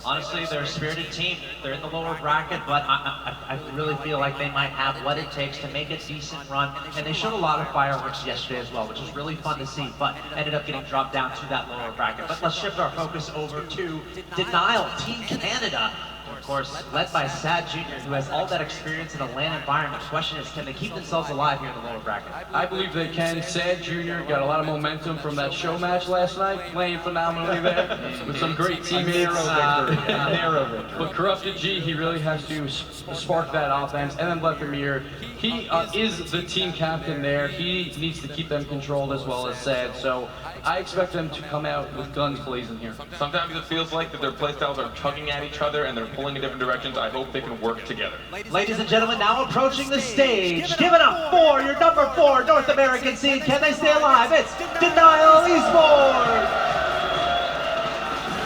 Honestly, they're a spirited team. They're in the lower bracket, but I really feel like they might have what it takes to make a decent run. And they showed a lot of fireworks yesterday as well, which was really fun to see, but ended up getting dropped down to that lower bracket. But let's shift our focus over to Denial, Team Canada. Of course, led by Sad Jr., who has all that experience in a LAN environment. The question is, can they keep themselves alive here in the lower bracket? I believe they can. Sad Jr. got a lot of momentum from that show match last night, playing phenomenally there with some great teammates. But Corrupted G, he really has to spark that offense. And then Lethamir, he is the team captain there. He needs to keep them controlled as well as Sad. So I expect them to come out with guns blazing here. Sometimes it feels like that their playstyles are tugging at each other and they're pulling in different directions. I hope they can work together. Ladies and gentlemen, now approaching the stage. Give it up for your number 4 North American seed. Can they stay alive? It's Denial Esports!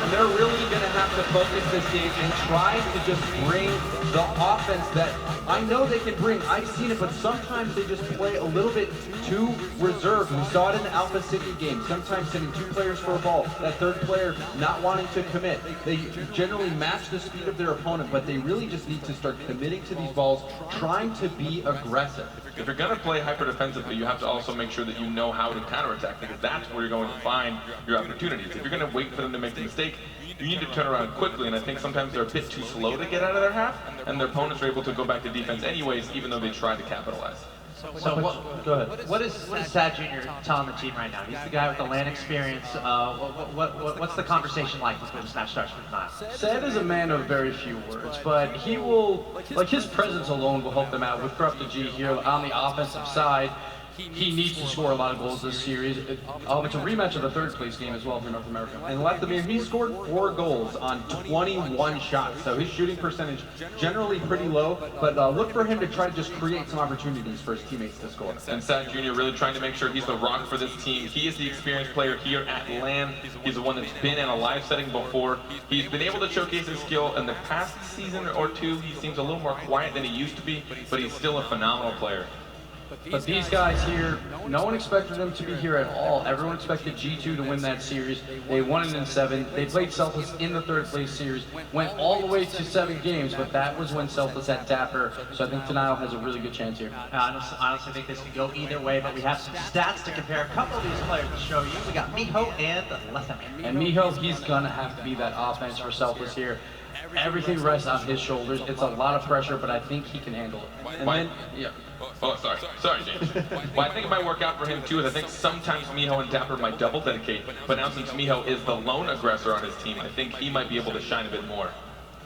And they're really going to have to focus this game and try to just bring the offense that I know they can bring. I've seen it, but sometimes they just play a little bit too reserved. We saw it in the Alpha City game. Sometimes sending 2 players for a ball, that third player not wanting to commit. They generally match the speed of their opponent, but they really just need to start committing to these balls, trying to be aggressive. If you're going to play hyper defensively, you have to also make sure that you know how to counterattack, because that's where you're going to find your opportunities. If you're going to wait for them to make a mistake, you need to turn around quickly, and I think sometimes they're a bit too slow to get out of their half, and their opponents are able to go back to defense anyways, even though they tried to capitalize. So go ahead. What is Sad Jr. telling the team right now? He's the guy with the LAN experience. What's the conversation like before the snap starts for Denial? Sad is a man of very few words, but he will, like his presence alone will help them out with Corrupted G here on the offensive side. He needs to score a lot of goals this series. It's a rematch of the third place game as well for North America. And Lethamir, he scored 4 goals on 21 shots, so his shooting percentage generally pretty low, but look for him to try to just create some opportunities for his teammates to score. And Sad Jr. really trying to make sure he's the rock for this team. He is the experienced player here at LAN. He's the one that's been in a live setting before. He's been able to showcase his skill in the past season or 2. He seems a little more quiet than he used to be, but he's still a phenomenal player. But these guys here, no one expected them to be here at all. Everyone expected G2 to win that series. They won it in 7. They played Selfless in the 3rd place series, went all the way to 7 games, but that was when Selfless had Dapper. So I think Denial has a really good chance here. I honestly think this could go either way, but we have some stats to compare a couple of these players to show you. We got Miho and Lethamir. And Miho, he's gonna have to be that offense for Selfless here. everything rests on his shoulders. It's a lot of pressure, but I think he can handle it. And then, yeah. Oh, sorry, James. Well, I think it might work out for him too. Is I think sometimes Miho and Dapper might double dedicate, but now since Miho is the lone aggressor on his team, I think he might be able to shine a bit more.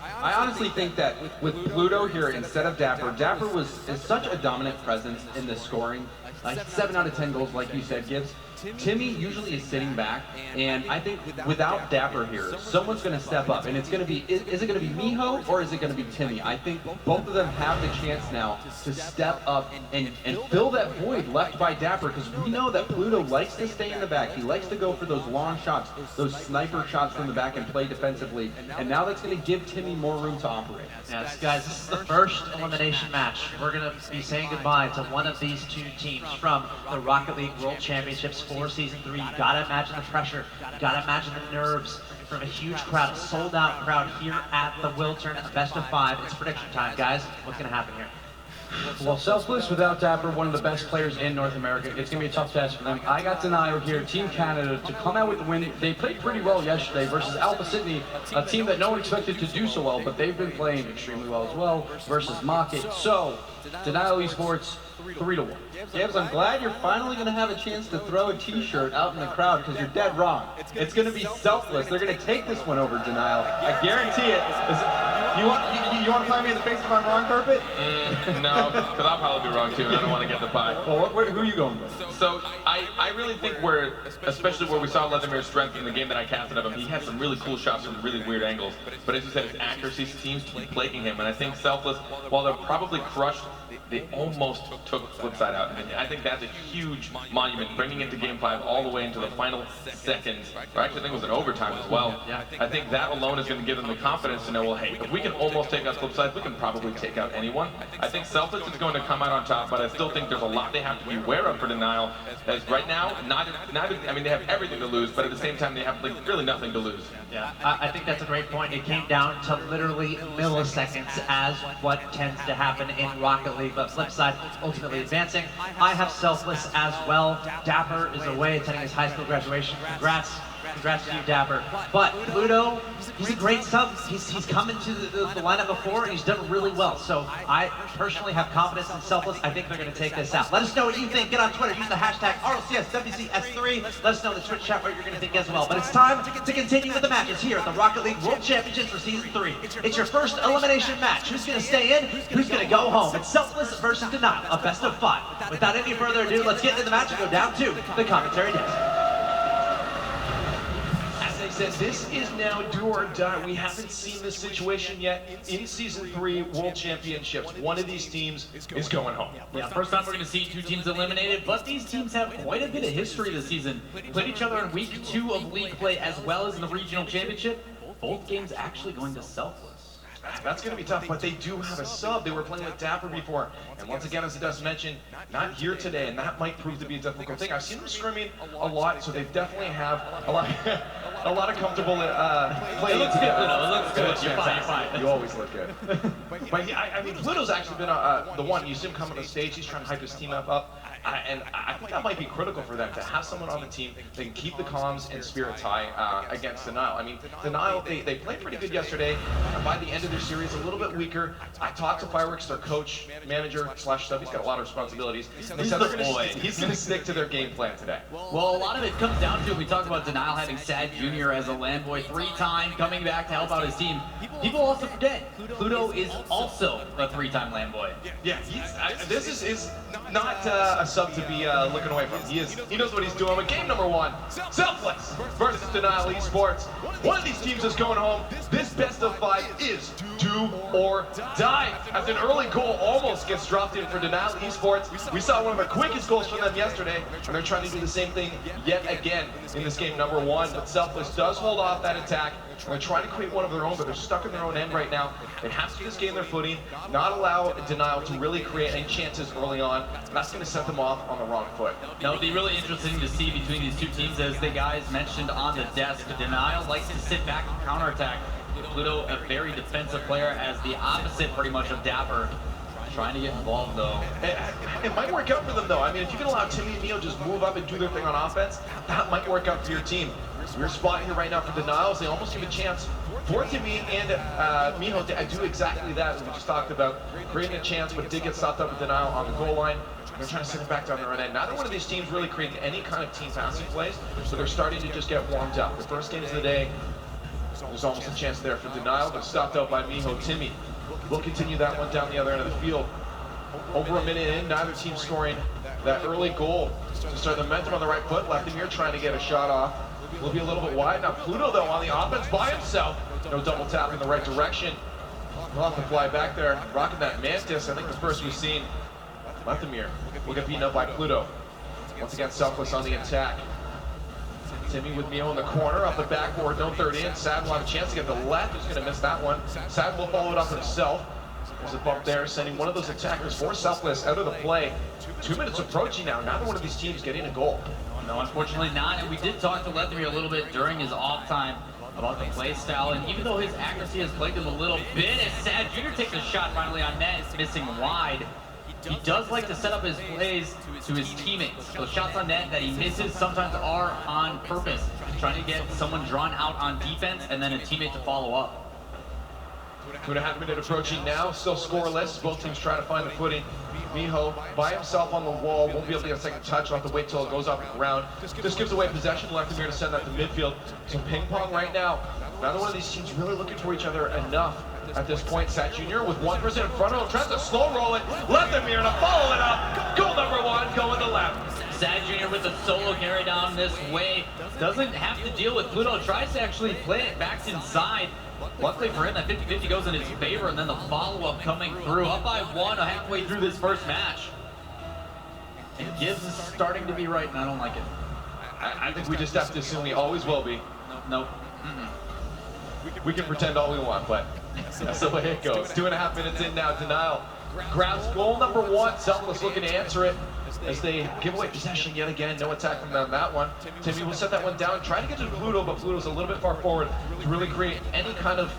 I honestly think that with Pluto here instead of Dapper, Dapper is such a dominant presence in the scoring. Like 7 out of 10 goals, like you said, Gibbs. Timmy usually is sitting back, and I think without Dapper here, someone's going to step up, and it's going to be, is it going to be Miho or is it going to be Timmy? I think both of them have the chance now to step up and fill that void left by Dapper, because we know that Pluto likes to stay in the back. He likes to go for those long shots, those sniper shots from the back and play defensively, and now that's going to give Timmy more room to operate. Yes, guys, this is the first elimination match. We're going to be saying goodbye to one of these two teams from the Rocket League World Championships for Season 3. You gotta imagine the pressure, you gotta imagine the nerves from a huge crowd, a sold-out crowd here at the Wiltern, a best of 5. It's prediction time, guys. What's gonna happen here? Well, Selfless without Dapper, one of the best players in North America. It's going to be a tough task for them. I got Denial here, Team Canada, to come out with the win. They played pretty well yesterday versus Alpha Sydney, a team that no one expected to do so well, but they've been playing extremely well as well, versus Mocket. So, Denial Esports, 3-1. Gibbs, I'm glad you're finally going to have a chance to throw a t-shirt out in the crowd, because you're dead wrong. It's going to be Selfless. They're going to take this one over Denial. I guarantee it. You want to find me in the face if I'm wrong, Carpet? No, because I'll probably be wrong too, and I don't want to get the pie. Well, who are you going with? So I really think especially where we saw Leathermare's strength in the game that I casted of him, he had some really cool shots from really weird angles. But as you said, his accuracy seems to be plaguing him, and I think Selfless, while they're probably crushed, they almost took Flipside out. And I think that's a huge monument, bringing it to Game 5 all the way into the final seconds, or actually I think it was an overtime as well. I think that alone is going to give them the confidence to know, well, hey, if we can almost take out Flipside, we can probably take out anyone. I think Selfless is going to come out on top, but I still think there's a lot they have to be aware of for Denial, as right now, I mean, they have everything to lose, but at the same time, they have like really nothing to lose. Yeah, I think that's a great point. It came down to literally milliseconds as what tends to happen in Rocket League, but Flipside ultimately advancing. I have Selfless as well. Dapper is away attending his high school graduation. Congrats to you, Dapper. But Pluto, he's a great sub. He's come into the lineup before, and he's done really well. So I personally have confidence in Selfless. I think they're going to take this out. Let us know what you think. Get on Twitter. Use the hashtag RLCSWCS3. Let us know in the Twitch chat what you're going to think as well. But it's time to continue with the matches here at the Rocket League World Championships for Season 3. It's your first elimination match. Who's going to stay in? Who's going to go home? It's Selfless versus Denial, a best of 5. Without any further ado, let's get into the match and go down to the commentary desk. Said this is now do or die. We haven't seen this situation yet in Season 3 World Championships. One of these teams is going home. Yeah, first time we're going to see 2 teams eliminated, but these teams have quite a bit of history this season. Played each other in Week 2 of League play as well as in the Regional Championship. Both games actually going to Selfless. That's going to be tough, but they do have a sub. They were playing with Dapper before. And once again, as Dust mentioned, not here today, and that might prove to be a difficult thing. I've seen them scrimming a lot, so they definitely have a lot of comfortable playing. It looks good. It looks good. You're fine. You always look good. But I mean, Pluto's actually been the one. You see him come on the stage. He's trying to hype his team up. And I think that might be critical for them to have someone on the team that can keep the comms and spirits high against Denial. I mean, Denial, they played pretty good yesterday. By the end of their series, a little bit weaker. I talked to Fireworks, their coach, manager, / sub. He's got a lot of responsibilities. They said he's going to stick to their game plan today. Well, a lot of it comes down to, we talked about Denial having Sad Jr. as a land boy 3-time, coming back to help out his team. People also forget, Pluto is also a 3-time land boy. Yeah, this is not a sub to be looking away from. He knows what he's doing. But game number 1, Selfless versus Denial Esports. One of these teams is going home. This best of 5 is do or die. As an early goal almost gets dropped in for Denial Esports. We saw one of the quickest goals from them yesterday, and they're trying to do the same thing yet again in this game number 1. But Selfless does hold off that attack. They're trying to create one of their own, but they're stuck in their own end right now. They have to just gain their footing, not allow Denial to really create any chances early on, and that's going to set them off on the wrong foot. Now, it'll be really interesting to see between these two teams, as the guys mentioned on the desk. Denial likes to sit back and counterattack. Pluto, a very defensive player, as the opposite pretty much of Dapper. Trying to get involved, though. It might work out for them, though. I mean, if you can allow Timmy and Neil just move up and do their thing on offense, that might work out for your team. We're spotting here right now for denials. They almost give a chance for Timmy and Miho to do exactly that, as we just talked about. Creating a chance, but did get stopped up with denial on the goal line. They're trying to send it back down their own end. Neither one of these teams really created any kind of team passing plays, so they're starting to just get warmed up. The first games of the day, there's almost a chance there for denial, but stopped out by Miho. Timmy will continue that one down the other end of the field. Over a minute in, neither team scoring that early goal to start the momentum on the right foot. Leftimir trying to get a shot off. Will be a little bit wide. Now Pluto, though, on the offense by himself. No double tap in the right direction. We'll have to fly back there, rocking that Mantis. I think the first we've seen. Leftimir will get beaten up by Pluto. Once again, selfless on the attack. Timmy with Miho in the corner, up the backboard, no third in. Sad will have a chance to get the left. He's going to miss that one. Sad will follow it up himself. There's a bump there, sending one of those attackers for Selfless out of the play. 2 minutes approaching now. Neither one of these teams getting a goal. No, unfortunately not. And we did talk to Leftimir a little bit during his off time about the play style. And even though his accuracy has plagued him a little bit, as Sad Jr. takes a shot finally on net, it's missing wide. He does like to set up his plays to his teammates. Those shots on net that he misses sometimes are on purpose, trying to get someone drawn out on defense and then a teammate to follow up. 2.5 minutes approaching now, still scoreless. Both teams trying to find the footing. Miho by himself on the wall, won't be able to get a second touch. We'll have to wait till it goes off the ground. Just gives away possession. Leftimir to send that to midfield. So ping pong right now. Neither one of these teams really looking for each other enough at this point. Sad Jr. with one person in front of him, tries to slow roll it. Leftimir to follow it up. Goal number one, going to left. Sad Jr. with a solo carry down this way. Doesn't have to deal with Pluto. Tries to actually play it back inside. Luckily for him, that 50-50 goes in his favor, and then the follow-up coming through. Up by one halfway through this first match. And Gibbs is starting to be right, and I don't like it. I think we just have to assume he always will be. Nope. We can pretend all we want, but that's the way it goes. 2.5 minutes in now, denial. Grabs goal number one. Selfless looking to answer it as they give away possession yet again. No attack from them on that one. Timmy will set that one down, try to get to Pluto, but Pluto's a little bit far forward to really create any kind of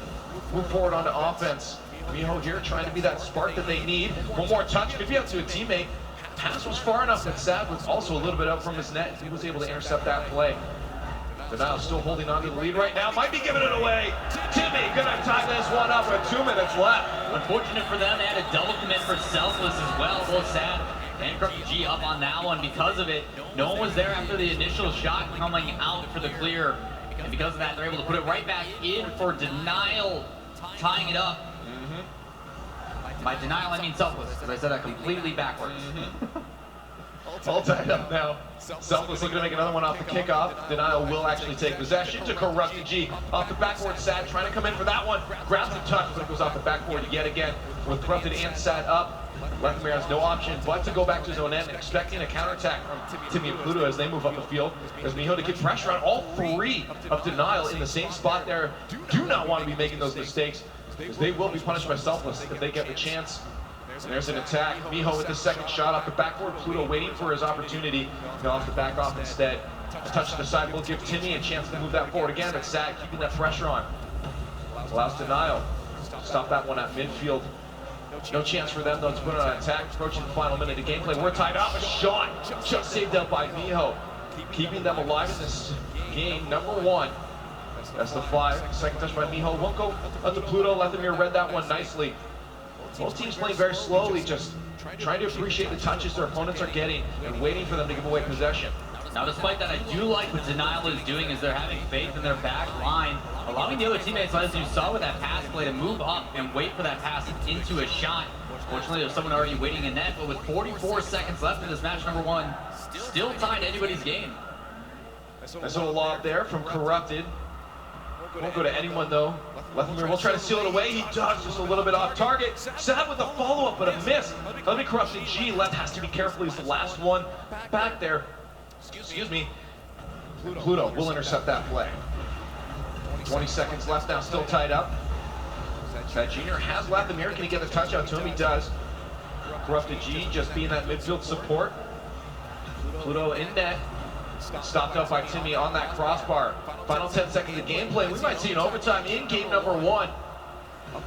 move forward onto offense. Miho here trying to be that spark that they need. One more touch, could be up to a teammate. Pass was far enough that Sad was also a little bit out from his net. He was able to intercept that play. Denial still holding on to the lead right now. Might be giving it away. Timmy gonna tie this one up with 2 minutes left. Unfortunate for them, they had a double commit for Selfless as well. Both Sad and Corrupted G up on that one. Because of it, no one was there after the initial shot coming out for the clear. And because of that, they're able to put it right back in for Denial, tying it up. By Denial, I mean Selfless, because I said that completely backwards. All tied up now. Selfless looking to make another one off the kickoff. Denial will actually take possession to Corrupted G. Off the backboard, Sad trying to come in for that one. Grabs the touch, but it goes off the backboard yet again. With Corrupted and Sad up. Leftimir has no option but to go back to his own end, expecting a counterattack from Timmy and Pluto as they move up the field. There's Miho to get pressure on all three of Denial in the same spot there. Do not want to be making those mistakes, because they will be punished by Selfless if they get the chance. And there's an attack. Miho with the second shot off the backboard. Pluto waiting for his opportunity. He'll have to back off instead. A touch to the side will give Timmy a chance to move that forward again, but Sad keeping that pressure on. Allows Denial to stop that one at midfield. No chance for them though to put on an attack. Approaching the final minute of gameplay. We're tied up. A shot just saved up by Miho. Keeping them alive in this game. Number one. That's the 5. Second touch by Miho. Won't go up to Pluto. Leftimir read that one nicely. Both teams playing very slowly, just trying to appreciate the touches their opponents are getting and waiting for them to give away possession. Now, despite that, I do like what Denial is doing is they're having faith in their back line, allowing the other teammates, as you saw with that pass play, to move up and wait for that pass into a shot. Fortunately, there's someone already waiting in net, but with 44 seconds left in this match number one, still tied anybody's game. Nice little lob there from Corrupted. Won't go to anyone though. Leftimir will try to seal it away. He does, just a little bit off target. Sad with the follow-up, but a miss. Let me Corrupted G. Left has to be careful. He's the last one back there. Excuse me. Pluto will intercept that play. 20 seconds left now, still tied up. Sad Jr. has Leftimir. Can he get the touch out to him? He does. Corrupted G just being that midfield support. Pluto in net. Stopped up by Timmy on that crossbar. Final 10 seconds of gameplay. We might see an overtime in game number one.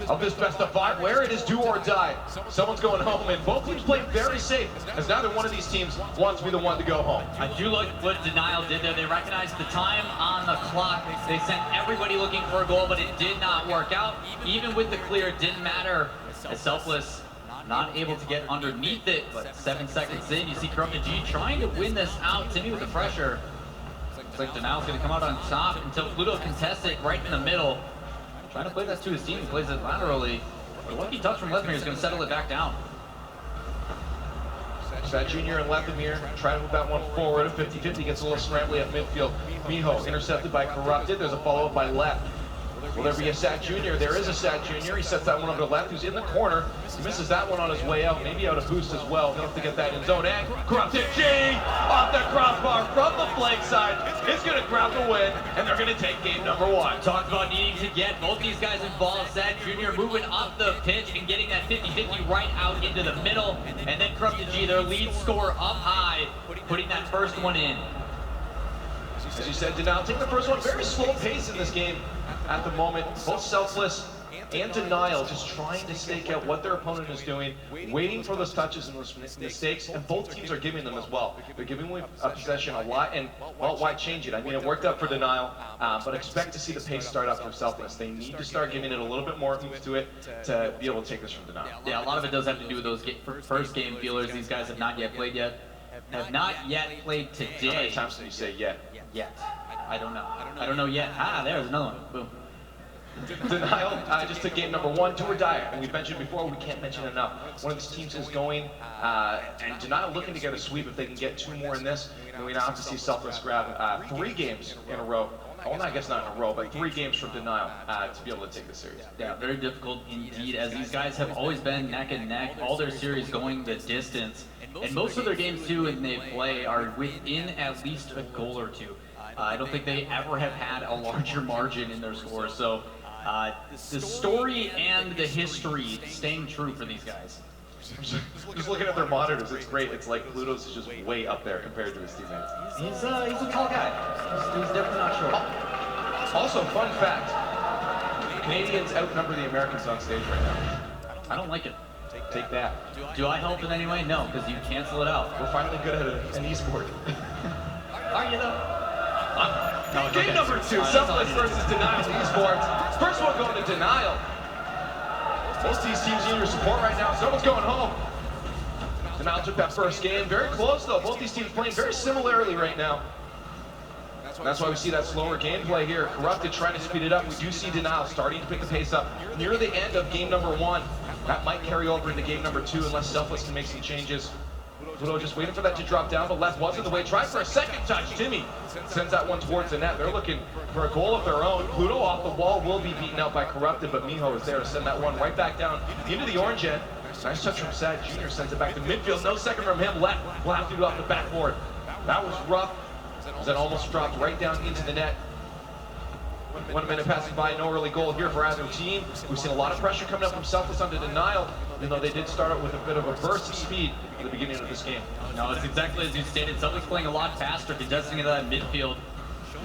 of this best of 5, where it is do or die. Someone's going home, and both teams play very safe, as neither one of these teams wants to be the one to go home. I do like what Denial did there. They recognized the time on the clock. They sent everybody looking for a goal, but it did not work out. Even with the clear, it didn't matter. As Selfless not able to get underneath it, but 7 seconds in, you see Corrupted G trying to win this out. Timmy with the pressure. Looks like Denial's going to come out on top until Pluto contests it right in the middle. Trying to play that to his team, he plays it laterally. But a lucky touch from Lethamyr is going to settle it back down. Sad Junior and Lethamyr try to move that one forward. A 50-50 gets a little scrambly at midfield. Miho intercepted by Corrupted. There's a follow-up by Left. Will there be a Sad Junior? There is a Sad Junior. He sets that one over to Left, who's in the corner. He misses that one on his way out, maybe out of boost as well. He'll have to get that in zone. And Corrupted G off the crossbar from the flank side is going to grab the win, and they're going to take game number 1. Talked about needing to get both these guys involved. Sad Junior moving up the pitch and getting that 50-50 right out into the middle. And then Corrupted G, their lead scorer up high, putting that first one in. As you said, Denial taking the first one. Very slow pace in this game at the moment. Both Selfless and Denial just trying to stake out what their opponent is doing, waiting for those touches and those mistakes, and both teams are giving them as well. They're giving away possession a lot, and, well, why change it? I mean, it worked out for Denial, but expect to see the pace start up from Selfless. They need to start giving it a little bit more oomph to it to be able to take this from Denial. Yeah, a lot of it does have to do with those first game feelers. These guys have not yet played yet. Have not yet played today. How many times did you say yet? Yet. I don't know. I don't know yet. Ah, there's another one. Boom. Denial just took game number 1, do or die. And we've mentioned before, we can't mention enough. One of these teams is going, and Denial looking to get a sweep if they can get 2 more in this. And we now have to see Selfless grab 3 games in a row. Well, I guess not in a row, but 3 games from Denial to be able to take the series. Yeah, very difficult indeed, as these guys have always been neck and neck, all their series going the distance. And most of their games, too, when they play, are within at least a goal or 2. I don't think they ever have had a larger margin in their scores. So the story and the history staying true for these guys. Just looking at their monitors, it's great. It's like Pluto's is just way up there compared to his teammates. He's a tall guy. He's definitely not short. Also, fun fact, Canadians outnumber the Americans on stage right now. I don't like it. Take that. Do I help in any way? No, because you cancel it out. We're finally good at an esport. Are you though? No, Game number 2, Selfless versus Denial Esports. First one going to Denial. Most of these teams need your support right now. Someone's going home. Denial took that first game. Very close, though. Both these teams playing very similarly right now. And that's why we see that slower gameplay here. Corrupted trying to speed it up. We do see Denial starting to pick the pace up near the end of game number 1. That might carry over into game number 2 unless Selfless can make some changes. Pluto just waiting for that to drop down, but Left wasn't the way. Tried for a second touch. Timmy sends that one towards the net. They're looking for a goal of their own. Pluto off the wall will be beaten out by Corrupted, but Miho is there to send that one right back down into the orange end. Nice touch from Sad Junior, sends it back to midfield. No second from him. Left will have to do it off the backboard. That was rough, as that almost dropped right down into the net. 1 minute passing by, no early goal here for either team. We've seen a lot of pressure coming up from Selfless onto Denial, even though they did start out with a bit of a burst of speed at the beginning of this game. No, it's exactly as you stated. Selfless playing a lot faster, contesting into that midfield,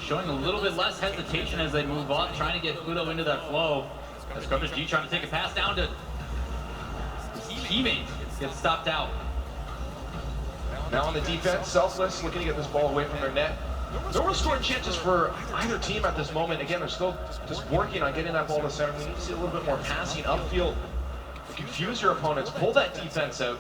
showing a little bit less hesitation as they move up, trying to get Pluto into that flow. As Corrupted G trying to take a pass down to his teammate, gets stopped out. Now on the defense, Selfless looking to get this ball away from their net. No real scoring chances for either team at this moment. Again, they're still just working on getting that ball to center. We need to see a little bit more passing upfield to confuse your opponents, pull that defense out,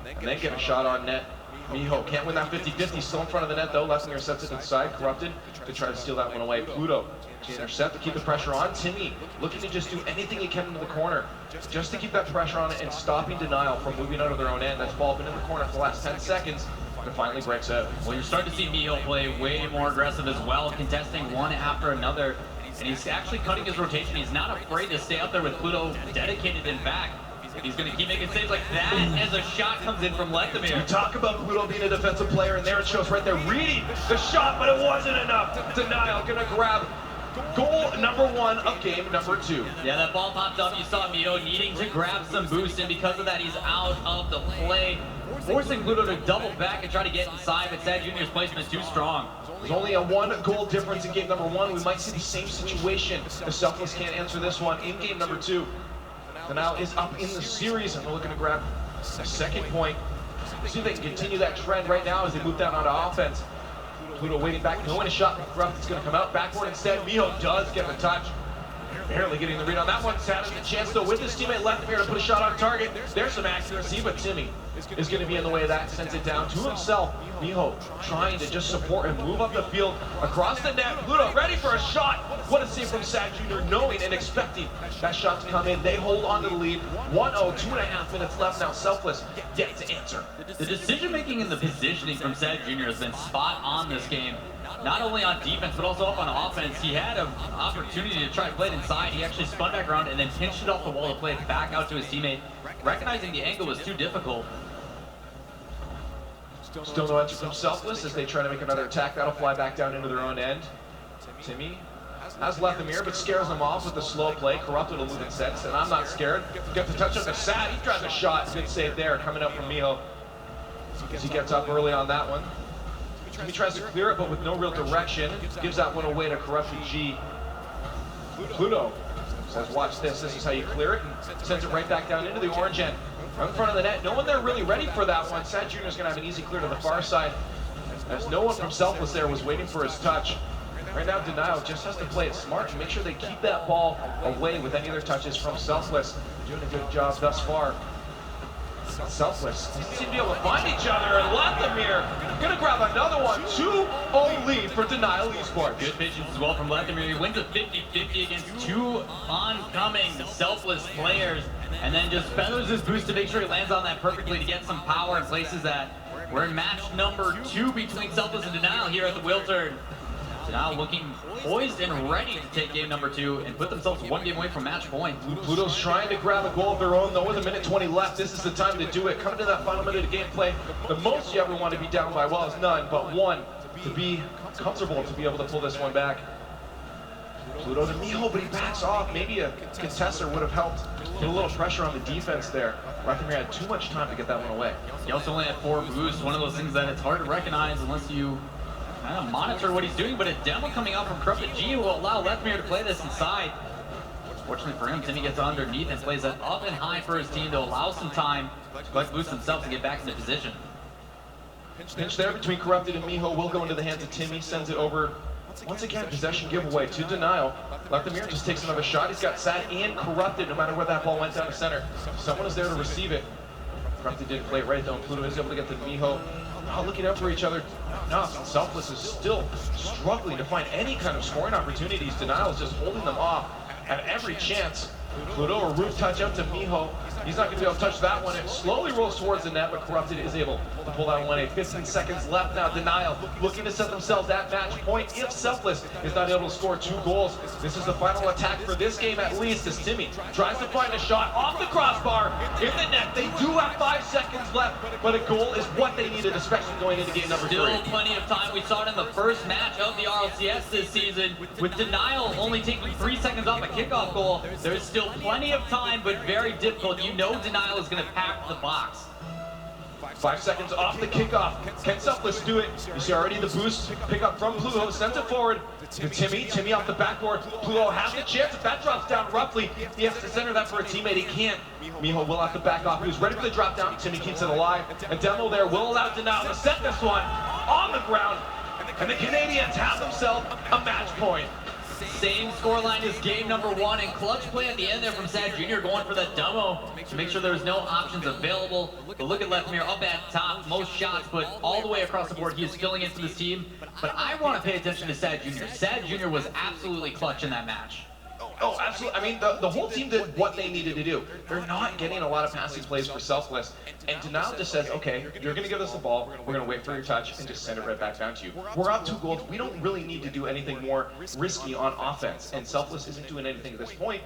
and then get a shot on net. Miho can't win that 50-50, still in front of the net though. Lethamyr sets it to the side, Corrupted to try to steal that one away. Pluto to intercept to keep the pressure on. Timmy looking to just do anything he can into the corner, just to keep that pressure on it and stopping Denial from moving out of their own end. That's ball been in the corner for the last 10 seconds. It finally breaks out. Well, you're starting to see Miho play way more aggressive as well, contesting one after another. And he's actually cutting his rotation. He's not afraid to stay up there with Pluto dedicated in back. He's going to keep making saves like that as a shot comes in from Lethamyr. We talk about Pluto being a defensive player, and there it shows right there, reading the shot, but it wasn't enough. Denial going to grab goal number 1 of game number 2. Yeah, that ball popped up. You saw Miho needing to grab some boost, and because of that, he's out of the play, forcing Pluto to double back and try to get inside, but Sad Junior's placement is too strong. There's only a 1-goal difference in game number 1. We might see the same situation if Selfless can't answer this one in game number 2. Denial is up in the series, and they're looking to grab a second point. See if they can continue that trend right now as they move down onto offense. Pluto waiting back, knowing a shot from Corrupt is going to come out. Backboard instead, Miho does get the touch. Barely getting the read on that one. Sad has the chance though with his teammate left here to put a shot on target. There's some accuracy, but Timmy is going to be in the way of that. Sends it down to himself. Miho trying to just support and move up the field across the net. Pluto ready for a shot. What a save from Sad Jr. knowing and expecting that shot to come in. They hold on to the lead. 1-0, 2.5 minutes left now. Selfless yet to answer. The decision making and the positioning from Sad Jr. has been spot on this game. Not only on defense, but also up on offense. He had an opportunity to try to play it inside. He actually spun back around and then pinched it off the wall to play it back out to his teammate, recognizing the angle was too difficult. Still no answer from Selfless as they try to make another attack. That'll fly back down into their own end. Timmy has left the mirror, but scares them off with the slow play. Corrupted will move instead. And I'm not scared. Gets the touch up to Sad. He drives a shot. Good save there coming up from Miho as he gets up early on that one. He tries to clear it, but with no real direction. Gives that one away to Corrupted G. Pluto says, watch this. This is how you clear it. And sends it right back down into the orange end. Right in front of the net. No one there really ready for that one. Sad Jr. is going to have an easy clear to the far side, as no one from Selfless there was waiting for his touch. Right now, Denial just has to play it smart and make sure they keep that ball away with any other touches from Selfless. Doing a good job thus far. Selfless seem to be able to find each other, and Lathimir gonna grab another one. 2-0 lead for Denial Esports. Good patience as well from Lathimir. He wins a 50-50 against two oncoming Selfless players, and then just feathers his boost to make sure he lands on that perfectly to get some power in places that we're in match number 2 between Selfless and Denial here at the wheel turn. Denial looking poised and ready to take game number 2 and put themselves 1 game away from match point. Pluto's trying to grab a goal of their own, though, with 1:20 left. This is the time to do it. Coming to that final minute of gameplay, the most you ever want to be down by, well, is none, but 1 to be comfortable to be able to pull this one back. Pluto to Miho, but he backs off. Maybe a contester would have helped put a little pressure on the defense there. Lathimir had too much time to get that one away. He also only had 4 boosts, one of those things that it's hard to recognize unless you kind of monitor what he's doing, but a demo coming out from Corrupted G will allow Lathimir to play this inside. Fortunately for him, Timmy gets underneath and plays that up and high for his team to allow some time to collect boost himself to get back into position. Pinch there between Corrupted and Miho will go into the hands of Timmy, sends it over. Once again, possession giveaway to Denial. Lathimir just takes another shot. He's got Sad and Corrupted no matter where that ball went down to center. Someone is there to receive it. Corrupted didn't play it right though. Pluto is able to get to Miho. Now looking out for each other. No, Selfless is still struggling to find any kind of scoring opportunities. Denial is just holding them off at every chance. Pluto, a roof touch out to Miho. He's not going to be able to touch that one. It slowly rolls towards the net, but Corrupted is able to pull that one away. 15 seconds left now. Denial looking to set themselves at match point if Selfless is not able to score 2 goals. This is the final attack for this game at least, as Timmy tries to find a shot off the crossbar in the net. They do have 5 seconds left, but a goal is what they needed, especially going into game number 3. Still plenty of time. We saw it in the first match of the RLCS this season. With Denial only taking 3 seconds off a kickoff goal, there's still plenty of time, but very difficult. You know Denial is going to pack the box. 5 seconds off the kickoff. Can Selfless do it? You see already the boost pick up from Pluto. Sends it forward to Timmy. Timmy off the backboard. Pluto has the chance. If that drops down roughly, he has to center that for a teammate. He can't. Miho will have to back off. He was ready for the drop down. Timmy keeps it alive. A demo there will allow Denial to set this one on the ground. And the Canadians have themselves a match point. Same scoreline as game number 1, and clutch play at the end there from Sad Jr. going for the demo to make sure there's no options available. But look at Lathimir up at top, most shots, but all the way across the board, he is filling in for this team. But I want to pay attention to Sad Jr. Sad Jr. was absolutely clutch in that match. Oh, absolutely. I mean, the whole team did what they needed to do. They're not getting a lot of passing plays for Selfless. And Denial just says, okay, you're going to give us the ball, we're going to wait for your touch, and just send it right back down to you. We're up 2 goals. We don't really need to do anything more risky on offense. And Selfless isn't doing anything at this point.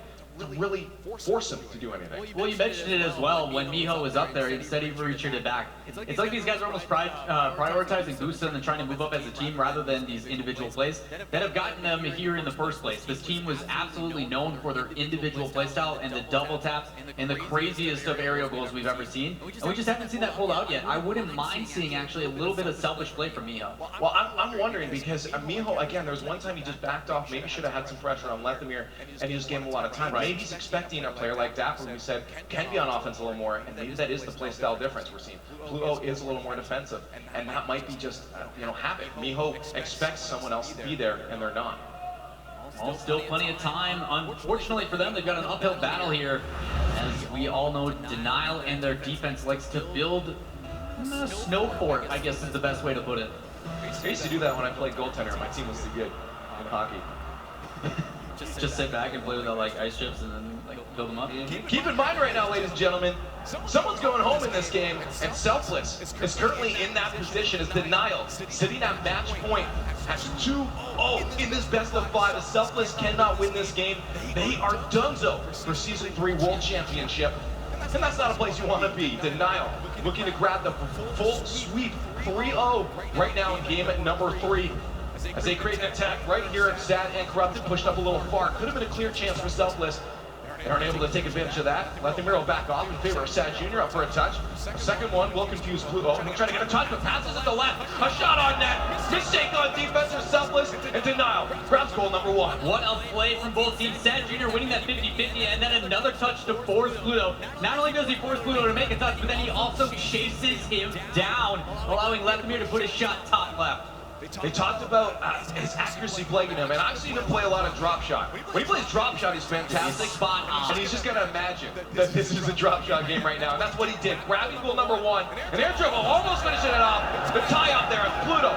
really force him to do anything. Well, you mentioned it as well. When Miho was up there, instead he retreated back. It's like these guys are almost prioritizing Boosta and trying to move up as a team rather than these individual plays that have gotten them here in the first place. This team was absolutely known for their individual playstyle and the double taps and the craziest of aerial goals we've ever seen. And we just haven't seen that pulled out yet. I wouldn't mind seeing actually a little bit of selfish play from Miho. Well, I'm wondering because Miho, again, there was one time he just backed off, maybe should have had some pressure on Lethamyr, and he just gave him a lot of time. Maybe he's expecting a player like Dapper, who we said can be on offense a little more, and maybe that is the play style difference we're seeing. Pluto is a little more defensive, and that might be just, habit. Miho expects someone else to be there, and they're not. Well, still plenty of time. Unfortunately for them, they've got an uphill battle here. As we all know, Denial and their defense likes to build a snow fort, I guess is the best way to put it. I used to do that when I played goaltender. My team was too good in hockey. Just sit back and play with like ice chips and then build them up. Keep in mind right now, ladies and gentlemen, someone's going home in this game, and Selfless is currently in that position as Denial, sitting at match point, has 2-0 in this best of 5. The Selfless cannot win this game. They are donezo for Season 3 World Championship. And that's not a place you want to be. Denial looking to grab the full sweep 3-0 right now in game at number 3. As they create an attack right here, Sad and Corrupted pushed up a little far. Could have been a clear chance for Selfless. They aren't able to take advantage of that. Lethamyr will back off in favor of Sad Jr. up for a touch. Second one will confuse Pluto. He'll try to get a touch, but passes at the left. A shot on net. Mistake on defense for Selfless, and Denial grabs goal number 1. What a play from both teams. Sad Jr. winning that 50-50, and then another touch to force Pluto. Not only does he force Pluto to make a touch, but then he also chases him down, allowing Lethamyr to put a shot top left. They talked about his accuracy plaguing him, and I've seen him play a lot of drop shot. When he plays drop shot, he's fantastic. Spot on. And he's just gonna imagine that this is a drop shot game right now, and that's what he did. Grabbing goal number 1, and air dribble, almost finishing it off. The tie up there, and Pluto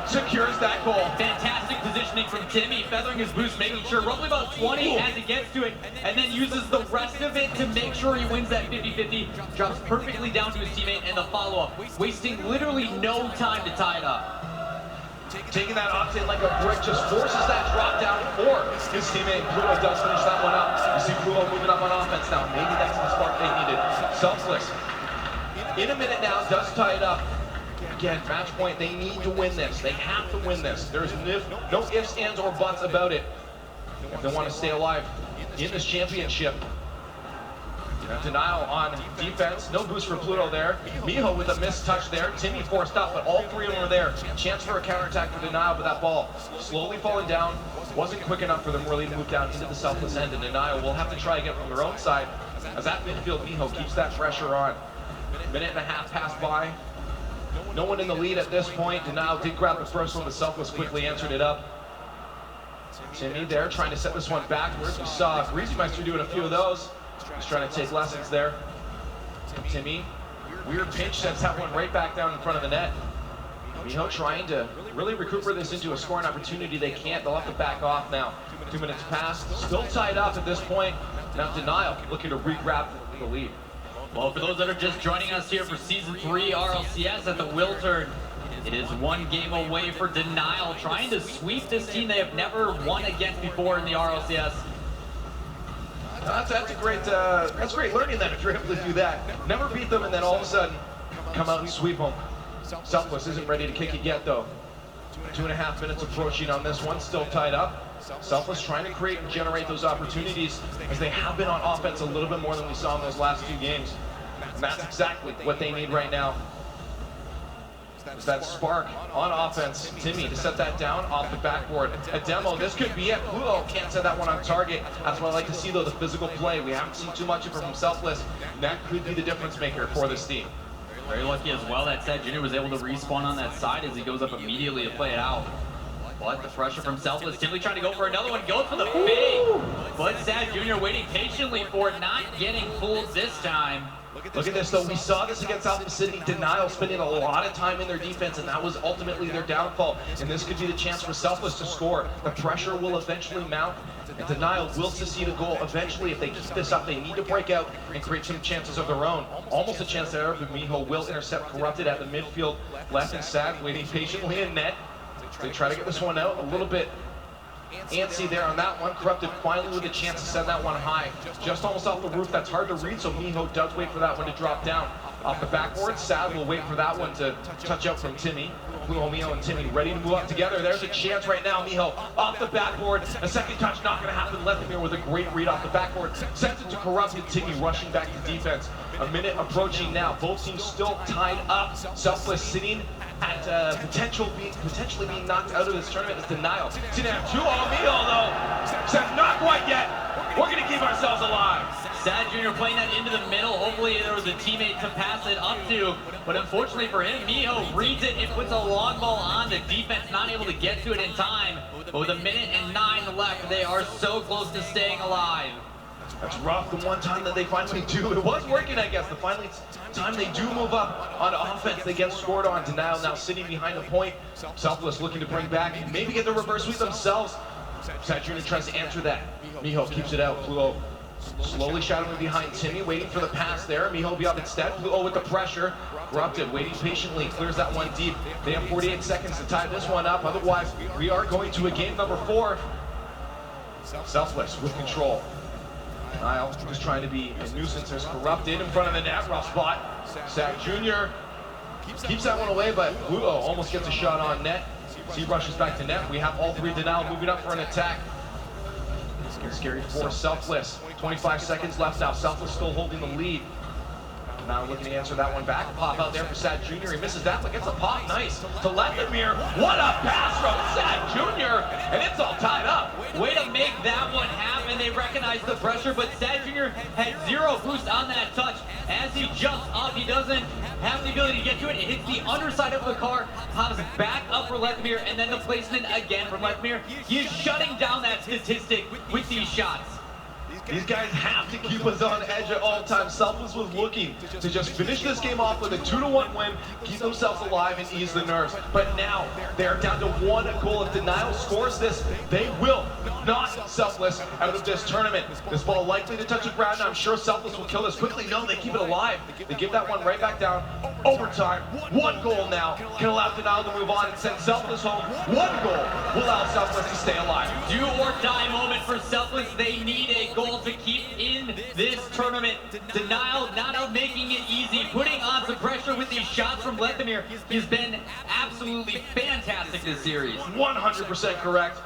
secures that goal. Fantastic positioning from Timmy, feathering his boost, making sure roughly about 20 as he gets to it, and then uses the rest of it to make sure he wins that 50-50. Drops perfectly down to his teammate, and the follow-up, wasting literally no time to tie it up. Taking that octane like a brick, just forces that drop down for his teammate. Pluto does finish that one up. You see Pluto moving up on offense now. Maybe that's the spark they needed. Selfless. In a minute now, does tie it up. Again, match point, they need to win this. They have to win this. There's no ifs, ands, or buts about it if they want to stay alive in this championship. Denial on defense. No boost for Pluto there. Miho with a missed touch there. Timmy forced up, but all three of them were there. Chance for a counterattack for Denial, but that ball slowly falling down. Wasn't quick enough for them really to move down into the Selfless end, and Denial will have to try again from their own side as that midfield Miho keeps that pressure on. Minute and a half passed by. No one in the lead at this point. Denial did grab the first one, but Selfless quickly answered it up. Timmy there trying to set this one backwards. We saw Greasy Meister doing a few of those. He's trying to take lessons there. Timmy, weird pinch, sets that one right back down in front of the net. Miho trying to really recuperate this into a scoring opportunity. They can't. They'll have to back off now. 2 minutes passed. Still tied up at this point. Now Denial looking to re-grab the lead. Well, for those that are just joining us here for Season 3 RLCS at the Wiltern, it is one game away for Denial, trying to sweep this team they have never won against before in the RLCS. That's great learning that if you're able to do that. Never beat them and then all of a sudden come out and sweep them. Selfless isn't ready to kick it yet though. 2.5 minutes approaching on this one, still tied up. Selfless trying to create and generate those opportunities as they have been on offense a little bit more than we saw in those last 2 games. And that's exactly what they need right now. It's that spark on offense. Timmy to set that down off the backboard. A demo, this could be it. Pluto can't set that one on target. That's what I like to see though, the physical play. We haven't seen too much of it from Selfless. That could be the difference maker for this team. Very lucky as well that Sad Jr. was able to respawn on that side as he goes up immediately to play it out. But the pressure from Selfless, Timmy trying to go for another one, goes for the fake. But Sad Jr. waiting patiently for it, not getting fooled this time. Look at this though, we saw this against Alpha City. Denial spending a lot of time in their defense, and that was ultimately their downfall. And this could be the chance for Selfless to score. The pressure will eventually mount, and Denial will succeed a goal eventually. If they keep this up, they need to break out and create some chances of their own. Almost a chance there, but Miho will intercept Corrupted at the midfield. Left and Sad, waiting patiently in net. They try to get this one out a little bit antsy there on that one. Corrupted finally with a chance to send that one high. Just almost off the roof. That's hard to read, so Miho does wait for that one to drop down. Off the backboard, Sad will wait for that one to touch out from Timmy. Fluo, Miho, and Timmy ready to move up together. There's a chance right now. Miho off the backboard. A second touch not going to happen. Lethamyr with a great read off the backboard. Sends it to Corrupted. Timmy rushing back to defense. A minute approaching now. Both teams still tied up. Selfless sitting at potentially being knocked out of this tournament is Denial. Sitting at 2 on Miho though. Says not quite yet. We're going to keep ourselves alive. Sad Jr. playing that into the middle. Hopefully there was a teammate to pass it up to, but unfortunately for him, Miho reads it and puts a long ball on. The defense not able to get to it in time. But with 1:09 left, they are so close to staying alive. That's rough. The one time that they finally do, it was working, I guess. The finally time they do move up on offense, they get scored on. Denial now sitting behind the point. Selfless looking to bring back, maybe get the reverse sweep themselves. Sad Jr. tries to answer that. Miho keeps it out. Fluo slowly shadowing behind Timmy, waiting for the pass there. Miho will be up instead. Fluo with the pressure. Corrupted, waiting patiently, clears that one deep. They have 48 seconds to tie this one up. Otherwise, we are going to a game number 4. Selfless with control. Niall just trying to be a nuisance. There's Corrupted in front of the net. Rough spot. Sad Jr. keeps that one away, but Fluo almost gets a shot on net. He rushes back to net. We have all 3 Denial moving up for an attack. Scary for Selfless. 25 seconds left now. Selfless still holding the lead. Now looking to answer that one back. Pop out there for Sad Jr. He misses that, but gets a pop. Nice. To Lethamyr. What a pass from Sad Jr. And it's all tied up. Way to make that one happen. They recognize the pressure, but Sad Jr. had 0 boost on that touch. As he jumps up, he doesn't have the ability to get to it. It hits the underside of the car, pops back up for Lethamyr, and then the placement again from Lethamyr. He is shutting down that statistic with these shots. These guys have to keep us on edge at all times. Selfless was looking to just finish this game off with a 2-1 win, keep themselves alive and ease the nerves. But now they're down to 1 goal. If Denial scores this, they will knock Selfless out of this tournament. This ball likely to touch the ground. I'm sure Selfless will kill this quickly. No, they keep it alive. They give that one right back down. Overtime. 1 goal now can allow Denial to move on and send Selfless home. 1 goal will allow Selfless to stay alive. Do or die moment for Selfless. They need a goal to keep in this tournament. Denial not out making it easy, putting on some pressure with these shots from Lethamyr. He's been absolutely fantastic this series. 100% correct.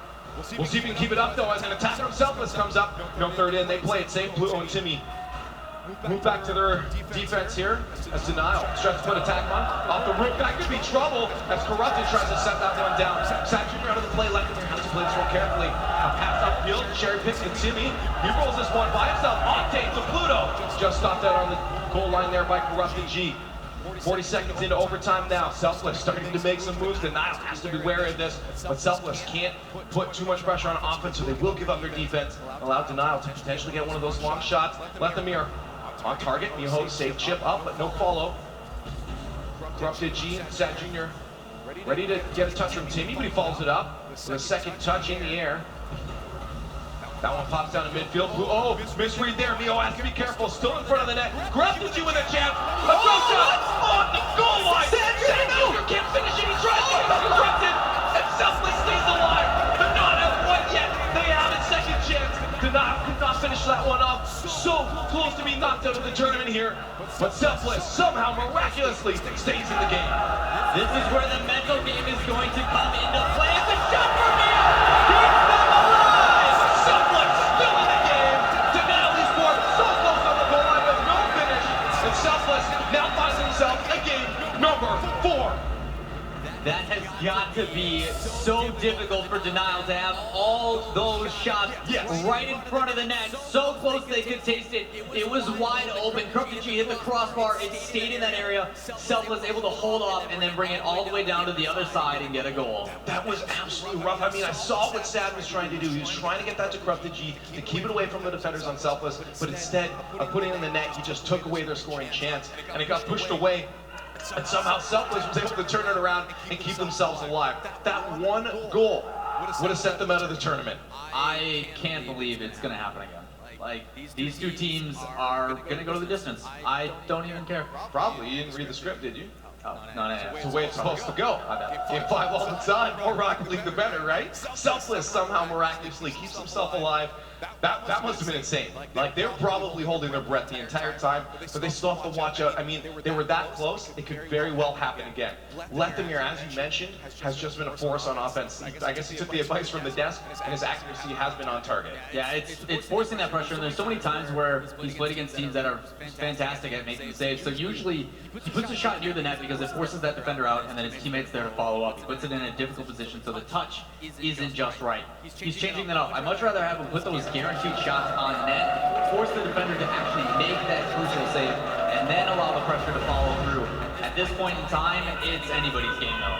We'll see if we can keep it up though as an attack from Selfless comes up. No third in, they play it safe. Fluo and Timmy move back to their defense here as Denial tries to put attack on. Off the roof, that could be trouble as Corrupted tries to set that one down. Sad Jr. out of the play, Lethamyr has to play this one carefully. A pass upfield, cherry picks to Timmy. He rolls this one by himself. Octane to Pluto. Just stopped out on the goal line there by Corrupted G. 40 seconds into overtime now. Selfless starting to make some moves. Denial has to be wary of this, but Selfless can't put too much pressure on offense, so they will give up their defense. Allow Denial to potentially get one of those long shots. Lethamyr on target. Miho safe chip up, but no follow. Corrupted G, Sad Jr. ready to get a touch from Timmy, but he follows it up with a second touch in the air. That one pops down to midfield. Oh, misread there. Miho has to be careful. Still in front of the net. Corrupted G with a chance. A throw shot on the goal line. Sad Jr. can't finish it. He tries to get Corrupted, and Selfless stays alive. But not at one yet. They have a second chance. Could not finish that one off. So close to being knocked out of the tournament here. But Selfless somehow miraculously stays in the game. This is where the mental game is going to come into play. It's a shot for Miho. Keeps them alive. Selfless still in the game. Denial he scored so close on the goal line with no finish. And Selfless now finds himself a game number 4. That has got to be so difficult for Denial to have all those shots right in front of the net, so close they could taste it. It was wide open. Corrupted G hit the crossbar. It stayed in that area. Selfless able to hold off and then bring it all the way down to the other side and get a goal. That was absolutely rough. I mean, I saw what Sad was trying to do. He was trying to get that to Corrupted G to keep it away from the defenders on Selfless, but instead of putting it in the net, he just took away their scoring chance, and it got pushed away. And somehow Selfless was able to turn it around and keep themselves alive. That 1 goal would have sent them out of the tournament. I can't believe it's going to happen again. Like, these 2 teams are going to go to the distance. I don't even care. Probably. You didn't read the script, did you? Oh, no. That's the way it's supposed to go. Game 5 all the time, more Rocket League the better, right? Selfless somehow miraculously keeps himself alive. That must have been insane. Like, they were probably holding their breath the entire time, but they still have to watch out. I mean, they were that close, it could very well happen again. Lethamir, as you mentioned, has just been a force on offense. I guess he took the advice from the desk, and his accuracy has been on target. Yeah, it's forcing that pressure, and there's so many times where he's played against teams that are fantastic at making saves. So usually, he puts a shot near the net because it forces that defender out, and then his teammates there to follow up. He puts it in a difficult position, so the touch isn't just right. He's changing that up. I'd much rather have him put those guaranteed shots on net, force the defender to actually make that crucial save, and then allow the pressure to follow through. At this point in time, it's anybody's game though.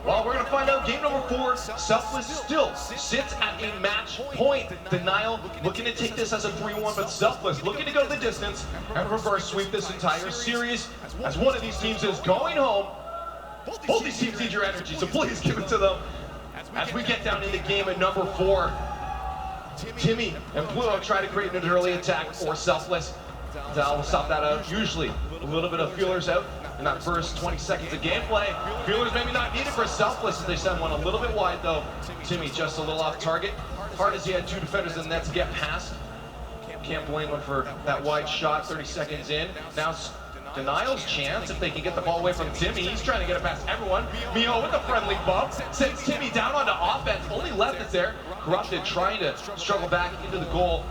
Well, we're going to find out game number 4. Selfless still sits at a match point. Denial looking to take this as a 3-1, but Selfless looking to go the distance and reverse sweep this entire series as one of these teams is going home. Both these teams need your energy, so please give it to them. As we get down into game at number 4, Timmy and Pluto try to create an early attack for Selfless. Dal will stop that out. Usually a little bit of feelers out in that first 20 seconds of gameplay. Feelers maybe not needed for Selfless as they send one a little bit wide though. Timmy just a little off target. Hard as he had 2 defenders in the net to get past. Can't blame him for that wide shot 30 seconds in. Now Denial's chance if they can get the ball away from Timmy. He's trying to get it past everyone. Miho with a friendly bump sends Timmy down onto offense. Only left is there. Corrupted trying to struggle back into the goal.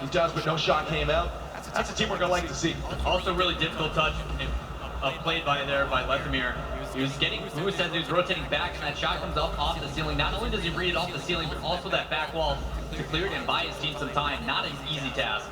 He does, but no shot came out. That's a team we're gonna like to see. Also, really difficult touch played by Lethamir. He was getting boost as he was rotating back, and that shot comes up off the ceiling. Not only does he read it off the ceiling, but also that back wall to clear it and buy his team some time. Not an easy task.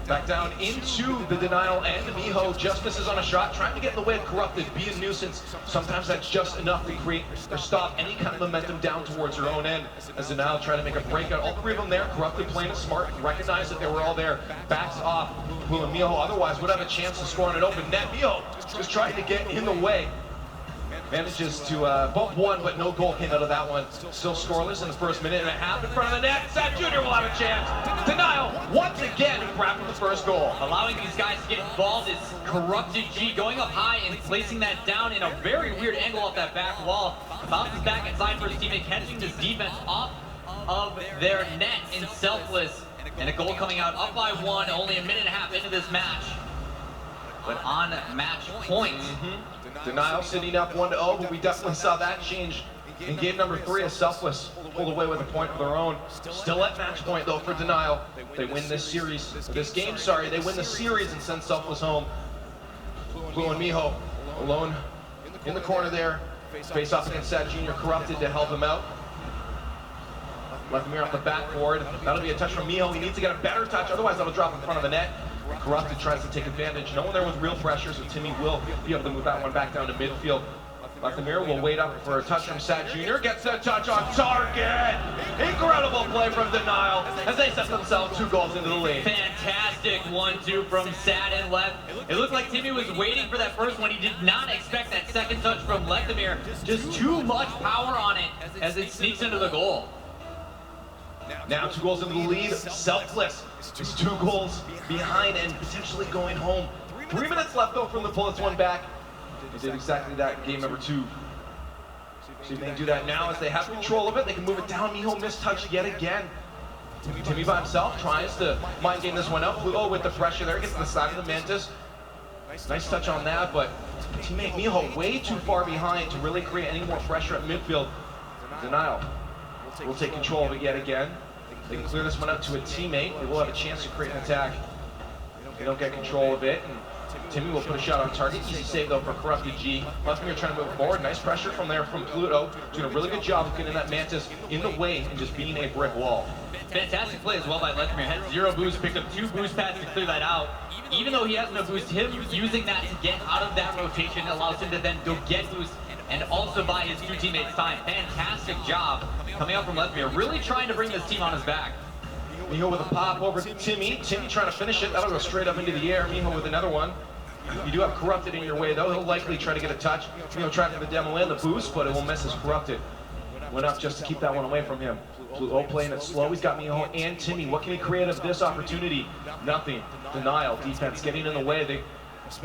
Back down into the Denial end. Miho just misses on a shot, trying to get in the way of Corrupted, be a nuisance. Sometimes that's just enough to create or stop any kind of momentum down towards their own end. As Denial try to make a breakout. All 3 of them there. Corrupted playing it smart, recognized that they were all there. Backs off. Blue and Miho otherwise would have a chance to score on an open net. Miho just trying to get in the way. Manages to bump one, but no goal came out of that one. Still scoreless in the first minute and a half in front of the net. Sad Jr. will have a chance. Denial once again grabbing the first goal. Allowing these guys to get involved is Corrupted G going up high and placing that down in a very weird angle off that back wall. Bounces back inside for his teammate, catching this defense off of their net in Selfless. And a goal coming out up by 1, only a minute and a half into this match. But on match point. Denial sitting up 1-0, but we definitely saw that change in game number 3 as Selfless pulled away with a point of their own. Still at match point though for Denial. They win this series, this game, sorry. They win the series and send Selfless home. Blue and Miho alone in the corner there. Face off against Sad Jr. Corrupted to help him out. Lethamir off the backboard. That'll be a touch from Miho. He needs to get a better touch, otherwise that'll drop in front of the net. Corrupted tries to take advantage. No one there with real pressure, so Timmy will be able to move that one back down to midfield. Lethamir will wait up for a touch from Sad Jr. Gets the touch on target. Incredible play from Denial as they set themselves 2 goals into the lead. Fantastic 1-2 from Sad and left. It looked like Timmy was waiting for that first one. He did not expect that second touch from Lethamir. Just too much power on it as it sneaks into the goal. Now 2 goals into the lead. Selfless is 2 goals behind and potentially going home. 3 minutes left though from the Bullets one back. They did exactly that in game number 2. See if they can do that now as they have control of it. They can move it down. Miho mistouched yet again. Timmy by himself tries to mind game this one out. Pluto with the pressure there, gets to the side of the Mantis. Nice touch on that, but teammate Miho way too far behind to really create any more pressure at midfield. Denial will take control of it yet again. They can clear this one up to a teammate. They will have a chance to create an attack. They don't get control of it. And Timmy will put a shot on target. Easy save though for Corrupted G. Lethamir trying to move forward. Nice pressure from there from Pluto. Doing a really good job of getting that Mantis in the way and just being a brick wall. Fantastic play as well by Lethamir. Had 0 boost, picked up 2 boost pads to clear that out. Even though he has no boost, him using that to get out of that rotation allows him to then go get boost and also buy his 2 teammates time. Fantastic job coming out from Lethamir. Really trying to bring this team on his back. Miho with a pop over to Timmy. Timmy trying to finish it. That'll go straight up into the air. Miho with another one. You do have Corrupted in your way though. He'll likely try to get a touch. Miho trying for the demo in, the boost, but it will miss his Corrupted. Went up just to keep that one away from him. Pluto playing it slow. He's got Miho and Timmy. What can he create of this opportunity? Nothing. Denial. Defense getting in the way. They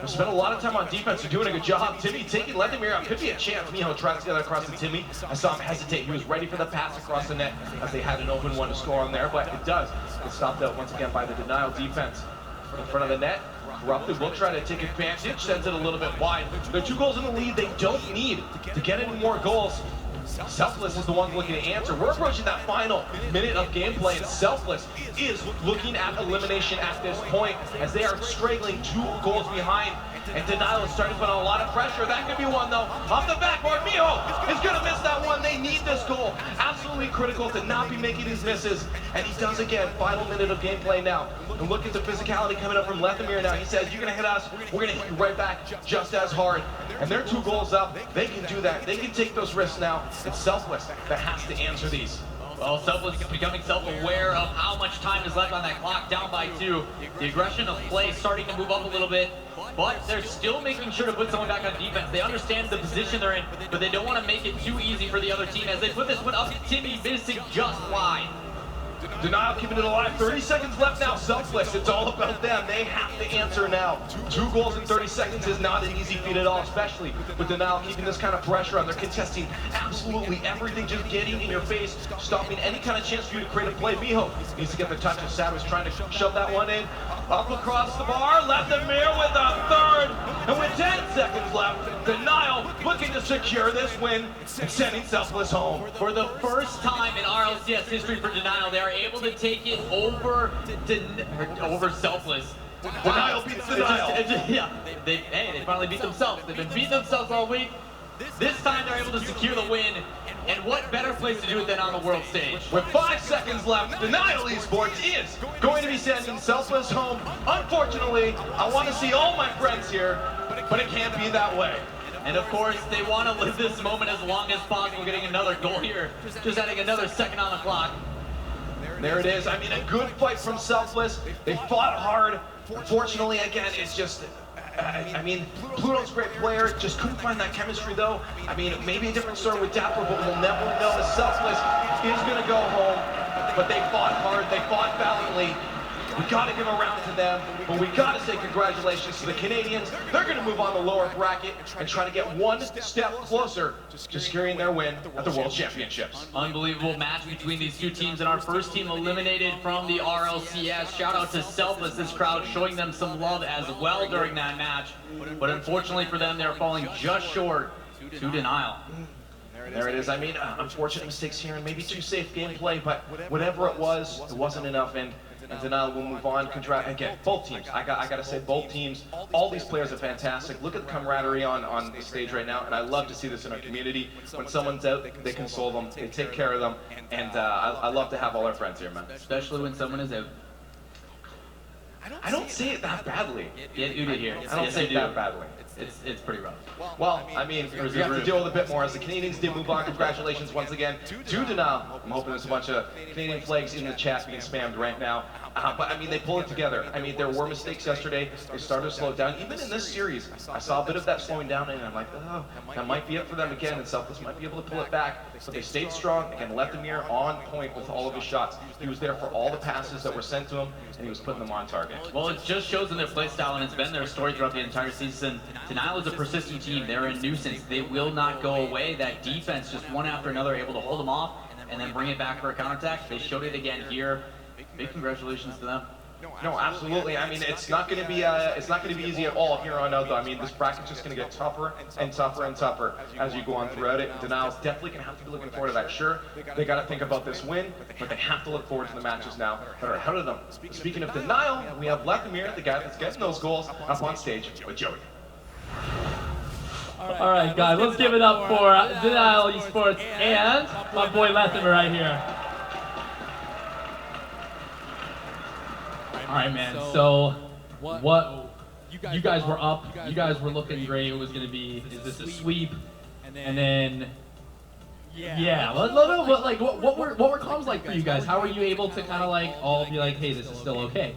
We spent a lot of time on defense. You're doing a good job. Timmy taking Lethamir out. Could be a chance. Miho tries to get that across to Timmy. I saw him hesitate. He was ready for the pass across the net as they had an open one to score on there, but it does. It's stopped out once again by the denial defense. In front of the net, Corrupted will try to take advantage, sends it a little bit wide. They're 2 goals in the lead. They don't need to get any more goals. Selfless is the one looking to answer. We're approaching that final minute of gameplay, and Selfless is looking at elimination at this point as they are struggling 2 goals behind. And Denial is starting to put on a lot of pressure. That could be one, though. Off the backboard, Miho is going to miss that one. They need this goal. Absolutely critical to not be making these misses. And he does again. Final minute of gameplay now. And look at the physicality coming up from Lethamir now. He says, you're going to hit us. We're going to hit you right back just as hard. And they're 2 goals up. They can do that. They can take those risks now. It's Selfless that has to answer these. Well, Selfless is becoming self-aware of how much time is left on that clock, down by 2. The aggression of play starting to move up a little bit, but they're still making sure to put someone back on defense. They understand the position they're in, but they don't want to make it too easy for the other team as they put this one up to Timmy, missing just wide. Denial keeping it alive. 30 seconds left now. Selfless. It's all about them. They have to answer now. 2 goals in 30 seconds is not an easy feat at all, especially with Denial keeping this kind of pressure on. They're contesting absolutely everything, just getting in your face, stopping any kind of chance for you to create a play. Miho needs to get the touch, and Savage trying to shove that one in. Up across the bar. Lethamir with a third. And with 10 seconds left, Denial looking to secure this win and sending Selfless home. For the first time in RLCS history for Denial, they are able to take it over Selfless. Denial beats Denial. Yeah, they finally beat themselves. They've been beating themselves all week. This time they're able to secure the win. And what better place to do it than on the world stage? With 5 seconds left, Denial Esports is going to be sending Selfless home. Unfortunately, I want to see all my friends here, but it can't be that way. And of course, they want to live this moment as long as possible, getting another goal here, just adding another second on the clock. There it is. I mean, a good fight from Selfless. They fought hard. Unfortunately, again, it's just... I mean, Pluto's a great player, just couldn't find that chemistry though. I mean, maybe a different story with Dapper, but we'll never know. The Selfless is going to go home, but they fought hard, they fought valiantly. We got to give a round to them, but we got to say congratulations to the Canadians. They're going to move on the lower bracket and try to get 1 step closer to securing their win at the World Championships. Unbelievable match between these 2 teams, and our first team eliminated from the RLCS. Shout out to Selfless, this crowd showing them some love as well during that match. But unfortunately for them, they're falling just short to Denial. There it is. I mean, unfortunate mistakes here and maybe too safe gameplay, but whatever it wasn't enough. And Denial will move on. Again, both teams. I got to say, both teams. All these players are fantastic. Look at the camaraderie on the stage right now, and I love to see this in our community. When someone's out, they console them, they take care of them, and I love to have all our friends here, man. Especially when someone is out. I don't say it that badly. Yeah, you did here. I don't say it that badly. It's pretty rough. Well, I mean, we have to deal with a bit more. As the Canadians did move on, congratulations once again to Denial. I'm hoping there's a bunch of Canadian flags in the chat being spammed right now. But I mean, they pull it together. I mean, there were mistakes yesterday. They started to slow down. Even in this series, I saw a bit of that slowing down, and I'm like, oh, that might be it for them again, and Selfless might be able to pull it back. But they stayed strong. Again, Lethamir on point with all of his shots. He was there for all the passes that were sent to him, and he was putting them on target. Well, it just shows in their play style, and it's been their story throughout the entire season. Denial is a persistent team. They're a nuisance. They will not go away. That defense, just one after another, able to hold them off and then bring it back for a counterattack. They showed it again here. Big congratulations to them. No, absolutely. I mean, it's not going to be easy at all here on out, though. I mean, this bracket's just going to get tougher and tougher and tougher as you go on throughout it. Denial's definitely going to have to be looking forward to that. Sure, they got to think about this win, but they have to look forward to the matches now that are ahead of them. Speaking of Denial, we have Lethamir, the guy that's getting those goals, up on stage with Joey. All right, guys, let's give it up for Denial Esports and my boy Lethamir right here. All right, man. So, what you guys were up? You guys were looking great. It was gonna be. Is this a sweep? And then, yeah. What were comms like for you guys? How were you able to kind of like all be like, hey, this is still okay?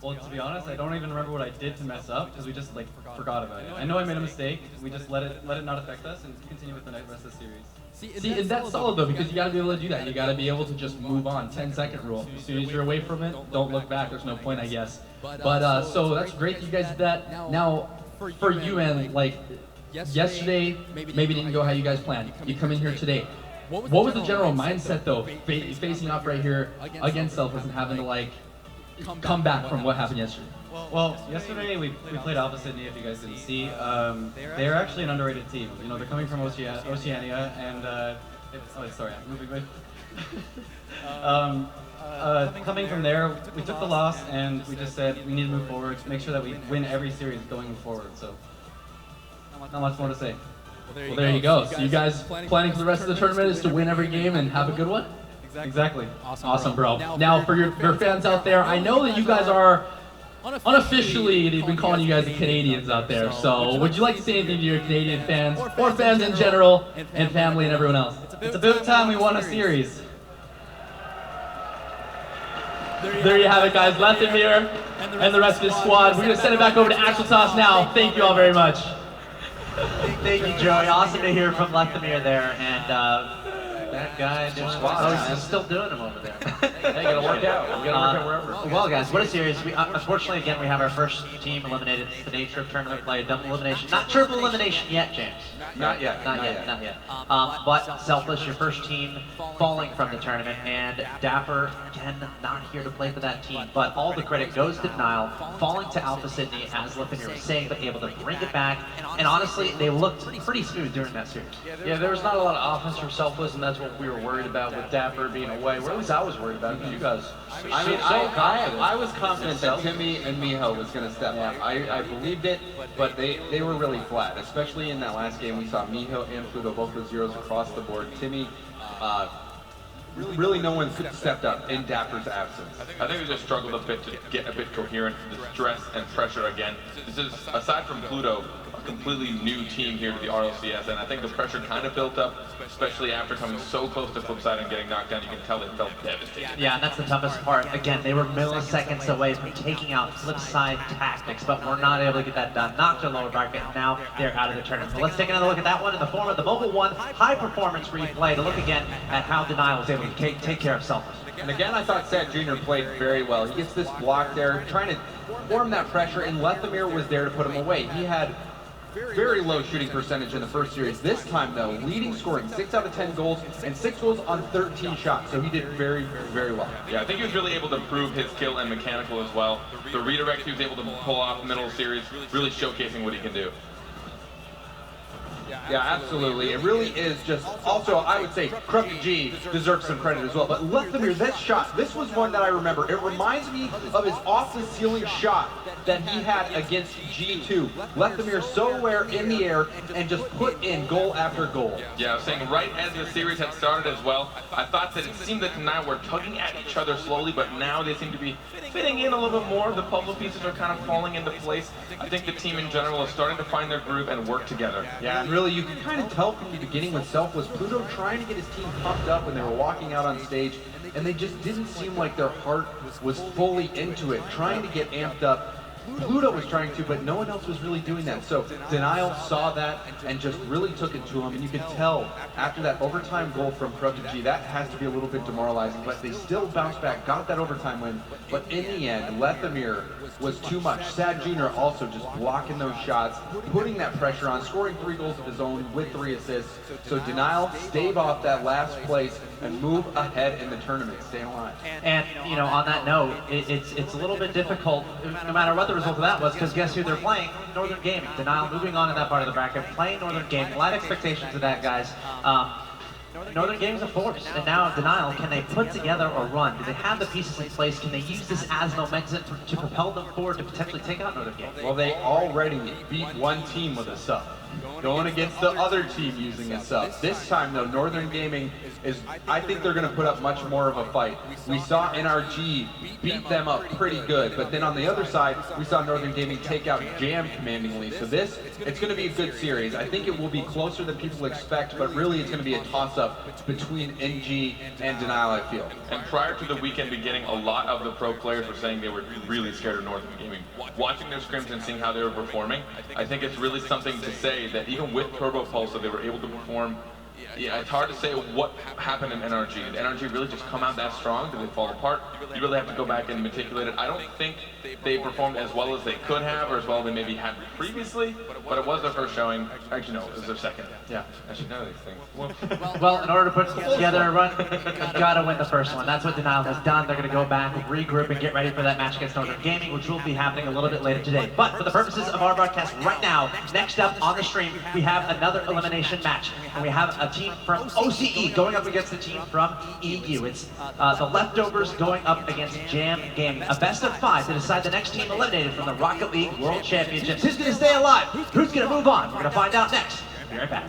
Well, to be honest, I don't even remember what I did to mess up because we just forgot about it. I know I made a mistake. We just let it not affect us and continue with the rest of the series. See, and that's solid though, because you gotta be able to do that. You gotta be able to just move on. 10-second rule. As soon as you're away from it, don't look back. There's no point, I guess. But so that's great that you guys did that. Now, for you, man, like yesterday maybe didn't go how you guys planned. You come in here today. What was the general mindset though, facing up right here against Selfless and having to like come back from what happened yesterday? Well, yesterday we played Alpha Sydney, if you guys didn't see. They're actually an underrated team. You know, they're coming from Oceania, and sorry, I'm moving away. Coming from there, we took the loss, and we just said we need to move forward, make sure that we win every series going forward. So, not much more to say. Well, there you go. So you guys planning for the rest of the tournament is to win every game and have a good one? Exactly. Awesome, bro. Now, for your fans out there, I know that you guys are unofficially, they've been calling you guys the Canadians out there. So would you like to say anything to your Canadian fans, or fans in general, and family and everyone else? It's about time we won a series. There you have it, guys. Lethamyr and the rest of his squad. We're going to send it back over to Actual Toss now. Thank you all very much. Thank you, Joey. Awesome to hear from Lethamyr there, and that guy he's still doing them over there. Hey, gotta work out. We gotta work out wherever. Well, guys, what a series. We, unfortunately, again, we have our first team eliminated. It's the nature of tournament play, double elimination. Not triple elimination yet, James. Not yet. Not yet. But Selfless, your first team falling from the tournament, and Dapper, again, not here to play for that team. But all the credit goes to Denial, falling to Alpha Sydney, as Lethamyr was saying, but able to bring it back. And honestly, they looked pretty smooth during that series. Yeah, there was not a lot of offense from Selfless, and that's what we were worried about with Dapper being away. Or at least I was worried about, because you guys. I mean, I was confident that Timmy and Miho was going to step up. I believed it, but they were really flat, especially in that last game. We saw Miho and Pluto both with zeros across the board. Timmy, really no one stepped up in Dapper's absence. I think they just struggled a bit to get a bit coherent, the stress and pressure again. This is, aside from Pluto, a completely new team here to the RLCS, and I think the pressure kind of built up, especially after coming so close to Flipside and getting knocked down. You can tell they felt devastated. Yeah, and that's the toughest part. Again, they were milliseconds away from taking out Flipside Tactics, but we're not able to get that done. Knocked their lower bracket, and now they're out of the tournament. But let's take another look at that one in the form of the Mobile One high performance replay to look again at how Denial was able to take care of Selfless. And again, I thought Sad Jr. played very well. He gets this block there, trying to form that pressure, and Lethamyr was there to put him away. He had very low shooting percentage in the first series. This time, though, leading scoring, 6 out of 10 goals, and 6 goals on 13 shots. So he did very well. Yeah, I think he was really able to prove his skill and mechanical as well. The redirect he was able to pull off in the middle of the series, really showcasing what he can do. Yeah, absolutely. It really is just, also, I would say, Corrupted G deserves some credit as well. But Lethamyr, that shot, this was one that I remember. It reminds me of his off-the-ceiling shot that he had against G2. Lethamyr so aware in the air and just put in goal after goal. Yeah, I was saying right as the series had started as well, I thought that it seemed that tonight we're tugging at each other slowly, but now they seem to be fitting in a little bit more. The puzzle pieces are kind of falling into place. I think the team in general is starting to find their groove and work together. Yeah, and really, you can kind of tell from the beginning with Selfless, Pluto trying to get his team pumped up when they were walking out on stage, and they just didn't seem like their heart was fully into it, trying to get amped up. Pluto was trying to, but no one else was really doing that. So Denial saw that and just really took it to him, and you could tell after that overtime goal from Corrupted G, that has to be a little bit demoralizing, but they still bounced back, got that overtime win, but in the end, Lethamyr was too much. Sad Jr. also just blocking those shots, putting that pressure on, scoring 3 goals of his own with 3 assists. So Denial stave off that last place and move ahead in the tournament, staying alive. And, you know, on that note, it's a little bit difficult, no matter what the result of that was, because guess who they're playing? Northern Gaming. Denial moving on in that part of the bracket, playing Northern Gaming. A lot of expectations of that, guys. Northern Gaming's a force, and now Denial, can they put together a run? Do they have the pieces in place? Can they use this as momentum to propel them forward to potentially take out Northern Gaming? Well, they already beat one team with a sub, going against the other team using a sub. This time, though, Northern Gaming is, I think they're going to put up much more of a fight. We saw NRG beat them up pretty good, but then on the other side, we saw Northern Gaming take out Jam commandingly. So it's going to be a good series. I think it will be closer than people expect, but really it's going to be a toss-up between NG and Denial, I feel. And prior to the weekend beginning, a lot of the pro players were saying they were really scared of Northern Gaming. Watching their scrims and seeing how they were performing, I think it's really something to say that even with Turbo Pulse, they were able to perform Yeah, it's hard to say what happened in NRG. Did NRG really just come out that strong? Did they fall apart? You really have to go back and matriculate it. I don't think they performed as well as they could have, or as well as they maybe had previously, but it was their first showing. Actually, no, it was their second. Yeah, I should know these things. Well, in order to put together a run, you gotta win the first one. That's what Denial has done. They're gonna go back, regroup, and get ready for that match against Northern Gaming, which will be happening a little bit later today. But for the purposes of our broadcast right now, next up on the stream, we have another elimination match. And we have a team from OCE going up against the team from EU. It's the Leftovers going up against Jam Gaming. A best of 5 to decide the next team eliminated from the Rocket League World Championships. Who's gonna stay alive? Who's gonna move on? We're gonna find out next. Be right back.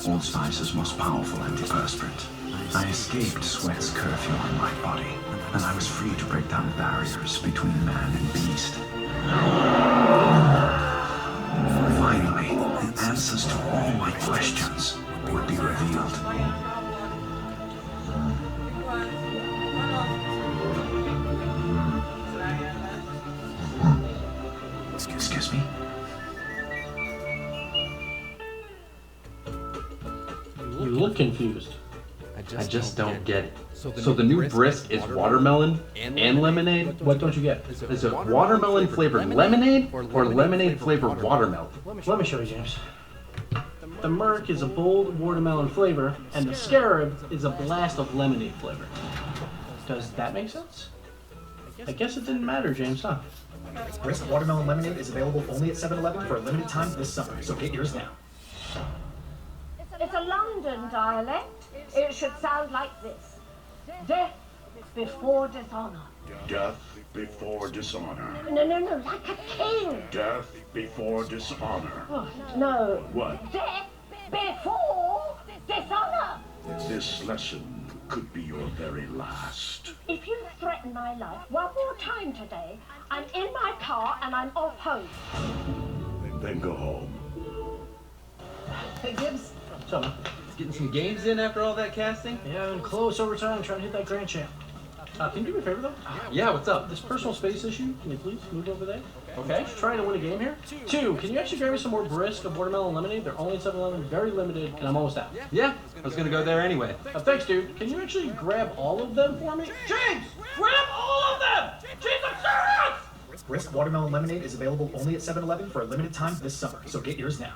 Old Spice's most powerful antiperspirant. I escaped Sweat's curfew on my body, and I was free to break down barriers between man and beast. Finally, the answers to all my questions would be revealed. Excuse me? You look confused. I just don't get it. So the new brisk is watermelon and lemonade? What don't you get? Is it watermelon flavored lemonade or lemonade flavored watermelon? Let me show you, James. The Merc is a bold watermelon flavor, and the Scarab is a blast of lemonade flavor. Does that make sense? I guess it didn't matter, James, huh? Brisk Watermelon Lemonade is available only at 7-Eleven for a limited time this summer, so get yours now. It's a London dialect. It should sound like this. Death before dishonor. Death before dishonor. No, like a king. Death before dishonor. Oh, no. What? Death before dishonor. This lesson could be your very last. If you threaten my life one more time today, I'm in my car and I'm off home. Then go home. Hey, Gibbs. What's up, man? Getting some games in after all that casting? Yeah, I'm close overtime trying to hit that grand champ. Can you do me a favor, though? Yeah, what's up? This personal space issue, can you please move over there? Okay. Just trying to win a game here. 2, can you actually grab me some more brisk of watermelon lemonade? They're only 7-Eleven, very limited, and I'm almost out. Yeah, I was gonna go there anyway. Thanks, dude. Can you actually grab all of them for me? James! Grab all of them! James, I'm serious! Brisk Watermelon Lemonade is available only at 7-Eleven for a limited time this summer, so get yours now.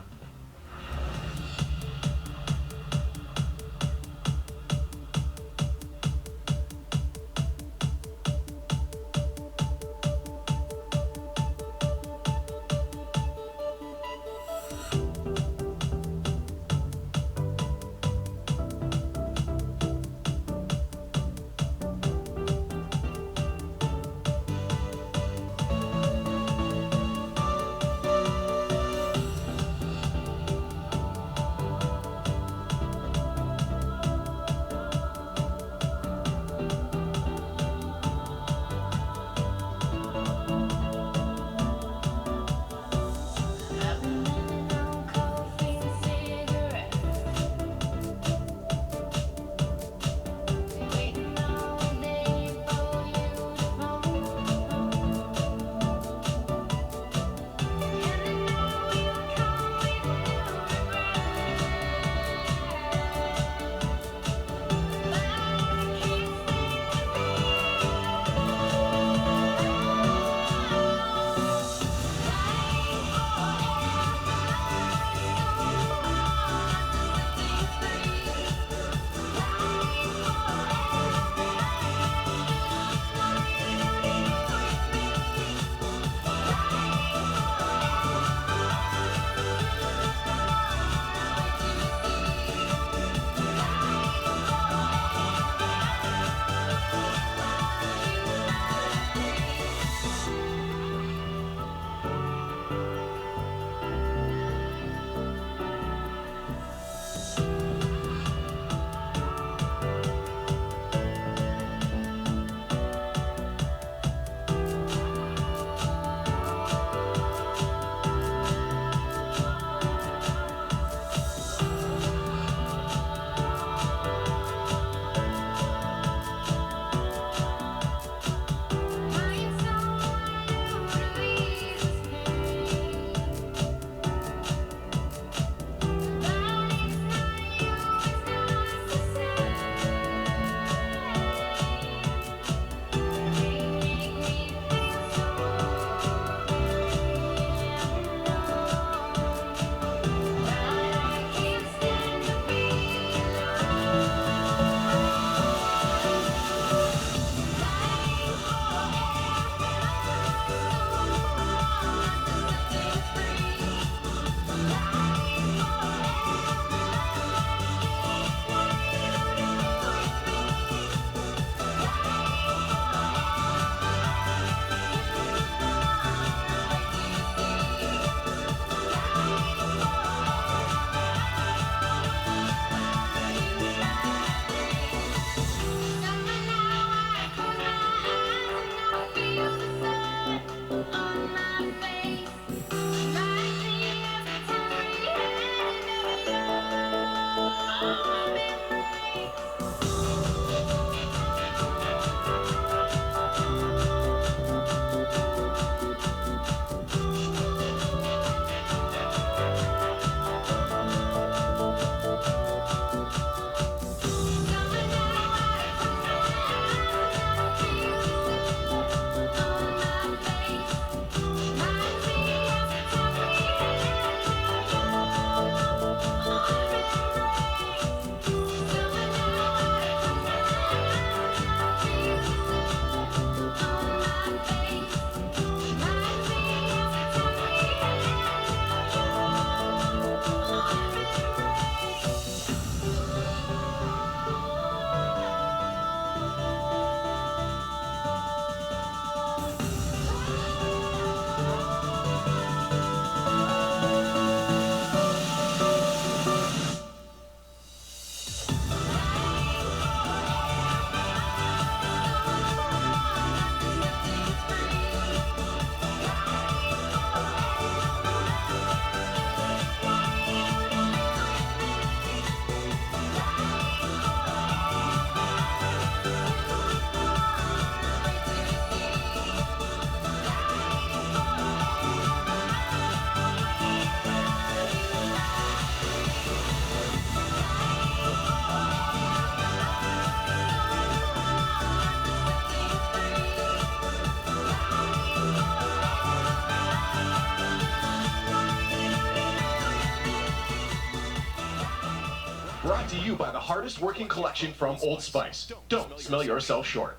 Brought to you by the hardest working collection from Old Spice. Don't smell yourself short.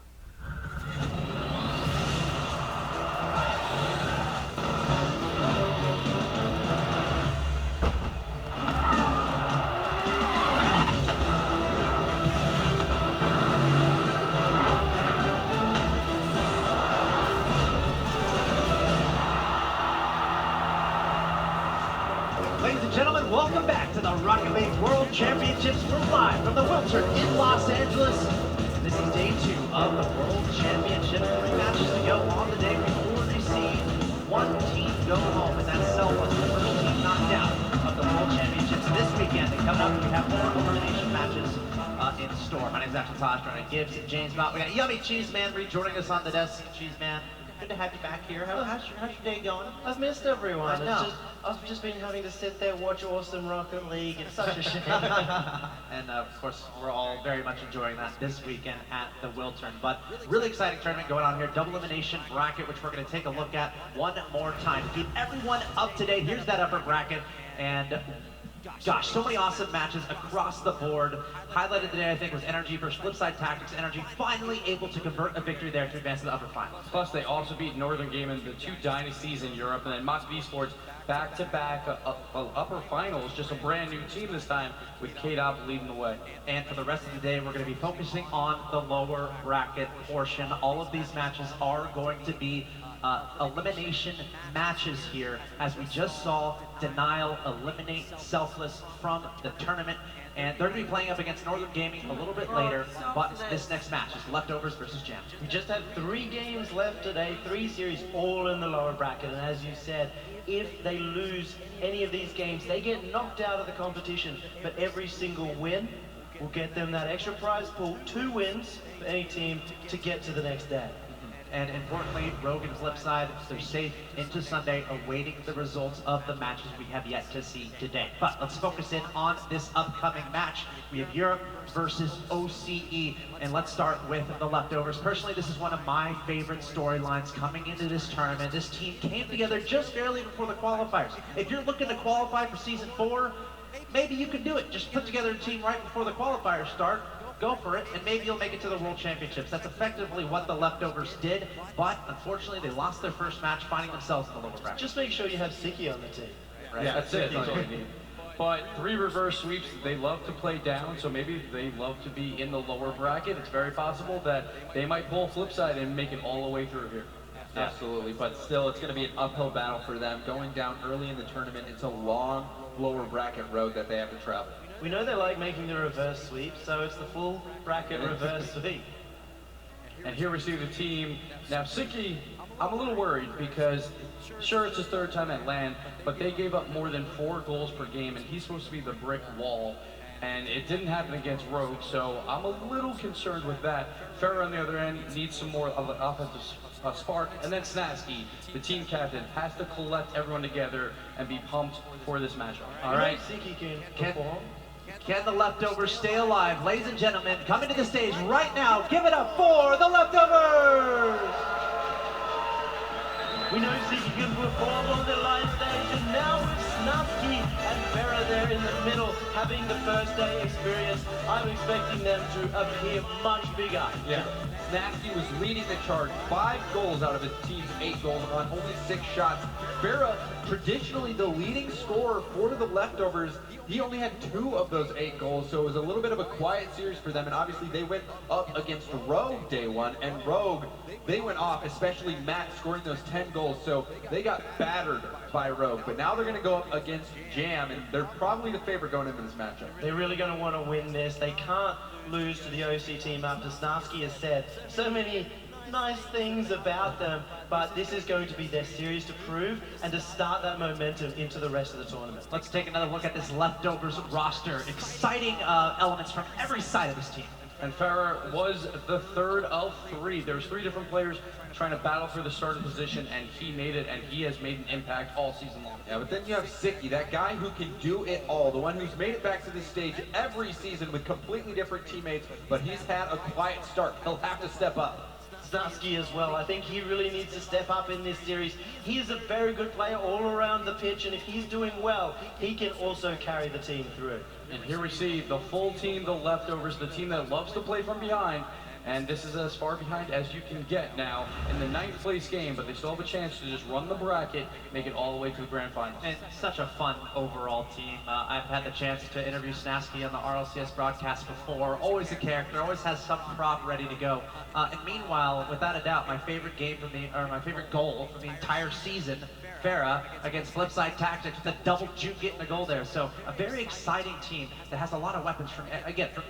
Ladies and gentlemen, welcome back to the Rocket League World Championships. We're live from the Wiltern in Los Angeles. This is day 2 of the World Championship. 3 matches to go on the day. We've already seen one team go home, and that's Selfless, the first team knocked out of the World Championships this weekend. And coming up, we have more elimination matches in store. My name is Axel Tosh, joining Gibbs and James Mott. We got Yummy Cheese Man rejoining us on the desk. Cheese Man, good to have you back here. How's your day going? I've missed everyone. I know. I've just been having to sit there, watch awesome Rocket League. It's such a shame. And of course, we're all very much enjoying that this weekend at the Wiltern. But really exciting tournament going on here. Double elimination bracket, which we're going to take a look at one more time. To keep everyone up to date, here's that upper bracket. And gosh, so many awesome matches across the board. Highlighted today, I think, was Energy versus Flipside Tactics. Energy finally able to convert a victory there to advance to the upper finals. Plus, they also beat Northern Gaming, the 2 dynasties in Europe, and then Whatsup Esports back-to-back upper finals, just a brand new team this time with K-Dop leading the way. And for the rest of the day, we're going to be focusing on the lower bracket portion. All of these matches are going to be elimination matches here, as we just saw Denial eliminate Selfless from the tournament. And they're going to be playing up against Northern Gaming a little bit later, but this next match is Leftovers versus Jam. We just had 3 games left today, 3 series, all in the lower bracket. And as you said, if they lose any of these games, they get knocked out of the competition. But every single win will get them that extra prize pool, 2 wins for any team to get to the next day. And importantly, Rogue and Flipside, they're safe into Sunday, awaiting the results of the matches we have yet to see today. But let's focus in on this upcoming match. We have Europe versus OCE, and let's start with the Leftovers. Personally, this is one of my favorite storylines coming into this tournament. This team came together just barely before the qualifiers. If you're looking to qualify for Season 4, maybe you can do it. Just put together a team right before the qualifiers start. Go for it, and maybe you'll make it to the World Championships. That's effectively what the Leftovers did, but unfortunately they lost their first match, finding themselves in the lower bracket. Just make sure you have Siki on the team. Right? Yeah, that's it. That's all you need. But 3 reverse sweeps, they love to play down, so maybe they love to be in the lower bracket. It's very possible that they might pull Flipside and make it all the way through here. Absolutely, but still, it's going to be an uphill battle for them. Going down early in the tournament, it's a long lower bracket road that they have to travel. We know they like making the reverse sweep, so it's the full bracket reverse sweep. And here we see the team. Now, Siki, I'm a little worried because, sure, it's his 3rd time at LAN, but they gave up more than 4 goals per game, and he's supposed to be the brick wall. And it didn't happen against Rogue, so I'm a little concerned with that. Fega, on the other end, needs some more of an offensive spark. And then Snasky, the team captain, has to collect everyone together and be pumped for this matchup. All right. Siki can perform. Can the Leftovers stay alive? Ladies and gentlemen, coming to the stage right now, give it up for the Leftovers! We know Siki can perform on the live stage, and now with Snapsky and Fega there in the middle, having the first day experience, I'm expecting them to appear much bigger. Yeah. Snapsky was leading the charge. 5 goals out of his team's 8 goals on only 6 shots. Fega, traditionally the leading scorer for the Leftovers, he only had 2 of those 8 goals, so it was a little bit of a quiet series for them, and obviously they went up against Rogue day 1, and Rogue, they went off, especially Matt scoring those 10 goals, so they got battered by Rogue. But now they're going to go up against Jam, and they're probably the favorite going into this matchup. They're really going to want to win this. They can't lose to the OC team after Snarski has said so many nice things about them, but this is going to be their series to prove and to start that momentum into the rest of the tournament. Let's take another look at this Leftovers roster. Exciting elements from every side of this team. And Fega was the 3rd of 3. There's 3 different players trying to battle for the starting position, and he made it, and he has made an impact all season long. Yeah, but then you have Siki, that guy who can do it all, the one who's made it back to this stage every season with completely different teammates, but he's had a quiet start. He'll have to step up. Snusky as well. I think he really needs to step up in this series. He is a very good player all around the pitch, and if he's doing well, he can also carry the team through. And here we see the full team, the leftovers, the team that loves to play from behind. And this is as far behind as you can get now in the 9th place game, but they still have a chance to just run the bracket, make it all the way to the grand finals. And such a fun overall team. I've had the chance to interview Snasky on the RLCS broadcast before. Always a character, always has some prop ready to go. And meanwhile, without a doubt, my favorite my favorite goal from the entire season, Fega against Flipside Tactics with a double juke getting a goal there. So a very exciting team that has a lot of weapons from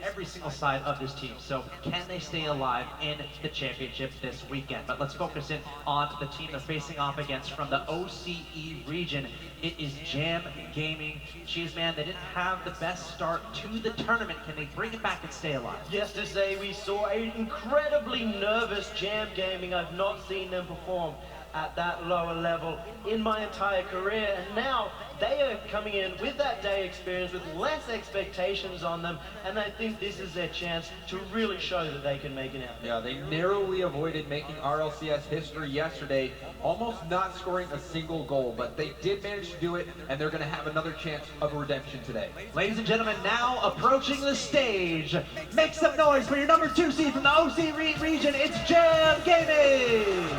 every single side of this team. So can they stay alive in the championship this weekend? But let's focus in on the team they're facing off against from the OCE region. It is Jam Gaming. Cheese man, they didn't have the best start to the tournament. Can they bring it back and stay alive? Yesterday we saw an incredibly nervous Jam Gaming. I've not seen them perform at that lower level in my entire career, and now they are coming in with that day experience with less expectations on them, and I think this is their chance to really show that they can make it out. Yeah, they narrowly avoided making RLCS history yesterday, almost not scoring a single goal, but they did manage to do it, and they're going to have another chance of redemption today. Ladies and gentlemen, now approaching the stage, make some noise for your number 2 seed from the OC region, it's Jam Gaming!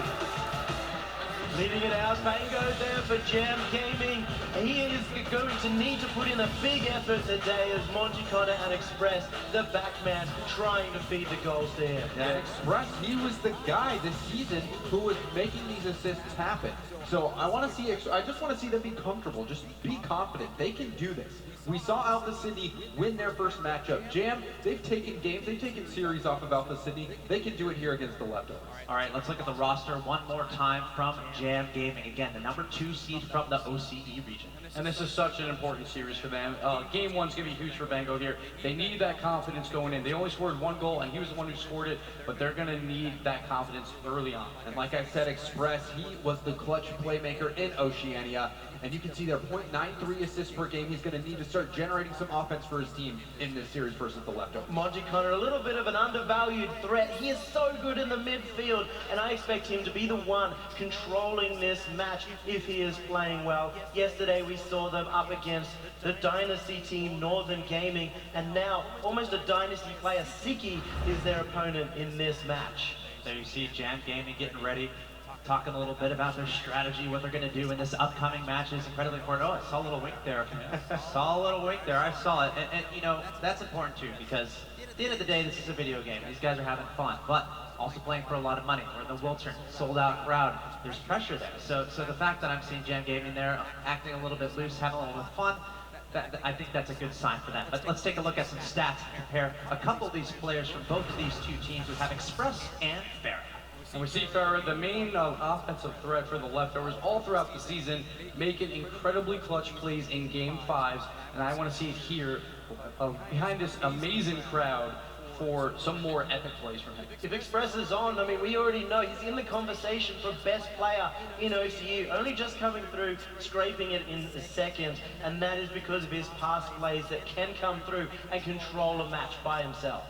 Leading it out, Mango there for Jam Gaming. He is going to need to put in a big effort today as Monty Connor and Express, the backman, trying to feed the goals to him. Yeah, Express, he was the guy this season who was making these assists happen. So I just want to see them be comfortable, just be confident. They can do this. We saw Alpha Sydney win their first matchup. Jam, they've taken games, they've taken series off of Alpha Sydney. They can do it here against the leftovers. All right, let's look at the roster one more time from Jam Gaming. Again, the number 2 seed from the OCE region. And this is such an important series for them. Game 1's going to be huge for Bengo here. They need that confidence going in. They only scored 1 goal, and he was the one who scored it, but they're going to need that confidence early on. And like I said, Express, he was the clutch playmaker in Oceania. And you can see there, 0.93 assists per game. He's going to need to start generating some offense for his team in this series versus the leftovers. Monty Connor, a little bit of an undervalued threat. He is so good in the midfield, and I expect him to be the one controlling this match if he is playing well. Yesterday we saw them up against the Dynasty team, Northern Gaming, and now almost a Dynasty player, Siki, is their opponent in this match. There you see Jam Gaming getting ready, talking a little bit about their strategy, what they're going to do in this upcoming match is incredibly important. Oh, I saw a little wink there. Saw a little wink there. I saw it. And you know, that's important too, because at the end of the day, this is a video game. These guys are having fun, but also playing for a lot of money. We're in the Wiltern, sold out crowd. There's pressure there. So the fact that I'm seeing Jam Gaming there, acting a little bit loose, having a little bit of fun, I think that's a good sign for them. But let's take a look at some stats and compare a couple of these players from both of these two teams. We have Express and Fega. And we see Fega, the main offensive threat for the leftovers all throughout the season, making incredibly clutch plays in Game 5s. And I want to see it here behind this amazing crowd for some more epic plays from him. If Express is on, I mean, we already know he's in the conversation for best player in OCU, only just coming through, scraping it in the second, and that is because of his pass plays that can come through and control a match by himself.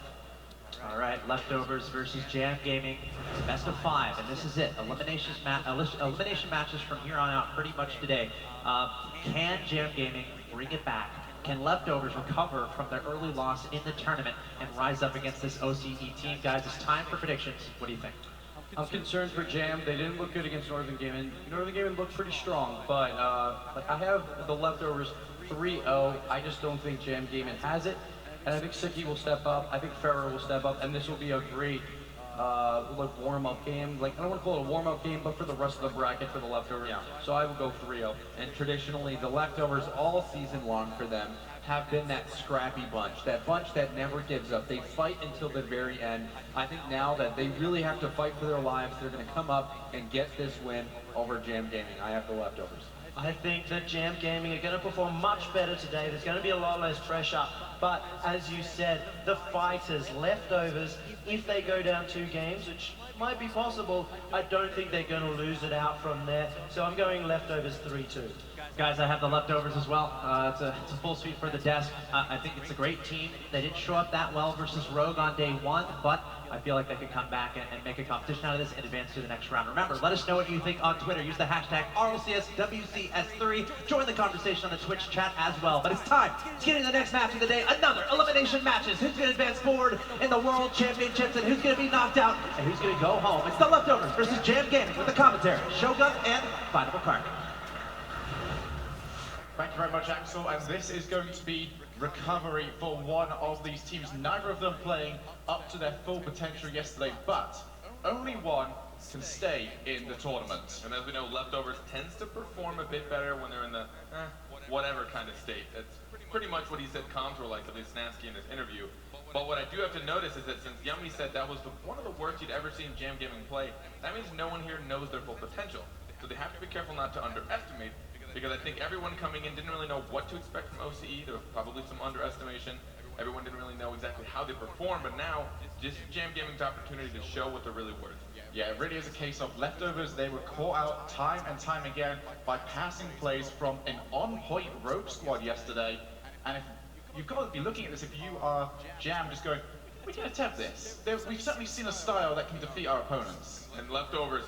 All right, leftovers versus Jam Gaming, best of 5, and this is it. Elimination matches from here on out pretty much today. Can Jam Gaming bring it back? Can leftovers recover from their early loss in the tournament and rise up against this OCE team? Guys, it's time for predictions. What do you think? I'm concerned for Jam. They didn't look good against Northern Gaming. Northern Gaming looked pretty strong, but I have the leftovers 3-0. I just don't think Jam Gaming has it. And I think Siki will step up. I think Fega will step up, and this will be a great like warm-up game. Like, I don't want to call it a warm-up game, but for the rest of the bracket for the leftovers. Yeah. So I will go 3-0. And traditionally, the leftovers all season long for them have been that scrappy bunch that never gives up. They fight until the very end. I think now that they really have to fight for their lives, they're going to come up and get this win over Jam Gaming. I have the leftovers. I think that Jam Gaming are going to perform much better today. There's going to be a lot less pressure. But as you said, the fighters, leftovers, if they go down 2 games, which might be possible, I don't think they're going to lose it out from there. So I'm going leftovers 3-2. Guys, I have the leftovers as well. It's a full suite for the desk. I think it's a great team. They didn't show up that well versus Rogue on day 1, but I feel like they could come back and make a competition out of this and advance to the next round. Remember, let us know what you think on Twitter. Use the hashtag RLCSWCS3. Join the conversation on the Twitch chat as well. But it's time to get into the next match of the day. Another elimination matches. Who's going to advance forward in the World Championships and who's going to be knocked out and who's going to go home? It's the Leftovers versus Jam Gaming with the commentary, Shogun and Final Card. Thank you very much, Axel. And this is going to be recovery for one of these teams. Neither of them playing up to their full potential yesterday, but only one can stay in the tournament. And as we know, Leftovers tends to perform a bit better when they're in the whatever kind of state. That's pretty much what he said comms were like, at least Snansky in his interview. But what I do have to notice is that since Yummy said that was one of the worst you'd ever seen Jam Gaming play, that means no one here knows their full potential. So they have to be careful not to underestimate, because I think everyone coming in didn't really know what to expect from OCE. There was probably some underestimation. Everyone didn't really know exactly how they perform, but now, just Jam Gaming's opportunity to show what they're really worth. Yeah, it really is a case of Leftovers. They were caught out time and time again by passing plays from an on-point Rogue squad yesterday. And if you've got to be looking at this, if you are Jam, just going, we can attempt this. We've certainly seen a style that can defeat our opponents. And Leftovers,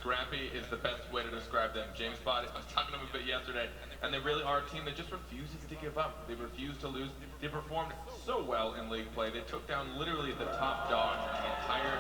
scrappy is the best way to describe them. James Body, I was talking to him a bit yesterday, and they really are a team that just refuses to give up. They refuse to lose. They performed so well in league play. They took down literally the top dogs in the entire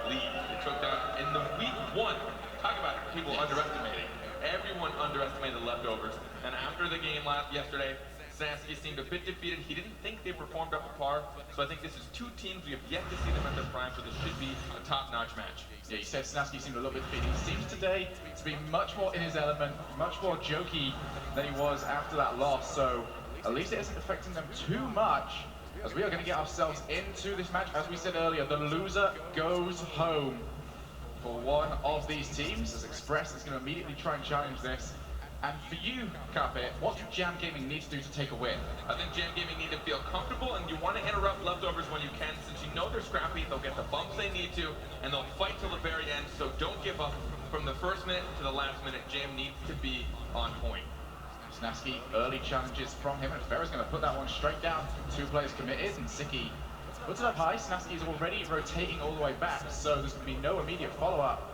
league. They took down in the week 1. Talk about people underestimating. Everyone underestimated the Leftovers. And after the game yesterday, Snansky seemed a bit defeated. He didn't think they performed up to par. So I think this is two teams we have yet to see them at their prime, so this should be a top-notch match. Yeah, he said Snansky seemed a little bit defeated. He seems today to be much more in his element, much more jokey than he was after that loss. So at least it isn't affecting them too much, as we are going to get ourselves into this match. As we said earlier, the loser goes home for one of these teams, as Express is going to immediately try and challenge this. And for you, Carpet, what do Jam Gaming need to do to take a win? I think Jam Gaming need to feel comfortable, and you want to interrupt Leftovers when you can, since you know they're scrappy, they'll get the bumps they need to, and they'll fight till the very end, so don't give up. From the first minute to the last minute, Jam needs to be on point. Snansky, early challenges from him, and Fera's going to put that one straight down. Two players committed, and Siki puts it up high. Snansky is already rotating all the way back, so there's going to be no immediate follow-up.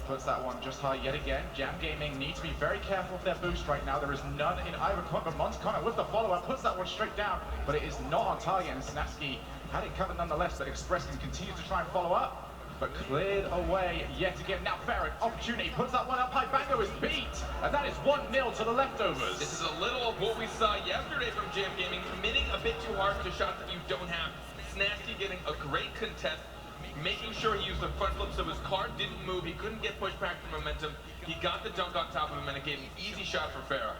Puts that one just high yet again. Jam Gaming need to be very careful of their boost right now. There is none in either corner, but Montconnor with the follow-up puts that one straight down, but it is not on target, and Snansky had it covered nonetheless, but Express can continue to try and follow up, but cleared away yet again. Now Ferret, opportunity, puts that one up high. Bango is beat, and that is 1-0 to the Leftovers. This is a little of what we saw yesterday from Jam Gaming, committing a bit too hard to shots that you don't have. Snansky getting a great contest, making sure he used the front flip so his car didn't move. He couldn't get pushed back for momentum. He got the dunk on top of him, and it gave an easy shot for Fera.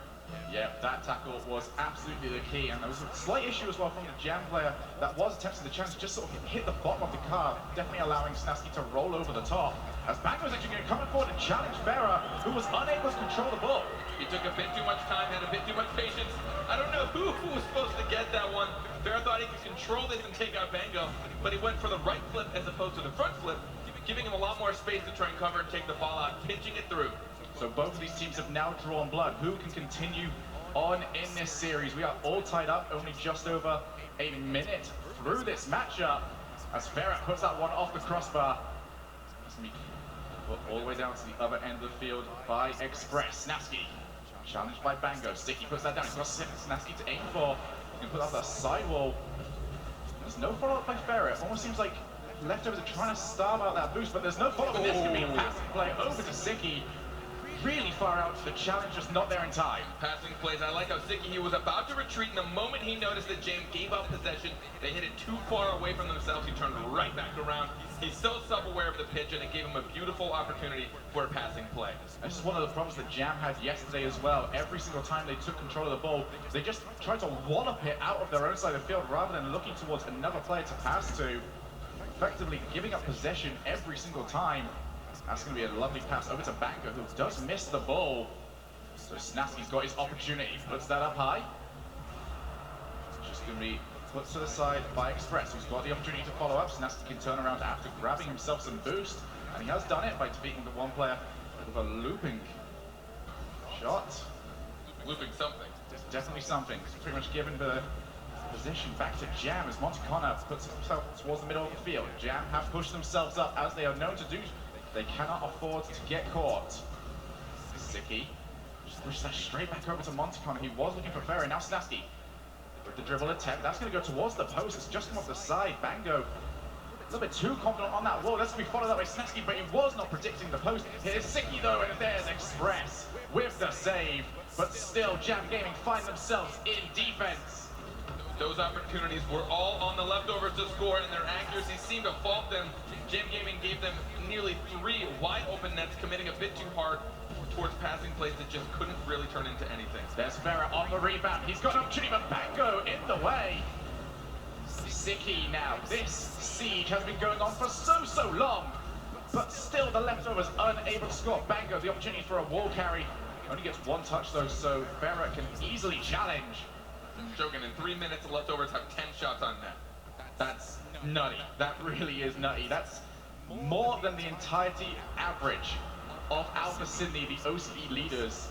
Yeah, that tackle was absolutely the key, and there was a slight issue as well from the Jam player that was attempting the chance to just sort of hit the bottom of the car, definitely allowing Snansky to roll over the top. As Bango was actually going to come forward and challenge Fera, who was unable to control the ball. He took a bit too much time, had a bit too much patience. I don't know who was supposed to get that one. Fera thought he could control this and take out Bango, but he went for the right flip as opposed to the front flip, giving him a lot more space to try and cover and take the ball out, pinching it through. So both of these teams have now drawn blood. Who can continue on in this series? We are all tied up, only just over a minute through this matchup, as Ferret puts that one off the crossbar. That's me. Put all the way down to the other end of the field by Express. Snansky, challenged by Bango. Sticky puts that down. He's got Snansky to aim for. He can put up that sidewall. There's no follow-up by Ferret. Almost seems like Leftovers are trying to starve out that boost, but there's no follow-up. This can be a passing play over to Sticky. Really far out, the challenge just not there in time. Passing plays, I like how Sticky, he was about to retreat, and the moment he noticed that Jam gave up possession, they hit it too far away from themselves, he turned right back around. He's so self-aware of the pitch, and it gave him a beautiful opportunity for a passing play. This is one of the problems that Jam had yesterday as well. Every single time they took control of the ball, they just tried to wallop it out of their own side of the field rather than looking towards another player to pass to, effectively giving up possession every single time. That's going to be a lovely pass over to Bango, who does miss the ball. So Snansky's got his opportunity, puts that up high. It's just going to be put to the side by Express, who's got the opportunity to follow up. Snansky can turn around after grabbing himself some boost, and he has done it by defeating the one player with a looping shot. Looping something. It's definitely something. It's pretty much given the position. Back to Jam as Monty Connor puts himself towards the middle of the field. Jam have pushed themselves up as they are known to do. They cannot afford to get caught. Sicky just pushes that straight back over to Monty Connor. He was looking for Fega. Now Snasky with the dribble attempt. That's going to go towards the post. It's just come off the side. Bango a little bit too confident on that wall. That's going to be followed that way Snasky, but he was not predicting the post. Here's Sicky though, and there's Express with the save. But still, Jam Gaming find themselves in defense. Those opportunities were all on the leftovers to score, and their accuracy seemed to fault them. Jam Gaming gave them nearly 3 wide open nets, committing a bit too hard towards passing plays that just couldn't really turn into anything. There's Fega on the rebound. He's got an opportunity, but Bango in the way. Sicky now. This siege has been going on for so long, but still the leftovers unable to score. Bango, the opportunity for a wall carry. Only gets 1 touch though, so Fega can easily challenge. Shogun, in 3 minutes, the leftovers have 10 shots on net. That's nutty. That really is nutty. That's more than the entirety average of Alpha Sydney, the OCE leaders.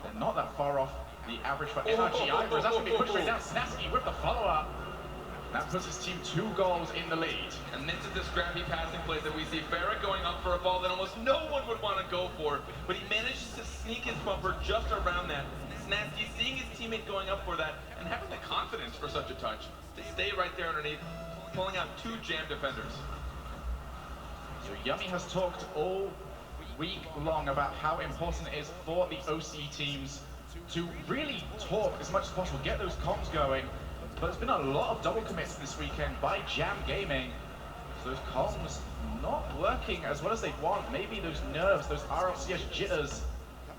They're not that far off the average for NRG either. That's going to be pushed straight down. Snasky with the follow-up. That puts his team 2 goals in the lead. And this is the scrappy passing play that we see. Fega going up for a ball that almost no one would want to go for, but he manages to sneak his bumper just around that. Snasky seeing his teammate going up for that and having the confidence for such a touch to stay right there underneath, pulling out 2 Jam defenders. So Yummy has talked all week long about how important it is for the OCE teams to really talk as much as possible, get those comms going. But there's been a lot of double commits this weekend by Jam Gaming. So those comms not working as well as they want. Maybe those nerves, those RLCS jitters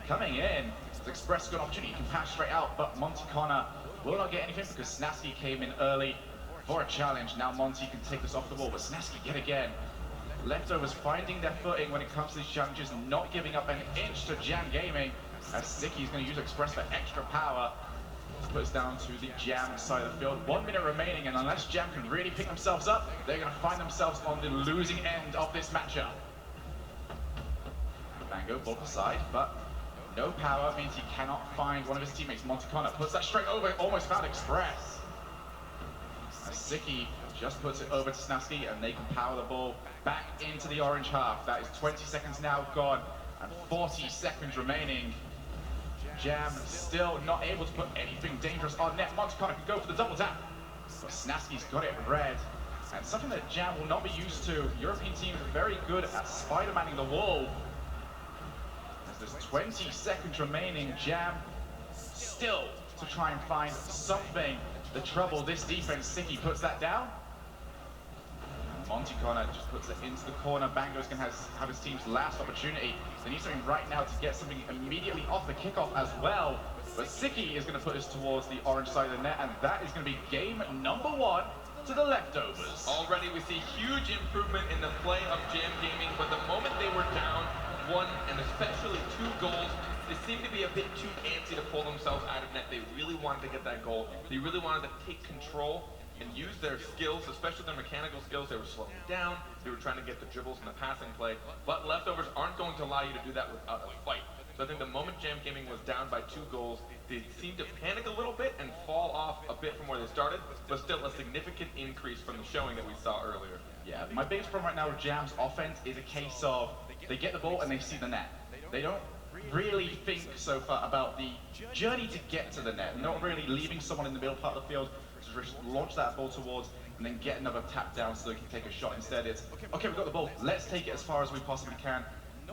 coming in. Express got an opportunity, he can pass straight out, but Monty Connor will not get anything because Snasky came in early for a challenge. Now Monty can take this off the wall, but Snasky yet again. Leftovers finding their footing when it comes to these challenges, not giving up an inch to Jam Gaming, as Sicky's going to use Express for extra power. This puts down to the Jam side of the field. 1 minute remaining, and unless Jam can really pick themselves up, they're going to find themselves on the losing end of this matchup. Bango, ball aside, but no power means he cannot find one of his teammates. Monty Connor puts that straight over, almost found Express. As Sicky just puts it over to Snasky, and they can power the ball back into the orange half. That is 20 seconds now gone, and 40 seconds remaining. Jam still not able to put anything dangerous on net. Monty Connor can go for the double tap, but Snasky's got it red. And something that Jam will not be used to. European teams are very good at Spider-Manning the wall. There's 20 seconds remaining. Jam still to try and find something to trouble this defense. Sicky puts that down. And Monty Connor just puts it into the corner. Bango's going to have his team's last opportunity. They need something right now to get something immediately off the kickoff as well. But Sicky is going to put this towards the orange side of the net, and that is going to be game number 1 to the leftovers. Already we see huge improvement in the play of Jam Gaming, but the moment they were down 1 and especially 2 goals, they seemed to be a bit too antsy to pull themselves out of net. They really wanted to get that goal. They really wanted to take control and use their skills, especially their mechanical skills. They were slowing down. They were trying to get the dribbles and the passing play. But leftovers aren't going to allow you to do that without a fight. So I think the moment Jam Gaming was down by 2 goals, they seemed to panic a little bit and fall off a bit from where they started, but still a significant increase from the showing that we saw earlier. Yeah, my biggest problem right now with Jam's offense is a case of they get the ball and they see the net. They don't really think so far about the journey to get to the net. Not really leaving someone in the middle part of the field to just launch that ball towards and then get another tap down so they can take a shot. Instead it's, okay, we've got the ball, let's take it as far as we possibly can.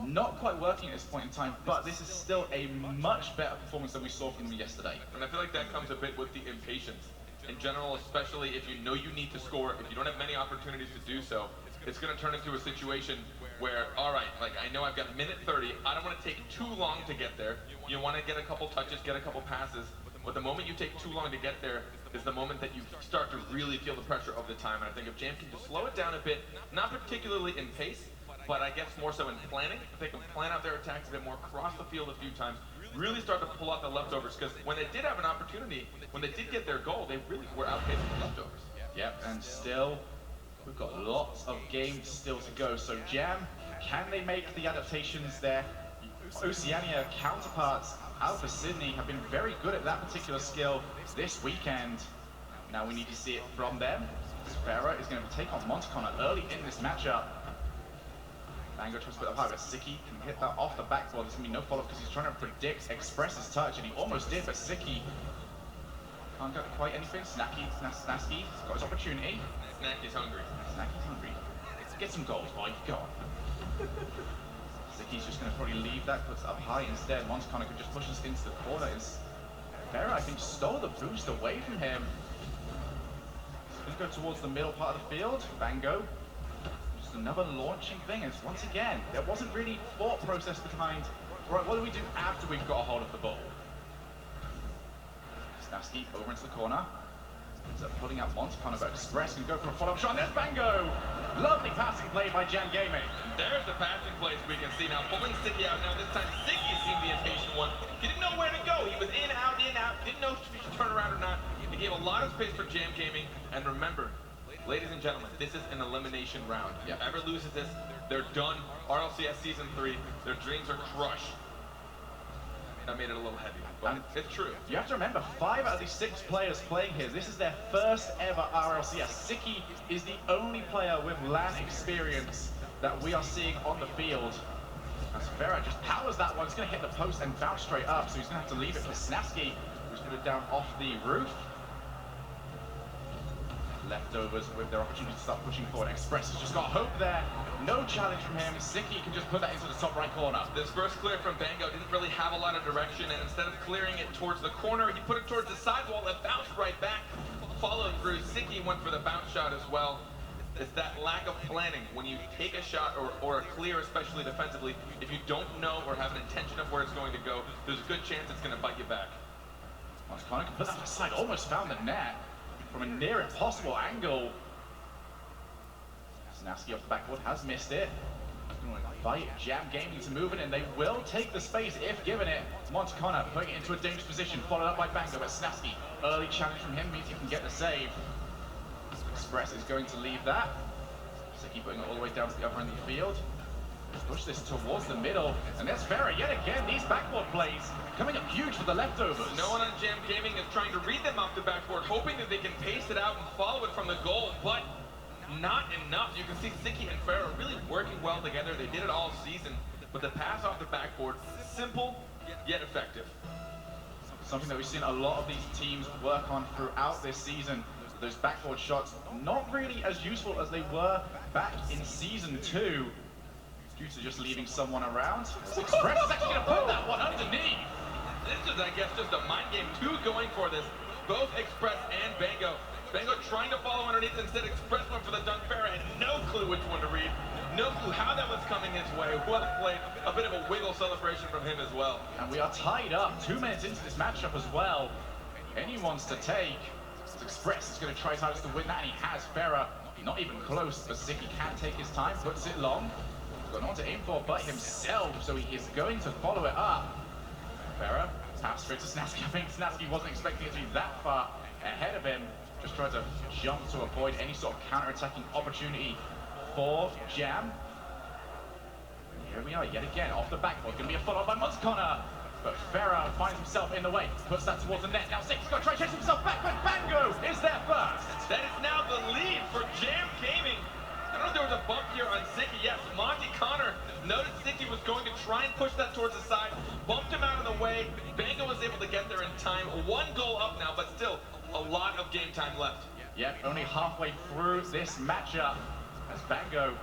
Not quite working at this point in time, but this is still a much better performance than we saw from them yesterday. And I feel like that comes a bit with the impatience. In general, especially if you know you need to score, if you don't have many opportunities to do so, it's going to turn into a situation where, all right, like I know I've got minute 30, I don't want to take too long to get there. You want to get a couple touches, get a couple passes, but the moment you take too long to get there is the moment that you start to really feel the pressure of the time. And I think if Jam can just slow it down a bit, not particularly in pace, but I guess more so in planning, if they can plan out their attacks a bit more, cross the field a few times, really start to pull out the leftovers, because when they did have an opportunity, when they did get their goal, they really were outpacing the leftovers. Yep, and still, we've got lots of games still to go. So Jam, can they make the adaptations there? Oceania counterparts, Alpha Sydney, have been very good at that particular skill this weekend. Now we need to see it from them. Fega is going to take on Monticona early in this matchup. Bango tries to put up high, but Siki can hit that off the backboard. There's going to be no follow-up because he's trying to predict Express's touch, and he almost did, but Siki can't get quite anything. Snaski's got his opportunity. Snacky's hungry. Snacky's hungry. Get some goals, boy. Go on. Siki's just going to probably leave that, puts it up high instead. Monticona could just push us into the corner. Fega, I think, stole the boost away from him. He's going to go towards the middle part of the field. Bango. Just another launching thing. And once again, there wasn't really thought process behind, right, what do we do after we've got a hold of the ball? Snasky over into the corner. Ends up pulling out Monticona, but Express can go for a follow-up shot. And there's Bango! Lovely passing play by Jam Gaming. There's the passing plays we can see now. Pulling Siki out now. This time Siki seemed the impatient one. He didn't know where to go. He was in, out, didn't know if he should turn around or not. He gave a lot of space for Jam Gaming. And remember, ladies and gentlemen, this is an elimination round. Whoever loses this, they're done. RLCS Season 3, their dreams are crushed. That made it a little heavy, but it's true. You have to remember, 5 out of the 6 players playing here, this is their first ever RLCS. Siki is the only player with LAN experience that we are seeing on the field. As Fega just powers that one, it's going to hit the post and bounce straight up, so he's going to have to leave it for Snasky, who's put it down off the roof. Leftovers with their opportunity to start pushing forward. Express has just got hope there. No challenge from him. Siki can just put that into the top right corner. This first clear from Bango didn't really have a lot of direction, and instead of clearing it towards the corner, he put it towards the sidewall and bounced right back. Followed through. Siki went for the bounce shot as well. It's that lack of planning. When you take a shot or a clear, especially defensively, if you don't know or have an intention of where it's going to go, there's a good chance it's going to bite you back. Monticona can put that aside. Almost found the net from a near impossible angle. Snasky off the backboard has missed it. Going to invite Jam Gaming to move in, and they will take the space if given it. Monticona putting it into a dangerous position, followed up by Bango, but Snasky, early challenge from him means he can get the save. Express is going to leave that. Siki putting it all the way down to the other end of the field. Push this towards the middle, and there's Fega yet again. These backboard plays coming up huge for the leftovers. No one on Jam Gaming is trying to read them off the backboard, hoping that they can pace it out and follow it from the goal, but not enough. You can see Siki and Fega really working well together. They did it all season, but the pass off the backboard, simple yet effective. Something that we've seen a lot of these teams work on throughout this season. Those backboard shots, not really as useful as they were back in Season 2. Due to just leaving someone around. Express is actually going to put that one underneath. This is, I guess, just a mind game. 2 going for this. Both Express and Bango. Bango trying to follow underneath. Instead, Express went for the dunk. Fega had no clue which one to read. No clue how that was coming his way. Well played. A bit of a wiggle celebration from him as well. And we are tied up. 2 minutes into this matchup as well. Anyone's to take. Express is going to try his hardest to win that, and he has. Fega not even close, but Siki can take his time, puts it long. Got no one to aim for but himself, so he is going to follow it up. Fega taps straight to Snasky. I think Snasky wasn't expecting it to be that far ahead of him. Just tried to jump to avoid any sort of counter-attacking opportunity for Jam. And here we are yet again, off the backboard. Going to be a follow-up by Monticona. But Fega finds himself in the way, puts that towards the net. Now Siki's got to try to chase himself back, but Bango is there first. That is now the lead for Jam Gaming. I don't know if there was a bump here on Siki. Yes, Monty Connor noticed Siki was going to try and push that towards the side, bumped him out of the way. Bango was able to get there in time. 1 goal up now, but still a lot of game time left. Yep, only halfway through this matchup as Bango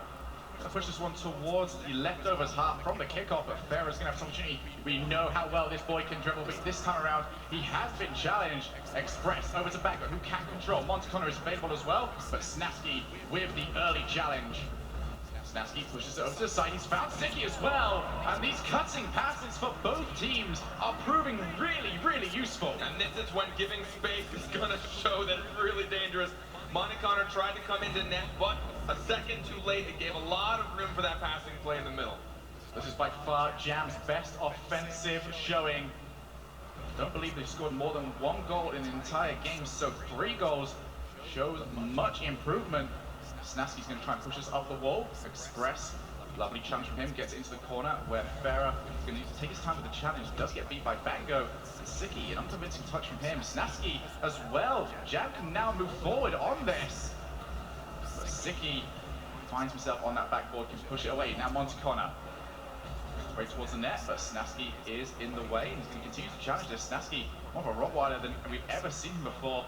going to push this one towards the leftovers half from the kickoff, but Fega's going to have some opportunity. We know how well this boy can dribble, but this time around, he has been challenged. Express over to Bango, who can control. Monticona is available as well, but Snasky with the early challenge. Snasky pushes it over to the side. He's found Siki as well, and these cutting passes for both teams are proving really, really useful. And this is when giving space is going to show that it's really dangerous. Monty Connor tried to come into net, but a second too late. It gave a lot of room for that passing play in the middle. This is by far Jam's best offensive showing. Don't believe they've scored more than 1 goal in the entire game, so 3 goals shows much improvement. Snasky's going to try and push us up the wall. Express Lovely challenge from him, gets into the corner where Fega is going to need to take his time with the challenge. Does get beat by Bango and Siki, an unconvincing touch from him. Snasky as well. Jam can now move forward on this. But Siki finds himself on that backboard, can push it away. Now Monticona. Way towards the net, but Snasky is in the way, and he's going to continue to challenge this. Snasky, more of a Rottweiler than we've ever seen him before.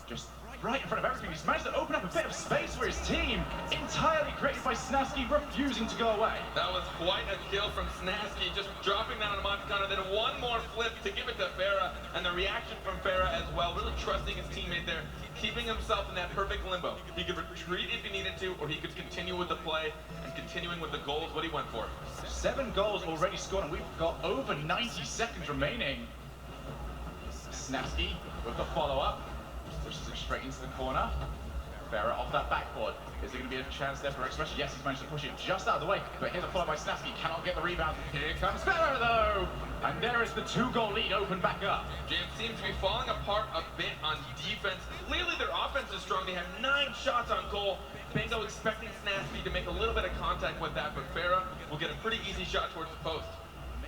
Just right in front of everything. He's managed to open up a bit of space for his team. Entirely created by Snasky, refusing to go away. That was quite a kill from Snasky, just dropping that on Monticana, then one more flip to give it to Fega, and the reaction from Fega as well, really trusting his teammate there, keeping himself in that perfect limbo. He could retreat if he needed to, or he could continue with the play, and continuing with the goals, what he went for. 7 goals already scored, and we've got over 90 seconds remaining. Snasky with the follow-up. Pushes it straight into the corner. Fega off that backboard. Is there going to be a chance there for Express? Yes, he's managed to push it just out of the way. But here's a follow by Snasky. Cannot get the rebound. Here comes Fega, though. And there is the 2-goal lead open back up. James seems to be falling apart a bit on defense. Clearly their offense is strong. They have 9 shots on goal. Bango expecting Snasky to make a little bit of contact with that, but Fega will get a pretty easy shot towards the post.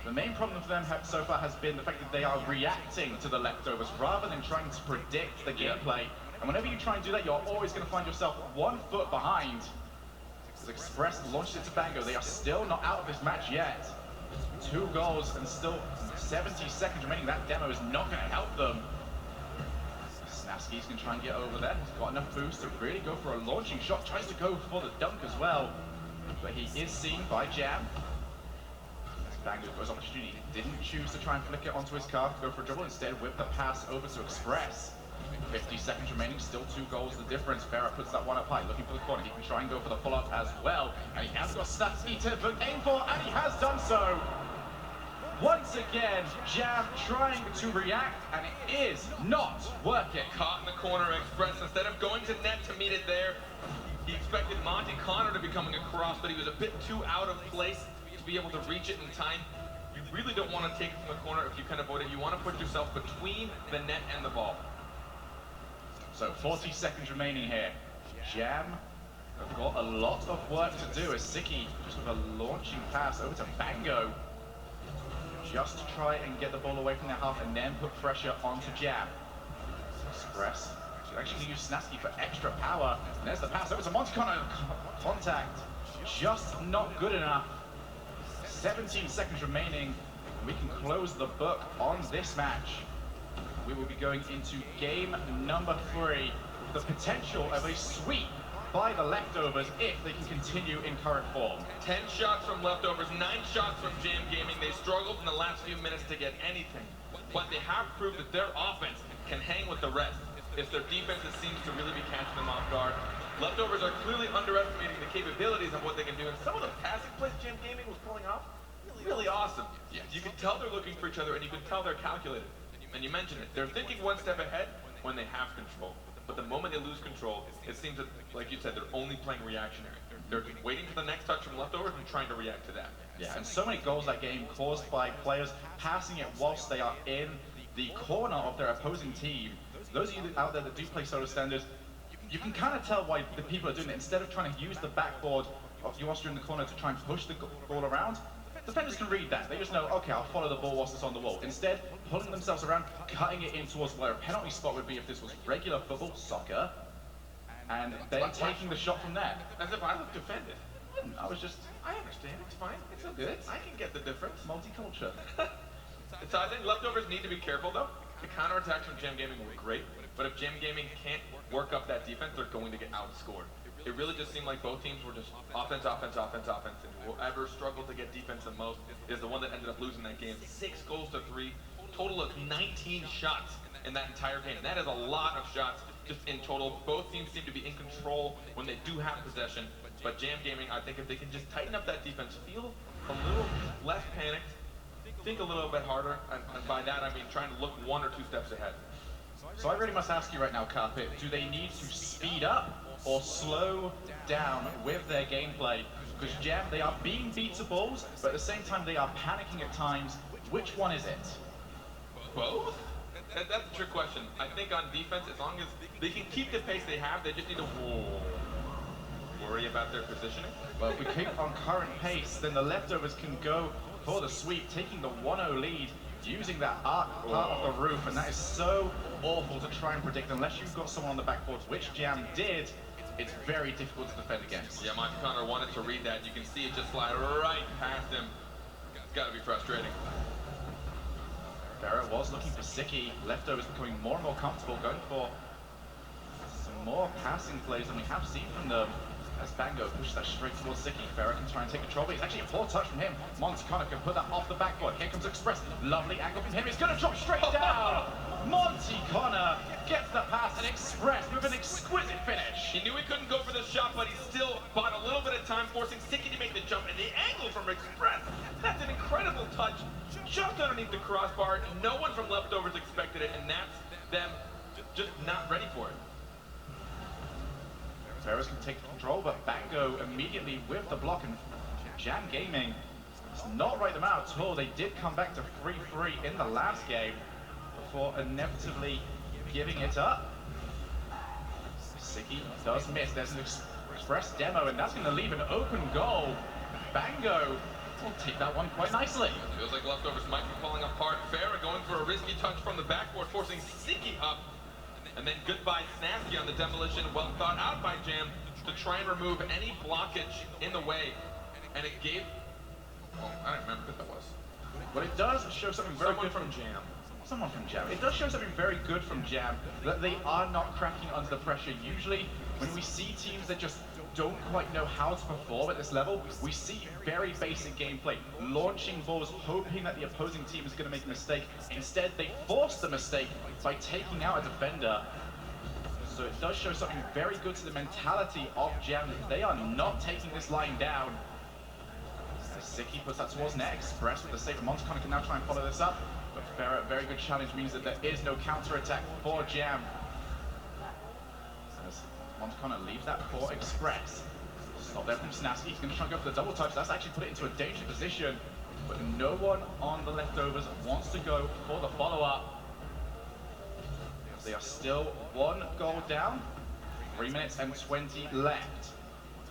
The main problem for them so far has been the fact that they are reacting to the leftovers rather than trying to predict the gameplay. And whenever you try and do that, you're always going to find yourself 1 foot behind. As Express launches it to Bango, they are still not out of this match yet. 2 goals and still 70 seconds remaining. That demo is not going to help them. Snasky's going to try and get over there. He's got enough boost to really go for a launching shot. Tries to go for the dunk as well. But he is seen by Jam. Bango goes opportunity. Didn't choose to try and flick it onto his car to go for a dribble. Instead, whip the pass over to Express. 50 seconds remaining, still 2 goals the difference. Fega puts that one up high, looking for the corner. He can try and go for the pull-up as well. And he has got Snasky to aim for, and he has done so. Once again, Jam trying to react, and it is not working. Caught in the corner, Express, instead of going to net to meet it there, he expected Monty Connor to be coming across, but he was a bit too out of place to be able to reach it in time. You really don't want to take it from the corner if you can avoid it. You want to put yourself between the net and the ball. So 40 seconds remaining here. Jam have got a lot of work to do as Siki just with a launching pass over to Bango. Just to try and get the ball away from their half and then put pressure onto Jam. Express should actually use Snasky for extra power. And there's the pass over to Monticano. Contact just not good enough. 17 seconds remaining. We can close the book on this match. We will be going into game number 3. The potential of a sweep by the leftovers if they can continue in current form. 10 shots from leftovers, 9 shots from Jam Gaming. They struggled in the last few minutes to get anything, but they have proved that their offense can hang with the rest. It's their defense that seems to really be catching them off guard. Leftovers are clearly underestimating the capabilities of what they can do, and some of the passing plays Jam Gaming was pulling off, really awesome. Yes. You can tell they're looking for each other, and you can tell they're calculated. And you mentioned it, they're thinking 1 step ahead when they have control. But the moment they lose control, it seems that, like you said, they're only playing reactionary. They're waiting for the next touch from leftovers and trying to react to that. Yeah, and so many goals that game caused by players passing it whilst they are in the corner of their opposing team. Those of you out there that do play solo standards, you can kind of tell why the people are doing it. Instead of trying to use the backboard of you whilst you're in the corner to try and push the ball around, defenders can read that. They just know, okay, I'll follow the ball whilst it's on the wall. Instead, pulling themselves around, cutting it in towards where a penalty spot would be if this was regular football, soccer, and then taking the shot from there. As if I look defended. I was just... I understand, it's fine, it's all good. I can get the difference. Multicultural. So I think leftovers need to be careful though. The counterattacks from Jam Gaming were great, but if Jam Gaming can't work up that defense, they're going to get outscored. It really just seemed like both teams were just offense, offense, offense, offense, and whoever struggled to get defense the most is the one that ended up losing that game. 6 goals to 3, total of 19 shots in that entire game. And that is a lot of shots just in total. Both teams seem to be in control when they do have possession, but Jam Gaming, I think if they can just tighten up that defense, feel a little less panicked, think a little bit harder, and by that I mean trying to look 1 or 2 steps ahead. So I really must ask you right now, Carpet, do they need to speed up or slow down with their gameplay? Because Jam, they are being beat to balls, but at the same time they are panicking at times. Which one is it? Both? That's a trick question. I think on defense, as long as they can keep the pace they have, they just need to... worry about their positioning? Well, if we keep on current pace, then the leftovers can go for the sweep, taking the 1-0 lead, using that arc part of the roof, and that is so awful to try and predict unless you've got someone on the backboards, which Jam did. It's very difficult to defend against. Yeah, Monty Connor wanted to read that. You can see it just fly right past him. It's got to be frustrating. Fega was looking for Sicky. Leftovers becoming more and more comfortable, going for some more passing plays than we have seen from them. As Bango pushes that straight towards Sicky, Fega can try and take control, but it's actually a poor touch from him. Monty Connor can put that off the backboard. Here comes Express. Lovely angle from him. He's going to drop straight down. Monty Connor gets the pass, and Express with an exquisite finish. He knew he couldn't go for the shot, but he still bought a little bit of time, forcing Sicky to make the jump, and the angle from Express. That's an incredible touch, just underneath the crossbar. No one from Leftovers expected it, and that's them just not ready for it. Ferris can take control, but Bango immediately with the block, and Jam Gaming does not write them out at all. They did come back to 3-3 in the last game before inevitably giving it up. Sicky does miss. There's an Express demo, and that's going to leave an open goal. Bango will take that one quite nicely. Feels like Leftovers might be falling apart. Fega going for a risky touch from the backboard, forcing Sicky up. And then goodbye Snasky on the demolition, well thought out by Jam to try and remove any blockage in the way. And it gave, well, I don't remember who that was. But it does show something very Someone good from Jam. Someone from Jam. It does show something very good from Jam, that they are not cracking under the pressure. Usually, when we see teams that just don't quite know how to perform at this level, we see very basic gameplay, launching balls, hoping that the opposing team is going to make a mistake. Instead, they force the mistake by taking out a defender. So it does show something very good to the mentality of Jam, that they are not taking this line down. Sicky puts that towards net. Express with the save. Monty Connor can now try and follow this up, but Fega, very good challenge, means that there is no counter-attack for Jam. Monty Connor leaves that for Express. Stop there from Snasky. He's going to try and go for the double touch. That's actually put it into a dangerous position, but no one on the Leftovers wants to go for the follow-up. They are still 1 goal down. 3 minutes and 20 left.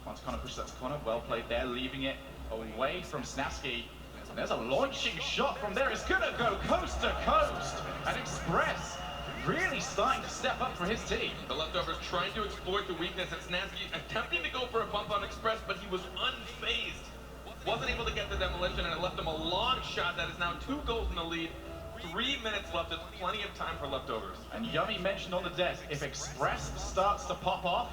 Monty Connor pushes that to corner. Well played there, leaving it away from Snasky. And there's a launching shot from there. It's going to go coast to coast. And Express really starting to step up for his team. The Leftovers trying to exploit the weakness, and Snasky attempting to go for a bump on Express, but he was unfazed. Wasn't able to get the demolition, and it left him a long shot that is now 2 goals in the lead. 3 minutes left. It's plenty of time for Leftovers. And Yummy mentioned on the desk, if Express starts to pop off,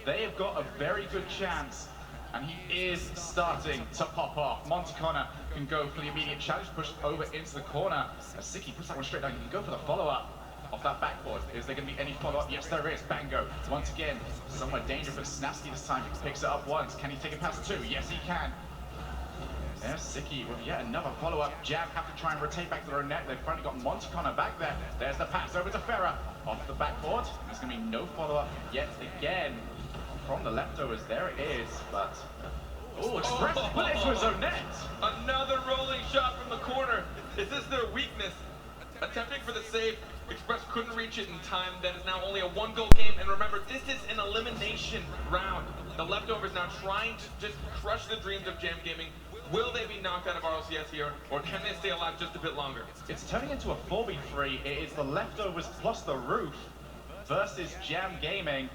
they have got a very good chance. And he is starting to pop off. Monty Connor can go for the immediate challenge, pushed over into the corner. As Sicky puts that one straight down, he can go for the follow-up off that backboard. Is there going to be any follow-up? Yes, there is. Bango, once again, somewhere dangerous, but Snasky this time picks it up once. Can he take it past 2? Yes, he can. There's Sicky with yet another follow-up. Jam have to try and rotate back to their own net. They've finally got Monty Connor back there. There's the pass over to Fega off the backboard. There's going to be no follow-up yet again from the Leftovers. There it is, but oh, Express put it into his own net. Another rolling shot from the corner. Is this their weakness? Attempting for the save. Express couldn't reach it in time. That is now only a 1-goal game. And remember, this is an elimination round. The Leftovers now trying to just crush the dreams of Jam Gaming. Will they be knocked out of RLCS here, or can they stay alive just a bit longer? It's turning into a 4v3. It is the Leftovers plus the Roof versus Jam Gaming.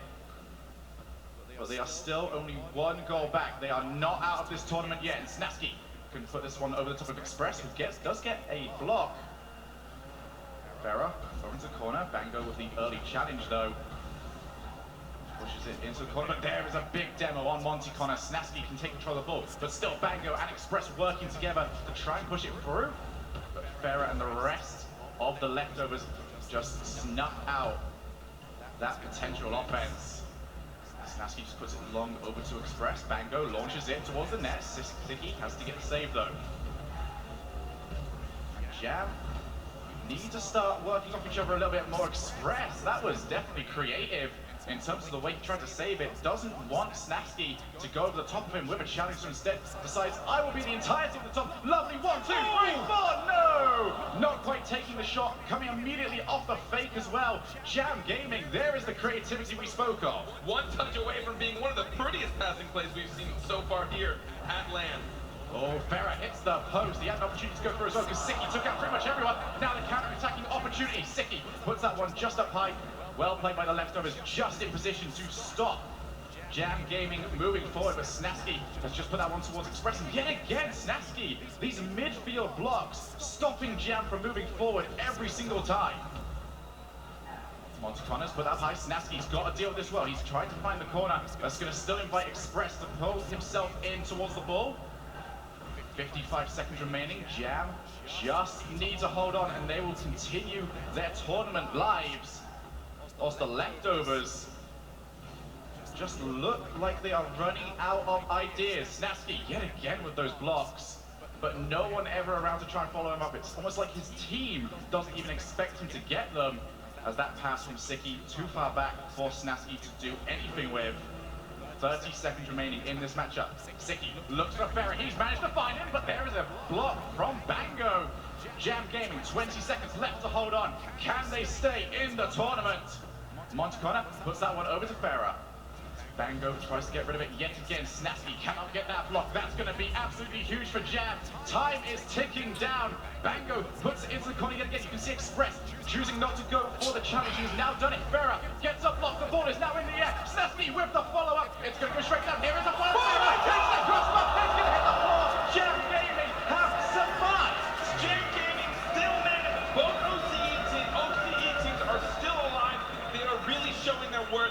But they are still only 1 goal back. They are not out of this tournament yet. And Snasky can put this one over the top of Express, who does get a block. Fega over into the corner. Bango with the early challenge though. Pushes it into the corner, but there is a big demo on Monty Connor. Snasky can take control of the ball, but still Bango and Express working together to try and push it through. But Fega and the rest of the Leftovers just snuff out that potential offense. Snasky just puts it long over to Express. Bango launches it towards the net. Sicky has to get the save though. And Jam need to start working off each other a little bit more. Express, that was definitely creative in terms of the way he tried to save it. Doesn't want Snasky to go over the top of him with a challenge, so instead decides, I will be the entirety of the top. Lovely 1, 2, 3, 4, no! Not quite taking the shot, coming immediately off the fake as well. Jam Gaming, there is the creativity we spoke of. One touch away from being one of the prettiest passing plays we've seen so far here at LAN. Oh, Fega hits the post. He had an opportunity to go through as well because Siki took out pretty much everyone. Now the counter-attacking opportunity. Siki puts that one just up high. Well played by the leftovers, just in position to stop Jam Gaming moving forward, but Snasky has just put that one towards Express. And yet again, Snasky, these midfield blocks, stopping Jam from moving forward every single time. Monticona's put up high. Snasky's got to deal with this well. He's trying to find the corner. That's going to still invite Express to pull himself in towards the ball. 55 seconds remaining. Jam just needs to hold on, and they will continue their tournament lives. Whilst the leftovers just look like they are running out of ideas. Snasky yet again with those blocks, but no one ever around to try and follow him up. It's almost like his team doesn't even expect him to get them, as that pass from Siki too far back for Snasky to do anything with. 30 seconds remaining in this matchup. Siki looks for Fega. He's managed to find him, but there is a block from Bango. Jam Gaming, 20 seconds left to hold on. Can they stay in the tournament? Montecona puts that one over to Fega. Bango tries to get rid of it yet again. Snasky cannot get that block. That's going to be absolutely huge for Jam. Time is ticking down. Bango puts it into the corner yet again. You can see Express choosing not to go for the challenge. He's now done it. Fega gets a block. The ball is now in the air. Snasky with the follow-up. It's going to go straight down. Here is a follow-up. Fega takes the crossbar. It's going to hit the floor. Jam Gaming have survived. Jam Gaming still managed. Both OCE teams are still alive. They are really showing their worth.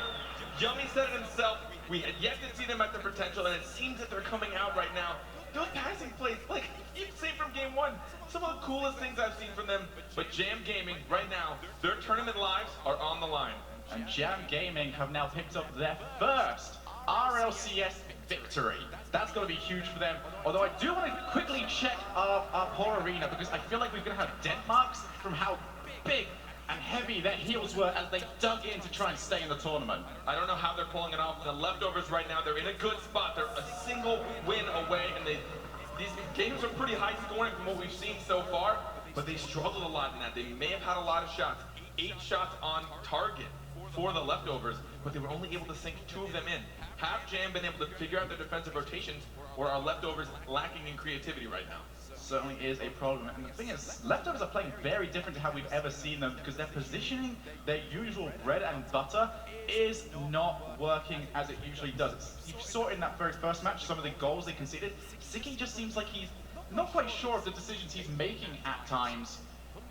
Yummy said it himself, we had yet to see them at their potential, and it seems that they're coming out right now. Those passing plays, like you've seen from game one, some of the coolest things I've seen from them. But Jam Gaming, right now, their tournament lives are on the line. And Jam Gaming have now picked up their first RLCS victory. That's going to be huge for them. Although I do want to quickly check our poor arena, because I feel like we're going to have dent marks from how big and heavy their heels were as they dug in to try and stay in the tournament. I don't know how they're pulling it off. The leftovers right now, they're in a good spot. They're a single win away, and these games are pretty high scoring from what we've seen so far, but they struggled a lot in that. They may have had a lot of shots. 8 shots on target for the leftovers, but they were only able to sink 2 of them in. Have Jam been able to figure out their defensive rotations, or are leftovers lacking in creativity right now? Certainly is a problem. And the thing is, leftovers are playing very different to how we've ever seen them, because their positioning, their usual bread and butter, is not working as it usually does. You saw in that very first match some of the goals they conceded. Siki just seems like he's not quite sure of the decisions he's making at times,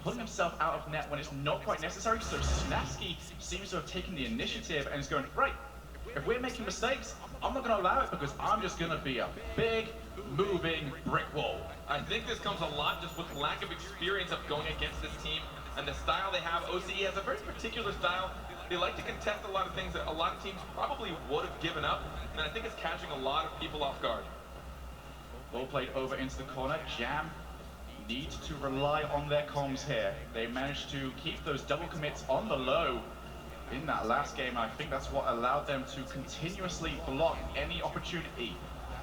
putting himself out of net when it's not quite necessary. So Snasky seems to have taken the initiative and is going, right, if we're making mistakes, I'm not going to allow it, because I'm just going to be a big, moving brick wall. I think this comes a lot just with lack of experience of going against this team and the style they have. OCE has a very particular style. They like to contest a lot of things that a lot of teams probably would have given up, and I think it's catching a lot of people off guard. Ball played over into the corner. Jam need to rely on their comms here. They managed to keep those double commits on the low in that last game. I think that's what allowed them to continuously block any opportunity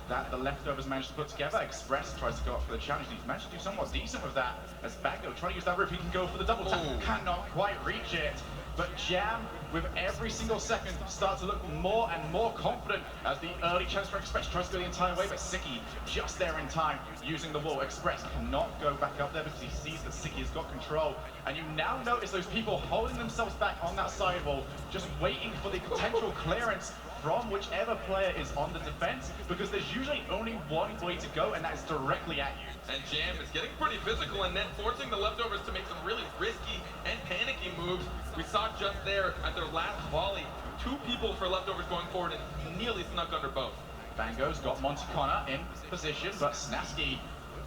that the leftovers managed to put together. Express tries to go up for the challenge. He's managed to do somewhat decent with that, as Bango trying to use that roof. He can go for the double tap. Cannot quite reach it. But Jam, with every single second, starts to look more and more confident as the early chance for Express tries to go the entire way, but Siki just there in time, using the wall. Express cannot go back up there because he sees that Siki has got control. And you now notice those people holding themselves back on that sidewall, just waiting for the potential clearance from whichever player is on the defense, because there's usually only one way to go, and that is directly at you. And Jam is getting pretty physical and then forcing the leftovers to make some really risky and panicky moves. We saw just there at their last volley, 2 people for leftovers going forward and nearly snuck under both. Bango's got Montecona in position, but Snasky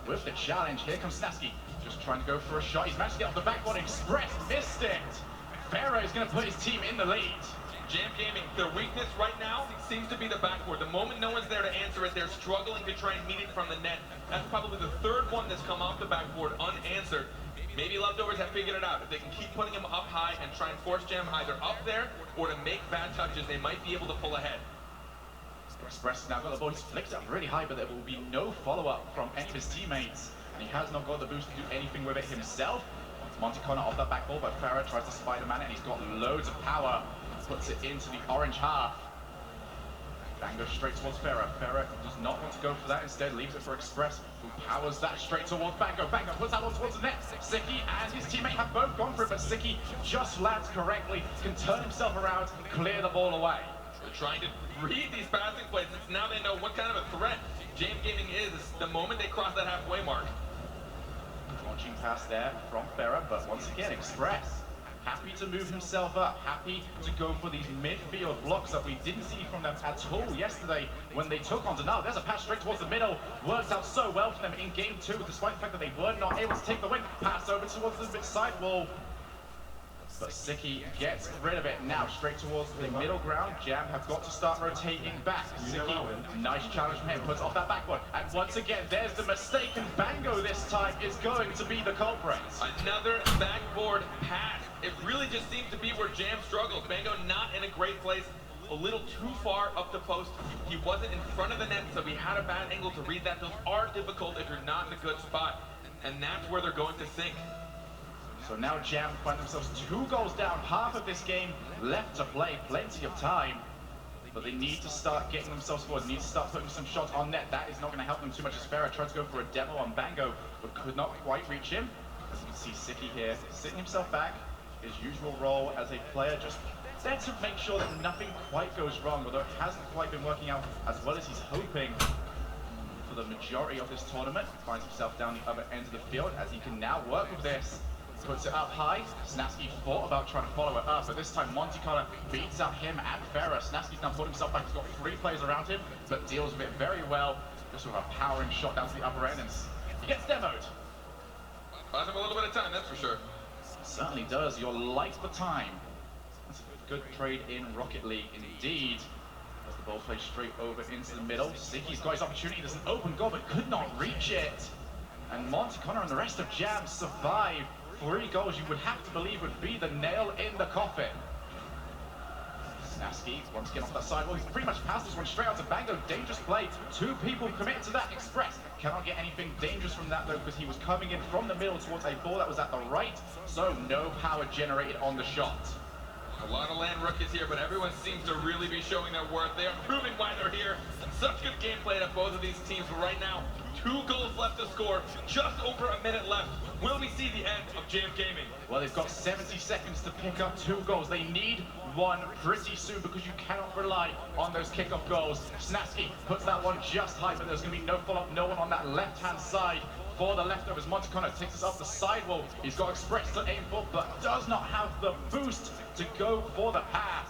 with the challenge. Here comes Snasky, just trying to go for a shot. He's managed to get off the backboard. Express missed it. Fega is going to put his team in the lead. Jam Gaming, their weakness right now seems to be the backboard. The moment no one's there to answer it, they're struggling to try and meet it from the net. That's probably the 3rd one that's come off the backboard unanswered. Maybe leftovers have figured it out. If they can keep putting him up high and try and force Jam either up there or to make bad touches, they might be able to pull ahead. Express now got the ball. He's flicked up really high, but there will be no follow-up from any of his teammates. And he has not got the boost to do anything with it himself. Monty Connor off that back ball, but Fega tries to Spider-Man it, and he's got loads of power. Puts it into the orange half. Bango straight towards Fega. Fega does not want to go for that, instead leaves it for Express, who powers that straight towards Bango. Bango puts that one towards the net. Siki and his teammate have both gone for it, but Siki just lands correctly, can turn himself around, clear the ball away. They're trying to read these passing plays. It's now they know what kind of a threat Jam Gaming is the moment they cross that halfway mark. Launching pass there from Fega, but once again, Express happy to move himself up, happy to go for these midfield blocks that we didn't see from them at all yesterday when they took on Denial. There's a pass straight towards the middle, worked out so well for them in game 2, despite the fact that they were not able to take the win. Pass over towards the side wall, but Siki gets rid of it. Now straight towards the middle ground, Jam have got to start rotating back. Siki, nice challenge from him, puts off that backboard, and once again there's the mistake, and Bango this time is going to be the culprit. Another backboard pass. It really just seems to be where Jam struggles. Bango not in a great place, a little too far up the post. He wasn't in front of the net, so he had a bad angle to read that. Those are difficult if you're not in a good spot, and that's where they're going to sink. So now Jam find themselves 2 goals down, half of this game left to play, plenty of time. But they need to start getting themselves forward, they need to start putting some shots on net. That is not going to help them too much as Fega tried to go for a demo on Bango, but could not quite reach him. As you can see Siki here, sitting himself back, his usual role as a player, just there to make sure that nothing quite goes wrong, although it hasn't quite been working out as well as he's hoping for the majority of this tournament. He finds himself down the other end of the field as he can now work with this. Puts it up high. Snapsky thought about trying to follow it up, but this time Monty Connor beats out him and Fega. Snapsky's now put himself back. He's got 3 players around him, but deals with it very well. Just with a powering shot down to the upper end, and he gets demoed. Buys him a little bit of time, that's for sure. Certainly does. You're light for time. That's a good trade in Rocket League indeed. As the ball plays straight over into the middle. Siki's got his opportunity. There's an open goal, but could not reach it. And Monty Connor and the rest of Jam survive. 3 goals you would have to believe would be the nail in the coffin. Snapsky once again off that side. Well, he's pretty much passed this one straight out to Bango. Dangerous play. 2 people committed to that. Express cannot get anything dangerous from that though, because he was coming in from the middle towards a ball that was at the right, so no power generated on the shot. A lot of land rookies here, but everyone seems to really be showing their worth. They are proving why they're here. Such good gameplay at both of these teams, but right now, 2 goals left to score, just over a minute left. Will we see the end of Jam Gaming? Well, they've got 70 seconds to pick up 2 goals. They need 1 pretty soon because you cannot rely on those kickoff goals. Snapsky puts that one just high, but there's going to be no follow-up, no one on that left-hand side for the leftovers. Monty Connor takes us up the sidewall. He's got Express to aim for, but does not have the boost to go for the pass.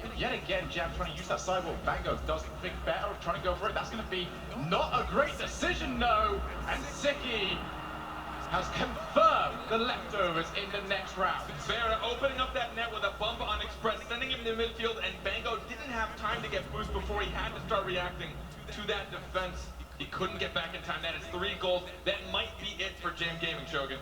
And yet again, Jam trying to use that sidewall. Bango does think better of trying to go for it. That's going to be not a great decision, no. And Siki has confirmed the leftovers in the next round. Fega opening up that net with a bump on Express, sending him to midfield, and Bango didn't have time to get boost before he had to start reacting to that defense. He couldn't get back in time. That is 3 goals. That might be it for Jam Gaming, Shogun.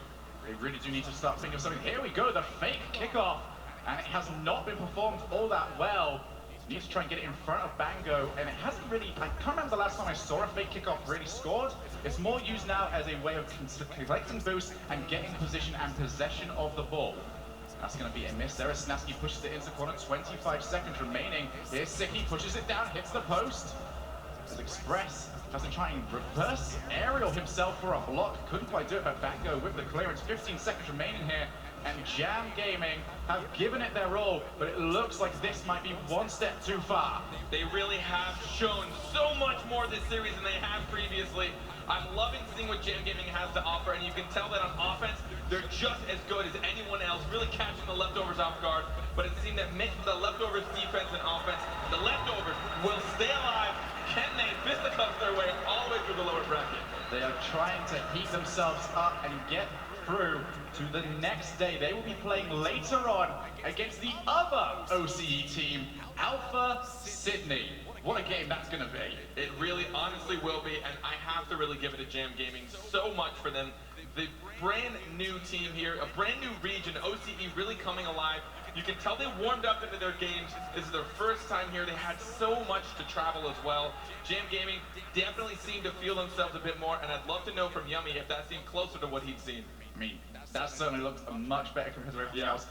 They really do need to start thinking of something. Here we go, the fake kickoff. And it has not been performed all that well. Needs to try and get it in front of Bango, and it hasn't really, I can't remember the last time I saw a fake kickoff really scored. It's more used now as a way of collecting boost and getting position and possession of the ball. That's going to be a miss there as Snapsky pushes it into the corner, 25 seconds remaining. Here's Siki, pushes it down, hits the post. As Express has to try and reverse aerial himself for a block. Couldn't quite do it, but Bango with the clearance. 15 seconds remaining here. And Jam Gaming have given it their all, but it looks like this might be 1 step too far. They really have shown so much more this series than they have previously. I'm loving seeing what Jam Gaming has to offer, and you can tell that on offense, they're just as good as anyone else, really catching the leftovers off guard. But it's a team that mixed the leftovers defense and offense. The leftovers will stay alive. Can they fisticuffs their way all the way through the lower bracket? They are trying to heat themselves up and get through to the next day. They will be playing later on against the other OCE team, Alpha Sydney. What a game that's going to be. It really honestly will be, and I have to really give it to Jam Gaming so much for them. The brand new team here, a brand new region, OCE really coming alive. You can tell they warmed up into their games. This is their first time here. They had so much to travel as well. Jam Gaming definitely seemed to feel themselves a bit more, and I'd love to know from Yummy if that seemed closer to what he'd seen. I mean, that certainly looks much better compared to everything else.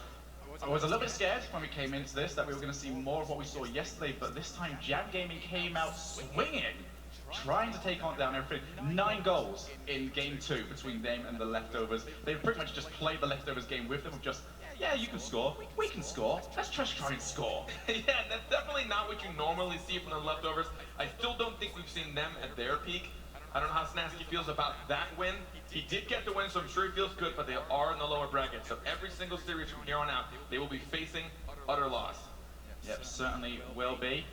I was a little bit scared when we came into this that we were going to see more of what we saw yesterday, but this time Jam Gaming came out swinging, trying to take on down everything. 9 goals in game 2 between them and the Leftovers. They pretty much just played the Leftovers game with them of just, yeah, you can score, we can score, let's just try and score. Yeah, that's definitely not what you normally see from the Leftovers. I still don't think we've seen them at their peak. I don't know how Snasky feels about that win. He did get the win, so I'm sure he feels good, but they are in the lower bracket. So every single series from here on out, they will be facing utter loss. Yep, certainly will be.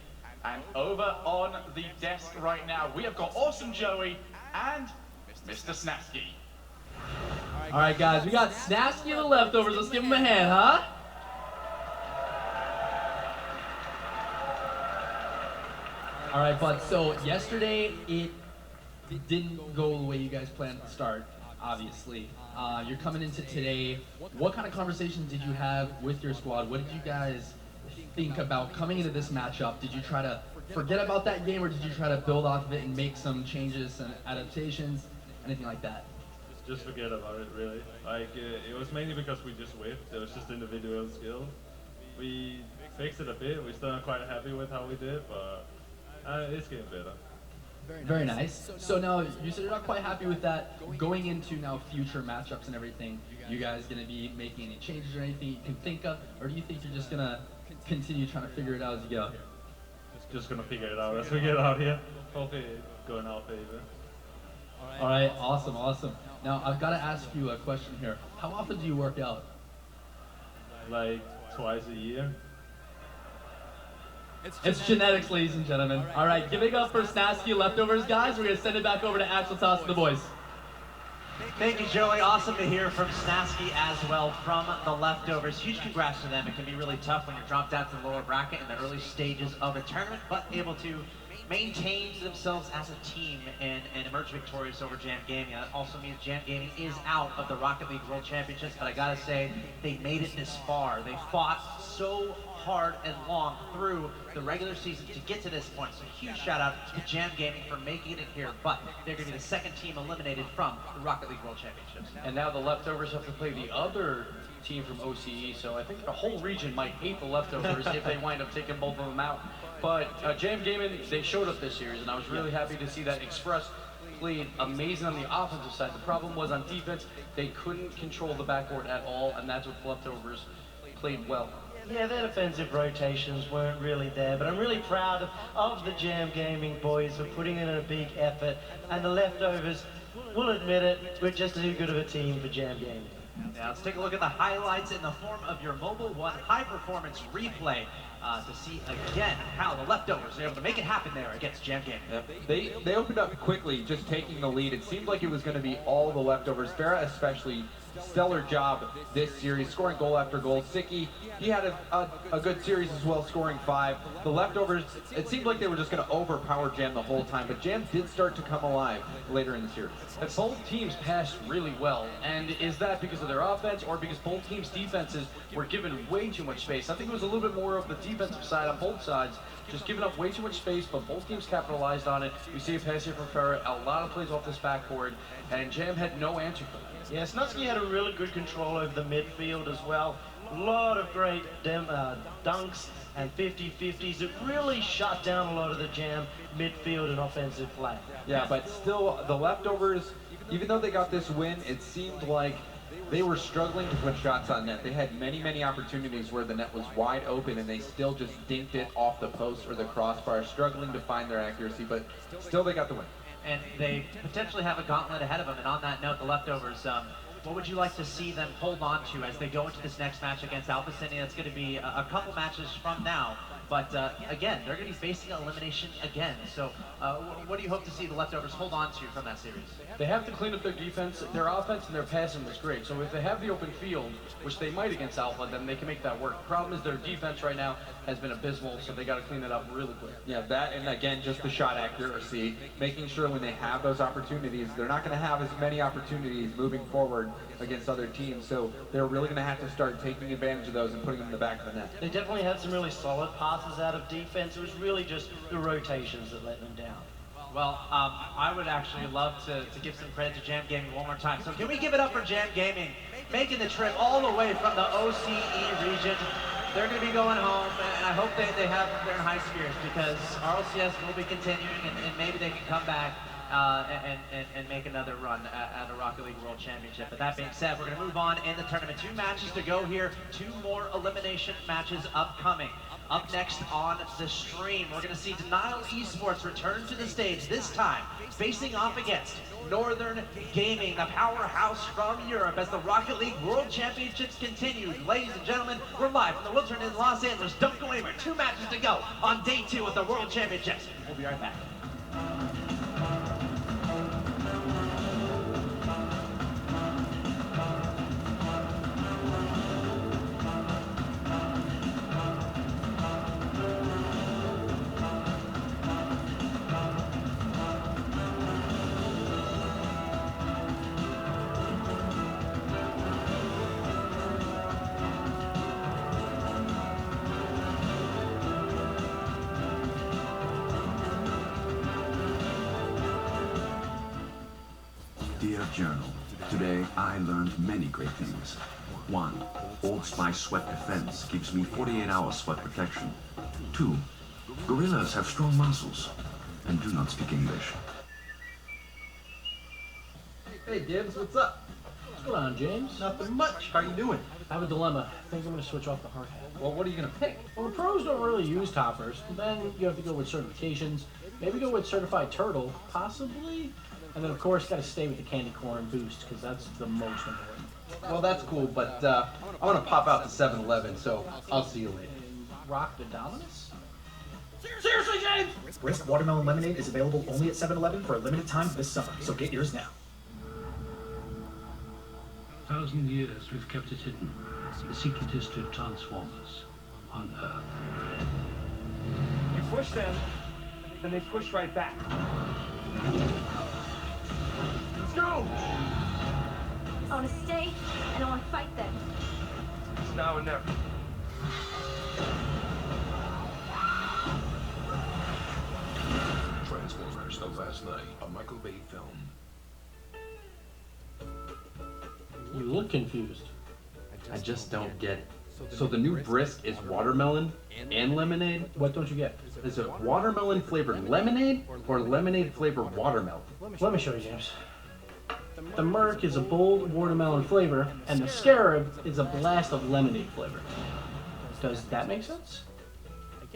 And over on the desk right now, we have got Awesome Joey and Mr. Snasky. All right, guys, we got Snasky and the Leftovers. Let's give them a hand, huh? All right, bud. So yesterday it didn't go the way you guys planned to start. Obviously, you're coming into today. What kind of conversations did you have with your squad? What did you guys think about coming into this matchup? Did you try to forget about that game, or did you try to build off of it and make some changes and adaptations, anything like that? Just forget about it, really. Like, it was mainly because we just whiffed. It was just individual skill. We fixed it a bit. We're still not quite happy with how we did, but it's getting better. Very nice. So now, you said you're not quite happy with that. Going into now future matchups and everything, you guys going to be making any changes or anything you can think of? Or do you think you're just going to continue trying to figure it out as you get out here? Just going to figure it out as we get out here. Hopefully it's going our favor. All right, awesome, awesome. Now, I've got to ask you a question here. How often do you work out? Like twice a year. It's genetics, ladies and gentlemen. All right, giving up for Snasky Leftovers, guys. We're going to send it back over to Axel Toss and the boys. Thank you, Joey. Awesome to hear from Snasky as well from the Leftovers. Huge congrats to them. It can be really tough when you're dropped down to the lower bracket in the early stages of a tournament, but able to maintain themselves as a team and emerge victorious over Jam Gaming. That also means Jam Gaming is out of the Rocket League World Championships, but I gotta say, they made it this far. They fought so hard and long through the regular season to get to this point. So huge shout out to Jam Gaming for making it here, but they're gonna be the second team eliminated from the Rocket League World Championships. And now the Leftovers have to play the other team from OCE, so I think the whole region might hate the Leftovers if they wind up taking both of them out. But Jam Gaming, they showed up this series, and I was really happy to see that Express played amazing on the offensive side. The problem was on defense, they couldn't control the backcourt at all, and that's what the Leftovers played well. Yeah, their defensive rotations weren't really there, but I'm really proud of the Jam Gaming boys for putting in a big effort, and the Leftovers, will admit it, we're just too good of a team for Jam Gaming. Now let's take a look at the highlights in the form of your Mobile One high-performance replay to see again how the Leftovers are able to make it happen there against Jam Gaming. They opened up quickly, just taking the lead. It seemed like it was going to be all the Leftovers. Fega especially, stellar job this series, scoring goal after goal. Sicky, he had a good series as well, scoring 5. The Leftovers, it seemed like they were just going to overpower Jam the whole time, but Jam did start to come alive later in the series. And both teams passed really well, and is that because of their offense or because both teams' defenses were given way too much space? I think it was a little bit more of the defensive side on both sides, just giving up way too much space, but both teams capitalized on it. We see a pass here from Ferret, a lot of plays off this backboard, and Jam had no answer for them. Yeah, Snusky had a really good control over the midfield as well. A lot of great dunks and 50-50s that really shut down a lot of the Jam midfield and offensive play. Yeah, but still, the Leftovers, even though they got this win, it seemed like they were struggling to put shots on net. They had many, many opportunities where the net was wide open and they still just dinked it off the post or the crossbar, struggling to find their accuracy, but still they got the win. And they potentially have a gauntlet ahead of them. And on that note, the Leftovers, what would you like to see them hold on to as they go into this next match against Alpha City? That's going to be a couple matches from now. But again, they're going to be facing elimination again. So what do you hope to see the Leftovers hold on to from that series? They have to clean up their defense. Their offense and their passing was great. So if they have the open field, which they might against Alpha, then they can make that work. Problem is their defense right now has been abysmal, so they got to clean it up really quick. Yeah, that, and again, just the shot accuracy, making sure when they have those opportunities, they're not going to have as many opportunities moving forward against other teams. So they're really going to have to start taking advantage of those and putting them in the back of the net. They definitely had some really solid passes out of defense. It was really just the rotations that let them down. Well, I would actually love to give some credit to Jam Gaming one more time. So can we give it up for Jam Gaming, making the trip all the way from the OCE region. They're going to be going home, and I hope they're in high spirits because RLCS will be continuing, and maybe they can come back and make another run at a Rocket League World Championship. But that being said, we're going to move on in the tournament. 2 matches to go here, 2 more elimination matches upcoming. Up next on the stream, we're going to see Denial Esports return to the stage, this time facing off against Northern Gaming, the powerhouse from Europe, as the Rocket League World Championships continue. Ladies and gentlemen, we're live from the World Tournament in Los Angeles. Don't go anywhere. 2 matches to go on day 2 of the World Championships. We'll be right back. Dear Journal, today I learned many great things. 1. Old Spice Sweat Defense gives me 48 hours sweat protection. 2. Gorillas have strong muscles and do not speak English. Hey Gibbs, what's up? What's going on, James? Nothing much. How you doing? I have a dilemma. I think I'm going to switch off the hard hat. Well, what are you going to pick? Well, the pros don't really use toppers. Then you have to go with certifications. Maybe go with Certified Turtle, possibly. And then, of course, got to stay with the Candy Corn Boost, because that's the most important. Well, that's cool, but I want to pop out to 7-Eleven, so I'll see you later. Rock the Dominus? Seriously, James? Brisk Watermelon Lemonade is available only at 7-Eleven for a limited time this summer, so get yours now. 1,000 years we've kept it hidden. The secret history of Transformers on Earth. You push them, then they push right back. Let's go! I want to stay, and I want to fight them. It's now or never. Transformers of Last Night, a Michael Bay film. You look confused. I just don't get it. So the new Brisk is watermelon and lemonade? What don't you get? Is it watermelon flavored lemonade or lemonade flavored watermelon? Let me show you, James. The Merc is a bold watermelon flavor, and the Scarab is a blast of lemonade flavor. Does that make sense?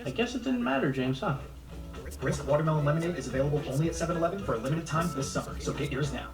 I guess it didn't matter, James, huh? Brisk Watermelon Lemonade is available only at 7-Eleven for a limited time this summer, so get yours now.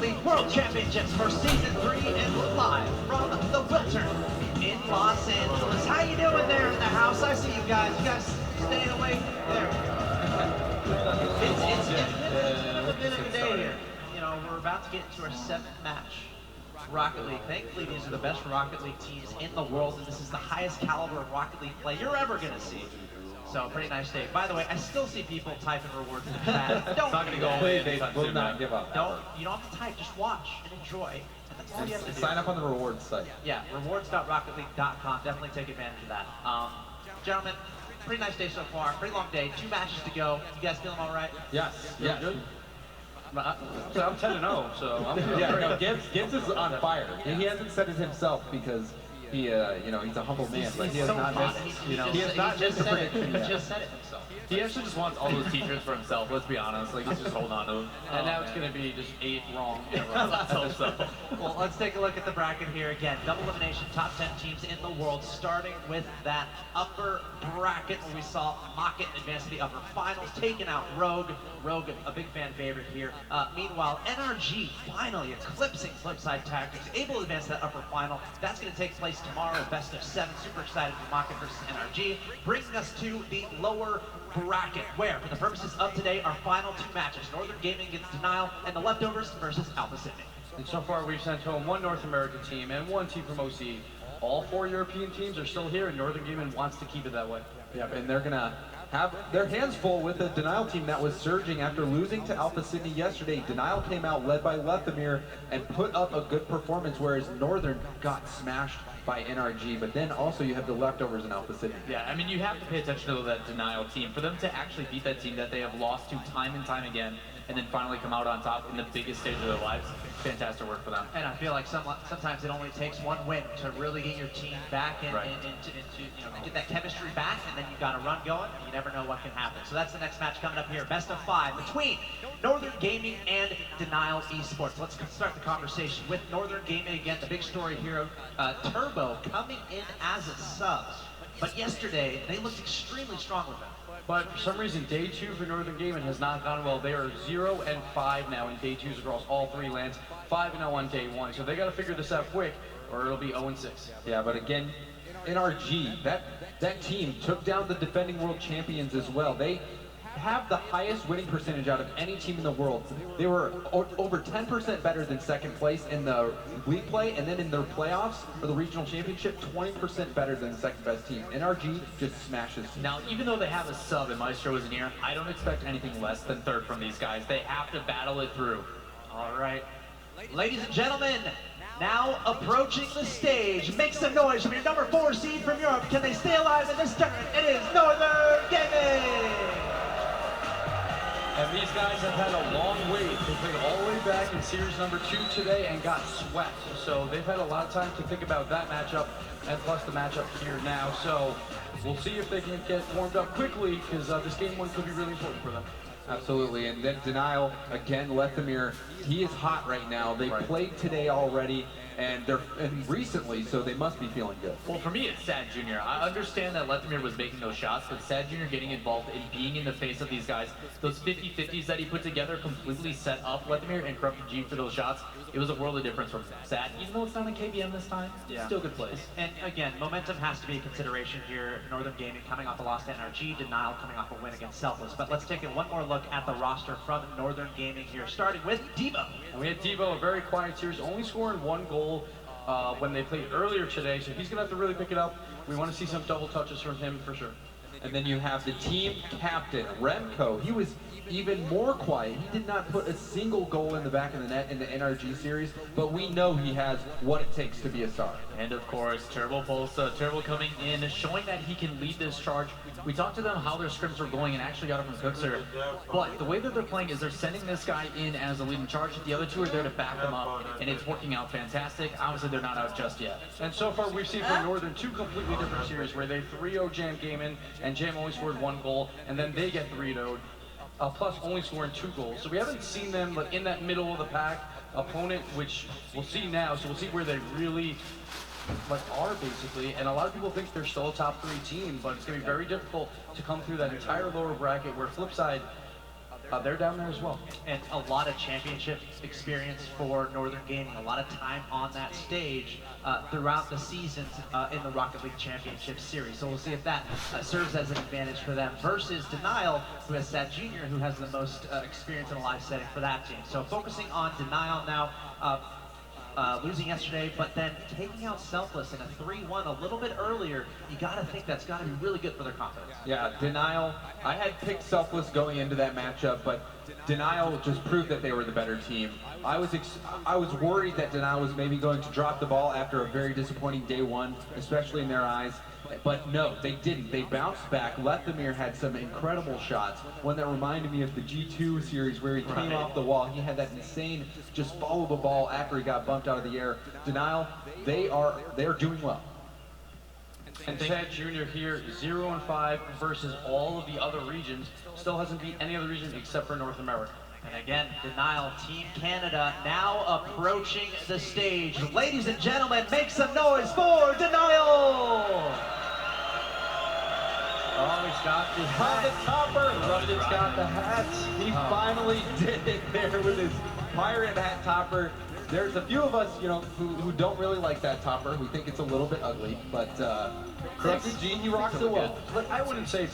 League World Championships for Season 3 and live from the Wiltern in Los Angeles. How you doing there in the house? I see you guys. You guys staying awake? There we go. It's been a bit of a day here. You know, we're about to get into our 7th match. Rocket League. Thankfully, these are the best Rocket League teams in the world, and this is the highest caliber of Rocket League play you're ever going to see. So, pretty nice day. By the way, I still see people typing rewards in the chat. Don't. It's not going to go away. They will not give up. You don't have to type. Just watch and enjoy. And that's all you have to do. Sign up on the rewards site. Yeah, rewards.rocketleague.com. Definitely take advantage of that. Gentlemen, pretty nice day so far. Pretty long day. 2 matches to go. You guys feeling all right? Yes. Yeah. Good. So I'm 10-0, so I'm feeling Yeah, great. no, Gibbs is on fire. He hasn't said it himself because he, you know, he's a humble man, but he has not missed, you know, he has not missed a prediction He yet. just said it himself. He actually just wants all those t-shirts for himself, let's be honest. Like, he's just holding on to them. And now it's going to be just 8 wrong in a row. Let's hope so. Well, let's take a look at the bracket here again. Double elimination, top 10 teams in the world, starting with that upper bracket where we saw Mocket advance to the upper finals, taking out Rogue. Rogue, a big fan favorite here. Meanwhile, NRG finally eclipsing Flipside Tactics, able to advance to that upper final. That's going to take place tomorrow, best of 7. Super excited for Mocket versus NRG. Bringing us to the lower bracket, where, for the purposes of today, our final 2 matches, Northern Gaming against Denial, and the Leftovers versus Alpha Sydney. And so far, we've sent home 1 North American team and 1 team from OC. All 4 European teams are still here, and Northern Gaming wants to keep it that way. Yep, and they're going to have their hands full with a Denial team that was surging after losing to Alpha Sydney yesterday. Denial came out led by Lethamir and put up a good performance, whereas Northern got smashed by NRG, but then also you have the Leftovers in Alpha Sydney. Yeah, I mean, you have to pay attention to that Denial team. For them to actually beat that team that they have lost to time and time again, and then finally come out on top in the biggest stage of their lives, fantastic work for them. And I feel like sometimes it only takes 1 win to really get your team back into you know, get that chemistry back, and then you've got a run going, and you never know what can happen. So that's the next match coming up here, best of 5 between Northern Gaming and Denial Esports. Let's start the conversation with Northern Gaming again. The big story here, Turbo coming in as a sub, but yesterday they looked extremely strong with them. But for some reason, day 2 for Northern Gaming has not gone well. They are 0-5 now in day 2s across all 3 lands, 5-0 on day 1. So they got to figure this out quick, or it'll be 0-6. Yeah, but again, NRG, that team took down the defending world champions as well. They have the highest winning percentage out of any team in the world. They were over 10% better than 2nd place in the league play, and then in their playoffs for the regional championship, 20% better than the 2nd best team. NRG just smashes. Now, even though they have a sub and Maestro isn't here, I don't expect anything less than 3rd from these guys. They have to battle it through. All right. Ladies and gentlemen, now approaching the stage. Make some noise from your number 4 seed from Europe. Can they stay alive in this tournament? It is Northern Gaming! And these guys have had a long wait. They played all the way back in series number 2 today and got swept. So they've had a lot of time to think about that matchup, and plus the matchup here now. So we'll see if they can get warmed up quickly, because this game 1 could be really important for them. Absolutely, and then Denial, again, Lethamir, he is hot right now. They played today already, and recently, so they must be feeling good. Well, for me, it's Sad Jr. I understand that Lethamir was making those shots, but Sad Jr. getting involved in being in the face of these guys, those 50-50s that he put together completely set up Lethamir and Corrupted G for those shots. It was a world of difference from Sad, even though it's not in KBM this time. Yeah. Still good plays. And again, momentum has to be a consideration here. Northern Gaming coming off a loss to NRG, Denial coming off a win against Selfless. But let's take one more look at the roster from Northern Gaming here, starting with Devo. And we had Devo, a very quiet series, only scoring 1 goal when they played earlier today, so he's going to have to really pick it up. We want to see some double touches from him for sure. And then you have the team captain, Remco. He was even more quiet. He did not put a single goal in the back of the net in the NRG series, but we know he has what it takes to be a star. And of course, Turbo Pulsa, Turbo coming in, showing that he can lead this charge. We talked to them how their scrims were going and actually got it from Cookser, but the way that they're playing is they're sending this guy in as a leading charge. The other 2 are there to back them up, and it's working out fantastic. Obviously, they're not out just yet. And so far, we've seen from Northern 2 completely different series where they 3-0 Jam Gaming, and Jam only scored 1 goal, and then they get 3-0'd. Plus only scoring 2 goals. So we haven't seen them like in that middle of the pack opponent, which we'll see now. So we'll see where they really are basically. And a lot of people think they're still a top 3 team, but it's gonna be very difficult to come through that entire lower bracket where Flipside they're down there as well. And a lot of championship experience for Northern Gaming, a lot of time on that stage throughout the seasons in the Rocket League Championship Series. So we'll see if that serves as an advantage for them versus Denial, who has Sad Jr., who has the most experience in a live setting for that team. So focusing on Denial now, losing yesterday, but then taking out Selfless in a 3-1 a little bit earlier, you got to think that's got to be really good for their confidence. Yeah, Denial, I had picked Selfless going into that matchup, but Denial just proved that they were the better team. I was worried that Denial was maybe going to drop the ball after a very disappointing day one, especially in their eyes. But no, they didn't. They bounced back. Lethamir had some incredible shots. One that reminded me of the G2 series where he came off the wall. He had that insane just follow the ball after he got bumped out of the air. Denial, they're doing well. And Sad Jr. here, 0-5 versus all of the other regions. Still hasn't beat any other region except for North America. And again, Denial, Team Canada, now approaching the stage. Ladies and gentlemen, make some noise for Denial! Oh, he's got the hat. Topper. Rushton's got the hat. He finally did it there with his pirate hat topper. There's a few of us, you know, who don't really like that topper. We think it's a little bit ugly, but Crafty G, he rocks it well. But I wouldn't say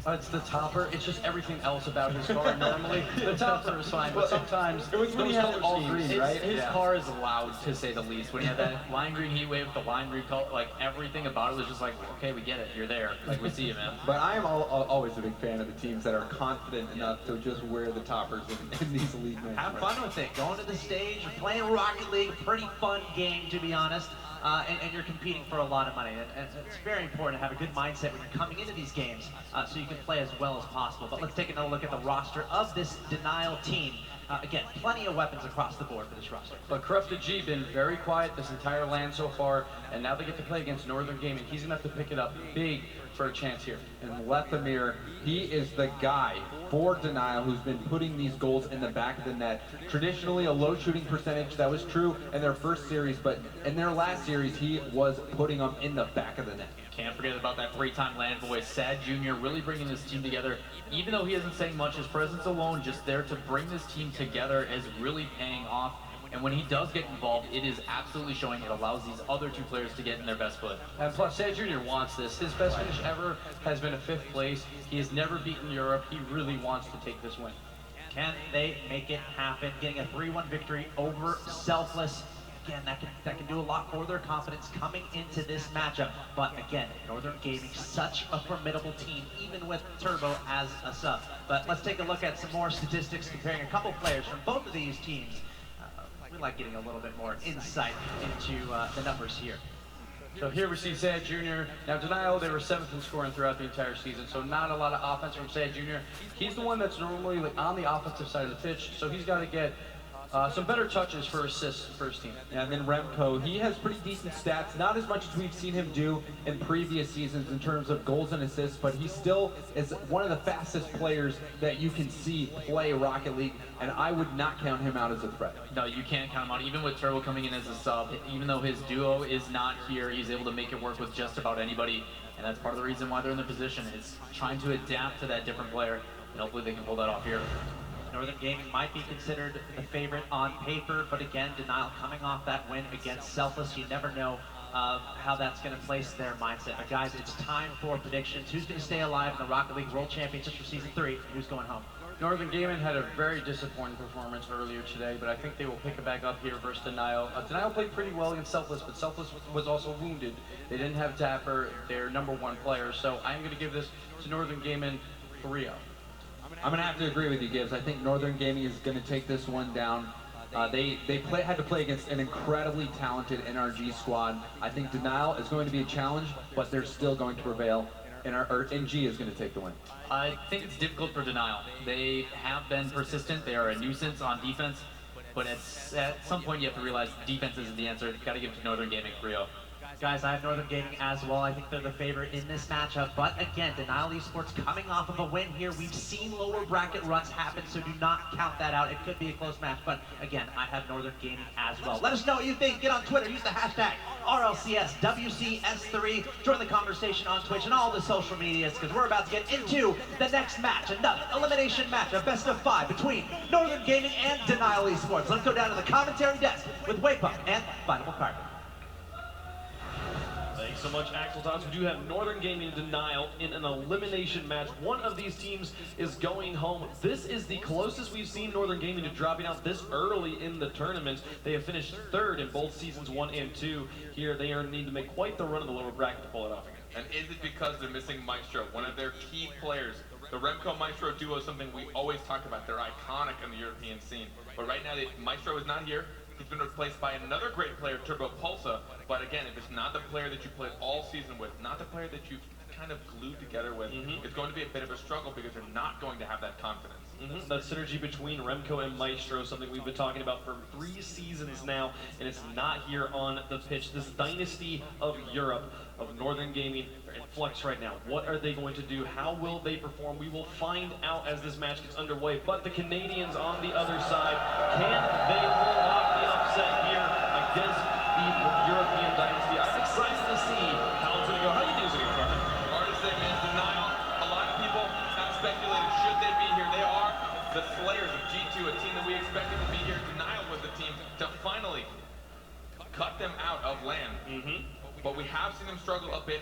it's the topper. It's just everything else about his car. Normally, the topper is fine, but sometimes it was when he had it all green, right? His car is loud, to say the least. When he had that lime green heat wave, the lime green color, like everything about it was just like, okay, we get it. You're there. Like, we see you, man. But I am always a big fan of the teams that are confident enough to just wear the toppers in these elite matches. Have fun with it. Going to the stage, you're playing Rocket League, pretty fun game, to be honest. And you're competing for a lot of money. And it's very important to have a good mindset when you're coming into these games so you can play as well as possible. But let's take another look at the roster of this Denial team. Again, plenty of weapons across the board for this roster. But Corrupted G been very quiet this entire LAN so far, and now they get to play against Northern Gaming. He's gonna have to pick it up big for a chance here. And Lethamir, he is the guy for Denial who's been putting these goals in the back of the net. Traditionally a low shooting percentage, that was true in their first series, but in their last series he was putting them in the back of the net. Can't forget about that 3-time land voice, Sad Jr. really bringing this team together. Even though he isn't saying much, his presence alone just there to bring this team together is really paying off. And when he does get involved, it is absolutely showing. It allows these other two players to get in their best foot. And plus, Sad Jr. wants this. His best finish ever has been a 5th place. He has never beaten Europe. He really wants to take this win. Can they make it happen? Getting a 3-1 victory over Selfless. Again, that can do a lot for their confidence coming into this matchup. But again, Northern Gaming, such a formidable team, even with Turbo as a sub. But let's take a look at some more statistics comparing a couple players from both of these teams. We like getting a little bit more insight into the numbers here. So here we see Sad Jr. Now Denial, they were 7th in scoring throughout the entire season, so not a lot of offense from Sad Jr. He's the one that's normally like on the offensive side of the pitch, so he's got to get some better touches for assists for his team. Yeah, and then Remco, he has pretty decent stats, not as much as we've seen him do in previous seasons in terms of goals and assists, but he still is one of the fastest players that you can see play Rocket League, and I would not count him out as a threat. No, you can't count him out. Even with Turbo coming in as a sub, even though his duo is not here, he's able to make it work with just about anybody, and that's part of the reason why they're in the position. It's trying to adapt to that different player, and hopefully they can pull that off here. Northern Gaming might be considered the favorite on paper, but again, Denial coming off that win against Selfless. You never know how that's going to place their mindset. But guys, it's time for predictions. Who's going to stay alive in the Rocket League World Championships for Season 3? Who's going home? Northern Gaming had a very disappointing performance earlier today, but I think they will pick it back up here versus Denial. Denial played pretty well against Selfless, but Selfless was also wounded. They didn't have Tapper, their #1 player, so I'm going to give this to Northern Gaming 3-0. I'm going to have to agree with you, Gibbs. I think Northern Gaming is going to take this one down. They had to play against an incredibly talented NRG squad. I think Denial is going to be a challenge, but they're still going to prevail. And NG is going to take the win. I think it's difficult for Denial. They have been persistent. They are a nuisance on defense, but at some point you have to realize defense isn't the answer. You've got to give it to Northern Gaming 3-0. Guys, I have Northern Gaming as well. I think they're the favorite in this matchup. But again, Denial Esports coming off of a win here. We've seen lower bracket runs happen, so do not count that out. It could be a close match. But again, I have Northern Gaming as well. Let us know what you think. Get on Twitter. Use the hashtag RL RLCS WCS3. Join the conversation on Twitch and all the social medias because we're about to get into the next match. Another elimination match, a best of 5 between Northern Gaming and Denial Esports. Let's go down to the commentary desk with Waypup and Final Card. Thanks so much, Axel Tots. We do have Northern Gaming and Denial in an elimination match. One of these teams is going home. This is the closest we've seen Northern Gaming to dropping out this early in the tournament. They have finished 3rd in both seasons 1 and 2. Here, they are need to make quite the run in the lower bracket to pull it off again. And is it because they're missing Maestro, one of their key players? The Remco Maestro duo is something we always talk about. They're iconic in the European scene. But right now, Maestro is not here. He's been replaced by another great player, Turbo Pulsa. But again, if it's not the player that you played all season with, not the player that you've kind of glued together with, it's going to be a bit of a struggle because they're not going to have that confidence. That synergy between Remco and Maestro, something we've been talking about for 3 seasons now, and it's not here on the pitch. This dynasty of Europe, of Northern Gaming, they're in flux right now. What are they going to do? How will they perform? We will find out as this match gets underway. But the Canadians on the other side, can they pull off the upset here against the European dynasty? I'm excited to see how it's going to go. How do you think it's going to go? Hardest thing is Denial. A lot of people have speculated, should they be here? They are the slayers of G2, a team that we expected to be here. Denial was the team to finally cut them out of LAN. But we have seen them struggle a bit.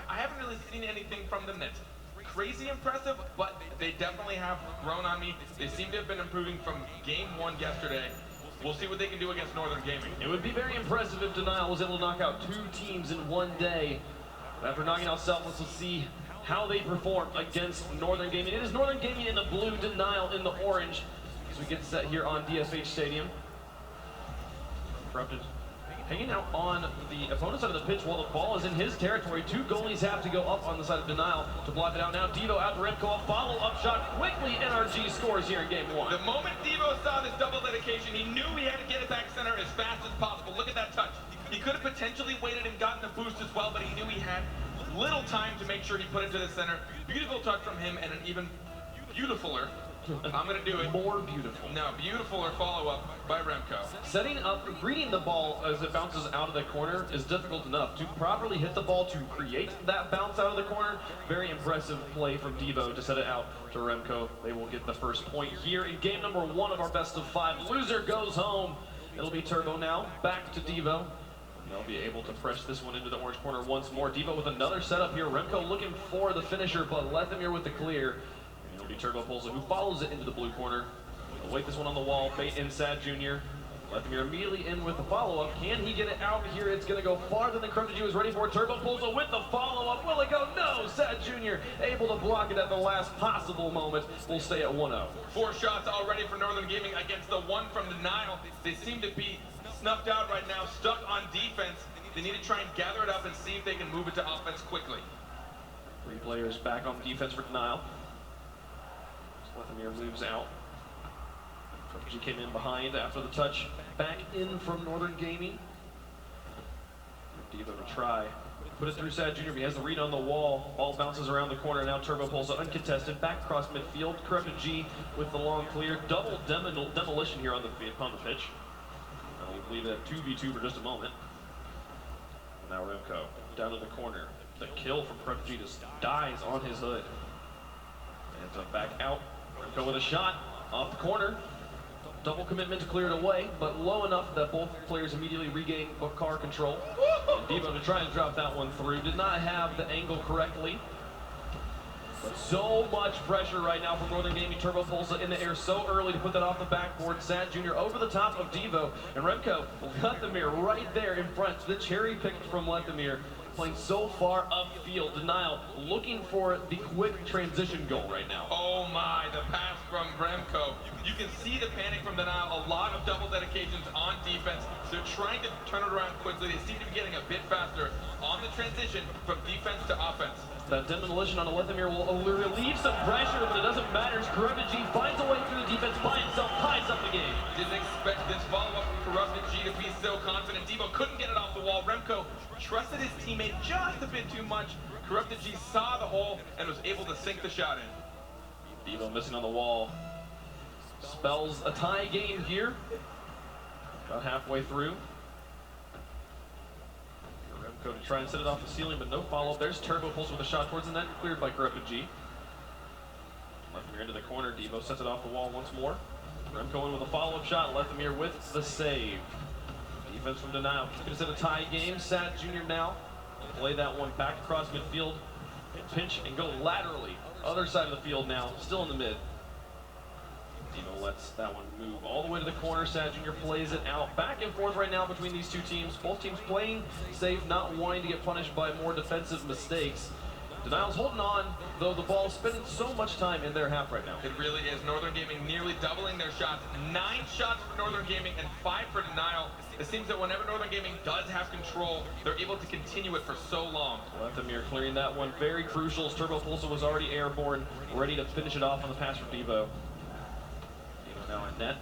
I haven't really seen anything from them that's crazy impressive, but they definitely have grown on me. They seem to have been improving from game 1 yesterday. We'll see what they can do against Northern Gaming. It would be very impressive if Denial was able to knock out 2 teams in one day. But after knocking out Selfless, we'll see how they perform against Northern Gaming. It is Northern Gaming in the blue, Denial in the orange, as we get set here on DFH Stadium. Corrupted hanging out on the opponent's side of the pitch while the ball is in his territory. 2 goalies have to go up on the side of Denial to block it out. Now Devo out to Remco, a follow-up shot. Quickly NRG scores here in game 1. The moment Devo saw this double dedication, he knew he had to get it back center as fast as possible. Look at that touch. He could have potentially waited and gotten a boost as well, but he knew he had little time to make sure he put it to the center. Beautiful touch from him, and an even beautifuler, I'm going to do it. More beautiful. No, beautifuler follow-up by Remco. Setting up, reading the ball as it bounces out of the corner is difficult enough. To properly hit the ball to create that bounce out of the corner, very impressive play from Devo to set it out to Remco. They will get the first point here in game number 1 of our best of 5. Loser goes home. It'll be Turbo now, back to Devo. They'll be able to press this one into the orange corner once more. Devo with another setup here. Remco looking for the finisher, but Lethamyr with the clear. It'll be Turbo Pulsa who follows it into the blue corner. They'll wait this one on the wall, bait in Sad Jr. Lethamyr immediately in with the follow-up. Can he get it out here? It's going to go farther than Corrupted G was ready for. Turbo Pulsa with the follow-up. Will it go? No! Sad Jr. able to block it at the last possible moment. We'll stay at 1-0. 4 shots already for Northern Gaming against the 1 from Denial. They seem to be snuffed out right now, stuck on defense. They need to try and gather it up and see if they can move it to offense quickly. 3 players back on defense for Denial. Lethamyr moves out. He came in behind after the touch. Back in from Northern Gaming. Devo to try. Put it through Sad Jr. He has the read on the wall. Ball bounces around the corner. Now Turbo Pulsa uncontested. Back across midfield. Corrupted G with the long clear. Double demolition here on the pitch. We'll leave it at 2v2 for just a moment. Now Remco down to the corner. The kill from Corrupted G just dies on his hood. And back out. Remco with a shot off the corner. Double commitment to clear it away, but low enough that both players immediately regain car control. And Devo to try and drop that one through. Did not have the angle correctly. But so much pressure right now from Northern Gaming. Turbo Pulsa in the air so early to put that off the backboard. Sad Jr. over the top of Devo. And Remco, Lethamyr right there in front. The cherry picked from Lethamyr. Playing so far upfield. Denial looking for the quick transition goal right now. Oh my, the pass from Remco. You can see the panic from Denial. A lot of double dedications on defense. They're trying to turn it around quickly. They seem to be getting a bit faster on the transition from defense to offense. That demolition on Lethamyr will relieve some pressure, but it doesn't matter. Corrupted G finds a way through the defense by himself, ties up the game. Didn't expect this follow-up from Corrupted G to be so confident. Devo couldn't get it off the wall. Remco trusted his teammate just a bit too much. Corrupted G saw the hole and was able to sink the shot in. Devo missing on the wall. Spells a tie game here. About halfway through. try and set it off the ceiling, but no follow-up. There's Turbo Pulse with a shot towards the net, cleared by Corrupted G. Lethemir into the corner, Devo sets it off the wall once more. Remco in with a follow-up shot, Lethemir with the save. Defense from Denial, keeping us in a tie game. Sad Jr. now play that one back across midfield, pinch and go laterally. Other side of the field now, still in the mid. Devo lets that one move all the way to the corner. Sad Jr. plays it out. Back and forth right now between these two teams. Both teams playing safe, not wanting to get punished by more defensive mistakes. Denial's holding on, though the ball's spending so much time in their half right now. It really is. Northern Gaming nearly doubling their shots. 9 shots for Northern Gaming and 5 for Denial. It seems that whenever Northern Gaming does have control, they're able to continue it for so long. Lethemir clearing that one. Very crucial. Turbo Pulsa was already airborne, ready to finish it off on the pass from Devo. Devo now in net.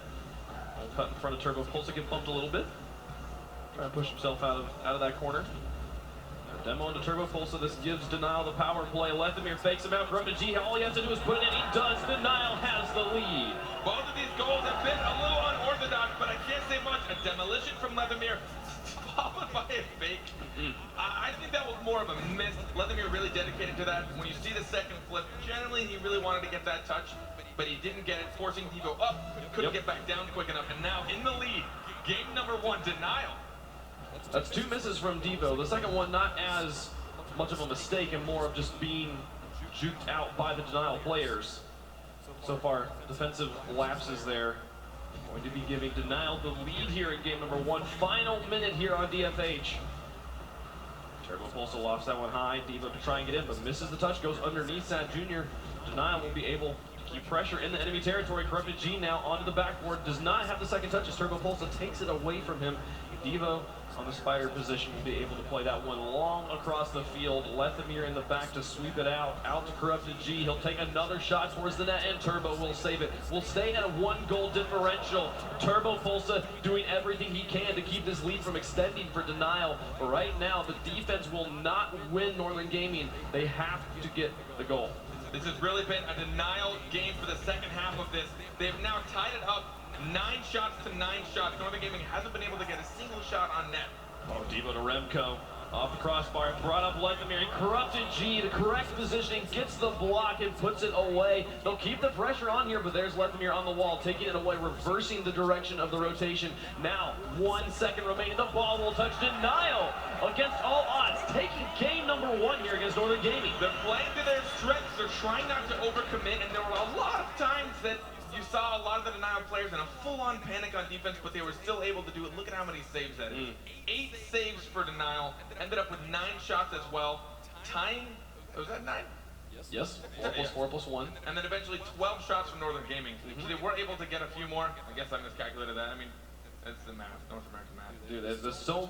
Cut in front of Turbo Pulsa, get bumped a little bit. Trying to push himself out of that corner. Demo into Turbo Pulsa. This gives Denial the power play. Lethemir fakes him out. Corrupted G, all he has to do is put it in. He does. Denial has the lead. Both of these goals have been a little unorthodox, but I can't say much. A demolition from Lethemir, followed by a fake. I think that was more of a miss. Lethemir really dedicated to that. When you see the second flip, generally he really wanted to get that touch, but he didn't get it, forcing Devo up. Couldn't get back down quick enough, and now in the lead. Game number 1, Denial. That's 2 misses from Devo. The second one not as much of a mistake and more of just being juked out by the Denial players. So far, defensive lapses there. Going to be giving Denial the lead here in game number 1. Final minute here on DFH. Turbo Pulsa lofts that one high. Devo to try and get in, but misses the touch. Goes underneath Sad Jr. Denial will be able to keep pressure in the enemy territory. Corrupted G now onto the backboard. Does not have the second touch as Turbo Pulsa takes it away from him. Devo on the spider position will be able to play that one long across the field. Lethemir in the back to sweep it out to Corrupted G. He'll take another shot towards the net, and Turbo will save it. We'll stay at a 1-goal differential. Turbo Pulsa doing everything he can to keep this lead from extending for Denial. But right now, the defense will not win Northern Gaming. They have to get the goal. This has really been a Denial game for the second half of this. They've now tied it up 9 shots to 9 shots. Northern Gaming hasn't been able to get a single shot on net. Oh, Devo to Remco. Off the crossbar, brought up Lethemir. Corrupted G, the correct positioning, gets the block and puts it away. They'll keep the pressure on here, but there's Lethemir on the wall, taking it away, reversing the direction of the rotation. Now, 1 second remaining. The ball will touch Denial against all odds, taking game number 1 here against Northern Gaming. They're playing to their strengths. They're trying not to overcommit, and there were a lot of times that you saw a lot of the Denial players in a full-on panic on defense, but they were still able to do it. Look at how many saves that is. 8 saves for Denial. Ended up with 9 shots as well. Tying, was that 9? Yes, 4 plus 1. And then eventually 12 shots from Northern Gaming. So they were able to get a few more. I guess I miscalculated that. I mean, that's the math, North American math. Dude, there's so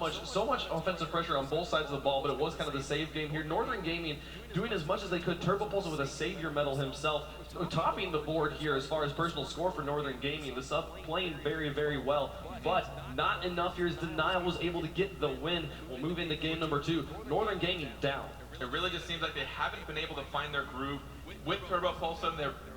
much offensive pressure on both sides of the ball, but it was kind of the save game here. Northern Gaming doing as much as they could. Turbo Pulsa with a savior medal himself, topping the board here as far as personal score for Northern Gaming. The sub playing very, very well, but not enough here as Denial was able to get the win. We'll move into game number 2. Northern Gaming down. It really just seems like they haven't been able to find their groove with Turbo Pulsa.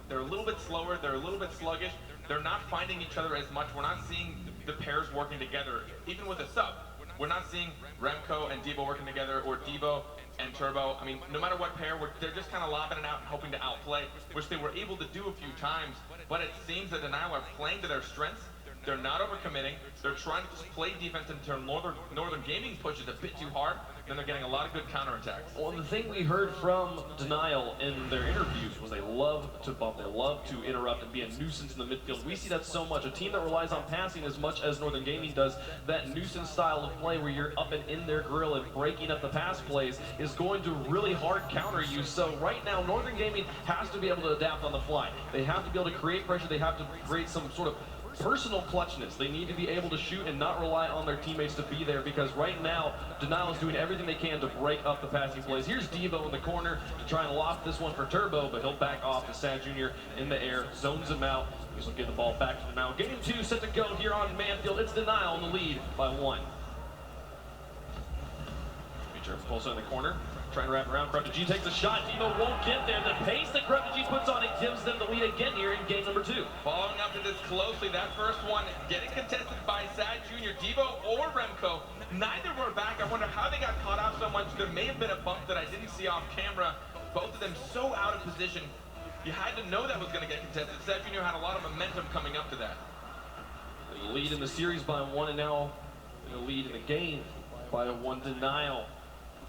They're a little bit slower. They're a little bit sluggish. They're not finding each other as much. We're not seeing the pairs working together. Even with a sub, we're not seeing Remco and Devo working together, or Devo and Turbo. I mean, no matter what pair, they're just kind of lobbing it out and hoping to outplay, which they were able to do a few times. But it seems that Denial are playing to their strengths. They're not overcommitting. They're trying to just play defense until Northern Gaming pushes a bit too hard. Then they're getting a lot of good counterattacks. Well, the thing we heard from Denial in their interviews was they love to bump, they love to interrupt and be a nuisance in the midfield. We see that so much. A team that relies on passing as much as Northern Gaming does, that nuisance style of play where you're up and in their grill and breaking up the pass plays is going to really hard counter you. So right now, Northern Gaming has to be able to adapt on the fly. They have to be able to create pressure. They have to create some sort of personal clutchness. They need to be able to shoot and not rely on their teammates to be there, because right now, Denial is doing everything they can to break up the passing plays. Here's Devo in the corner to try and loft this one for Turbo, but he'll back off to Sad Jr. in the air, zones him out. He'll get the ball back to him now. Game 2 set to go here on Manfield. It's Denial in the lead by 1. Turbo Pulsa in the corner, trying to wrap around. Corrupted G takes a shot. Devo won't get there. The pace that Corrupted G puts on it gives them the lead again here in game number 2. Following up to this closely, that first one getting contested by Sad Jr., Devo or Remco. Neither were back. I wonder how they got caught out so much. much. There may have been a bump that I didn't see off camera. Both of them so out of position. You had to know that was going to get contested. Sad Junior had a lot of momentum coming up to that. The lead in the series by 1, and now in the lead in the game by 1 denial.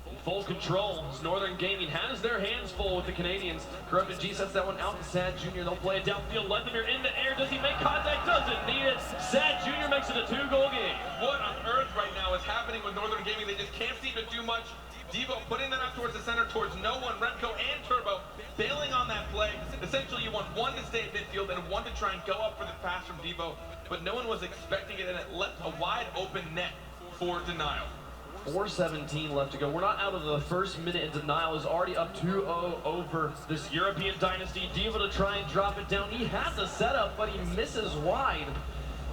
In full control, as Northern Gaming has their hands full with the Canadians. Corrupted G sets that one out to Sad Junior. They'll play it downfield. Lethamyr in the air. Does he make contact? Doesn't need it. Sad Junior makes it a 2-goal game. What on earth right now is happening with Northern Gaming? They just can't seem to do much. Devo putting that up towards the center, towards no one. Remco and Turbo bailing on that play. Essentially, you want one to stay at midfield and one to try and go up for the pass from Devo. But no one was expecting it, and it left a wide open net for Denial. 4:17 left to go. We're not out of the first minute, and Denial is already up 2-0 over this European Dynasty. Devo to try and drop it down. He has a setup, but he misses wide.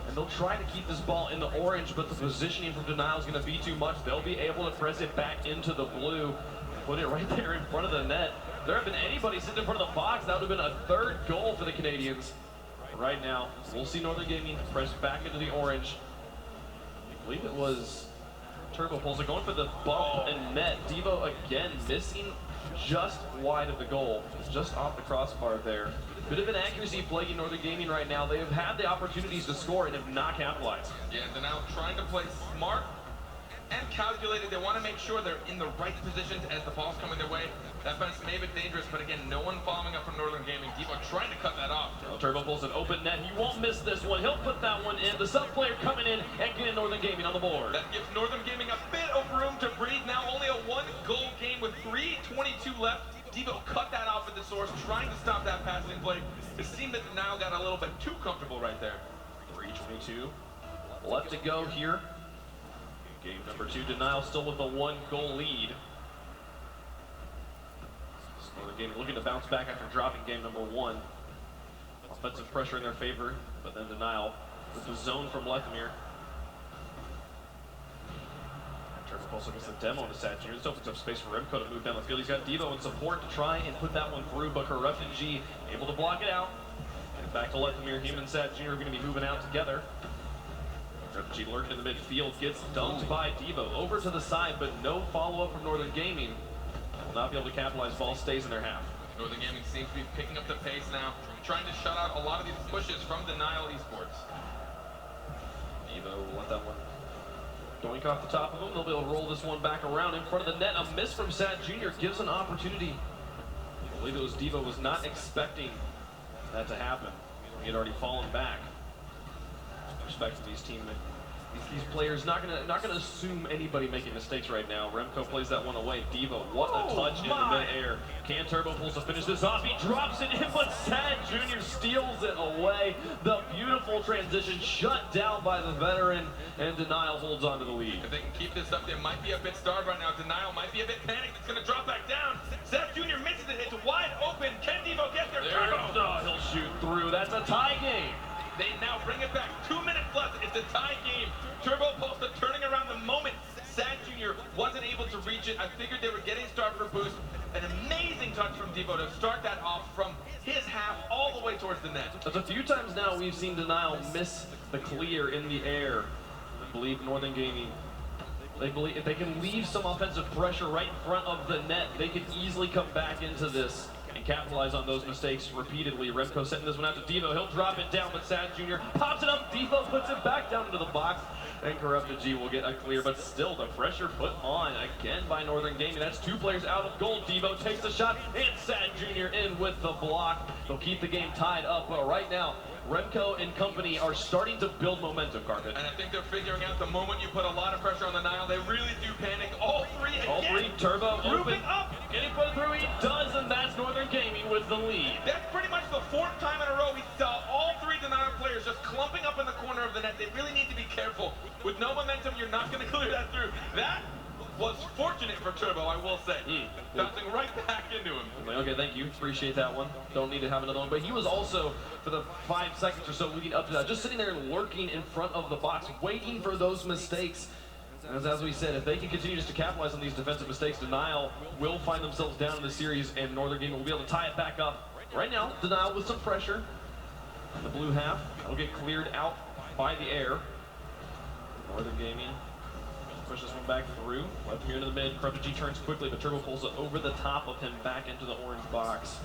And they'll try to keep this ball in the orange, but the positioning from Denial is going to be too much. They'll be able to press it back into the blue, put it right there in front of the net. If there had been anybody sitting in front of the box, that would have been a 3rd goal for the Canadians. But right now, we'll see Northern Gaming press back into the orange. I believe it was Turbo Pulse going for the bump and net. Devo again missing just wide of the goal, just off the crossbar there. Bit of an accuracy plaguing Northern Gaming right now. They have had the opportunities to score and have not capitalized. Yeah, they're now trying to play smart and calculated. They want to make sure they're in the right positions as the ball's coming their way. That pass may be dangerous, but again, no one following up from Northern Gaming. Devo trying to cut that off. Well, Turbo pulls an open net. He won't miss this one. He'll put that one in. The sub player coming in and getting Northern Gaming on the board. That gives Northern Gaming a bit of room to breathe. Now only a 1-goal game with 3:22 left. Devo cut that off at the source, trying to stop that passing play. It seemed that Denial got a little bit too comfortable right there. 3:22 left to go here. Game number 2, Denial still with a 1-goal lead. Northern Gaming looking to bounce back after dropping game number 1. Offensive pressure in their favor, but then Denial with the zone from Lethamyr. Turbo Pulse gets the demo to Sad Junior. This opens up space for Remco to move down the field. He's got Devo in support to try and put that one through, but Corrupted G able to block it out. And back to Lethamyr. Him and Sad Junior are going to be moving out together. Corrupted G lurking in the midfield, gets dunked by Devo. Over to the side, but no follow-up from Northern Gaming. Will not be able to capitalize. Ball stays in their half. Northern Gaming seems to be picking up the pace now, trying to shut out a lot of these pushes from Denial Esports. Devo will let that one doink off the top of him. They'll be able to roll this one back around in front of the net. A miss from Sad Junior gives an opportunity. I believe it was Devo was not expecting that to happen. He had already fallen back. Respect to these teammates. These players not gonna assume anybody making mistakes right now. Remco plays that one away. Devo, what a touch in the mid-air. Can Turbo Pulse to finish this off? He drops it in, but Sad Junior steals it away. The beautiful transition shut down by the veteran, and Denial holds on to the lead. If they can keep this up, they might be a bit starved right now. Denial might be a bit panicked. It's going to drop back down. Sad Junior misses it. It's wide open. Can Devo get there? Turbo! Oh, he'll shoot through. That's a tie game. They now bring it back. 2 minutes left. It's a tie game. Turbo Pulse turning around the moment Sad Junior wasn't able to reach it. I figured they were getting started for boost. An amazing touch from Devo to start that off from his half all the way towards the net. That's a few times now we've seen Denial miss the clear in the air. I believe Northern Gaming, they believe if they can leave some offensive pressure right in front of the net, they can easily come back into this and capitalize on those mistakes repeatedly. Remco sending this one out to Devo. He'll drop it down, but Sad Junior pops it up. Devo puts it back down into the box, and Corrupted G will get a clear, but still the pressure put on again by Northern Gaming. That's 2 players out of goal. Devo takes the shot, and Sad Junior in with the block. They'll keep the game tied up, but right now, Remco and company are starting to build momentum, Carpet. And I think they're figuring out the moment you put a lot of pressure on the Nile, they really do panic. All three again. All three, Turbo, open up. Can he put it through? He does, and that's Northern Gaming with the lead. That's pretty much the 4th time in a row we saw all 3 Denial players just clumping up in the corner of the net. They really need to be careful. With no momentum, you're not going to clear that through. That was fortunate for Turbo, I will say. Bouncing right back into him. Okay, thank you. Appreciate that one. Don't need to have another one. But he was also, for the 5 seconds or so leading up to that, just sitting there lurking in front of the box, waiting for those mistakes. As we said, if they can continue just to capitalize on these defensive mistakes, Denial will find themselves down in the series, and Northern Gaming will be able to tie it back up. Right now, Denial with some pressure in the blue half. That'll get cleared out by the air. Northern Gaming Push this one back through. Left him here into the mid. Prodigy turns quickly, but Turbo pulls it over the top of him back into the orange box.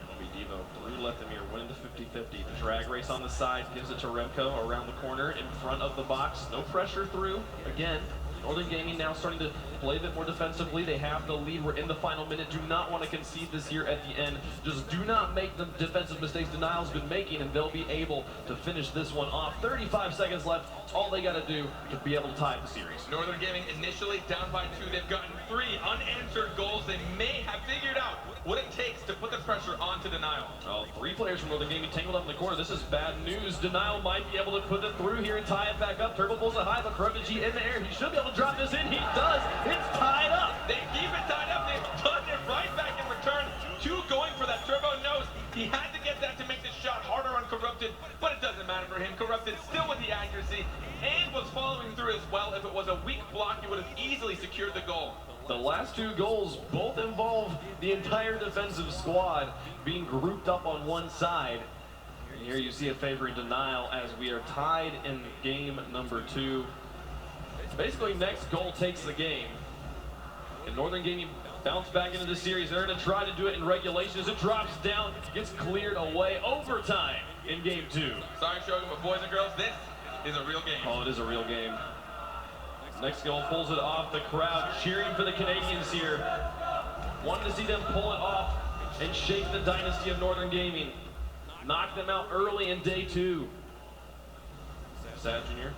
It'll be Devo through Lethemir, winning the 50-50. The drag race on the side gives it to Remco around the corner in front of the box. No pressure through. Again, Northern Gaming now starting to play a bit more defensively. They have the lead. We're in the final minute. Do not want to concede this here at the end. Just do not make the defensive mistakes Denial's been making, and they'll be able to finish this one off. 35 seconds left. It's all they got to do to be able to tie the series. Northern Gaming initially down by 2. They've gotten 3 unanswered goals. They may have figured out what it takes to put the pressure onto Denial. Well, 3 players from Northern Gaming tangled up in the corner. This is bad news. Denial might be able to put it through here and tie it back up. Turbo pulls it high, but Prodigy in the air. He should be able to drop this in. He does. It's tied up. They keep it tied up. They've done it right back in return. 2 going for that. Turbo knows he had to get that to make the shot harder on Corrupted, but it doesn't matter for him. Corrupted still with the accuracy and was following through as well. If it was a weak block, he would have easily secured the goal. The last 2 goals both involve the entire defensive squad being grouped up on one side. And here you see a favoring Denial as we are tied in game number 2. Basically, next goal takes the game. And Northern Gaming bounce back into the series. They're going to try to do it in regulation as it drops down, gets cleared away. Overtime in game 2. Sorry, Shogun, but boys and girls, this is a real game. Oh, it is a real game. Next goal pulls it off. The crowd cheering for the Canadians here. Wanted to see them pull it off and shake the dynasty of Northern Gaming. Knock them out early in day 2. Sad Jr.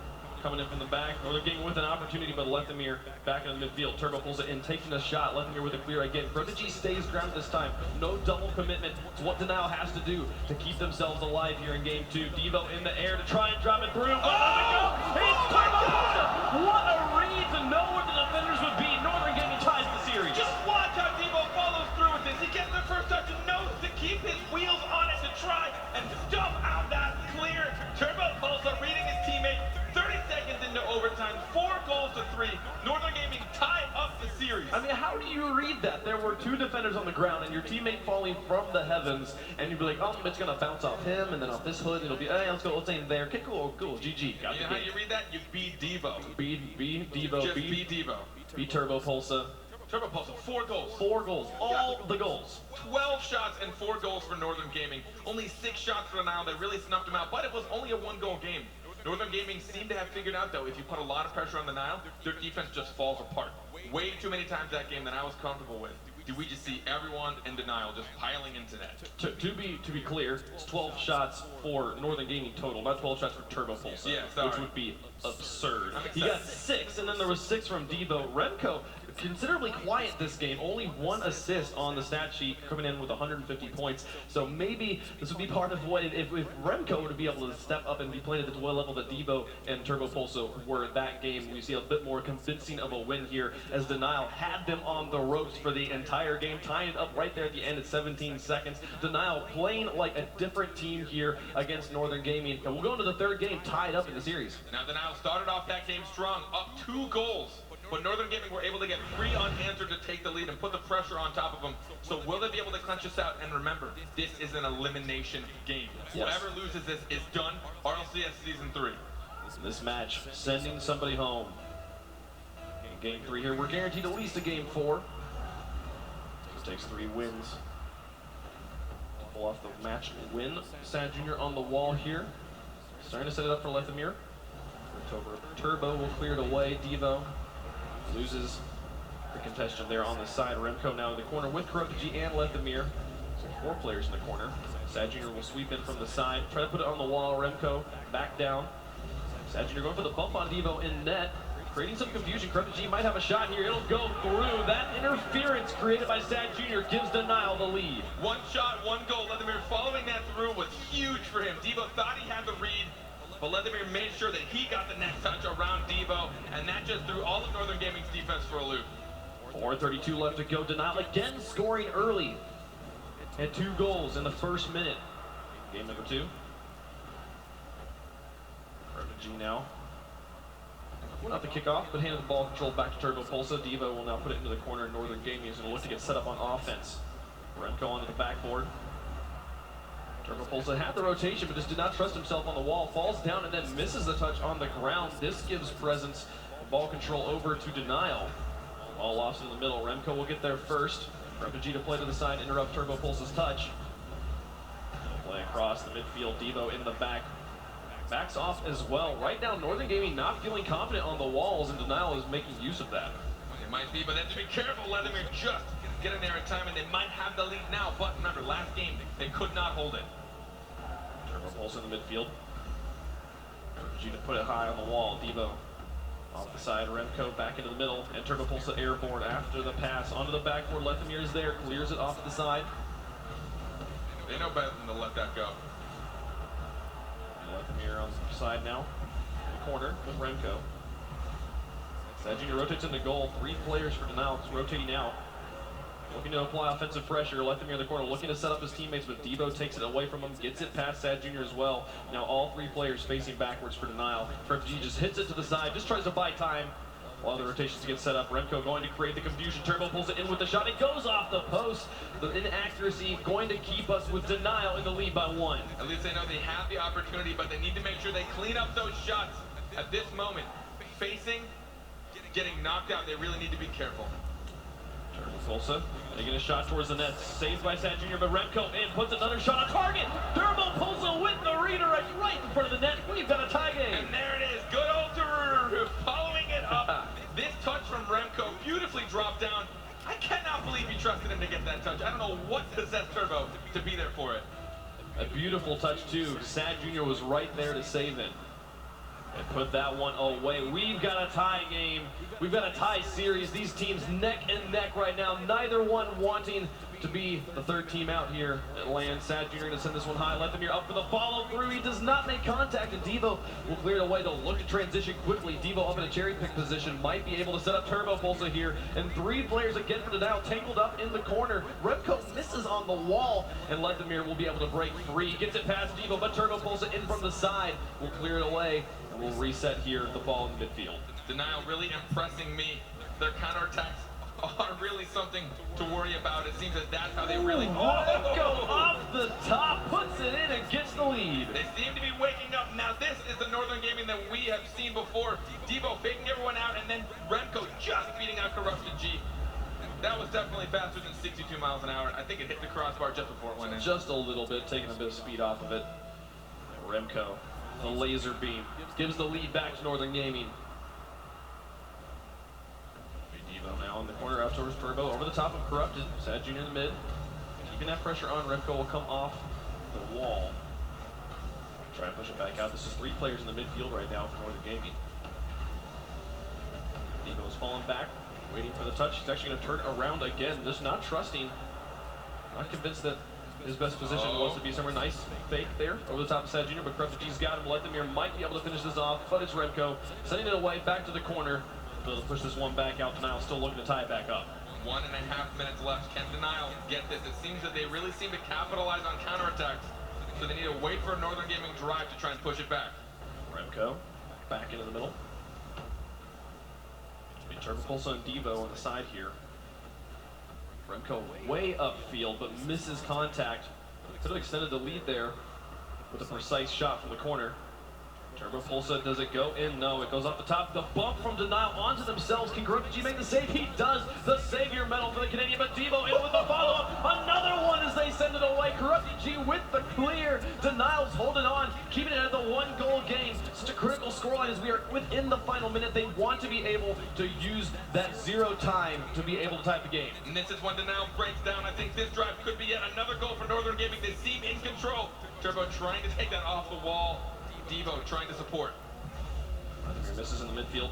coming in from the back. Northern Gaming with an opportunity, but Lethemir back in the midfield. Turbo pulls it in, taking a shot. Lethemir with a clear again. Prodigy stays grounded this time. No double commitment. It's what Denial has to do to keep themselves alive here in game 2. Devo in the air to try and drop it through. It's Turbo! What a read to know where the defenders would be. Northern Gaming ties the series. Just watch how Devo follows through with this. He gets the first touch and knows to keep his wheels on it to try and stomp out that clear. Turbo also reading his teammate. 30 seconds into overtime, 4 goals to 3. Northern Gaming tied up the series. I mean, how do you read that? There were 2 defenders on the ground and your teammate falling from the heavens, and you'd be like, oh, it's going to bounce off him and then off this hood. It'll be, hey, let's go, let's aim there. Okay, cool, GG. Got you know how you read that? You beat Devo. Beat Devo. Just beat Devo. Beat Turbo Pulsa. Turbo Pulsa, 4 goals. 4 goals. All the goals. 12 shots and 4 goals for Northern Gaming. Only 6 shots for Denial. They really snuffed him out, but it was only a 1-goal game. Northern Gaming seemed to have figured out, though, if you put a lot of pressure on Denial, their defense just falls apart. Way too many times that game than I was comfortable with. Did we just see everyone in Denial just piling into that? To be clear, it's 12 shots for Northern Gaming total, not 12 shots for Turbo Pulsa, which would be absurd. He got 6, and then there was 6 from Devo. Remco, considerably quiet this game, only 1 assist on the stat sheet, coming in with 150 points. So maybe this would be part of what, if Remco were to be able to step up and be playing at the level that Devo and Turbo Pulsa were that game, we see a bit more convincing of a win here, as Denial had them on the ropes for the entire game, tying it up right there at the end at 17 seconds. Denial playing like a different team here against Northern Gaming, and we'll go into the 3rd game tied up in the series. Now Denial started off that game strong, up 2 goals. But Northern Gaming were able to get 3 unanswered to take the lead and put the pressure on top of them. So will they be able to clinch this out? And remember, this is an elimination game. Yes. Whoever loses this is done. RLCS Season 3. This match, sending somebody home. In game 3 here, we're guaranteed at least a game 4. This takes 3 wins to pull off the match win. Sad Jr. on the wall here. Starting to set it up for Lethemir. Turbo will clear it away. Devo loses the contestant there on the side. Remco now in the corner with Prodigy and Lethemir. So 4 players in the corner. Sad Jr. will sweep in from the side. Try to put it on the wall. Remco back down. Sad Jr. going for the bump on Devo in net. Creating some confusion. Prodigy might have a shot here. It'll go through. That interference created by Sad Jr. gives Denial the lead. 1 shot, 1 goal. Lethemir following that through was huge for him. Devo thought he had the read, but Lethemir made sure that he got the next touch around Devo, and that just threw all of Northern Gaming's defense for a loop. 4:32 left to go. Denial again scoring early. Had 2 goals in the first minute. Game number 2. Prodigy now. Not the kickoff, but handed the ball control back to Turbo Pulsa. Devo will now put it into the corner. Northern Gaming is going to look to get set up on offense. Remco onto the backboard. Turbo Pulsa had the rotation, but just did not trust himself on the wall. Falls down and then misses the touch on the ground. This gives presence ball control over to Denial. Ball lost in the middle. Remco will get there first. Refugee to play to the side, interrupt Turbo Pulse's touch. Play across the midfield, Devo in the back. Backs off as well. Right now, Northern Gaming not feeling confident on the walls, and Denial is making use of that. It might be, but they have to be careful. Vladimir just get in there in time, and they might have the lead now. But remember, last game, they could not hold it. Turbo Pulse in the midfield. Refugee to put it high on the wall. Devo off the side, Remco back into the middle, and Turbo Pulse airborne after the pass. Onto the backboard, Lethamir is there, clears it off to the side. They know better than to let that go. Lethamir on the side now, in the corner with Remco. Sad Junior rotates in the goal, 3 players for Denial, rotating out. Looking to apply offensive pressure, Lethamir in the corner, looking to set up his teammates, but Devo takes it away from him, gets it past Sad Junior as well. Now all 3 players facing backwards for Denial. Refugee just hits it to the side, just tries to buy time while the rotations get set up. Remco going to create the confusion. Turbo pulls it in with the shot. It goes off the post. The inaccuracy going to keep us with Denial in the lead by 1. At least they know they have the opportunity, but they need to make sure they clean up those shots at this moment. Facing, getting knocked out, they really need to be careful. Turbo Pulsa taking a shot towards the net, saved by Sad Junior, but Remco in, puts another shot on target. Turbo Pulsa with the redirect right in front of the net. We've got a tie game. And there it is, good old Turbo following it up. This touch from Remco, beautifully dropped down. I cannot believe he trusted him to get that touch. I don't know what possessed Turbo to be there for it. A beautiful touch too. Sad Junior was right there to save it. And put that one away. We've got a tie game. We've got a tie series. These teams neck and neck right now. Neither one wanting to be the 3rd team out here at land. Sad Junior gonna send this one high. Lethamir up for the follow through. He does not make contact, and Devo will clear it away. They'll look to transition quickly. Devo up in a cherry pick position. Might be able to set up Turbo Pulsa here. And 3 players again for Denial, tangled up in the corner. Remco misses on the wall, and Lethamir will be able to break free. Gets it past Devo, but Turbo Pulsa in from the side will clear it away. We'll reset here, the ball in the midfield. Denial really impressing me. Their counterattacks are really something to worry about. It seems that that's how they really... Go off the top, puts it in and gets the lead. They seem to be waking up. Now this is the Northern Gaming that we have seen before. Devo faking everyone out, and then Remco just beating out Corrupted G. That was definitely faster than 62 miles an hour. I think it hit the crossbar just before it went in. Just a little bit, taking a bit of speed off of it. Remco, the laser beam, gives the lead back to Northern Gaming. Devo now in the corner, out towards Turbo, over the top of Corrupted. Sad Junior in the mid. Keeping that pressure on, Remco will come off the wall. Try and push it back out. This is 3 players in the midfield right now for Northern Gaming. Devo is falling back, waiting for the touch. He's actually going to turn around again, just not trusting. Not convinced that his best position was to be somewhere nice. Fake there over the top of Sad Junior, but Corrupted G's got him. Lethamir might be able to finish this off, but it's Remco sending it away back to the corner. They'll push this one back out. Denial still looking to tie it back up. 1.5 minutes left. Can Denial get this? It seems that they really seem to capitalize on counterattacks, so they need to wait for a Northern Gaming drive to try and push it back. Remco back into the middle. Turbo Pulsa and Devo on the side here. Remco way upfield, but misses contact. Could have extended the lead there with a precise shot from the corner. Turbo Pulsa, does it go in? No, it goes off the top. The bump from Denial onto themselves. Can Corrupted G make the save? He does. The savior medal for the Canadian, but Devo in with the follow-up. Another one as they send it away. Corrupted G with the clear. Denial's holding on, keeping it at the 1-goal game. Such a critical scoreline as we are within the final minute. They want to be able to use that 0 time to be able to tie the game. And this is when Denial breaks down. I think this drive could be yet another goal for Northern Gaming. They seem in control. Turbo trying to take that off the wall. Devo trying to support. Misses in the midfield.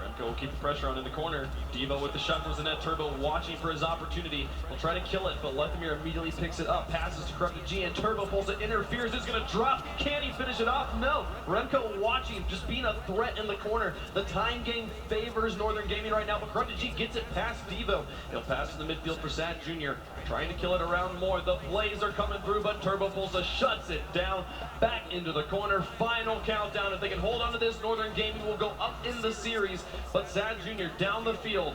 Remco will keep the pressure on in the corner. Devo with the shot towards the net. Turbo watching for his opportunity. Will try to kill it, but Lethamir immediately picks it up. Passes to Corrupted G, and Turbo pulls it, interferes. It's going to drop. Can he finish it off? No. Remco watching, just being a threat in the corner. The time game favors Northern Gaming right now, but Corrupted G gets it past Devo. He'll pass to the midfield for Sad Junior. Trying to kill it around more. The plays are coming through, but Turbo Pulsa shuts it down. Back into the corner. Final countdown. If they can hold on to this, Northern Gaming will go up in the series. But Sad Junior down the field.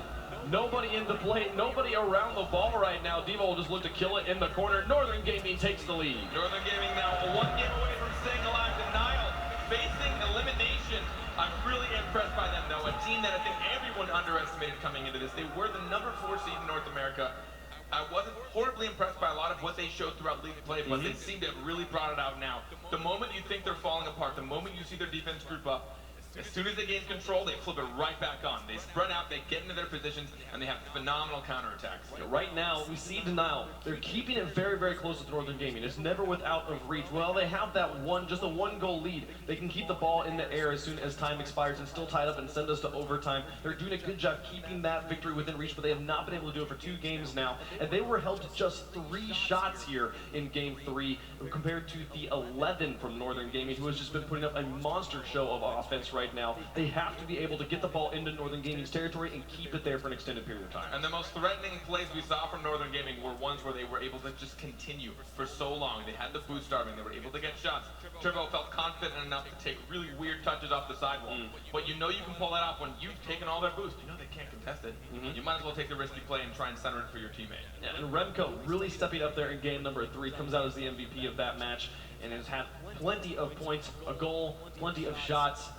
Nobody in the play, nobody around the ball right now. Devo will just look to kill it in the corner. Northern Gaming takes the lead. Northern Gaming now 1 game away from staying alive. Denial facing elimination. I'm really team that I think everyone underestimated coming into this. They were the #4 seed in North America. I wasn't horribly impressed by a lot of what they showed throughout league play, but they seem to have really brought it out now. The moment you think they're falling apart, the moment you see their defense group up, as soon as they gain control, they flip it right back on. They spread out, they get into their positions, and they have phenomenal counterattacks. Right now, we see Denial. They're keeping it very, very close with Northern Gaming. It's never without of reach. Well, they have that just a one-goal lead. They can keep the ball in the air as soon as time expires and still tie it up and send us to overtime. They're doing a good job keeping that victory within reach, but they have not been able to do it for 2 games now. And they were held to just 3 shots here in Game 3 compared to the 11 from Northern Gaming, who has just been putting up a monster show of offense right now. They have to be able to get the ball into Northern Gaming's territory and keep it there for an extended period of time. And the most threatening plays we saw from Northern Gaming were ones where they were able to just continue for so long. They had the boost starving, they were able to get shots. Turbo felt confident enough to take really weird touches off the sidewall. But you know you can pull that off when you've taken all their boost. You know they can't contest it. You might as well take the risky play and try and center it for your teammate. Yeah, and Remco really stepping up there in game number 3, comes out as the MVP of that match, and has had plenty of points, a goal, plenty of shots.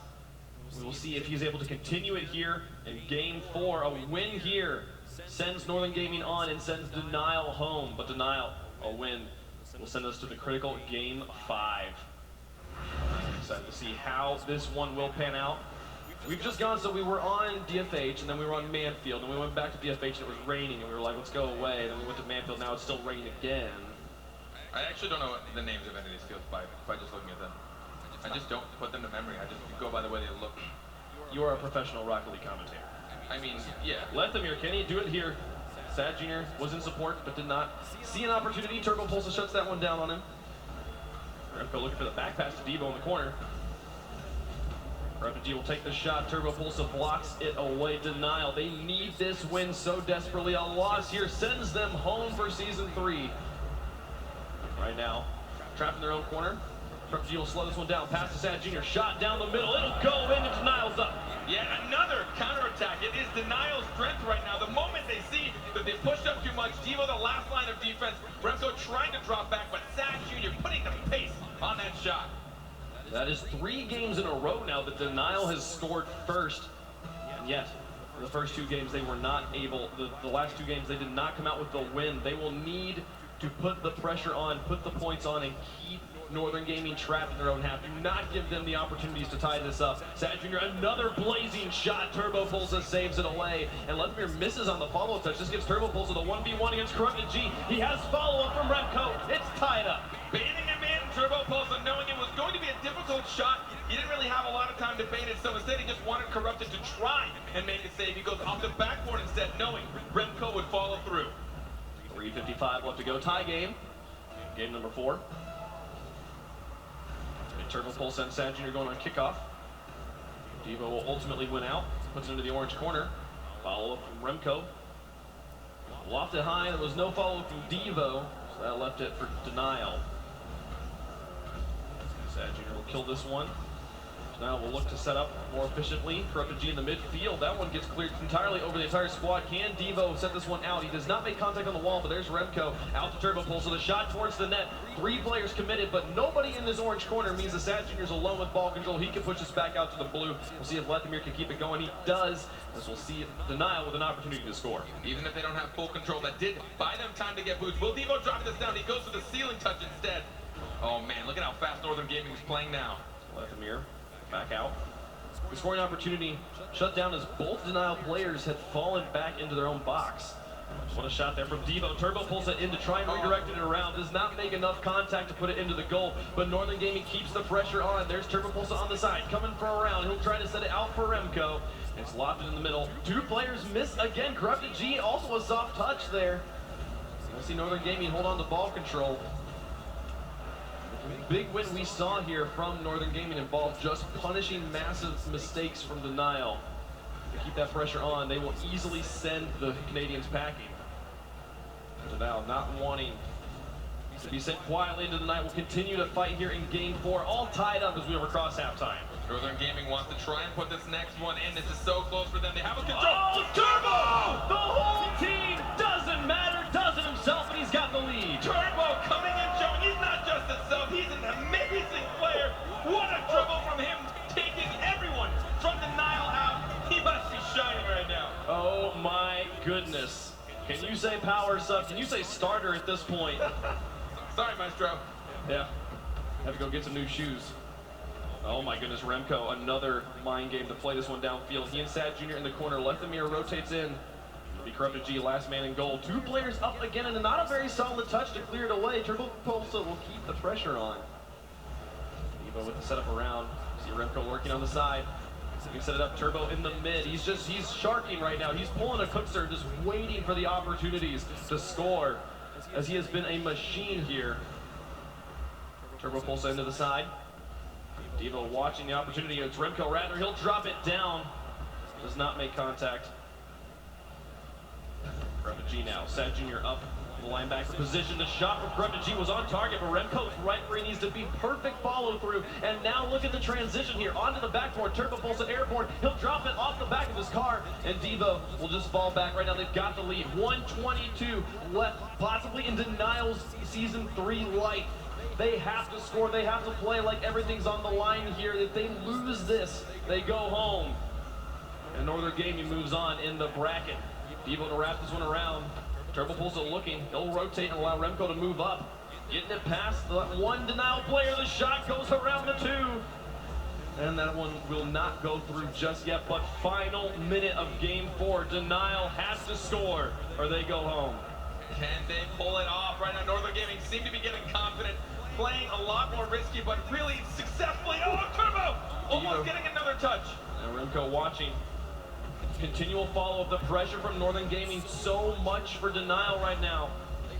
We will see if he's able to continue it here in Game 4. A win here sends Northern Gaming on and sends Denial home. But Denial, a win, will send us to the critical Game 5. Excited to see how this one will pan out. We've just gone, so we were on DFH, and then we were on Manfield, and we went back to DFH, and it was raining, and we were like, let's go away. And then we went to Manfield, now it's still raining again. I actually don't know the names of any of these fields by just looking at them. I just don't put them to memory. I just go by the way they look. You are a professional Rocket League commentator. I mean, yeah. Lethamir, can he do it here? Sad Jr. was in support, but did not see an opportunity. Turbo Pulsa shuts that one down on him. Remco looking for the back pass to Devo in the corner. Refugee will take the shot. Turbo Pulsa blocks it away. Denial. They need this win so desperately. A loss here sends them home for Season 3. Right now, trapped in their own corner. Refugee will slow this one down. Pass to Sad Jr. Shot down the middle. It'll go in and Denial's up. Yeah, another counterattack. It is Denial's strength right now. The moment they see that they pushed up too much, Devo, the last line of defense, Remco trying to drop back, but Sad Jr. putting the pace on that shot. That is 3 games in a row now that Denial has scored first. And yet, for the first 2 games, they were not able, the last 2 games, they did not come out with the win. They will need to put the pressure on, put the points on, and keep Northern Gaming trapped in their own half. Do not give them the opportunities to tie this up. Sad Jr., another blazing shot. Turbo Pulsa saves it away. And Lethamir misses on the follow-up touch. This gives Turbo Pulsa the 1v1 against Corrupted G. He has follow-up from Remco. It's tied up. Baiting him in, Turbo Pulsa, knowing it was going to be a difficult shot. He didn't really have a lot of time to bait it, so instead he just wanted Corrupted to try and make a save. He goes off the backboard instead, knowing Remco would follow through. 3:55 left to go. Tie game. Game number 4. Turbo Pulsa and Sad Jr. going on kickoff. Devo will ultimately win out. Puts it into the orange corner. Follow up from Remco. Lofted high. There was no follow up from Devo, so that left it for Denial. Sad Jr. will kill this one. Denial will look to set up more efficiently. Corrupted G in the midfield. That one gets cleared entirely over the entire squad. Can Devo set this one out? He does not make contact on the wall, but there's Remco out to Turbo Pulsa. So the shot towards the net. 3 players committed, but nobody in this orange corner means the Sad Jr.'s alone with ball control. He can push this back out to the blue. We'll see if Lethamir can keep it going. He does, as we'll see Denial with an opportunity to score. Even if they don't have full control, that did buy them time to get boost. Will Devo drop this down? He goes for the ceiling touch instead. Oh man, look at how fast Northern Gaming is playing now. Lethamir back out. The scoring opportunity shut down as both Denial players had fallen back into their own box. What a shot there from Devo. Turbo Pulsa in to try and redirect it around. Does not make enough contact to put it into the goal, but Northern Gaming keeps the pressure on. There's Turbo Pulsa on the side, coming for a round. He'll try to set it out for Remco. It's lofted in the middle. 2 players miss again. Corrupted G, also a soft touch there. We'll see Northern Gaming hold on to ball control. Big win we saw here from Northern Gaming involved just punishing massive mistakes from Denial. To keep that pressure on, they will easily send the Canadians packing. Denial not wanting to be sent quietly into the night will continue to fight here in Game 4, all tied up as we across halftime. Northern Gaming wants to try and put this next one in. This is so close for them. They have a control. Oh, Turbo! The whole team doesn't matter, does it himself, and he's got the lead. Turbo coming in, showing he's not just a sub, he's an amazing player. What a dribble from him, taking everyone from Denial out. He must goodness. Can you say power sub? Can you say starter at this point? Sorry, Maestro. Yeah. Have to go get some new shoes. Oh my goodness, Remco, another mind game to play this one downfield. He and Sad Jr. in the corner. Left the mirror rotates in. The Corrupted G, last man in goal. Two players up again, and not a very solid touch to clear it away. Turbo Pulsa will keep the pressure on. Evo with the setup around. See Remco working on the side. He can set it up. Turbo in the mid. He's sharking right now. He's pulling a cookster, just waiting for the opportunities to score, as he has been a machine here. Turbo Pulsa into the side. Devo watching the opportunity. It's Remco Ratner. He'll drop it down. Does not make contact. Corrupted G now. Sad Jr. up in the linebacker position. The shot from Corrupted G was on target, but Remco's right where he needs to be. Perfect follow through. And now look at the transition here. Onto the backboard. Turbo Pulsa airborne. He'll drop it off the back of his car. And Devo will just fall back right now. They've got the lead. 1:22 left, possibly in Denial's Season 3 life. They have to score. They have to play like everything's on the line here. If they lose this, they go home. And Northern Gaming moves on in the bracket. Devo to wrap this one around. Turbo Pulsa looking. He'll rotate and allow Remco to move up. Getting it past the one Denial player. The shot goes around the two. And that one will not go through just yet. But final minute of Game 4. Denial has to score or they go home. Can they pull it off? Right now, Northern Gaming seem to be getting confident. Playing a lot more risky, but really successfully. Oh, Turbo! Almost getting another touch. And Remco watching. Continual follow of the pressure from Northern Gaming. So much for Denial right now.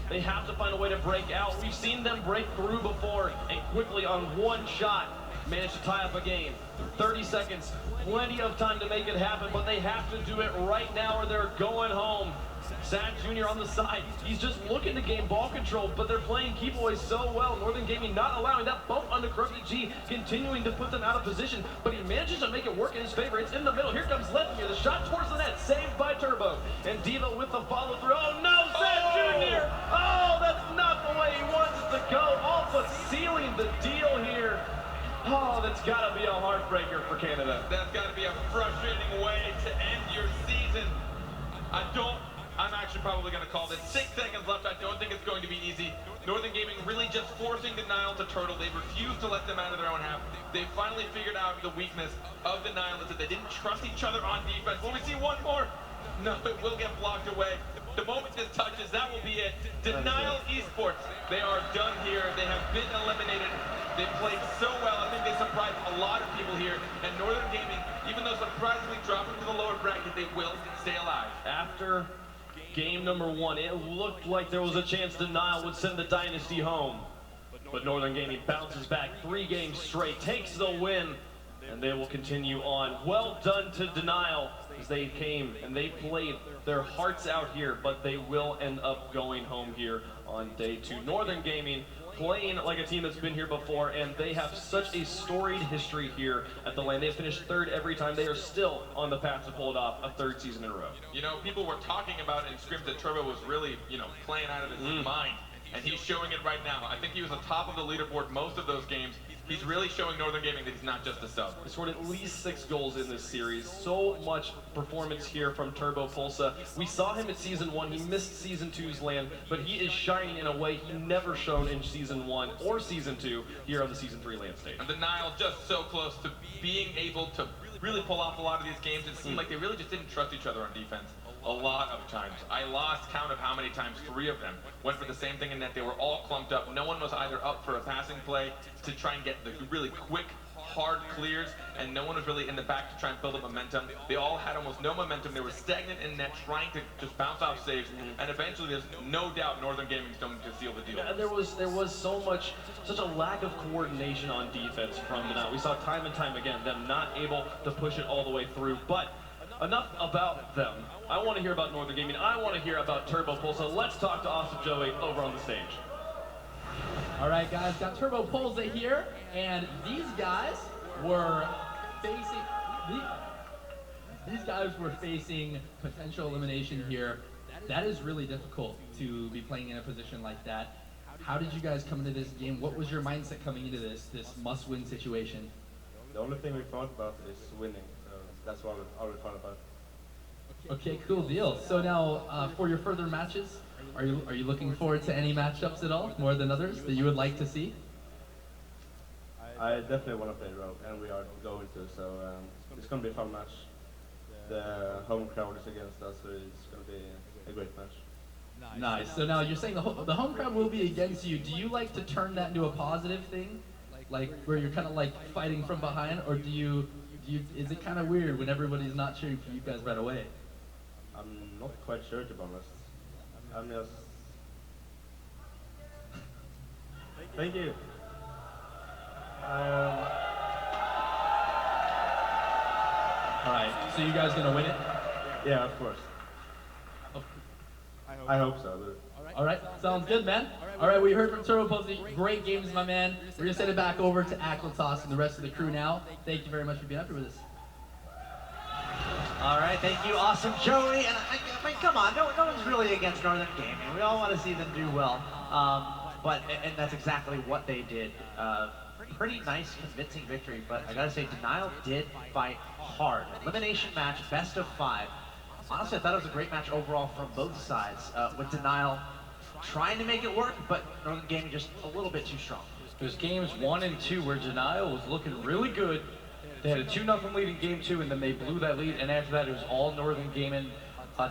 They have to find a way to break out. We've seen them break through before and quickly on one shot manage to tie up a game. 30 seconds, plenty of time to make it happen, but they have to do it right now or they're going home. Sad Jr. on the side. He's just looking to gain ball control, but they're playing keep away so well. Northern Gaming not allowing that bump onto Corrupted G, continuing to put them out of position, but he manages to make it work in his favor. It's in the middle. Here comes Letmere. The shot towards the net, saved by Turbo. And Devo with the follow through. Oh no, Sad Jr. Oh, that's not the way he wants it to go. All but sealing the deal here. Oh, that's got to be a heartbreaker for Canada. That's got to be a frustrating way to end your season. I'm actually probably going to call this. 6 seconds left. I don't think it's going to be easy. Northern Gaming really just forcing Denial to turtle. They refused to let them out of their own half. They finally figured out the weakness of Denial is that they didn't trust each other on defense. Will we see one more? No, it will get blocked away. The moment this touches, that will be it. Denial Esports, they are done here. They have been eliminated. They played so well. I think they surprised a lot of people here. And Northern Gaming, even though surprisingly dropping to the lower bracket, they will stay alive. After game number 1, it looked like there was a chance Denial would send the dynasty home. But Northern Gaming bounces back 3 games straight, takes the win, and they will continue on. Well done to Denial, as they came and they played their hearts out here, but they will end up going home here on day 2. Northern Gaming playing like a team that's been here before, and they have such a storied history here at the LAN. They have finished 3rd every time. They are still on the path to pull it off a 3rd season in a row. You know, people were talking about in scrims that Turbo was really, playing out of his mind, and he's showing it right now. I think he was on top of the leaderboard most of those games. He's really showing Northern Gaming that he's not just a sub. He scored at least 6 goals in this series. So much performance here from Turbo Pulsa. We saw him at Season 1. He missed Season 2's LAN, but he is shining in a way he never shown in Season 1 or Season 2 here on the Season 3 LAN stage. And Denial just so close to being able to really pull off a lot of these games. It seemed like they really just didn't trust each other on defense. A lot of times. I lost count of how many times 3 of them went for the same thing in net. They were all clumped up. No one was either up for a passing play to try and get the really quick, hard clears, and no one was really in the back to try and build up momentum. They all had almost no momentum. They were stagnant in net, trying to just bounce off saves, and eventually there's no doubt Northern Gaming's going to seal the deal. Yeah, and there was such a lack of coordination on defense from Denial. We saw time and time again them not able to push it all the way through, but enough about them. I want to hear about Northern Gaming. I want to hear about Turbo Pulsa. Let's talk to Awesome Joey over on the stage. All right, guys, got Turbo Pulsa here, and these guys were facing potential elimination here. That is really difficult to be playing in a position like that. How did you guys come into this game? What was your mindset coming into this must-win situation? The only thing we thought about is winning. That's what all we thought about. Okay, cool deal. So now, for your further matches, are you looking forward to any matchups at all, more than others, that you would like to see? I definitely want to play Rogue, and we are going to, so it's going to be a fun match. The home crowd is against us, so it's going to be a great match. Nice. So now you're saying the home crowd will be against you. Do you like to turn that into a positive thing, like where you're kind of like fighting from behind, or is it kind of weird when everybody's not cheering for you guys right away? I'm not quite sure, to be honest. I'm just... Thank you. All right. So you guys gonna win it? Yeah, of course. I hope so. All right, sounds good, man. All right, we heard from Turbo Posey. Great games, my man. We're gonna send it back over to Ackletos and the rest of the crew now. Thank you very much for being up here with us. All right, thank you, awesome Joey. And I mean, come on, no one's really against Northern Gaming. We all want to see them do well. And that's exactly what they did. Pretty nice, convincing victory, but I gotta say, Denial did fight hard. Elimination match, best of 5. Honestly, I thought it was a great match overall from both sides, with Denial trying to make it work, but Northern Gaming just a little bit too strong. There's games 1 and 2 where Denial was looking really good. They had a 2-0 lead in game 2, and then they blew that lead, and after that it was all Northern Gaming.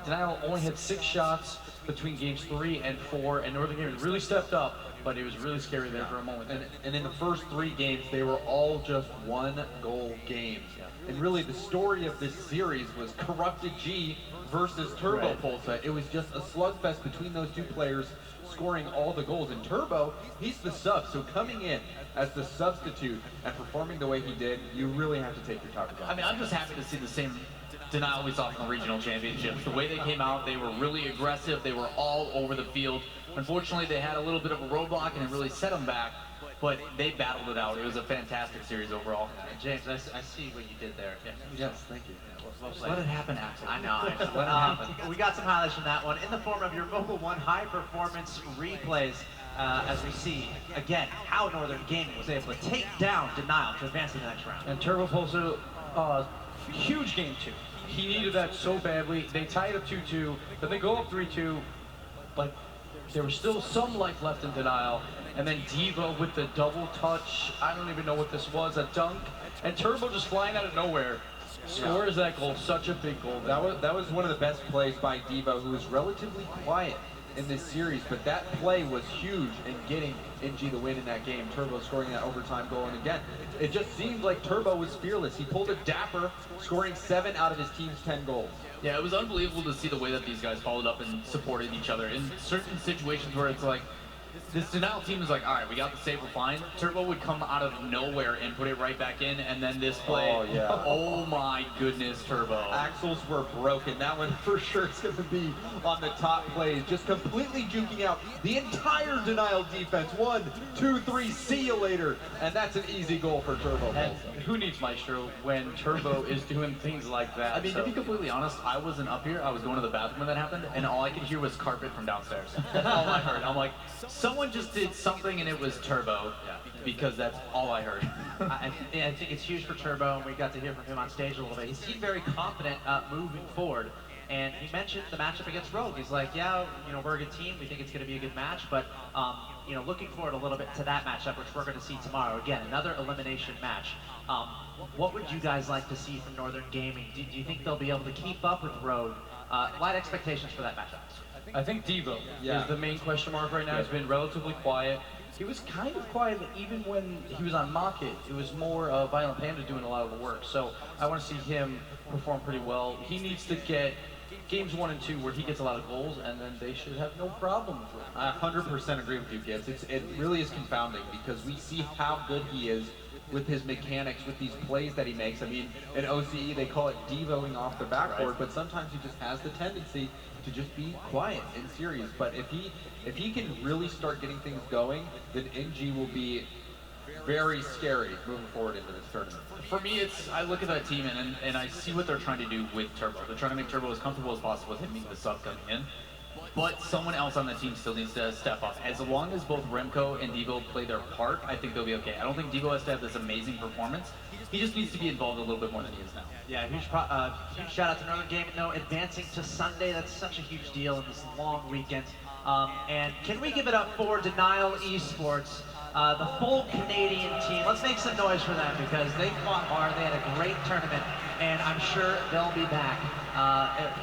Denial only had 6 shots between games 3 and 4, and Northern Gaming really stepped up, but it was really scary there for a moment. And in the first 3 games, they were all just 1-goal games. And really, the story of this series was Corrupted G versus Turbo Pulsa. It was just a slugfest between those 2 players, scoring all the goals. And Turbo, he's the sub, so coming in as the substitute and performing the way he did, you really have to take your top off. I mean, I'm just happy to see the same Denial we saw from the regional championships. The way they came out, they were really aggressive. They were all over the field. Unfortunately, they had a little bit of a roadblock, and it really set them back. But they battled it out. It was a fantastic series overall. James, I see what you did there. Yes, thank you. Just let it happen, Axel. I know. Let it happen. We got some highlights from that one in the form of your Mobile One high-performance replays. As we see, again, how Northern Gaming was able to take down Denial to advance to the next round. And Turbo Pulsa, huge game 2. He needed that so badly. They tied up 2-2, then they go up 3-2, but there was still some life left in Denial. And then Devo with the double touch, I don't even know what this was, a dunk. And Turbo just flying out of nowhere scores that goal, such a big goal. That was one of the best plays by Devo, who was relatively quiet in this series, but that play was huge in getting NG the win in that game. Turbo scoring that overtime goal, and again, it just seemed like Turbo was fearless. He pulled a dapper, scoring 7 out of his team's 10 goals. Yeah, it was unbelievable to see the way that these guys followed up and supported each other in certain situations where it's like, this Denial team is like, all right, we got the save, we're fine. Turbo would come out of nowhere and put it right back in, and then this play, oh my goodness, Turbo. Axles were broken. That one for sure is going to be on the top plays, just completely juking out the entire Denial defense. 1, 2, 3, see you later. And that's an easy goal for Turbo. And who needs Maestro when Turbo is doing things like that? I mean, to be completely honest, I wasn't up here. I was going to the bathroom when that happened, and all I could hear was carpet from downstairs. That's all I heard. I'm like, someone just did something and it was Turbo, because that's all I heard. I think it's huge for Turbo, and we got to hear from him on stage a little bit. He seemed very confident moving forward, and he mentioned the matchup against Rogue. He's like, yeah, we're a good team. We think it's going to be a good match, but looking forward a little bit to that matchup, which we're going to see tomorrow. Again, another elimination match. What would you guys like to see from Northern Gaming? Do you think they'll be able to keep up with Rogue? Light expectations for that matchup. I think Devo is the main question mark right now. He's been relatively quiet. He was kind of quiet even when he was on Mocket. It was more Violent Panda doing a lot of the work. So I want to see him perform pretty well. He needs to get games 1 and 2 where he gets a lot of goals, and then they should have no problem with him. I 100% agree with you, Gibbs. It really is confounding because we see how good he is with his mechanics, with these plays that he makes. I mean, in OCE, they call it devoing off the backboard, but sometimes he just has the tendency to just be quiet and serious. But if he can really start getting things going, then NG will be very scary moving forward into this tournament. For me, I look at that team and I see what they're trying to do with Turbo. They're trying to make Turbo as comfortable as possible with him being the sub coming in. but someone else on the team still needs to step up. As long as both Remco and Devo play their part, I think they'll be okay. I don't think Devo has to have this amazing performance. He just needs to be involved a little bit more than he is now. Yeah, huge shout out to Northern Gaming, though, advancing to Sunday. That's such a huge deal in this long weekend. And can we give it up for Denial Esports, the full Canadian team? Let's make some noise for them because they fought hard. They had a great tournament, and I'm sure they'll be back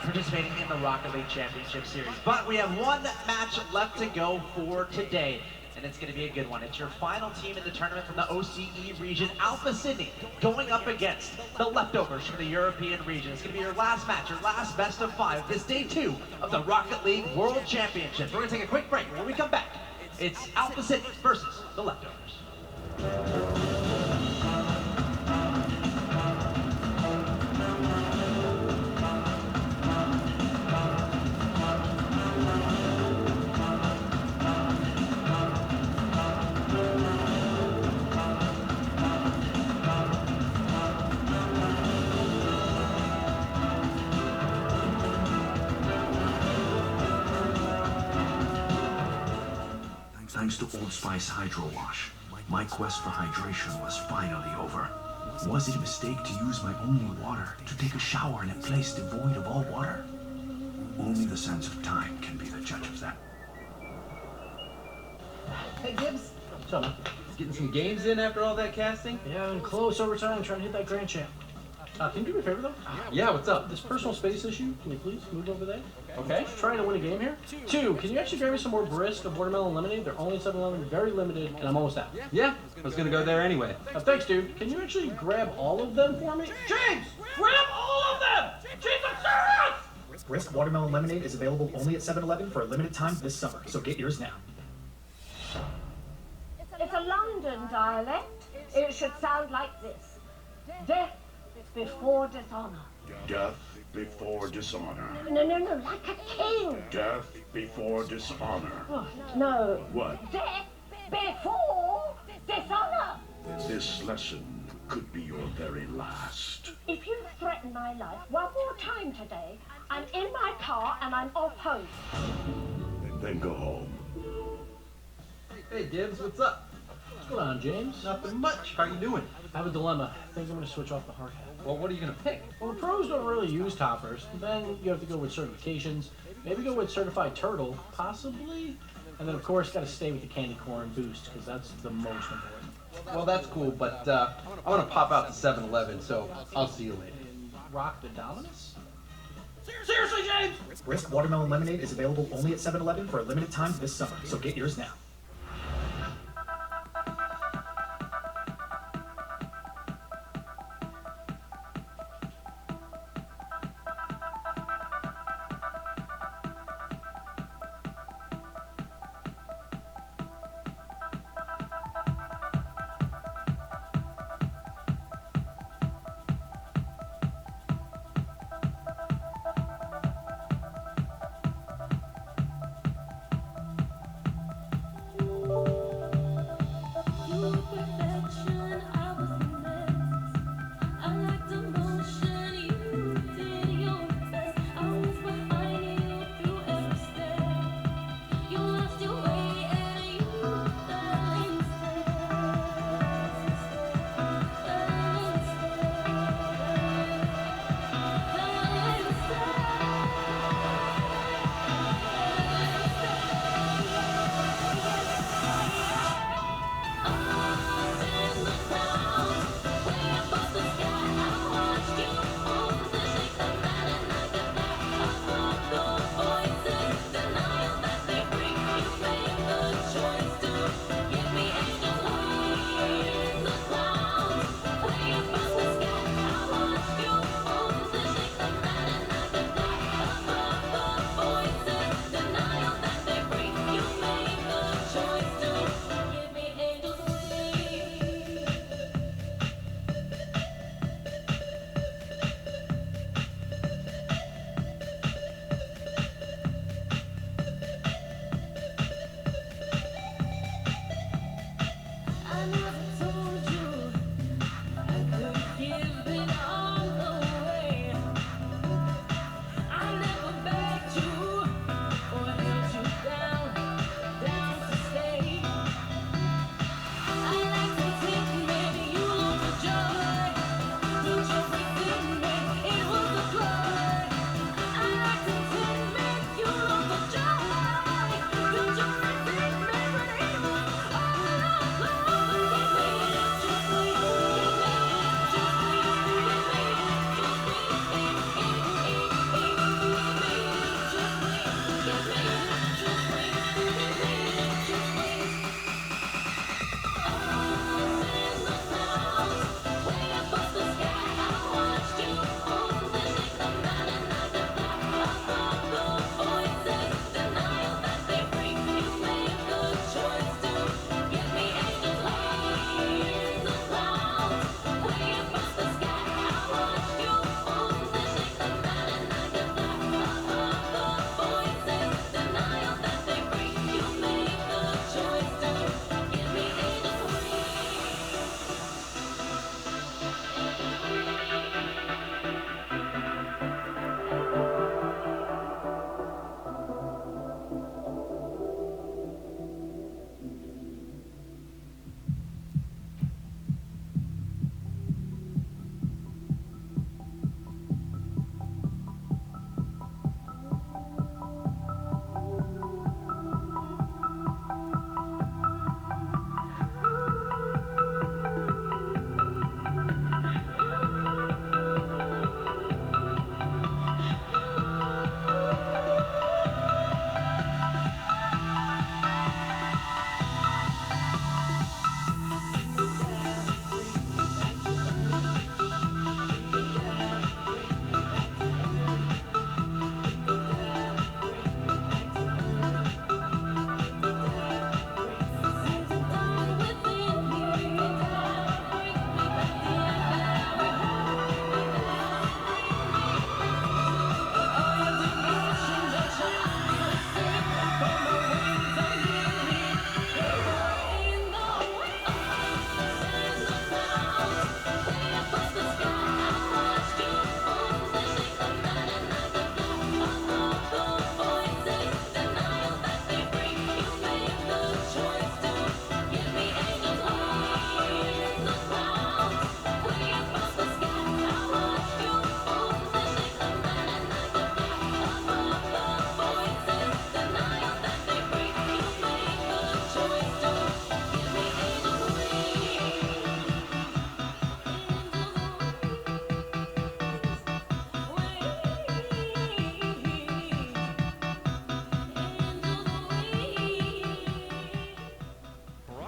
participating in the Rocket League Championship Series. But we have one match left to go for today, and it's going to be a good one. It's your final team in the tournament from the OCE region, Alpha Sydney, going up against the leftovers from the European region. It's going to be your last match, your last best of 5, this day 2 of the Rocket League World Championships. We're going to take a quick break. When we come back, it's Alpha Sydney versus the leftovers. Thanks to Old Spice Hydro Wash, my quest for hydration was finally over. Was it a mistake to use my only water to take a shower in a place devoid of all water? Only the sense of time can be the judge of that. Hey, Gibbs. What's up, man? Getting some games in after all that casting? Yeah, in close overtime, trying to hit that grand champ. Can you do me a favor, though? Yeah, what's up? This personal space issue, can you please move over there? Okay. Just trying to win a game here. 2, can you actually grab me some more Brisk of watermelon lemonade? They're only 7-Eleven, very limited, and I'm almost out. Yeah, I was gonna go there anyway. Thanks, dude. Can you actually grab all of them for me? James, grab all of them! James, I'm serious! Brisk watermelon lemonade is available only at 7-Eleven for a limited time this summer, so get yours now. It's a London dialect. It should sound like this. Death before dishonor. Death before dishonor. No, like a king. Death before dishonor. Oh, no. What? Death before dishonor. This lesson could be your very last. If you threaten my life one more time today, I'm in my car and I'm off home. Then go home. Hey, Gibbs, what's up? What's going on, James? Nothing much. How you doing? I have a dilemma. I think I'm going to switch off the hard hat. Well, what are you going to pick? Well, the pros don't really use toppers. Then you have to go with certifications. Maybe go with certified turtle, possibly. And then, of course, got to stay with the candy corn boost because that's the most important. Well, that's cool, but I want to pop out to 7-Eleven, so I'll see you later. Rock the dominance? Seriously, James? Brisk watermelon lemonade is available only at 7-Eleven for a limited time this summer, so get yours now.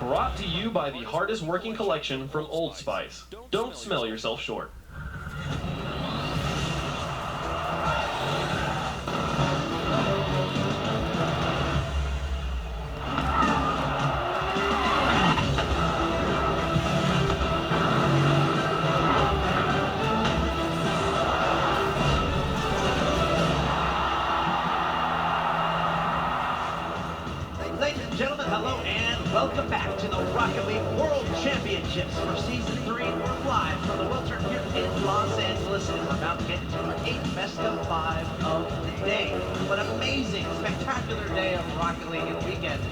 brought to you by the hardest working collection from Old Spice. Don't smell yourself short. Ladies and gentlemen, hello and welcome back to the Rocket League World Championships for Season 3. We're live from the World Tour here in Los Angeles, and we're about to get into our 8th best of 5 of the day. What an amazing, spectacular day of Rocket League and weekend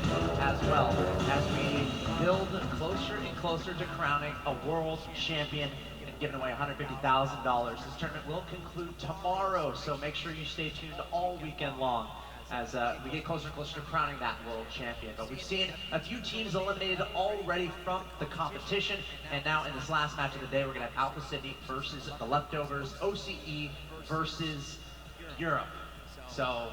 as well, as we build closer and closer to crowning a world champion and giving away $150,000. This tournament will conclude tomorrow, so make sure you stay tuned all weekend long as we get closer and closer to crowning that world champion. But we've seen a few teams eliminated already from the competition, and now in this last match of the day, we're gonna have Alpha Sydney versus the Leftovers, OCE versus Europe. So,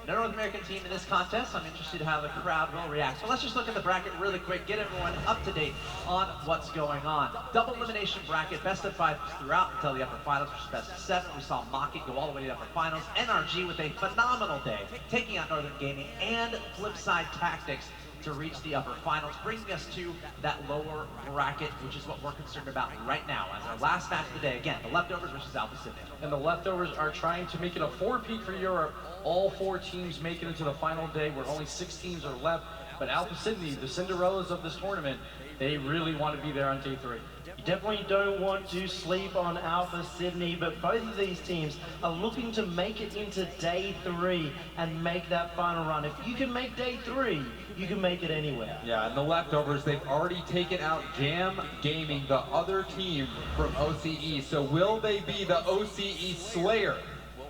no North American team in this contest. I'm interested in how the crowd will react. So let's just look at the bracket really quick, get everyone up to date on what's going on. Double elimination bracket, best of 5 throughout until the upper finals, which is best of 7. We saw Maki go all the way to the upper finals. NRG with a phenomenal day, taking out Northern Gaming and Flipside Tactics to reach the upper finals, bringing us to that lower bracket, which is what we're concerned about right now. As our last match of the day, again, the Leftovers versus Alpha Sydney. And the Leftovers are trying to make it a 4-peat for Europe. All 4 teams make it into the final day where only 6 teams are left. But Alpha Sydney, the Cinderellas of this tournament, they really want to be there on day 3. You definitely don't want to sleep on Alpha Sydney, but both of these teams are looking to make it into day 3 and make that final run. If you can make day 3, you can make it anywhere. Yeah, and the Leftovers, they've already taken out Jam Gaming, the other team from OCE. So will they be the OCE Slayer?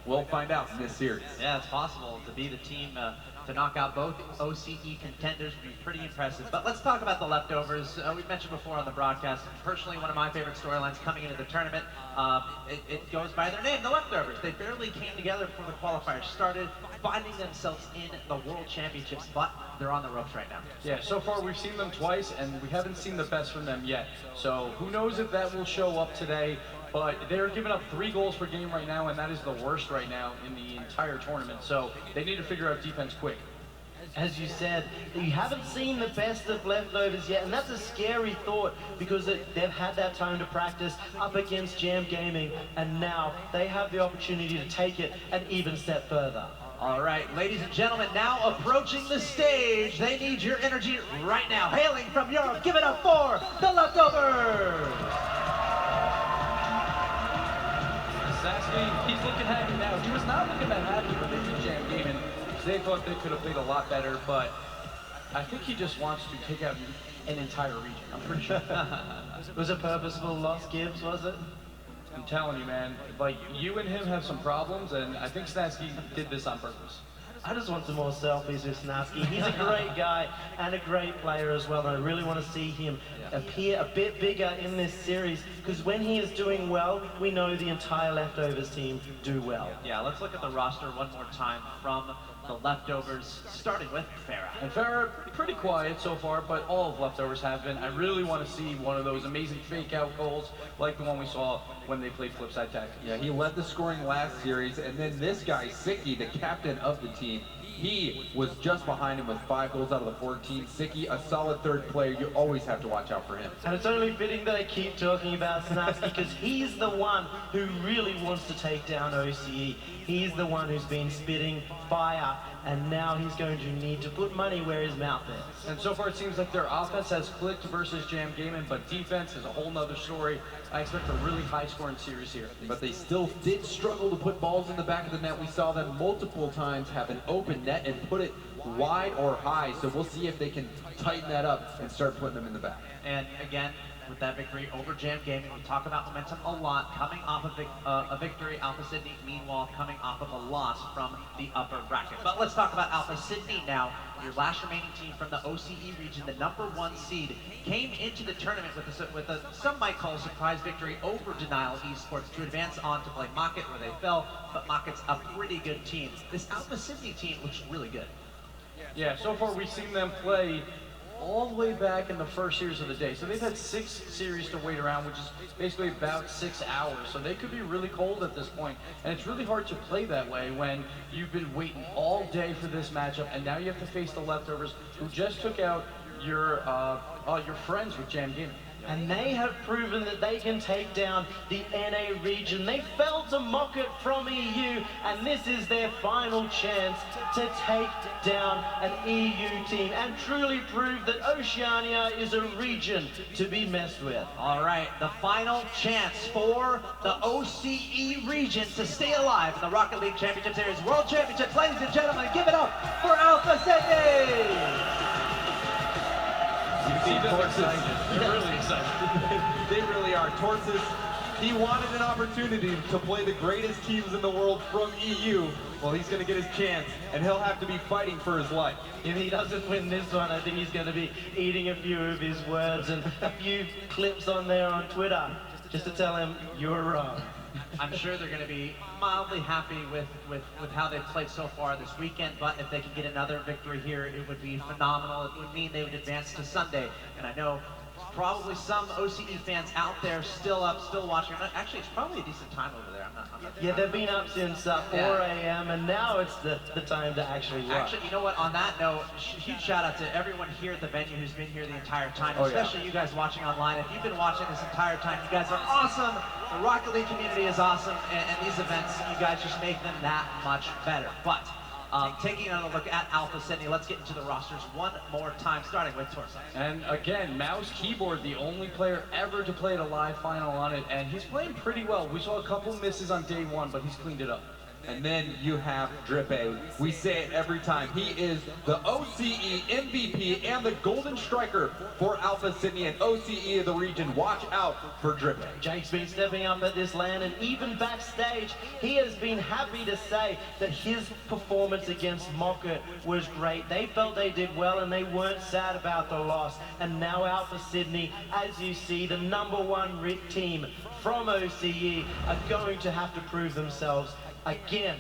We'll find out in this series. Yeah, it's possible to be the team to knock out both OCE contenders would be pretty impressive. But let's talk about the Leftovers. We mentioned before on the broadcast, personally one of my favorite storylines coming into the tournament. It goes by their name, the Leftovers. They barely came together before the qualifiers started, finding themselves in the World Championships, but they're on the ropes right now. Yeah, so far we've seen them twice, and we haven't seen the best from them yet. So who knows if that will show up today. But they're giving up 3 goals per game right now, and that is the worst right now in the entire tournament. So they need to figure out defense quick. As you said, you haven't seen the best of Leftovers yet, and that's a scary thought because they've had that time to practice up against Jam Gaming, and now they have the opportunity to take it an even step further. All right, ladies and gentlemen, now approaching the stage. They need your energy right now. Hailing from Europe, give it up for the Leftovers! Sassy, he's looking happy now. He was not looking that happy when they beat Jam Gaming. They thought they could have played a lot better, but I think he just wants to take out an entire region. I'm pretty sure. Was it purposeful loss, Gibbs, was it? I'm telling you, man. Like, you and him have some problems, and I think Snasky did this on purpose. I just want some more selfies with Snasky. He's a great guy and a great player as well, and I really want to see him appear a bit bigger in this series, because when he is doing well, we know the entire Leftovers team do well. Yeah, let's look at the roster one more time from the Leftovers, starting with Fega. And Fega, pretty quiet so far, but all of Leftovers have been. I really want to see one of those amazing fake-out goals, like the one we saw when they played Flipside Tactics. Yeah, he led the scoring last series, and then this guy, Sicky, the captain of the team, he was just behind him with 5 goals out of the 14. Sicky, a solid 3rd player. You always have to watch out for him. And it's only fitting that I keep talking about Snasky because he's the one who really wants to take down OCE. He's the one who's been spitting fire, and now he's going to need to put money where his mouth is. And so far it seems like their offense has clicked versus Jam Gaming, but defense is a whole nother story. I expect a really high-scoring series here. But they still did struggle to put balls in the back of the net. We saw them multiple times have an open net and put it wide or high, so we'll see if they can tighten that up and start putting them in the back. And again, with that victory over Jam Gaming, we talk about momentum a lot, coming off of a victory. Alpha Sydney, meanwhile, coming off of a loss from the upper bracket. But let's talk about Alpha Sydney now. Your last remaining team from the OCE region, the #1 seed, came into the tournament with a some might call a surprise victory over Denial Esports to advance on to play Mocket, where they fell, but Mocket's a pretty good team. This Alpha Sydney team looks really good. Yeah, so far we've seen them play all the way back in the first series of the day. So they've had 6 series to wait around, which is basically about 6 hours. So they could be really cold at this point. And it's really hard to play that way when you've been waiting all day for this matchup, and now you have to face the leftovers who just took out your friends with Jam Gaming. And they have proven that they can take down the NA region. They fell to Mocket from EU, and this is their final chance to take down an EU team and truly prove that Oceania is a region to be messed with. All right, the final chance for the OCE region to stay alive in the Rocket League Championship Series World Championships. Ladies and gentlemen, give it up for Alpha Sydney! You see Torsus. They're really excited. They really are. Torsus, he wanted an opportunity to play the greatest teams in the world from EU. Well, he's going to get his chance, and he'll have to be fighting for his life. If he doesn't win this one, I think he's going to be eating a few of his words and a few clips on there on Twitter just to tell him you're wrong. I'm sure they're going to be mildly happy with how they've played so far this weekend, but if they can get another victory here, it would be phenomenal. It would mean they would advance to Sunday, and I know probably some OCE fans out there still watching. Actually, it's probably a decent time over there. I'm not yeah, they've been up since 4 a.m. and now it's the time to actually work. Actually, you know what? On that note, huge shout out to everyone here at the venue who's been here the entire time, especially you guys watching online. If you've been watching this entire time, you guys are awesome. The Rocket League community is awesome, and these events, you guys just make them that much better. But taking another look at Alpha Sydney, let's get into the rosters one more time, starting with Torsus. And again, mouse keyboard, the only player ever to play at a live final on it, and he's playing pretty well. We saw a couple misses on day 1, but he's cleaned it up. And then you have Drippe. We say it every time. He is the OCE MVP and the golden striker for Alpha Sydney and OCE of the region. Watch out for Drippe. Jake's been stepping up at this LAN, and even backstage, he has been happy to say that his performance against Mocket was great. They felt they did well, and they weren't sad about the loss. And now Alpha Sydney, as you see, the #1 team from OCE, are going to have to prove themselves again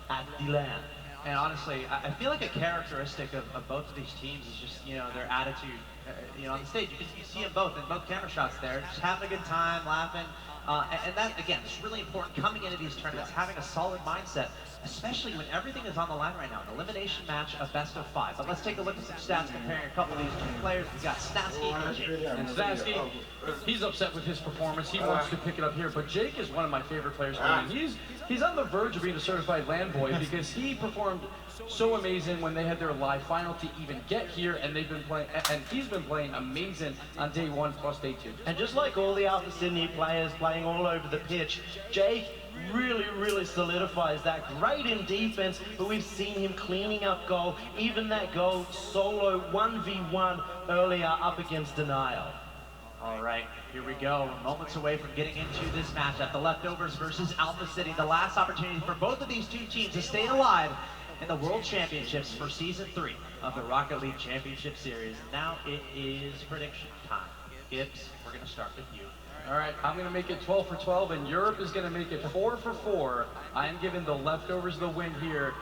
at the LAN. And honestly, I feel like a characteristic of both of these teams is just, their attitude, on the stage. You see them both in both camera shots there, just having a good time, laughing. And that, again, is really important coming into these tournaments, having a solid mindset, especially when everything is on the line right now. An elimination match, a best-of-5. But let's take a look at some stats comparing a couple of these two players. We've got Snasky and Jake. And Snasky, he's upset with his performance. He wants to pick it up here, but Jake is one of my favorite players. He's on the verge of being a certified LAN boy because he performed so amazing when they had their live final to even get here, and they've been playing, and he's been playing amazing on day 1 plus day 2. And just like all the Alpha Sydney players playing all over the pitch, Jake really solidifies that. Great in defense, but we've seen him cleaning up goal, even that goal solo 1v1 earlier up against Denial. All right, here we go. Moments away from getting into this matchup. The Leftovers versus Alpha City. The last opportunity for both of these two teams to stay alive in the World Championships for Season 3 of the Rocket League Championship Series. Now it is prediction time. Gibbs, we're going to start with you. All right, I'm going to make it 12 for 12, and Europe is going to make it 4 for 4. I am giving the Leftovers the win here,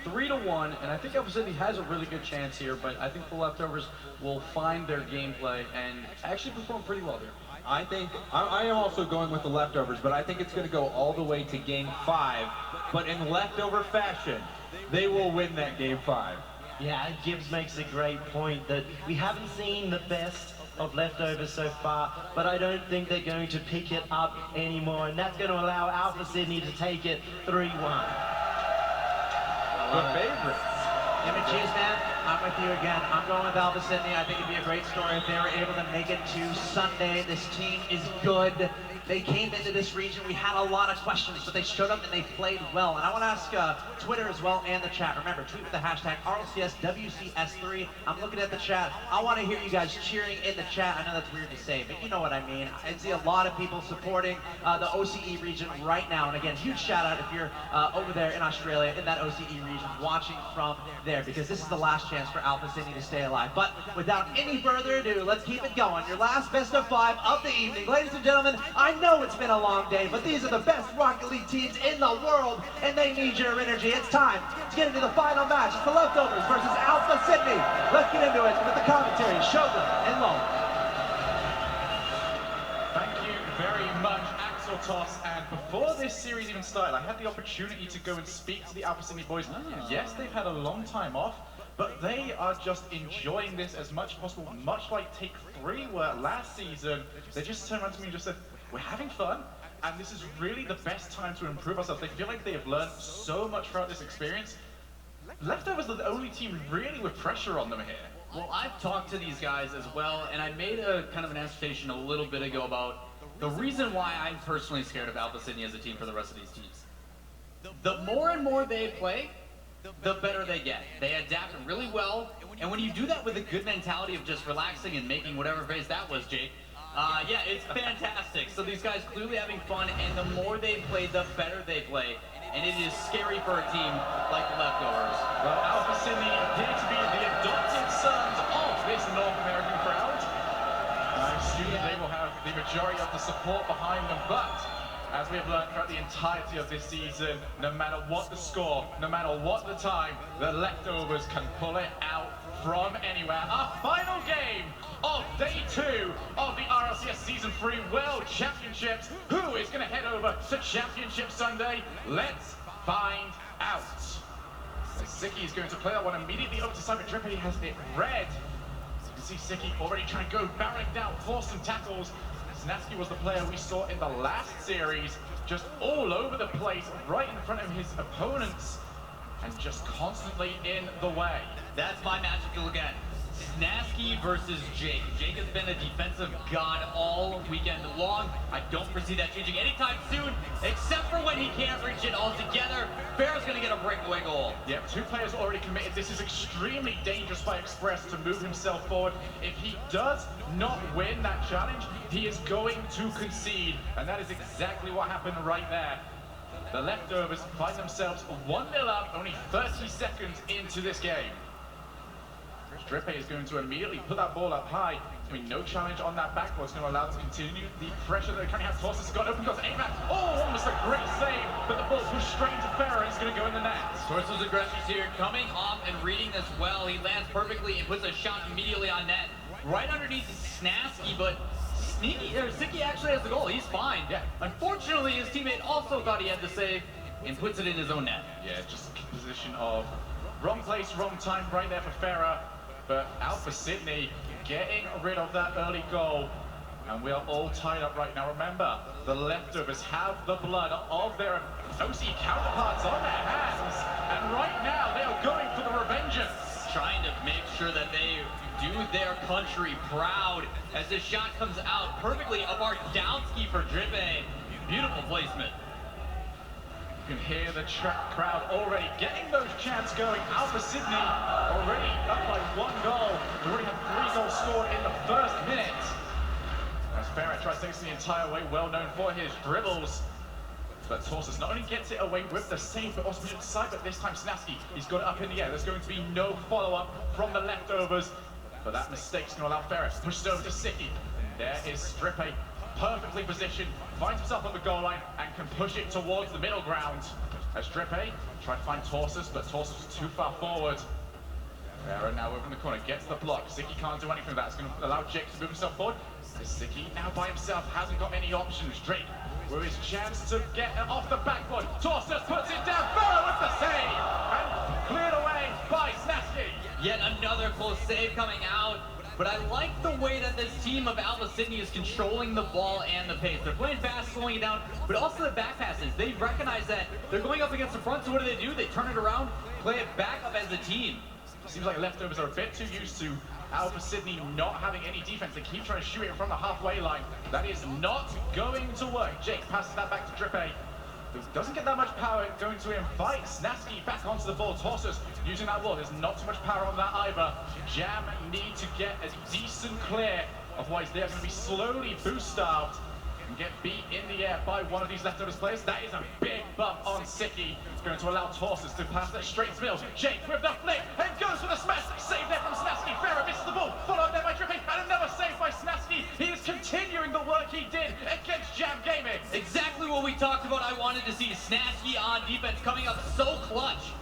3-1, and I think Alpha City has a really good chance here, but I think the Leftovers will find their gameplay and actually perform pretty well here. I think, I am also going with the Leftovers, but I think it's going to go all the way to Game 5, but in leftover fashion, they will win that Game 5. Yeah, Gibbs makes a great point that we haven't seen the best of Leftovers so far, but I don't think they're going to pick it up anymore, and that's going to allow Alpha Sydney to take it 3-1. The favorites. Image man, I'm with you again. I'm going with Alpha Sydney. I think it'd be a great story if they were able to make it to Sunday. This team is good. They came into this region. We had a lot of questions, but they showed up and they played well. And I want to ask Twitter as well and the chat. Remember, tweet with the hashtag RLCSWCS3. I'm looking at the chat. I want to hear you guys cheering in the chat. I know that's weird to say, but you know what I mean. I see a lot of people supporting the OCE region right now. And again, huge shout out if you're over there in Australia, in that OCE region, watching from there, because this is the last chance chance for Alpha Sydney to stay alive. But without any further ado, let's keep it going. Your last best of 5 of the evening. Ladies and gentlemen, I know it's been a long day, but these are the best Rocket League teams in the world, and they need your energy. It's time to get into the final match. It's the Leftovers versus Alpha Sydney. Let's get into it with the commentary, Shogun and Lone. Thank you very much, Axel Toss. And before this series even started, I had the opportunity to go and speak to the Alpha Sydney boys. Yes, they've had a long time off, but they are just enjoying this as much as possible, much like Take 3 were last season. They just turned around to me and just said, we're having fun, and this is really the best time to improve ourselves. They feel like they have learned so much throughout this experience. Leftovers are the only team really with pressure on them here. Well, I've talked to these guys as well, and I made a kind of an assertion a little bit ago about the reason why I'm personally scared of Alpha Sydney as a team for the rest of these teams. The more and more they play, the better they get. They adapt really well, and when you do that with a good mentality of just relaxing and making whatever face that was, Jake, yeah, it's fantastic. So these guys clearly having fun, and the more they play, the better they play. And it is scary for a team like the Leftovers. Well, Alpha Sydney appear to be the adopted sons of this North American crowd. I assume they will have the majority of the support behind them, but as we have learned throughout the entirety of this season, no matter what the score, no matter what the time, the Leftovers can pull it out from anywhere. Our final game of Day 2 of the RLCS Season 3 World Championships. Who is going to head over to Championship Sunday? Let's find out. Siki is going to play that one immediately over to Simon Drippy. He has it red. You can see Siki already trying to go barreling down, force some tackles. Snatsky was the player we saw in the last series, just all over the place, right in front of his opponents, and just constantly in the way. That's my magical again. Snatsky versus Jake. Jake has been a defensive god all weekend long. I don't foresee that changing anytime soon, except for when he can't reach it altogether. Bear's gonna get a breakaway goal. Yep, 2 players already committed. This is extremely dangerous by Express to move himself forward. If he does not win that challenge, he is going to concede, and that is exactly what happened right there. The Leftovers find themselves 1-0 up, only 30 seconds into this game. Drippe is going to immediately put that ball up high. I mean, no challenge on that backboard. It's going to allow them to continue the pressure that they currently have. Torsus has got open, goes Aman. Oh, almost a great save, but the ball pushed straight into Fega. It's going to go in the net. Torsus' aggressions here, coming off and reading this well. He lands perfectly and puts a shot immediately on net. Right underneath Snatsky, but Siki actually has the goal. He's fine. Yeah. Unfortunately, his teammate also thought he had the save and puts it in his own net. Yeah, just a position of wrong place, wrong time right there for Fega. But Alpha Sydney getting rid of that early goal. And we are all tied up right now. Remember, the Leftovers have the blood of their OC counterparts on their hands. And right now, they are going for the revengeance. Trying to make sure that they do their country proud as this shot comes out perfectly up our downski for Drippe. Beautiful placement. You can hear the crowd already getting those chants going. Alpha Sydney already up by 1 goal. We already have 3 goals scored in the first minute. As Ferret tries to take this the entire way, well known for his dribbles. But Torsus not only gets it away with the save, but also puts it aside, but this time Snatsky, he's got it up in the air. There's going to be no follow-up from the Leftovers. But that mistake's going to allow Ferret to push it over to Siki. And there is Strippe, perfectly positioned, finds himself on the goal line and can push it towards the middle ground. As Drippe try to find Torsus, but Torsus is too far forward. Ferret now over in the corner, gets the block. Siki can't do anything with that. It's going to allow Jake to move himself forward. Siki now by himself, hasn't got any options. Drake with his chance to get it off the backboard. Torsus puts it down. Ferret with the save and cleared away by Snatsky. Yet another close save coming out. But I like the way that this team of Alpha Sydney is controlling the ball and the pace. They're playing fast, slowing it down, but also the back passes. They recognize that they're going up against the front, so what do? They turn it around, play it back up as a team. Seems like Leftovers are a bit too used to Alpha Sydney not having any defense. They keep trying to shoot it from the halfway line. That is not going to work. Jake passes that back to Drippe, who doesn't get that much power, going to invite Snatsky back onto the ball. Torsus using that wall. There's not too much power on that either. Jam need to get a decent clear, otherwise they're going to be slowly boost starved. and get beat in the air by one of these leftovers players. That is a big bump on Sicky. Going to allow Torsus to pass that straight to middle. Jake with the flick and goes for the smash. Save there from Snasky. Fera misses the ball. Followed there by Drippy and another save by Snasky. He is continuing the work he did against Jam Gaming. Exactly what we talked about. I wanted to see Snasky on defense coming up so clutch.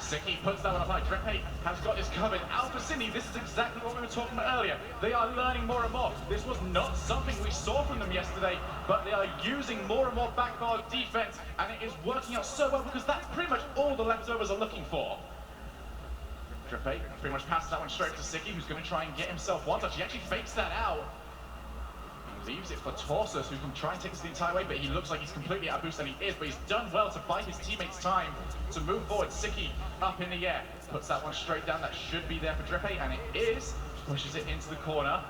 Sicky puts that one aside. Drippy has got his covered. Alpha Sydney, this is exactly what we were talking about earlier. They are learning more and more. This was not something we saw from them yesterday, but they are using more and more backboard defense, and it is working out so well because that's pretty much all the leftovers are looking for. Drippy pretty much passes that one straight to Sicky, who's going to try and get himself one touch. He actually fakes that out. Leaves it for Torsus, who can try and take this the entire way, but he looks like he's completely out of boost, and he is, but he's done well to buy his teammates time to move forward. Sicky up in the air, puts that one straight down. That should be there for Drippy, and it is. Pushes it into the corner.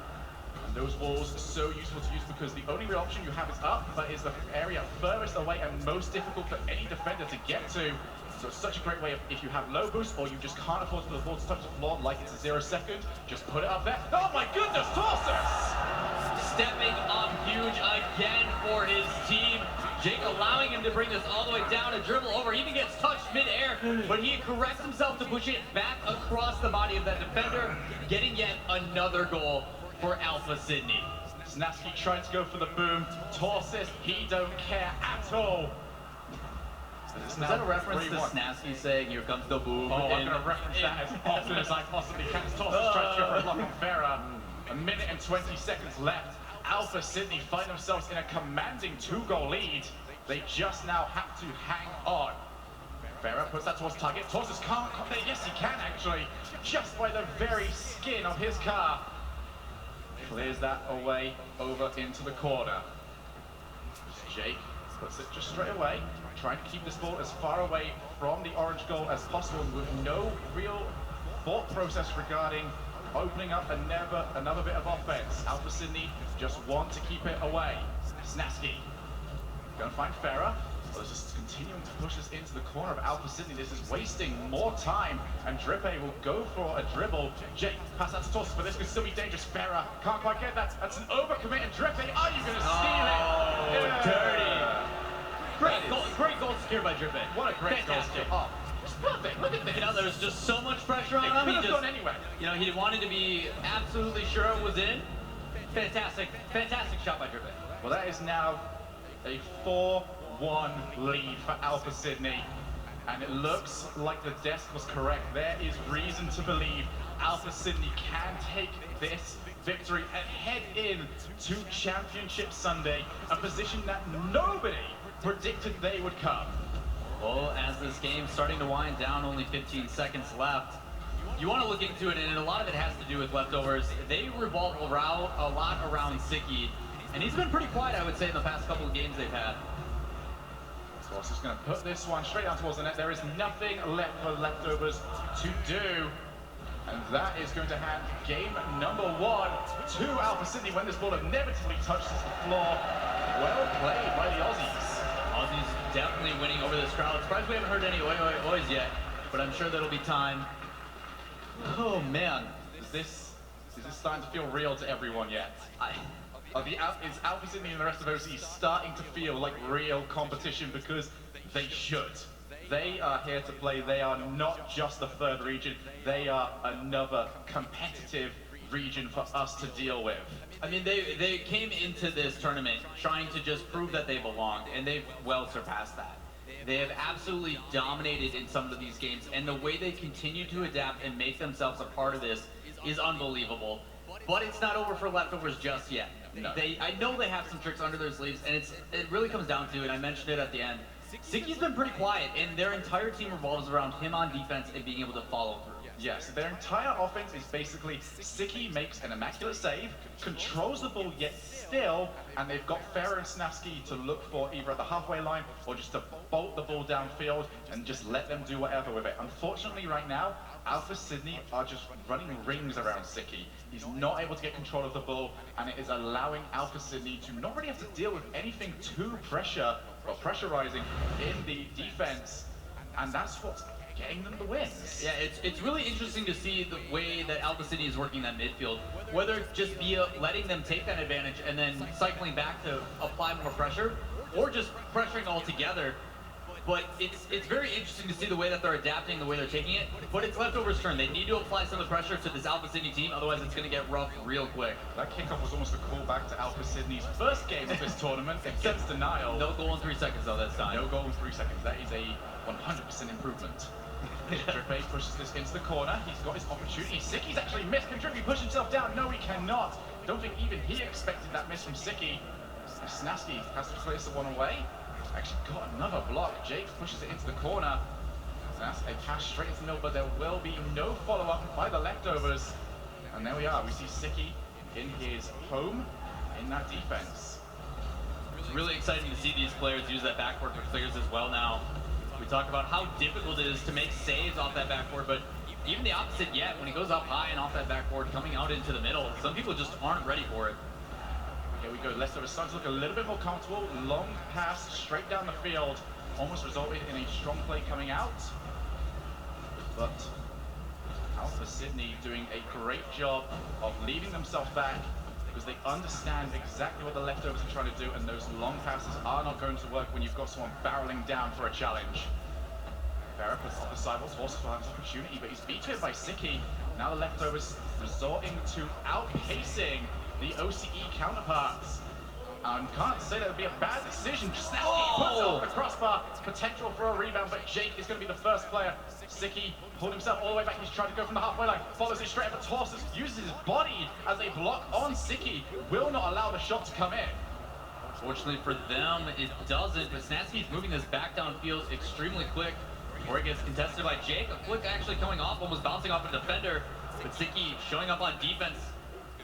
And those walls are so useful to use because the only real option you have is up, but is the area furthest away and most difficult for any defender to get to. So it's such a great way of, if you have low boost or you just can't afford for the ball to touch the floor like it's a 0 second, just put it up there. Oh my goodness, Torsus! Stepping up huge again for his team. Jake allowing him to bring this all the way down, a dribble over, even gets touched mid-air, but he corrects himself to push it back across the body of that defender, getting yet another goal for Alpha Sydney. Snasky tried to go for the boom. Torsus, he don't care at all. Is that a reference to Snasky saying, "Here comes the boom"? Oh, I'm going to reference that as often as I possibly can. Torsus tries to go for a block on Fera. A minute and 20 seconds left. Alpha Sydney find themselves in a commanding 2-goal lead. They just now have to hang on. Fera puts that towards target. Torsus can't. Yes, he can actually. Just by the very skin of his car. Clears that away over into the corner. Jake puts it just straight away. Trying to keep this ball as far away from the orange goal as possible with no real thought process regarding opening up another bit of offense. Alpha Sydney just want to keep it away. Snasky going to find Fera. Well, it's just continuing to push us into the corner of Alpha Sydney. This is wasting more time, and Drippy will go for a dribble. Jake, pass that to Torsus, but this could still be dangerous. Fera can't quite get that. That's an overcommit, and Drippy, are you going to steal it? Oh, dirty. Great goal secured by Drippy. What a great goal secure. Oh, it's perfect. Look at this. You know, there was just so much pressure on him. It could have gone anywhere. You know, he wanted to be absolutely sure it was in. Fantastic shot by Drippy. Well, that is now a 4-1 lead for Alpha Sydney. And it looks like the desk was correct. There is reason to believe Alpha Sydney can take this victory and head in to Championship Sunday, a position that nobody predicted they would come. Well, as this game's starting to wind down, only 15 seconds left, you want to look into it, and a lot of it has to do with leftovers. They revolve around a lot around Sicky, and he's been pretty quiet, I would say, in the past couple of games they've had. Torsus is going to put this one straight down towards the net. There is nothing left for leftovers to do. And that is going to hand game number 1 to Alpha Sydney when this ball inevitably touches the floor. Well played by the Aussies. Aussies definitely winning over this crowd. Surprised we haven't heard any oi oi ois yet, but I'm sure that'll be time. Oh man, is this starting to feel real to everyone yet? Is Alpha Sydney and the rest of OC starting to feel like real competition because they should? They are here to play. They are not just the 3rd region. They are another competitive region for us to deal with. I mean, they came into this tournament trying to just prove that they belonged, and they've well surpassed that. They have absolutely dominated in some of these games, and the way they continue to adapt and make themselves a part of this is unbelievable. But it's not over for leftovers just yet. No. I know they have some tricks under their sleeves, and it really comes down to, and I mentioned it at the end, Sicky's been pretty quiet, and their entire team revolves around him on defense and being able to follow through. Yes, their entire offense is basically Sicky makes an immaculate save, controls the ball yet still, and they've got Fera and Snasky to look for either at the halfway line or just to bolt the ball downfield and just let them do whatever with it. Unfortunately, right now, Alpha Sydney are just running rings around Sicky. He's not able to get control of the ball, and it is allowing Alpha Sydney to not really have to deal with anything too pressurizing in the defense. and that's what's getting them the wins. Yeah, it's really interesting to see the way that Alpha City is working that midfield. Whether it's just via letting them take that advantage and then cycling back to apply more pressure, or just pressuring altogether. But it's very interesting to see the way that they're adapting, the way they're taking it. But it's Leftovers' turn. They need to apply some of the pressure to this Alpha Sydney team, otherwise it's going to get rough real quick. That kickoff was almost a callback to Alpha Sydney's first game of this tournament against Denial. No goal in 3 seconds though this time. No goal in 3 seconds. That is a 100% improvement. Drippy pushes this into the corner. He's got his opportunity. Sicky's actually missed. Can Drippy push himself down? No, he cannot. Don't think even he expected that miss from Sicky. Snasky has to place the one away. Actually got another block. Jake pushes it into the corner. That's a pass straight into the middle, but there will be no follow-up by the Leftovers. And there we are. We see Sicky in his home in that defense. It's really exciting to see these players use that backboard for clears as well now. We talk about how difficult it is to make saves off that backboard, but even the opposite yet, when he goes up high and off that backboard, coming out into the middle, some people just aren't ready for it. Here we go, Leftovers starting to look a little bit more comfortable. Long pass straight down the field, almost resulted in a strong play coming out. But Alpha Sydney doing a great job of leaving themselves back because they understand exactly what the Leftovers are trying to do, and those long passes are not going to work when you've got someone barreling down for a challenge. Farah puts off the sidewalls, forces for his opportunity, but he's beat to it by Sicky. Now the Leftovers resorting to outpacing the OCE counterparts. Can't say that would be a bad decision. Just now he puts it off the crossbar. Potential for a rebound, but Jake is going to be the first player. Sicky pulled himself all the way back. He's trying to go from the halfway line. Follows it straight up, but tosses, uses his body as a block on Sicky. Will not allow the shot to come in. Fortunately for them, it doesn't, but Snatsky's moving this back downfield extremely quick. Before it gets contested by Jake, a flick actually coming off, almost bouncing off a defender. But Sicky showing up on defense.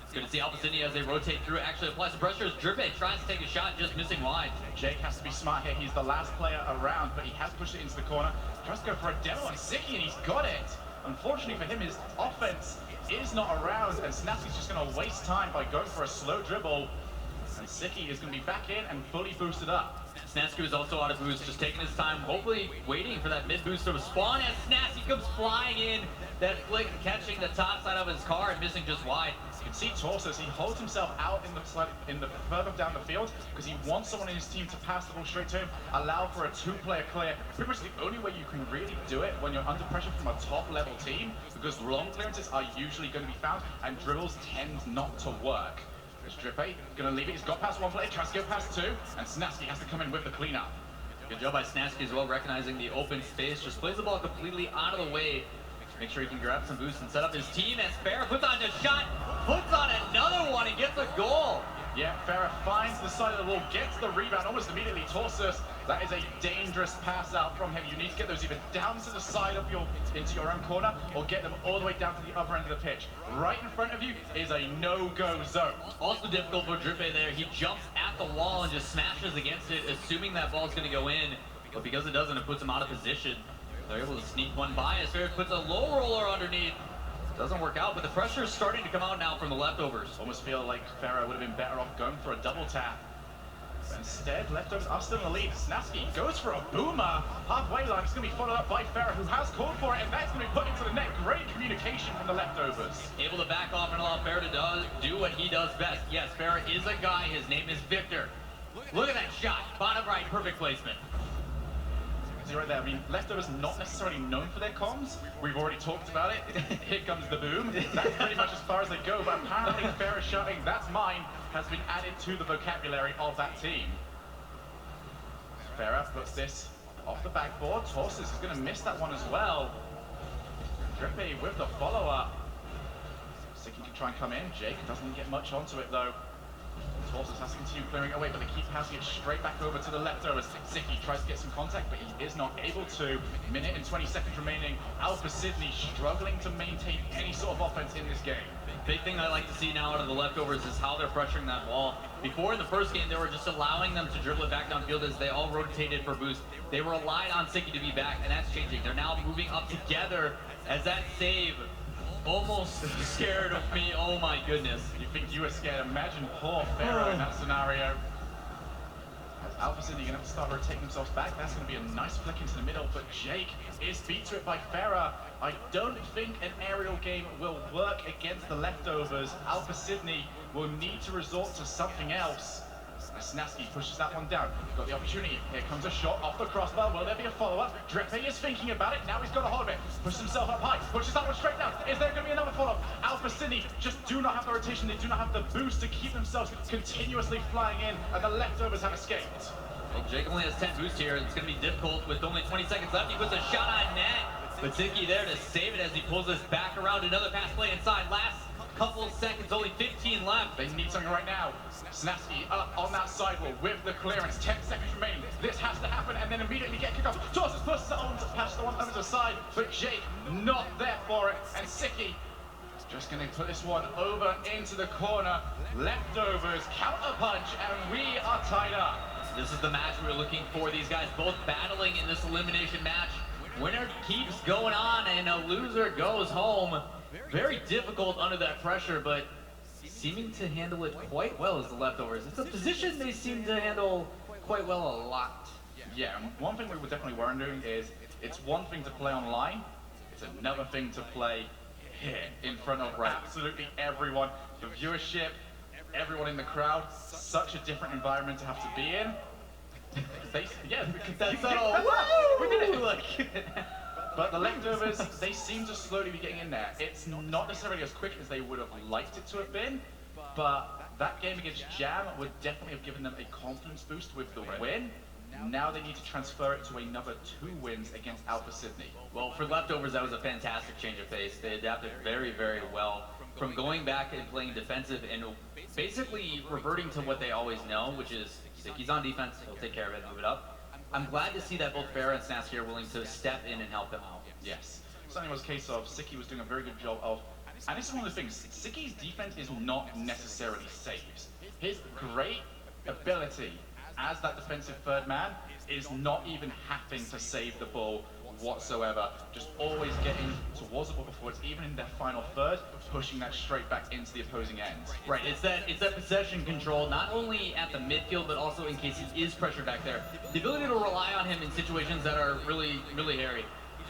It's good to see Alpha Sydney as they rotate through, actually applies some pressure as Drippy tries to take a shot, just missing wide. Jake has to be smart here. He's the last player around, but he has pushed it into the corner. Tries to go for a demo on Sicky, and he's got it. Unfortunately for him, his offense is not around, and Snappy's just going to waste time by going for a slow dribble. And Sicky is going to be back in and fully boosted up. Snatsky was also out of boost, just taking his time, hopefully waiting for that mid boost to spawn as Snatsky comes flying in. That flick catching the top side of his car and missing just wide. You can see Torsos, he holds himself out in the further down the field because he wants someone in his team to pass the ball straight to him, allow for a two-player clear. Pretty much the only way you can really do it when you're under pressure from a top-level team, because long clearances are usually going to be found and dribbles tend not to work. Drippy gonna leave it. He's got past one player, tries to go past two, and Snatsky has to come in with the cleanup. Good job by Snatsky as well, recognizing the open space. Just plays the ball completely out of the way. Make sure he can grab some boost and set up his team as Farah puts on a shot, puts on another one, and gets a goal. Yeah, Farah finds the side of the wall, gets the rebound almost immediately. Torsus, that is a dangerous pass out from him. You need to get those either down to the side of into your own corner, or get them all the way down to the other end of the pitch. Right in front of you is a no-go zone. Also difficult for Drippy there. He jumps at the wall and just smashes against it, assuming that ball's going to go in. But because it doesn't, it puts him out of position. They're able to sneak one by as Farah puts a low roller underneath. Doesn't work out, but the pressure is starting to come out now from the Leftovers. Almost feel like Farah would have been better off going for a double tap. But instead, Leftovers are still in the lead. Snatsky goes for a boomer. Halfway line, it's going to be followed up by Farah, who has called for it, and that's going to be put into the net. Great communication from the Leftovers. Able to back off and allow Farah to do what he does best. Yes, Farah is a guy. His name is Victor. Look at that shot. Bottom right, perfect placement. Right there. I mean, Leftovers not necessarily known for their comms. We've already talked about it. Here comes the boom. That's pretty much as far as they go, but apparently Farah shouting, "That's mine," has been added to the vocabulary of that team. Farah puts this off the backboard. Torsus is going to miss that one as well. Drippy with the follow-up. Sicky can try and come in. Jake doesn't get much onto it though. Torsus has to continue clearing away, but they keep passing it straight back over to the Leftovers. Sicky tries to get some contact, but he is not able to. Minute and 20 seconds remaining. Alpha Sydney struggling to maintain any sort of offense in this game. Big thing I like to see now out of the Leftovers is how they're pressuring that wall. Before in the first game, they were just allowing them to dribble it back downfield as they all rotated for boost. They relied on Sicky to be back, and that's changing. They're now moving up together as that save almost scared of me. Oh my goodness. You think you were scared? Imagine poor Farah in that scenario. As Alpha Sydney gonna have to start rotating themselves back. That's gonna be a nice flick into the middle, but Jake is beat to it by Fega. I don't think an aerial game will work against the leftovers. Alpha Sydney will need to resort to something else. As Snasky pushes that one down. Got the opportunity. Here comes a shot off the crossbar. Will there be a follow-up? Drepe is thinking about it. Now he's got a hold of it. Pushes himself up high. Pushes that one straight down. Is there going to be another follow-up? Alpha Sydney just do not have the rotation. They do not have the boost to keep themselves continuously flying in, and the leftovers have escaped. Well, Jake only has 10 boost here. It's going to be difficult with only 20 seconds left. He puts a shot on net. But Zicky there to save it as he pulls us back around. Another pass play inside. Last couple of seconds, only 15 left. They need something right now. Snasky up on that sidewall with the clearance. 10 seconds remaining. This has to happen and then immediately get kicked off. Torsus pushes it on to pass the one over the side, but Jake not there for it. And Zicky just going to put this one over into the corner. Leftovers, counter punch, and we are tied up. This is the match we were looking for. These guys both battling in this elimination match. Winner keeps going on and a loser goes home. Very difficult under that pressure, but seeming to handle it quite well as the leftovers. It's a position they seem to handle quite well a lot. Yeah, one thing we were definitely wondering is, it's one thing to play online, it's another thing to play here in front of absolutely everyone. The viewership, everyone in the crowd, such a different environment to have to be in. That's all. We did it! Like, but the leftovers, they seem to slowly be getting in there. It's not necessarily as quick as they would have liked it to have been, but that game against Jam would definitely have given them a confidence boost with the win. Now they need to transfer it to another 2 wins against Alpha Sydney. Well, for leftovers, that was a fantastic change of pace. They adapted very, very well from going back and playing defensive and basically reverting to what they always know, which is Zicky's on defense, he'll take care of it, move it up. I'm glad to see that both Fega and Snasky are willing to step in and help them out. Yes. Something was a case of Zicky was doing a very good job of, and this is one of the things, Zicky's defense is not necessarily saves. His great ability as that defensive third man is not even having to save the ball whatsoever. Just always getting towards the ball before it's even in their final third, pushing that straight back into the opposing end. Right, it's that possession control, not only at the midfield, but also in case he is pressured back there. The ability to rely on him in situations that are really, really hairy.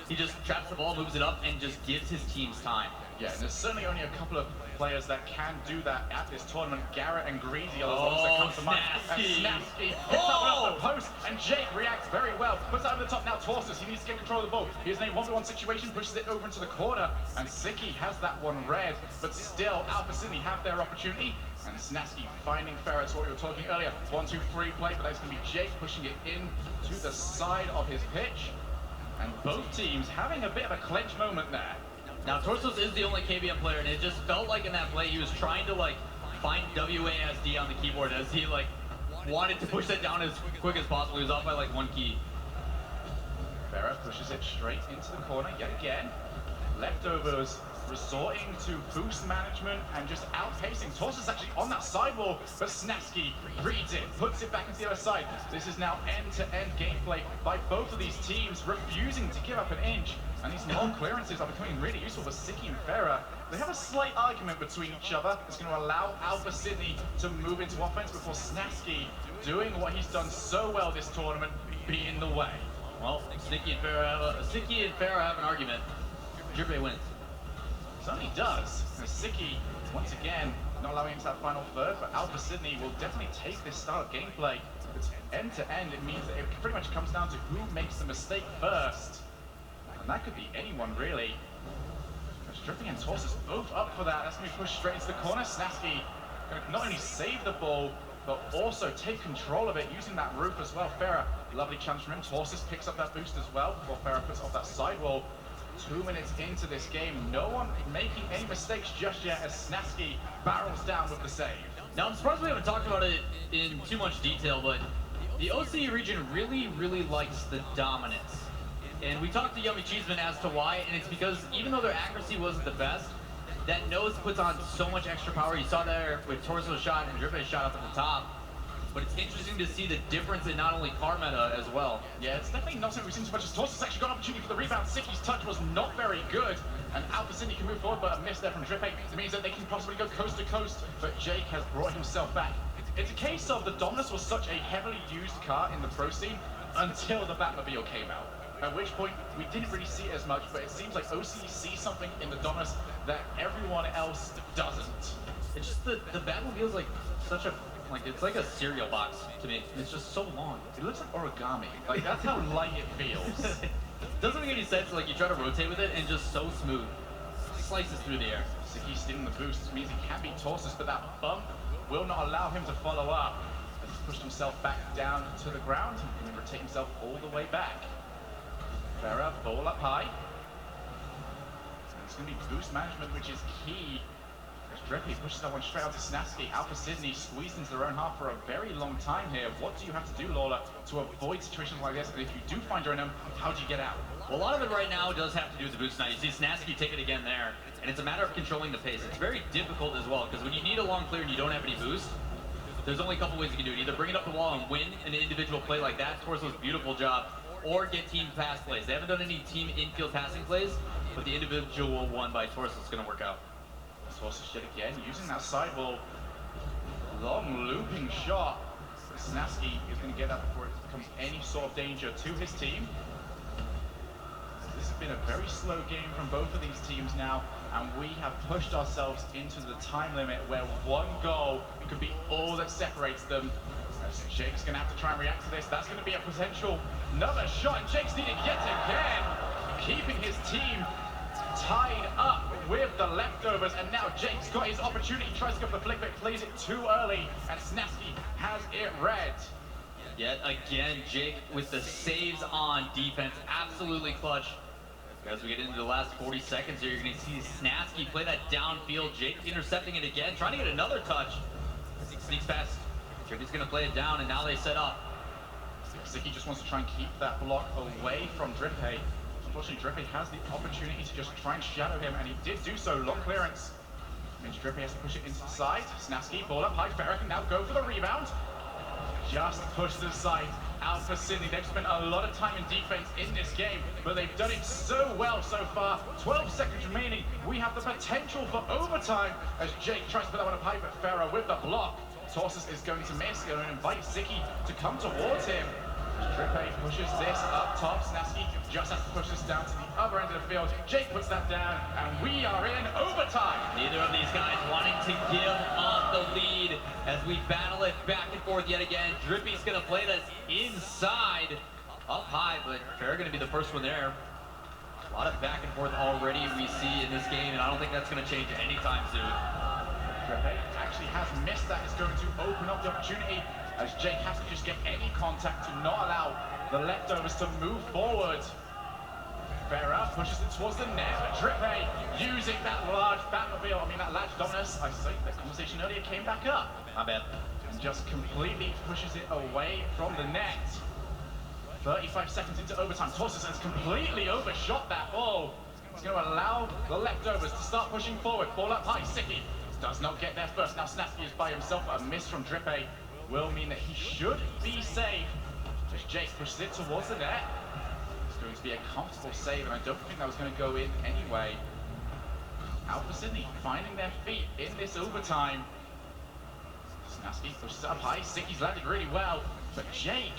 He just traps the ball, moves it up, and just gives his teams time. Yeah, and there's certainly only a couple of players that can do that at this tournament. Garrett and Greasy are the ones that come to mind. And Snasky hits that one off the post, and Jake reacts very well. Puts that over the top now, Torsus. He needs to get control of the ball. He's in a 1v1 situation, pushes it over into the corner, and Zicky has that one read. But still, Alpha Sydney have their opportunity. And Snasky finding Fega, that's what we were talking earlier. 1-2-3 play, but that's going to be Jake pushing it in to the side of his pitch. And both teams having a bit of a clinch moment there. Now, Torsos is the only KBM player, and it just felt like in that play he was trying to, find WASD on the keyboard as he, wanted to push that down as quick as possible. He was off by, 1 key. Fega pushes it straight into the corner yet again. Leftovers resorting to boost management and just outpacing. Torsus actually on that sidewall, but Snasky reads it, puts it back into the other side. This is now end-to-end gameplay by both of these teams, refusing to give up an inch. And these long clearances are becoming really useful for Zicky and Fega. They have a slight argument between each other. It's going to allow Alpha Sydney to move into offense before Snasky, doing what he's done so well this tournament, be in the way. Well, Zicky and Fega have an argument. Drepe wins. Certainly does. Zicky, once again, not allowing him to that final third, but Alpha Sydney will definitely take this style of gameplay. It's end-to-end. It means that it pretty much comes down to who makes the mistake first. And that could be anyone, really. Dripping and Torsus both up for that. That's going to be pushed straight into the corner. Snasky going to not only save the ball, but also take control of it using that roof as well. Fega, lovely chance from him. Torsus picks up that boost as well before Fega puts off that sidewall. 2 minutes into this game, no one making any mistakes just yet as Snasky barrels down with the save. Now, I'm surprised we haven't talked about it in too much detail, but the OC region really, really likes the dominance. And we talked to Yummy Cheeseman as to why, and it's because even though their accuracy wasn't the best, that nose puts on so much extra power. You saw there with Torso's shot and Dripe's shot up at the top. But it's interesting to see the difference in not only car meta as well. Yeah, it's definitely not something we've seen so much as Torsus actually got an opportunity for the rebound. Zicky's touch was not very good, and Alpha Sydney can move forward, but a miss there from Dripe. It means that they can possibly go coast to coast, but Jake has brought himself back It's a case of the Dominus was such a heavily used car in the pro scene until the Batmobile came out. At which point, we didn't really see it as much, but it seems like OC sees something in the Dominus that everyone else doesn't. It's just the Batmobile's like such a, like, it's like a cereal box to me. It's just so long. It looks like origami. Like, that's how light it feels. Doesn't make any sense, like you try to rotate with it and just so smooth. Slices through the air. He's stealing the boost, means he can beat Torsus, but that bump will not allow him to follow up. He's pushed himself back down to the ground and rotate himself all the way back. Fega, ball up high. And it's going to be boost management, which is key. As Dreppy pushes that one straight out to Snapsky. Alpha Sydney squeezed into their own half for a very long time here. What do you have to do, Lawler, to avoid situations like this? And if you do find your own, how do you get out? Well, a lot of it right now does have to do with the boost. Now, you see Snapsky take it again there, and it's a matter of controlling the pace. It's very difficult as well, because when you need a long clear and you don't have any boost, there's only a couple ways you can do it. Either bring it up the wall and win an individual play like that, Torso's beautiful job, or get team pass plays. They haven't done any team infield passing plays, but the individual one by Torso is going to work out. Torsus yet again, using that sidewall. Long looping shot. Snapsky is going to get that before it becomes any sort of danger to his team. This has been a very slow game from both of these teams now, and we have pushed ourselves into the time limit where one goal could be all that separates them. As Jake's going to have to try and react to this. That's going to be a potential another shot, and Jake's needed yet again, keeping his team tied up with the leftovers, and now Jake's got his opportunity, tries to go for the flick, but plays it too early, and Snapsky has it red. Yet again, Jake with the saves on defense, absolutely clutch. As we get into the last 40 seconds here, you're going to see Snapsky play that downfield. Jake intercepting it again, trying to get another touch. As he sneaks past, Jake's going to play it down, and now they set up. Ziki just wants to try and keep that block away from Drippy. Unfortunately, Drippy has the opportunity to just try and shadow him, and he did do so. Long clearance. Means Drippy has to push it into the side. Snapsky, ball up high. Fega can now go for the rebound. Just push to the side. Alpha Sydney, they've spent a lot of time in defense in this game, but they've done it so well so far. 12 seconds remaining. We have the potential for overtime as Jake tries to put that one up high, but Fega with the block. Torsus is going to miss. Going to invite Ziki to come towards him. Drippy pushes this up top. Snapsky just has to push this down to the other end of the field. Jake puts that down, and we are in overtime. Neither of these guys wanting to give up the lead as we battle it back and forth yet again. Drippy's going to play this inside, up high, but Fega going to be the first one there. A lot of back and forth already we see in this game, and I don't think that's going to change anytime soon. Drippy actually has missed that. It's going to open up the opportunity as Jake has to just get any contact to not allow the leftovers to move forward. Fega pushes it towards the net, but Drippy using that large Batmobile, that large Dominus, I say the conversation earlier came back up. My bad. And just completely pushes it away from the net. 35 seconds into overtime, Torsus has completely overshot that ball. It's going to allow the leftovers to start pushing forward. Ball up high, Ziki does not get there first. Now Snapsky is by himself, but a miss from Drippy will mean that he should be safe. As Jake pushes it towards the net. It's going to be a comfortable save, and I don't think that was going to go in anyway. Alpha Sydney finding their feet in this overtime. Snapsky pushes it up high. Ziki's landed really well, but Jake,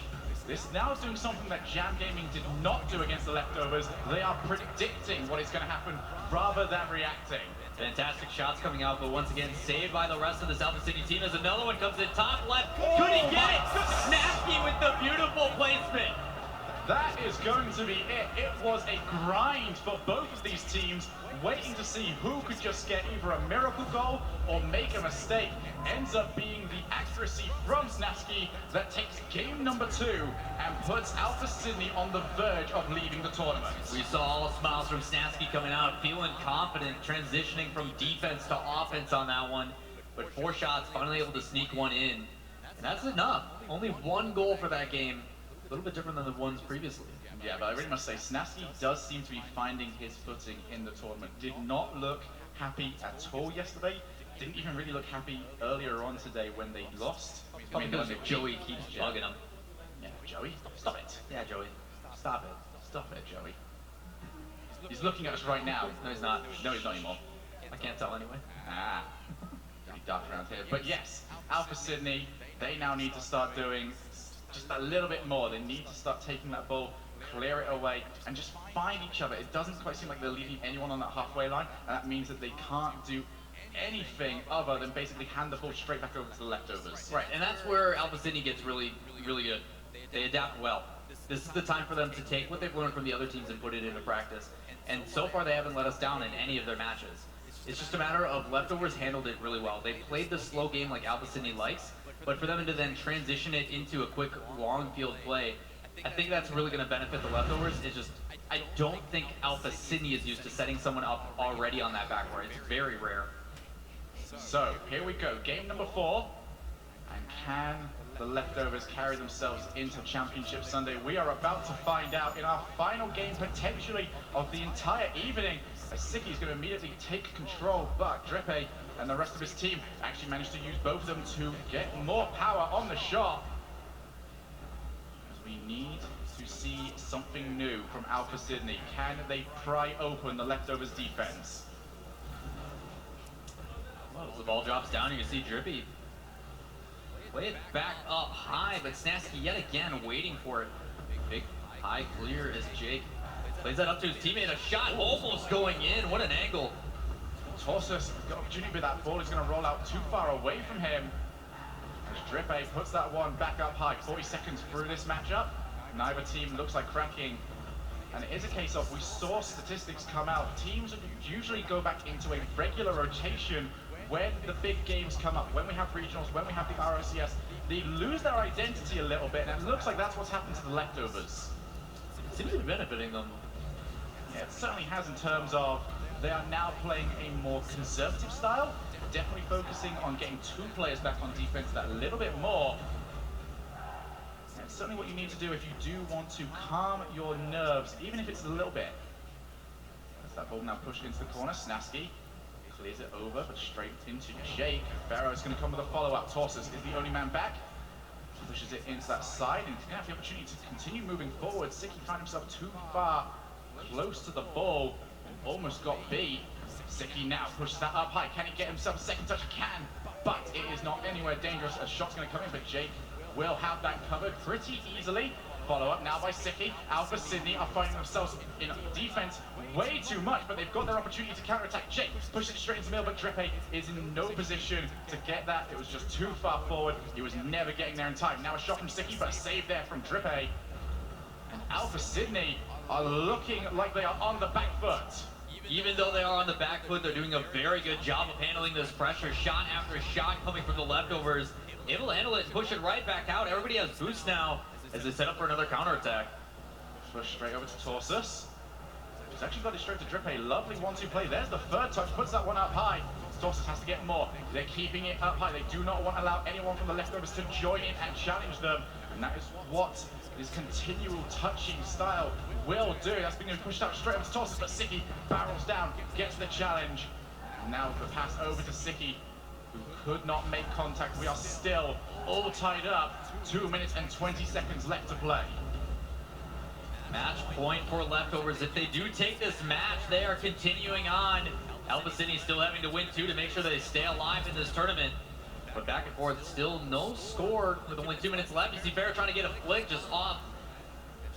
this now is doing something that Jam Gaming did not do against the leftovers. They are predicting what is going to happen rather than reacting. Fantastic shots coming out, but once again, saved by the rest of this Alpha City team as another one comes in top left. Could he get it? Snapsky with the beautiful placement. That is going to be it. It was a grind for both of these teams, waiting to see who could just get either a miracle goal or make a mistake. Ends up being the accuracy from Snapsky that takes game number 2 and puts Alpha Sydney on the verge of leaving the tournament. We saw all smiles from Snapsky coming out, feeling confident, transitioning from defense to offense on that one. But 4 shots, finally able to sneak one in. And that's enough. Only 1 goal for that game. A little bit different than the ones previously. Yeah, but I really must say, Snapsky does seem to be finding his footing in the tournament. Did not look happy at all yesterday. Didn't even really look happy earlier on today when they lost. Probably because Joey keeps bugging him. Yeah, Joey, stop it. Yeah, Joey, stop it. Stop it, Joey. He's looking at us right now. No, he's not. No, he's not anymore. I can't tell anyway. Ah. be dark around here. But yes, Alpha Sydney, they now need to start doing just a little bit more. They need to start taking that ball, clear it away, and just find each other. It doesn't quite seem like they're leaving anyone on that halfway line, and that means that they can't do anything other than basically hand the ball straight back over to the leftovers. Right, and that's where Alpha Sydney gets really, really good. They adapt well. This is the time for them to take what they've learned from the other teams and put it into practice. And so far, they haven't let us down in any of their matches. It's just a matter of leftovers handled it really well. They played the slow game like Alpha Sydney likes, but for them to then transition it into a quick, long field play, I think that's really going to benefit the leftovers. It's just, I don't think Alpha Sydney is used to setting someone up already on that backboard. It's very rare. So, here we go. Game number 4. And can the leftovers carry themselves into Championship Sunday? We are about to find out in our final game, potentially, of the entire evening. As Sicky's going to immediately take control, but Drippe and the rest of his team actually managed to use both of them to get more power on the shot. As we need to see something new from Alpha Sydney. Can they pry open the leftovers defense? Well, as the ball drops down, you can see Drippe play it back up high, but Snasky yet again waiting for it. Big high clear as Jake plays that up to his teammate. A shot almost going in. What an angle. Torsus got an opportunity, but that ball is going to roll out too far away from him. As Drippe puts that one back up high. 40 seconds through this matchup. Neither team looks like cracking. And it is a case of, we saw statistics come out. Teams usually go back into a regular rotation when the big games come up, when we have regionals, when we have the ROCS. They lose their identity a little bit, and it looks like that's what's happened to the leftovers. It seems to be benefiting them. Yeah, it certainly has, in terms of they are now playing a more conservative style, definitely focusing on getting 2 players back on defense that little bit more. And it's certainly what you need to do if you do want to calm your nerves, even if it's a little bit. As that ball now pushed into the corner, Snasky clears it over, but straight into Jake. Barrow's going to come with a follow-up. Torsus is the only man back. Pushes it into that side, and he's going to have the opportunity to continue moving forward. Sicky found himself too far close to the ball and almost got beat. Sicky now pushes that up high. Can he get himself a second touch? He can, but it is not anywhere dangerous. A shot's going to come in, but Jake will have that covered pretty easily. Follow up now by Sicky. Alpha Sydney are finding themselves in defense way too much, but they've got their opportunity to counterattack. Jake pushes it straight into the middle, but Drippe is in no position to get that. It was just too far forward. He was never getting there in time. Now a shot from Sicky, but a save there from Drippe. And Alpha Sydney are looking like they are on the back foot. Even though they are on the back foot, they're doing a very good job of handling this pressure. Shot after shot coming from the leftovers. Able to handle it and push it right back out. Everybody has boosts now as they set up for another counterattack. Push straight over to Torsus. He's actually got it straight to Drippe. Lovely 1-2 play. There's the third touch. Puts that one up high. Torsus has to get more. They're keeping it up high. They do not want to allow anyone from the leftovers to join in and challenge them. And that is what this continual touching style will do. That's being pushed out straight over to Torsus, but Sicky barrels down, gets the challenge. And now the pass over to Sicky, who could not make contact. We are still all tied up. 2 minutes and 20 seconds left to play. Match point for leftovers. If they do take this match, they are continuing on. Alpha Sydney still having to win 2 to make sure that they stay alive in this tournament. But back and forth, still no score with only 2 minutes left. You see Fega trying to get a flick just off.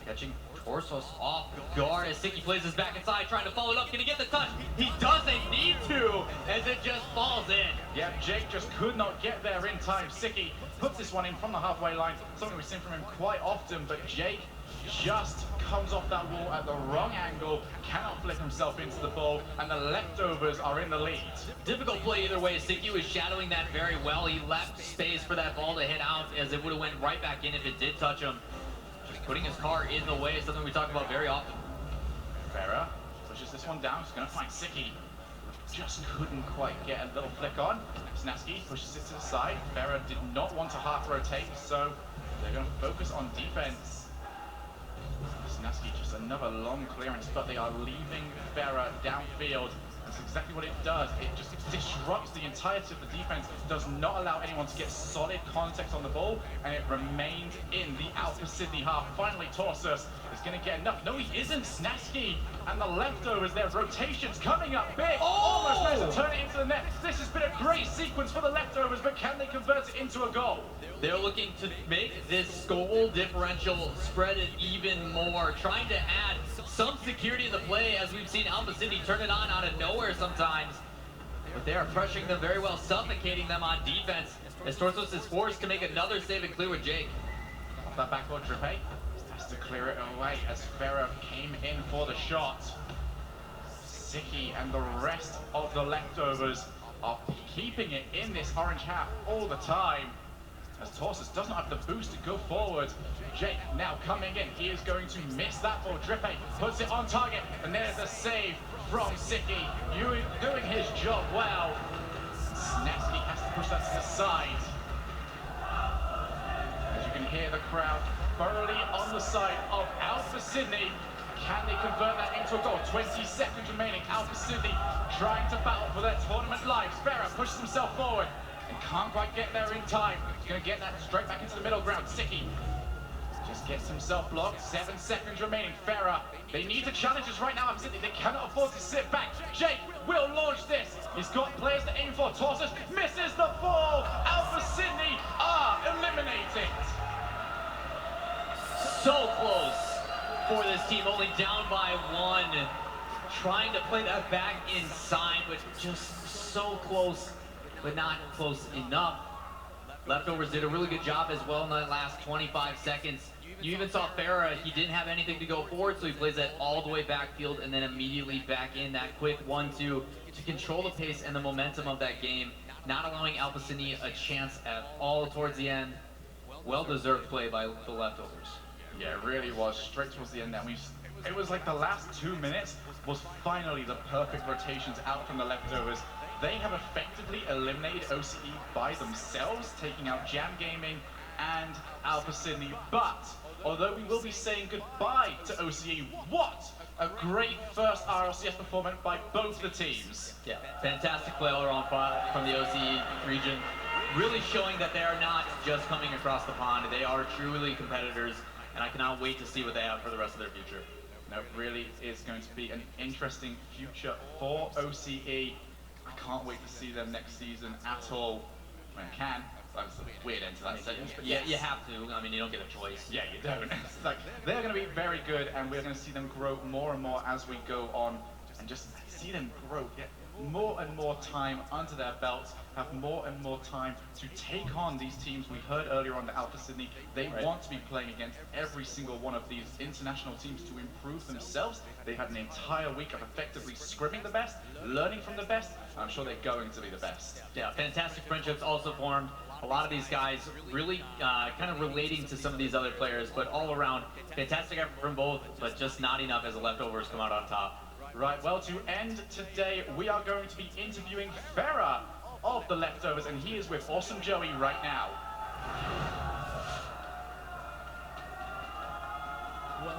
Catching Torsus off guard as Sicky plays his back inside, trying to follow it up. Can he get the touch? He doesn't need to, as it just falls in. Yeah, Jake just could not get there in time. Sicky puts this one in from the halfway line. Something we've seen from him quite often, but Jake just comes off that wall at the wrong angle, cannot flip himself into the ball, and the leftovers are in the lead. Difficult play either way. Sicky was shadowing that very well. He left space for that ball to hit out, as it would have went right back in if it did touch him. Just putting his car in the way is something we talk about very often. Fega pushes this one down. He's going to find Sicky. Just couldn't quite get a little flick on. Snasky pushes it to the side. Fega did not want to half rotate, so they're going to focus on defense. Snasky just another long clearance, but they are leaving Fega downfield. That's exactly what it does. It just disrupts the entirety of the defense, does not allow anyone to get solid context on the ball, and it remains in the Alpha Sydney half. Finally, Torsus is going to get enough. No, he isn't. Snasky and the leftovers, their rotations coming up big. Almost managed to turn it into the net. This has been a great sequence for the leftovers, but can they convert it into a goal? They're looking to make this goal differential spread it even more, trying to add some security in the play, as we've seen Alpha Sydney turn it on out of nowhere sometimes. But they are pressuring them very well, suffocating them on defense, as Torsos is forced to make another save and clear with Jake. Off that backboard trip, hey? Has to clear it away as Fega came in for the shot. Siki and the rest of the leftovers are keeping it in this orange half all the time, as Torsus does not have the boost to go forward. Jake now coming in. He is going to miss that ball. Drippe puts it on target, and there's a save from Siki. Doing his job well. Snetsky has to push that to the side. As you can hear the crowd thoroughly on the side of Alpha Sydney. Can they convert that into a goal? 20 seconds remaining. Alpha Sydney trying to battle for their tournament lives. Fega pushes himself forward and can't quite get there in time. He's going to get that straight back into the middle ground. Siki just gets himself blocked. 7 seconds remaining. Fega, they need to challenge us right now. Alpha Sydney, they cannot afford to sit back. Jake will launch this. He's got players to aim for. Torsus misses the ball. Alpha Sydney are eliminated. So close for this team, only down by 1. Trying to play that back inside, but just so close, but not close enough. Leftovers did a really good job as well in that last 25 seconds. You even saw Fega, he didn't have anything to go forward, so he plays that all the way backfield and then immediately back in that quick 1-2 to control the pace and the momentum of that game, not allowing Alpha Sydney a chance at all towards the end. Well-deserved play by the leftovers. Yeah, it really was. Straight towards the end there. It was like the last 2 minutes was finally the perfect rotations out from the leftovers. They have effectively eliminated OCE by themselves, taking out Jam Gaming and Alpha Sydney. But although we will be saying goodbye to OCE, what a great first RLCS performance by both the teams. Yeah, fantastic play all around from the OCE region. Really showing that they are not just coming across the pond. They are truly competitors, and I cannot wait to see what they have for the rest of their future. No, it really is going to be an interesting future for OCE. I can't wait to see them next season at all. When I can. That's a weird end to that sentence, but yeah, yes. you have to. I mean, you don't get a choice. Yeah, you don't. It's like, they're going to be very good, and we're going to see them grow more and more as we go on, and just see them grow, get more and more time under their belts, have more and more time to take on these teams. We heard earlier on the Alpha Sydney, they want to be playing against every single one of these international teams to improve themselves. They had an entire week of effectively scrimming the best, learning from the best. I'm sure they're going to be the best. Yeah, fantastic friendships also formed. A lot of these guys really kind of relating to some of these other players, but all around, fantastic effort from both, but just not enough as the leftovers come out on top. Right, well, to end today, we are going to be interviewing Fega of the leftovers, and he is with Awesome Joey right now.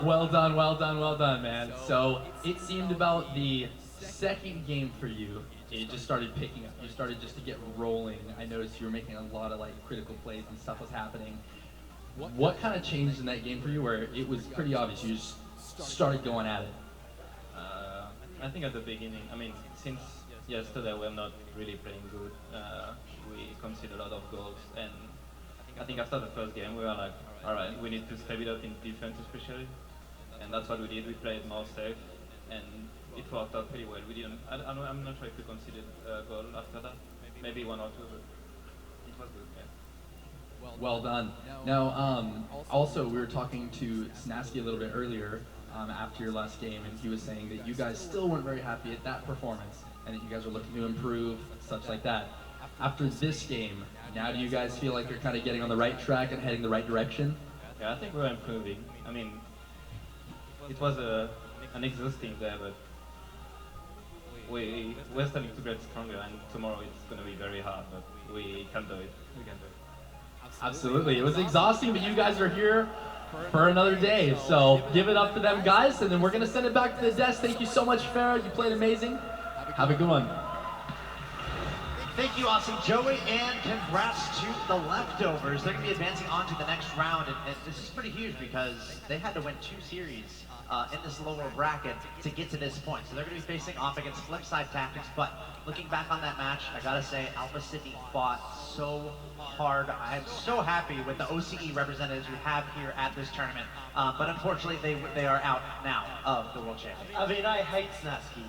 Well done, well done, well done, man. So it seemed about the second game for you, it just started picking up. You started just to get rolling. I noticed you were making a lot of like critical plays and stuff was happening. What kind of changed in that game for you where it was pretty obvious you just started going at it? I think at the beginning, I mean, since yesterday we're not really playing good. We conceded a lot of goals, and I think after the first game we were like, all right, we need to step it up in defense especially, and that's what we did. We played more safe, and it worked out pretty well. We didn't. I'm not sure if we conceded a goal after that. Maybe 1 or 2, but it was good. Yeah. Well done. Now, also we were talking to Snasky a little bit earlier after your last game, and he was saying that you guys still weren't very happy at that performance, and that you guys are looking to improve, such like that. After this game, now do you guys feel like you're kind of getting on the right track and heading the right direction? Yeah, I think we're improving. I mean, it was an exhausting day, but we're starting to get stronger, and tomorrow it's going to be very hard, but we can do it. We can do it. Absolutely. It was exhausting, but you guys are here for another day. So give it up to them, guys, and then we're going to send it back to the desk. Thank you so much, Fega. You played amazing. Have a good one. Thank you, Awesome Joey, and congrats to the Leftovers. They're going to be advancing on to the next round, and this is pretty huge because they had to win 2 series in this lower bracket to get to this point. So they're going to be facing off against Flipside Tactics, but looking back on that match, I gotta say, Alpha Sydney fought so hard. I'm so happy with the OCE representatives we have here at this tournament, but unfortunately they are out now of the World Championship. I mean, I hate Snasky.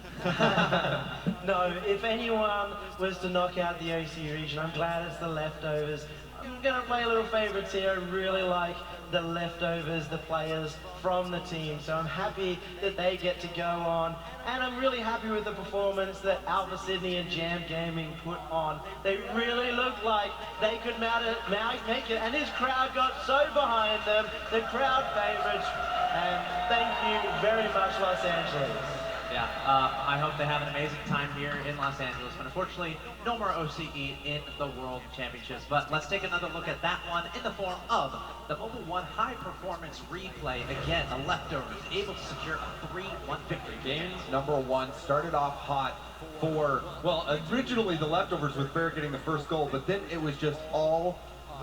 No, if anyone was to knock out the OC region, I'm glad it's the Leftovers. I'm gonna play a little favorites here. I really like the Leftovers, the players from the team, so I'm happy that they get to go on, and I'm really happy with the performance that Alpha Sydney and Jam Gaming put on. They really looked like they could make it, and this crowd got so behind them, the crowd favorites, and thank you very much, Los Angeles. Yeah, I hope they have an amazing time here in Los Angeles, but unfortunately, no more OCE in the World Championships. But let's take another look at that one in the form of the Mobile One High Performance Replay. Again, the Leftovers able to secure a 3-1 victory. Game number 1 started off hot for, well, originally the Leftovers with Bear getting the first goal, but then it was just all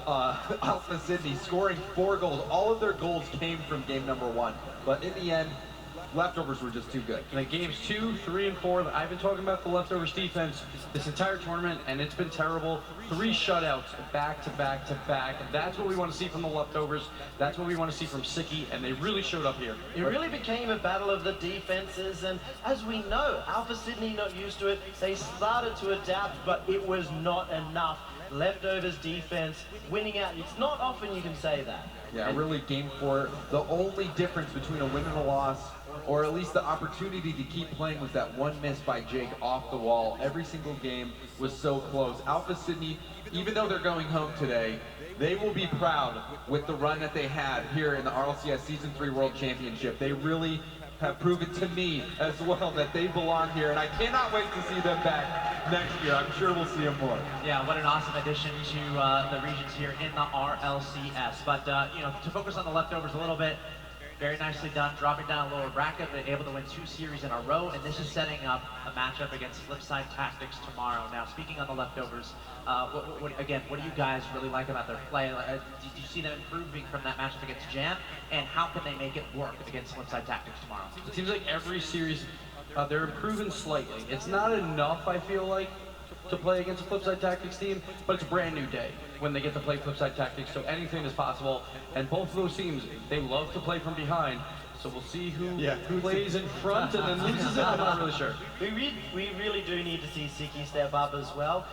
Alpha Sydney scoring 4 goals. All of their goals came from game number 1, but in the end, Leftovers were just too good. And then games 2, 3, and 4, I've been talking about the Leftovers defense this entire tournament, and it's been terrible. 3 shutouts back to back to back. That's what we want to see from the Leftovers. That's what we want to see from Sicky, and they really showed up here. It really became a battle of the defenses, and as we know, Alpha Sydney not used to it. They started to adapt, but it was not enough. Leftovers defense winning out. It's not often you can say that. Yeah, really game 4. The only difference between a win and a loss, or at least the opportunity to keep playing, was that one miss by Jake off the wall. Every single game was so close. Alpha Sydney, even though they're going home today, they will be proud with the run that they had here in the RLCS Season 3 World Championship. They really have proven to me as well that they belong here, and I cannot wait to see them back next year. I'm sure we'll see them more. Yeah, what an awesome addition to the regions here in the RLCS. But, you know, to focus on the Leftovers a little bit, very nicely done, dropping down a lower bracket, but able to win 2 series in a row, and this is setting up a matchup against Flipside Tactics tomorrow. Now, speaking on the Leftovers, again, what do you guys really like about their play? Did you see them improving from that matchup against Jam, and how can they make it work against Flipside Tactics tomorrow? It seems like every series, they're improving slightly. It's not enough, I feel like, to play against a Flipside Tactics team, but it's a brand new day when they get to play Flipside Tactics, so anything is possible. And both of those teams, they love to play from behind, so we'll see who plays in front and then loses it. I'm not really sure. We really do need to see Sicky step up as well.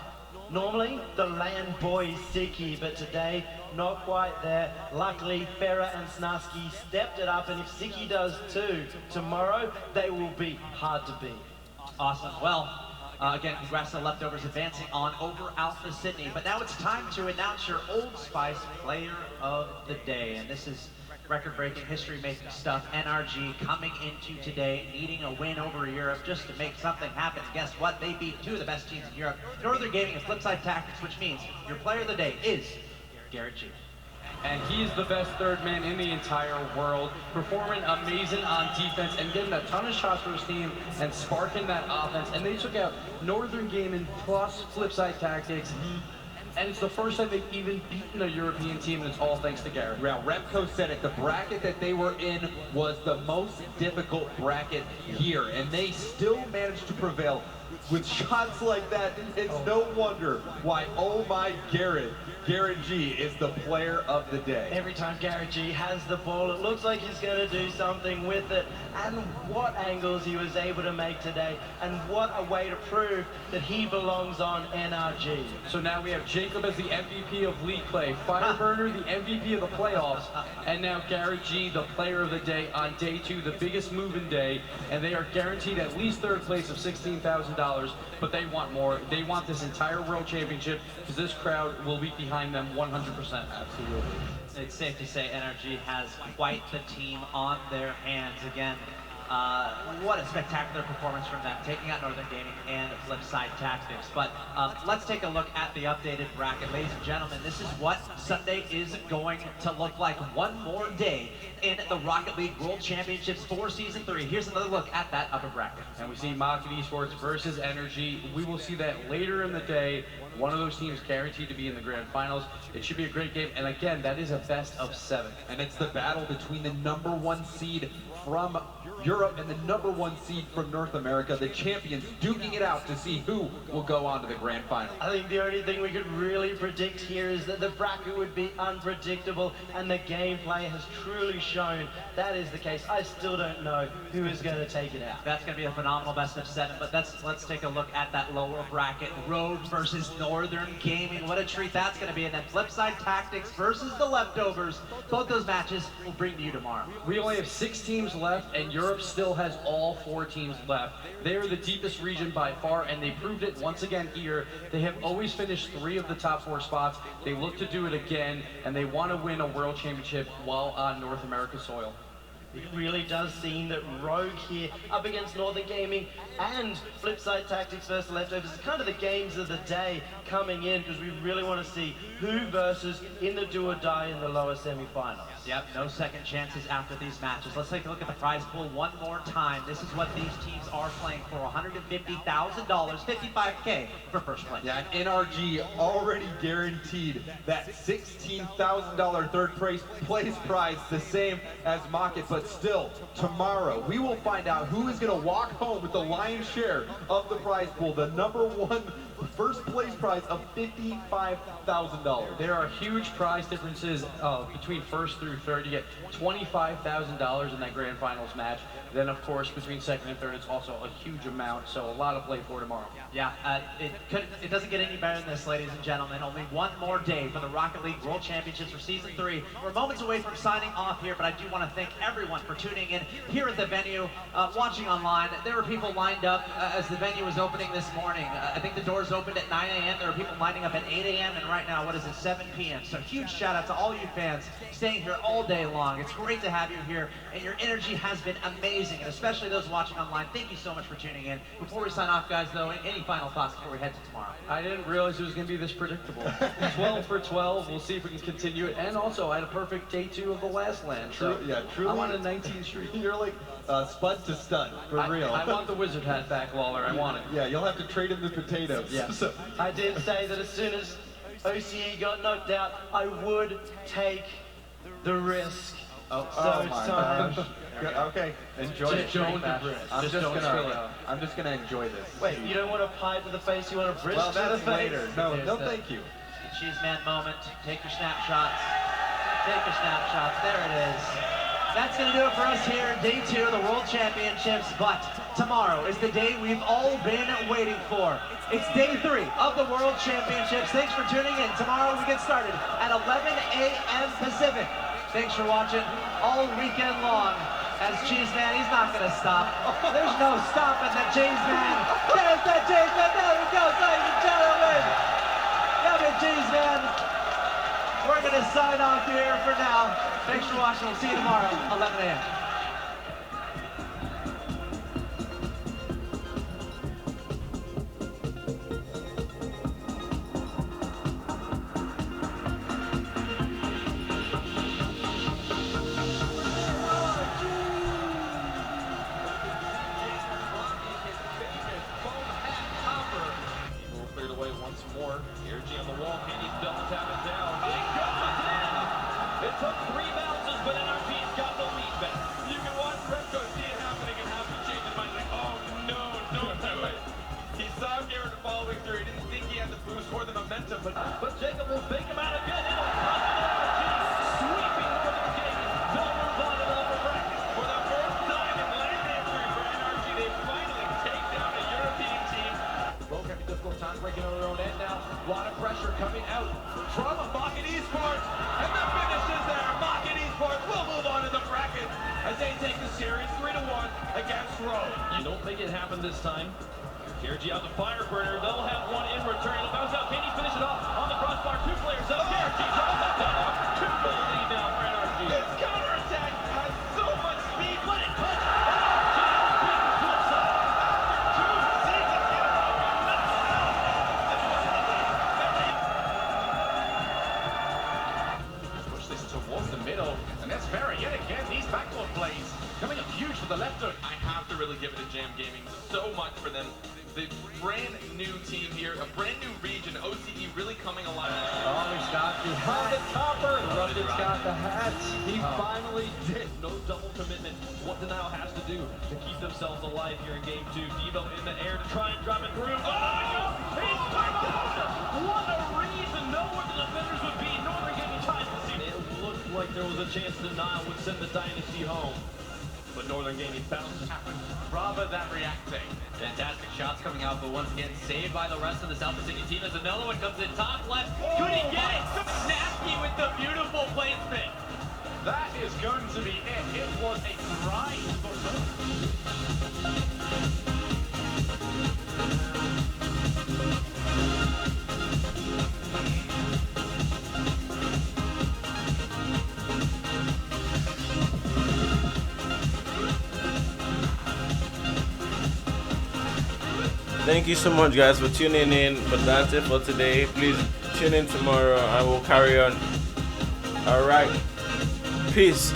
Normally, the land boy is Sicky, but today, not quite there. Luckily, Fega and Snasky stepped it up, and if Sicky does too, tomorrow, they will be hard to beat. Awesome. Well, again, congrats to the Leftovers advancing on over Alpha Sydney. But now it's time to announce your Old Spice Player of the Day. And this is record-breaking, history-making stuff. NRG coming into today, needing a win over Europe just to make something happen. Guess what? They beat 2 of the best teams in Europe, Northern Gaming and Flipside Tactics, which means your Player of the Day is Garrett G. And he's the best third man in the entire world, performing amazing on defense and getting a ton of shots for his team and sparking that offense. And they took out Northern Gaming plus Flipside Tactics. And it's the first time they've even beaten a European team, and it's all thanks to Garrett. Yeah, Repco said it. The bracket that they were in was the most difficult bracket here, and they still managed to prevail. With shots like that, it's no wonder why, oh my, Garrett G is the player of the day. Every time Garrett G has the ball, it looks like he's going to do something with it. And what angles he was able to make today, and what a way to prove that he belongs on NRG. So now we have Jacob as the MVP of league play, Fireburner the MVP of the playoffs, and now Garrett G the player of the day on day 2, the biggest move-in day, and they are guaranteed at least 3rd place of $16,000, but they want more. They want this entire World Championship because this crowd will be behind them 100%. Absolutely. It's safe to say NRG has quite the team on their hands. Again, What a spectacular performance from them, taking out Northern Gaming and Flipside Tactics. But let's take a look at the updated bracket. Ladies and gentlemen, this is what Sunday is going to look like. One more day in the Rocket League World Championships for Season 3. Here's another look at that upper bracket. And we see Market Esports versus Energy. We will see that later in the day. One of those teams guaranteed to be in the grand finals. It should be a great game. And again, that is a best of 7. And it's the battle between the #1 seed from Europe and the #1 seed from North America. The champions duking it out to see who will go on to the grand final. I think the only thing we could really predict here is that the bracket would be unpredictable, and the gameplay has truly shown that is the case. I still don't know who is going to take it out. That's going to be a phenomenal best of 7, but let's take a look at that lower bracket. Rogue versus Northern Gaming. What a treat that's going to be. And then Flipside Tactics versus the Leftovers. Both those matches will bring to you tomorrow. We only have 6 teams left, and Europe still has all 4 teams left. They're the deepest region by far, and they proved it once again here. They have always finished 3 of the top 4 spots. They look to do it again, and they want to win a world championship while on North America soil. It really does seem that Rogue here up against Northern Gaming and Flipside Tactics versus Leftovers is kind of the games of the day coming in, because we really want to see who versus in the do or die in the lower semifinals. Yep, no second chances after these matches. Let's take a look at the prize pool one more time. This is what these teams are playing for: $150,000, $55K for first place. Yeah, and NRG already guaranteed that $16,000 third place prize, the same as Mocket. But still, tomorrow we will find out who is going to walk home with the lion's share of the prize pool, the #1 first place prize of $55,000. There are huge prize differences between first through third. You get $25,000 in that grand finals match. Then, of course, between second and third, it's also a huge amount. So a lot to play for tomorrow. Yeah, it doesn't get any better than this, ladies and gentlemen. Only one more day for the Rocket League World Championships for Season 3. We're moments away from signing off here, but I do want to thank everyone for tuning in here at the venue, watching online. There were people lined up as the venue was opening this morning. I think the doors opened at 9 a.m. There were people lining up at 8 a.m. and right now, 7 p.m. So huge shout out to all you fans staying here all day long. It's great to have you here, and your energy has been amazing, and especially those watching online. Thank you so much for tuning in. Before we sign off, guys, though, any final thoughts before we head to tomorrow? I didn't realize it was going to be this predictable. 12 for 12. We'll see if we can continue it. And also, I had a perfect day 2 of the last land. So yeah, truly. I'm on a 19th street. You're like spud to stud, for real. I want the wizard hat back, Lawler. I want it. Yeah, you'll have to trade in the potatoes. Yeah. So, I did say that as soon as OCE got knocked out, I would take the risk. oh my gosh. Okay, enjoy it. Don't I'm just gonna enjoy this. Wait, you don't want a pie to the face, you want a bridge Well, to the that's face? later. No, thank you. The cheese man moment. Take your snapshots. Take your snapshots. There it is. That's going to do it for us here, day 2 of the World Championships. But tomorrow is the day we've all been waiting for. It's day 3 of the World Championships. Thanks for tuning in. Tomorrow we get started at 11 a.m. Pacific. Thanks for watching all weekend long. As Cheese Man, he's not going to stop. There's no stopping the Cheese Man. There's the Cheese Man. There he goes, ladies and gentlemen. Yummy Cheese Man. We're going to sign off here for now. Thanks for watching. We'll see you tomorrow, 11 a.m. Cleared away once more. Energy on the wall. Can he double tap it down? He goes in! It took 3 bounces, but NRG's got the lead back. You can watch Remco see it happening and have to change his mind. Like, oh no, don't do it. He saw Garrett following through. He didn't think he had the boost or the momentum, but Jacob will fake him out again. It'll cost NRG. Sweeping Northern Gaming. They'll move on to the upper bracket. For the first time in land history for NRG, they finally take down a European team. Rogue having difficult time breaking on their own end now. A lot of pressure coming out from Mocket Esports. And the finish is there. Mocket Esports will move on to the bracket as they take the series 3-1 against Rogue. You don't think it happened this time? KRG out the fire burner. They'll have one in return. It'll bounce out. Can he finish it off on the crossbar? 2 players up. KRG drops that down. 2-goal lead now for NRG. This counterattack has so much speed, but it puts NRG brand new team here, a brand new region, OCE really coming alive. Oh, he's got the hat. Topper. Ruffins got the hat. He finally did. No double commitment. What Denial has to do to keep themselves alive here in game 2. Devo in the air to try and drive it through. Oh, he's through! What a read to know where the defenders would be. Northern Gaming ties the scene. It looked like there was a chance Denial would send the Dynasty home. But Northern Gaming bounces. Brava that reacting. Fantastic shots coming out, but once again saved by the rest of the South Pacific team as another one comes in top left. Could he get it? Nasty with the beautiful placement. That is going to be it. It was a grind for Thank you so much, guys, for tuning in. But that's it for today. Please tune in tomorrow. I will carry on. All right. Peace.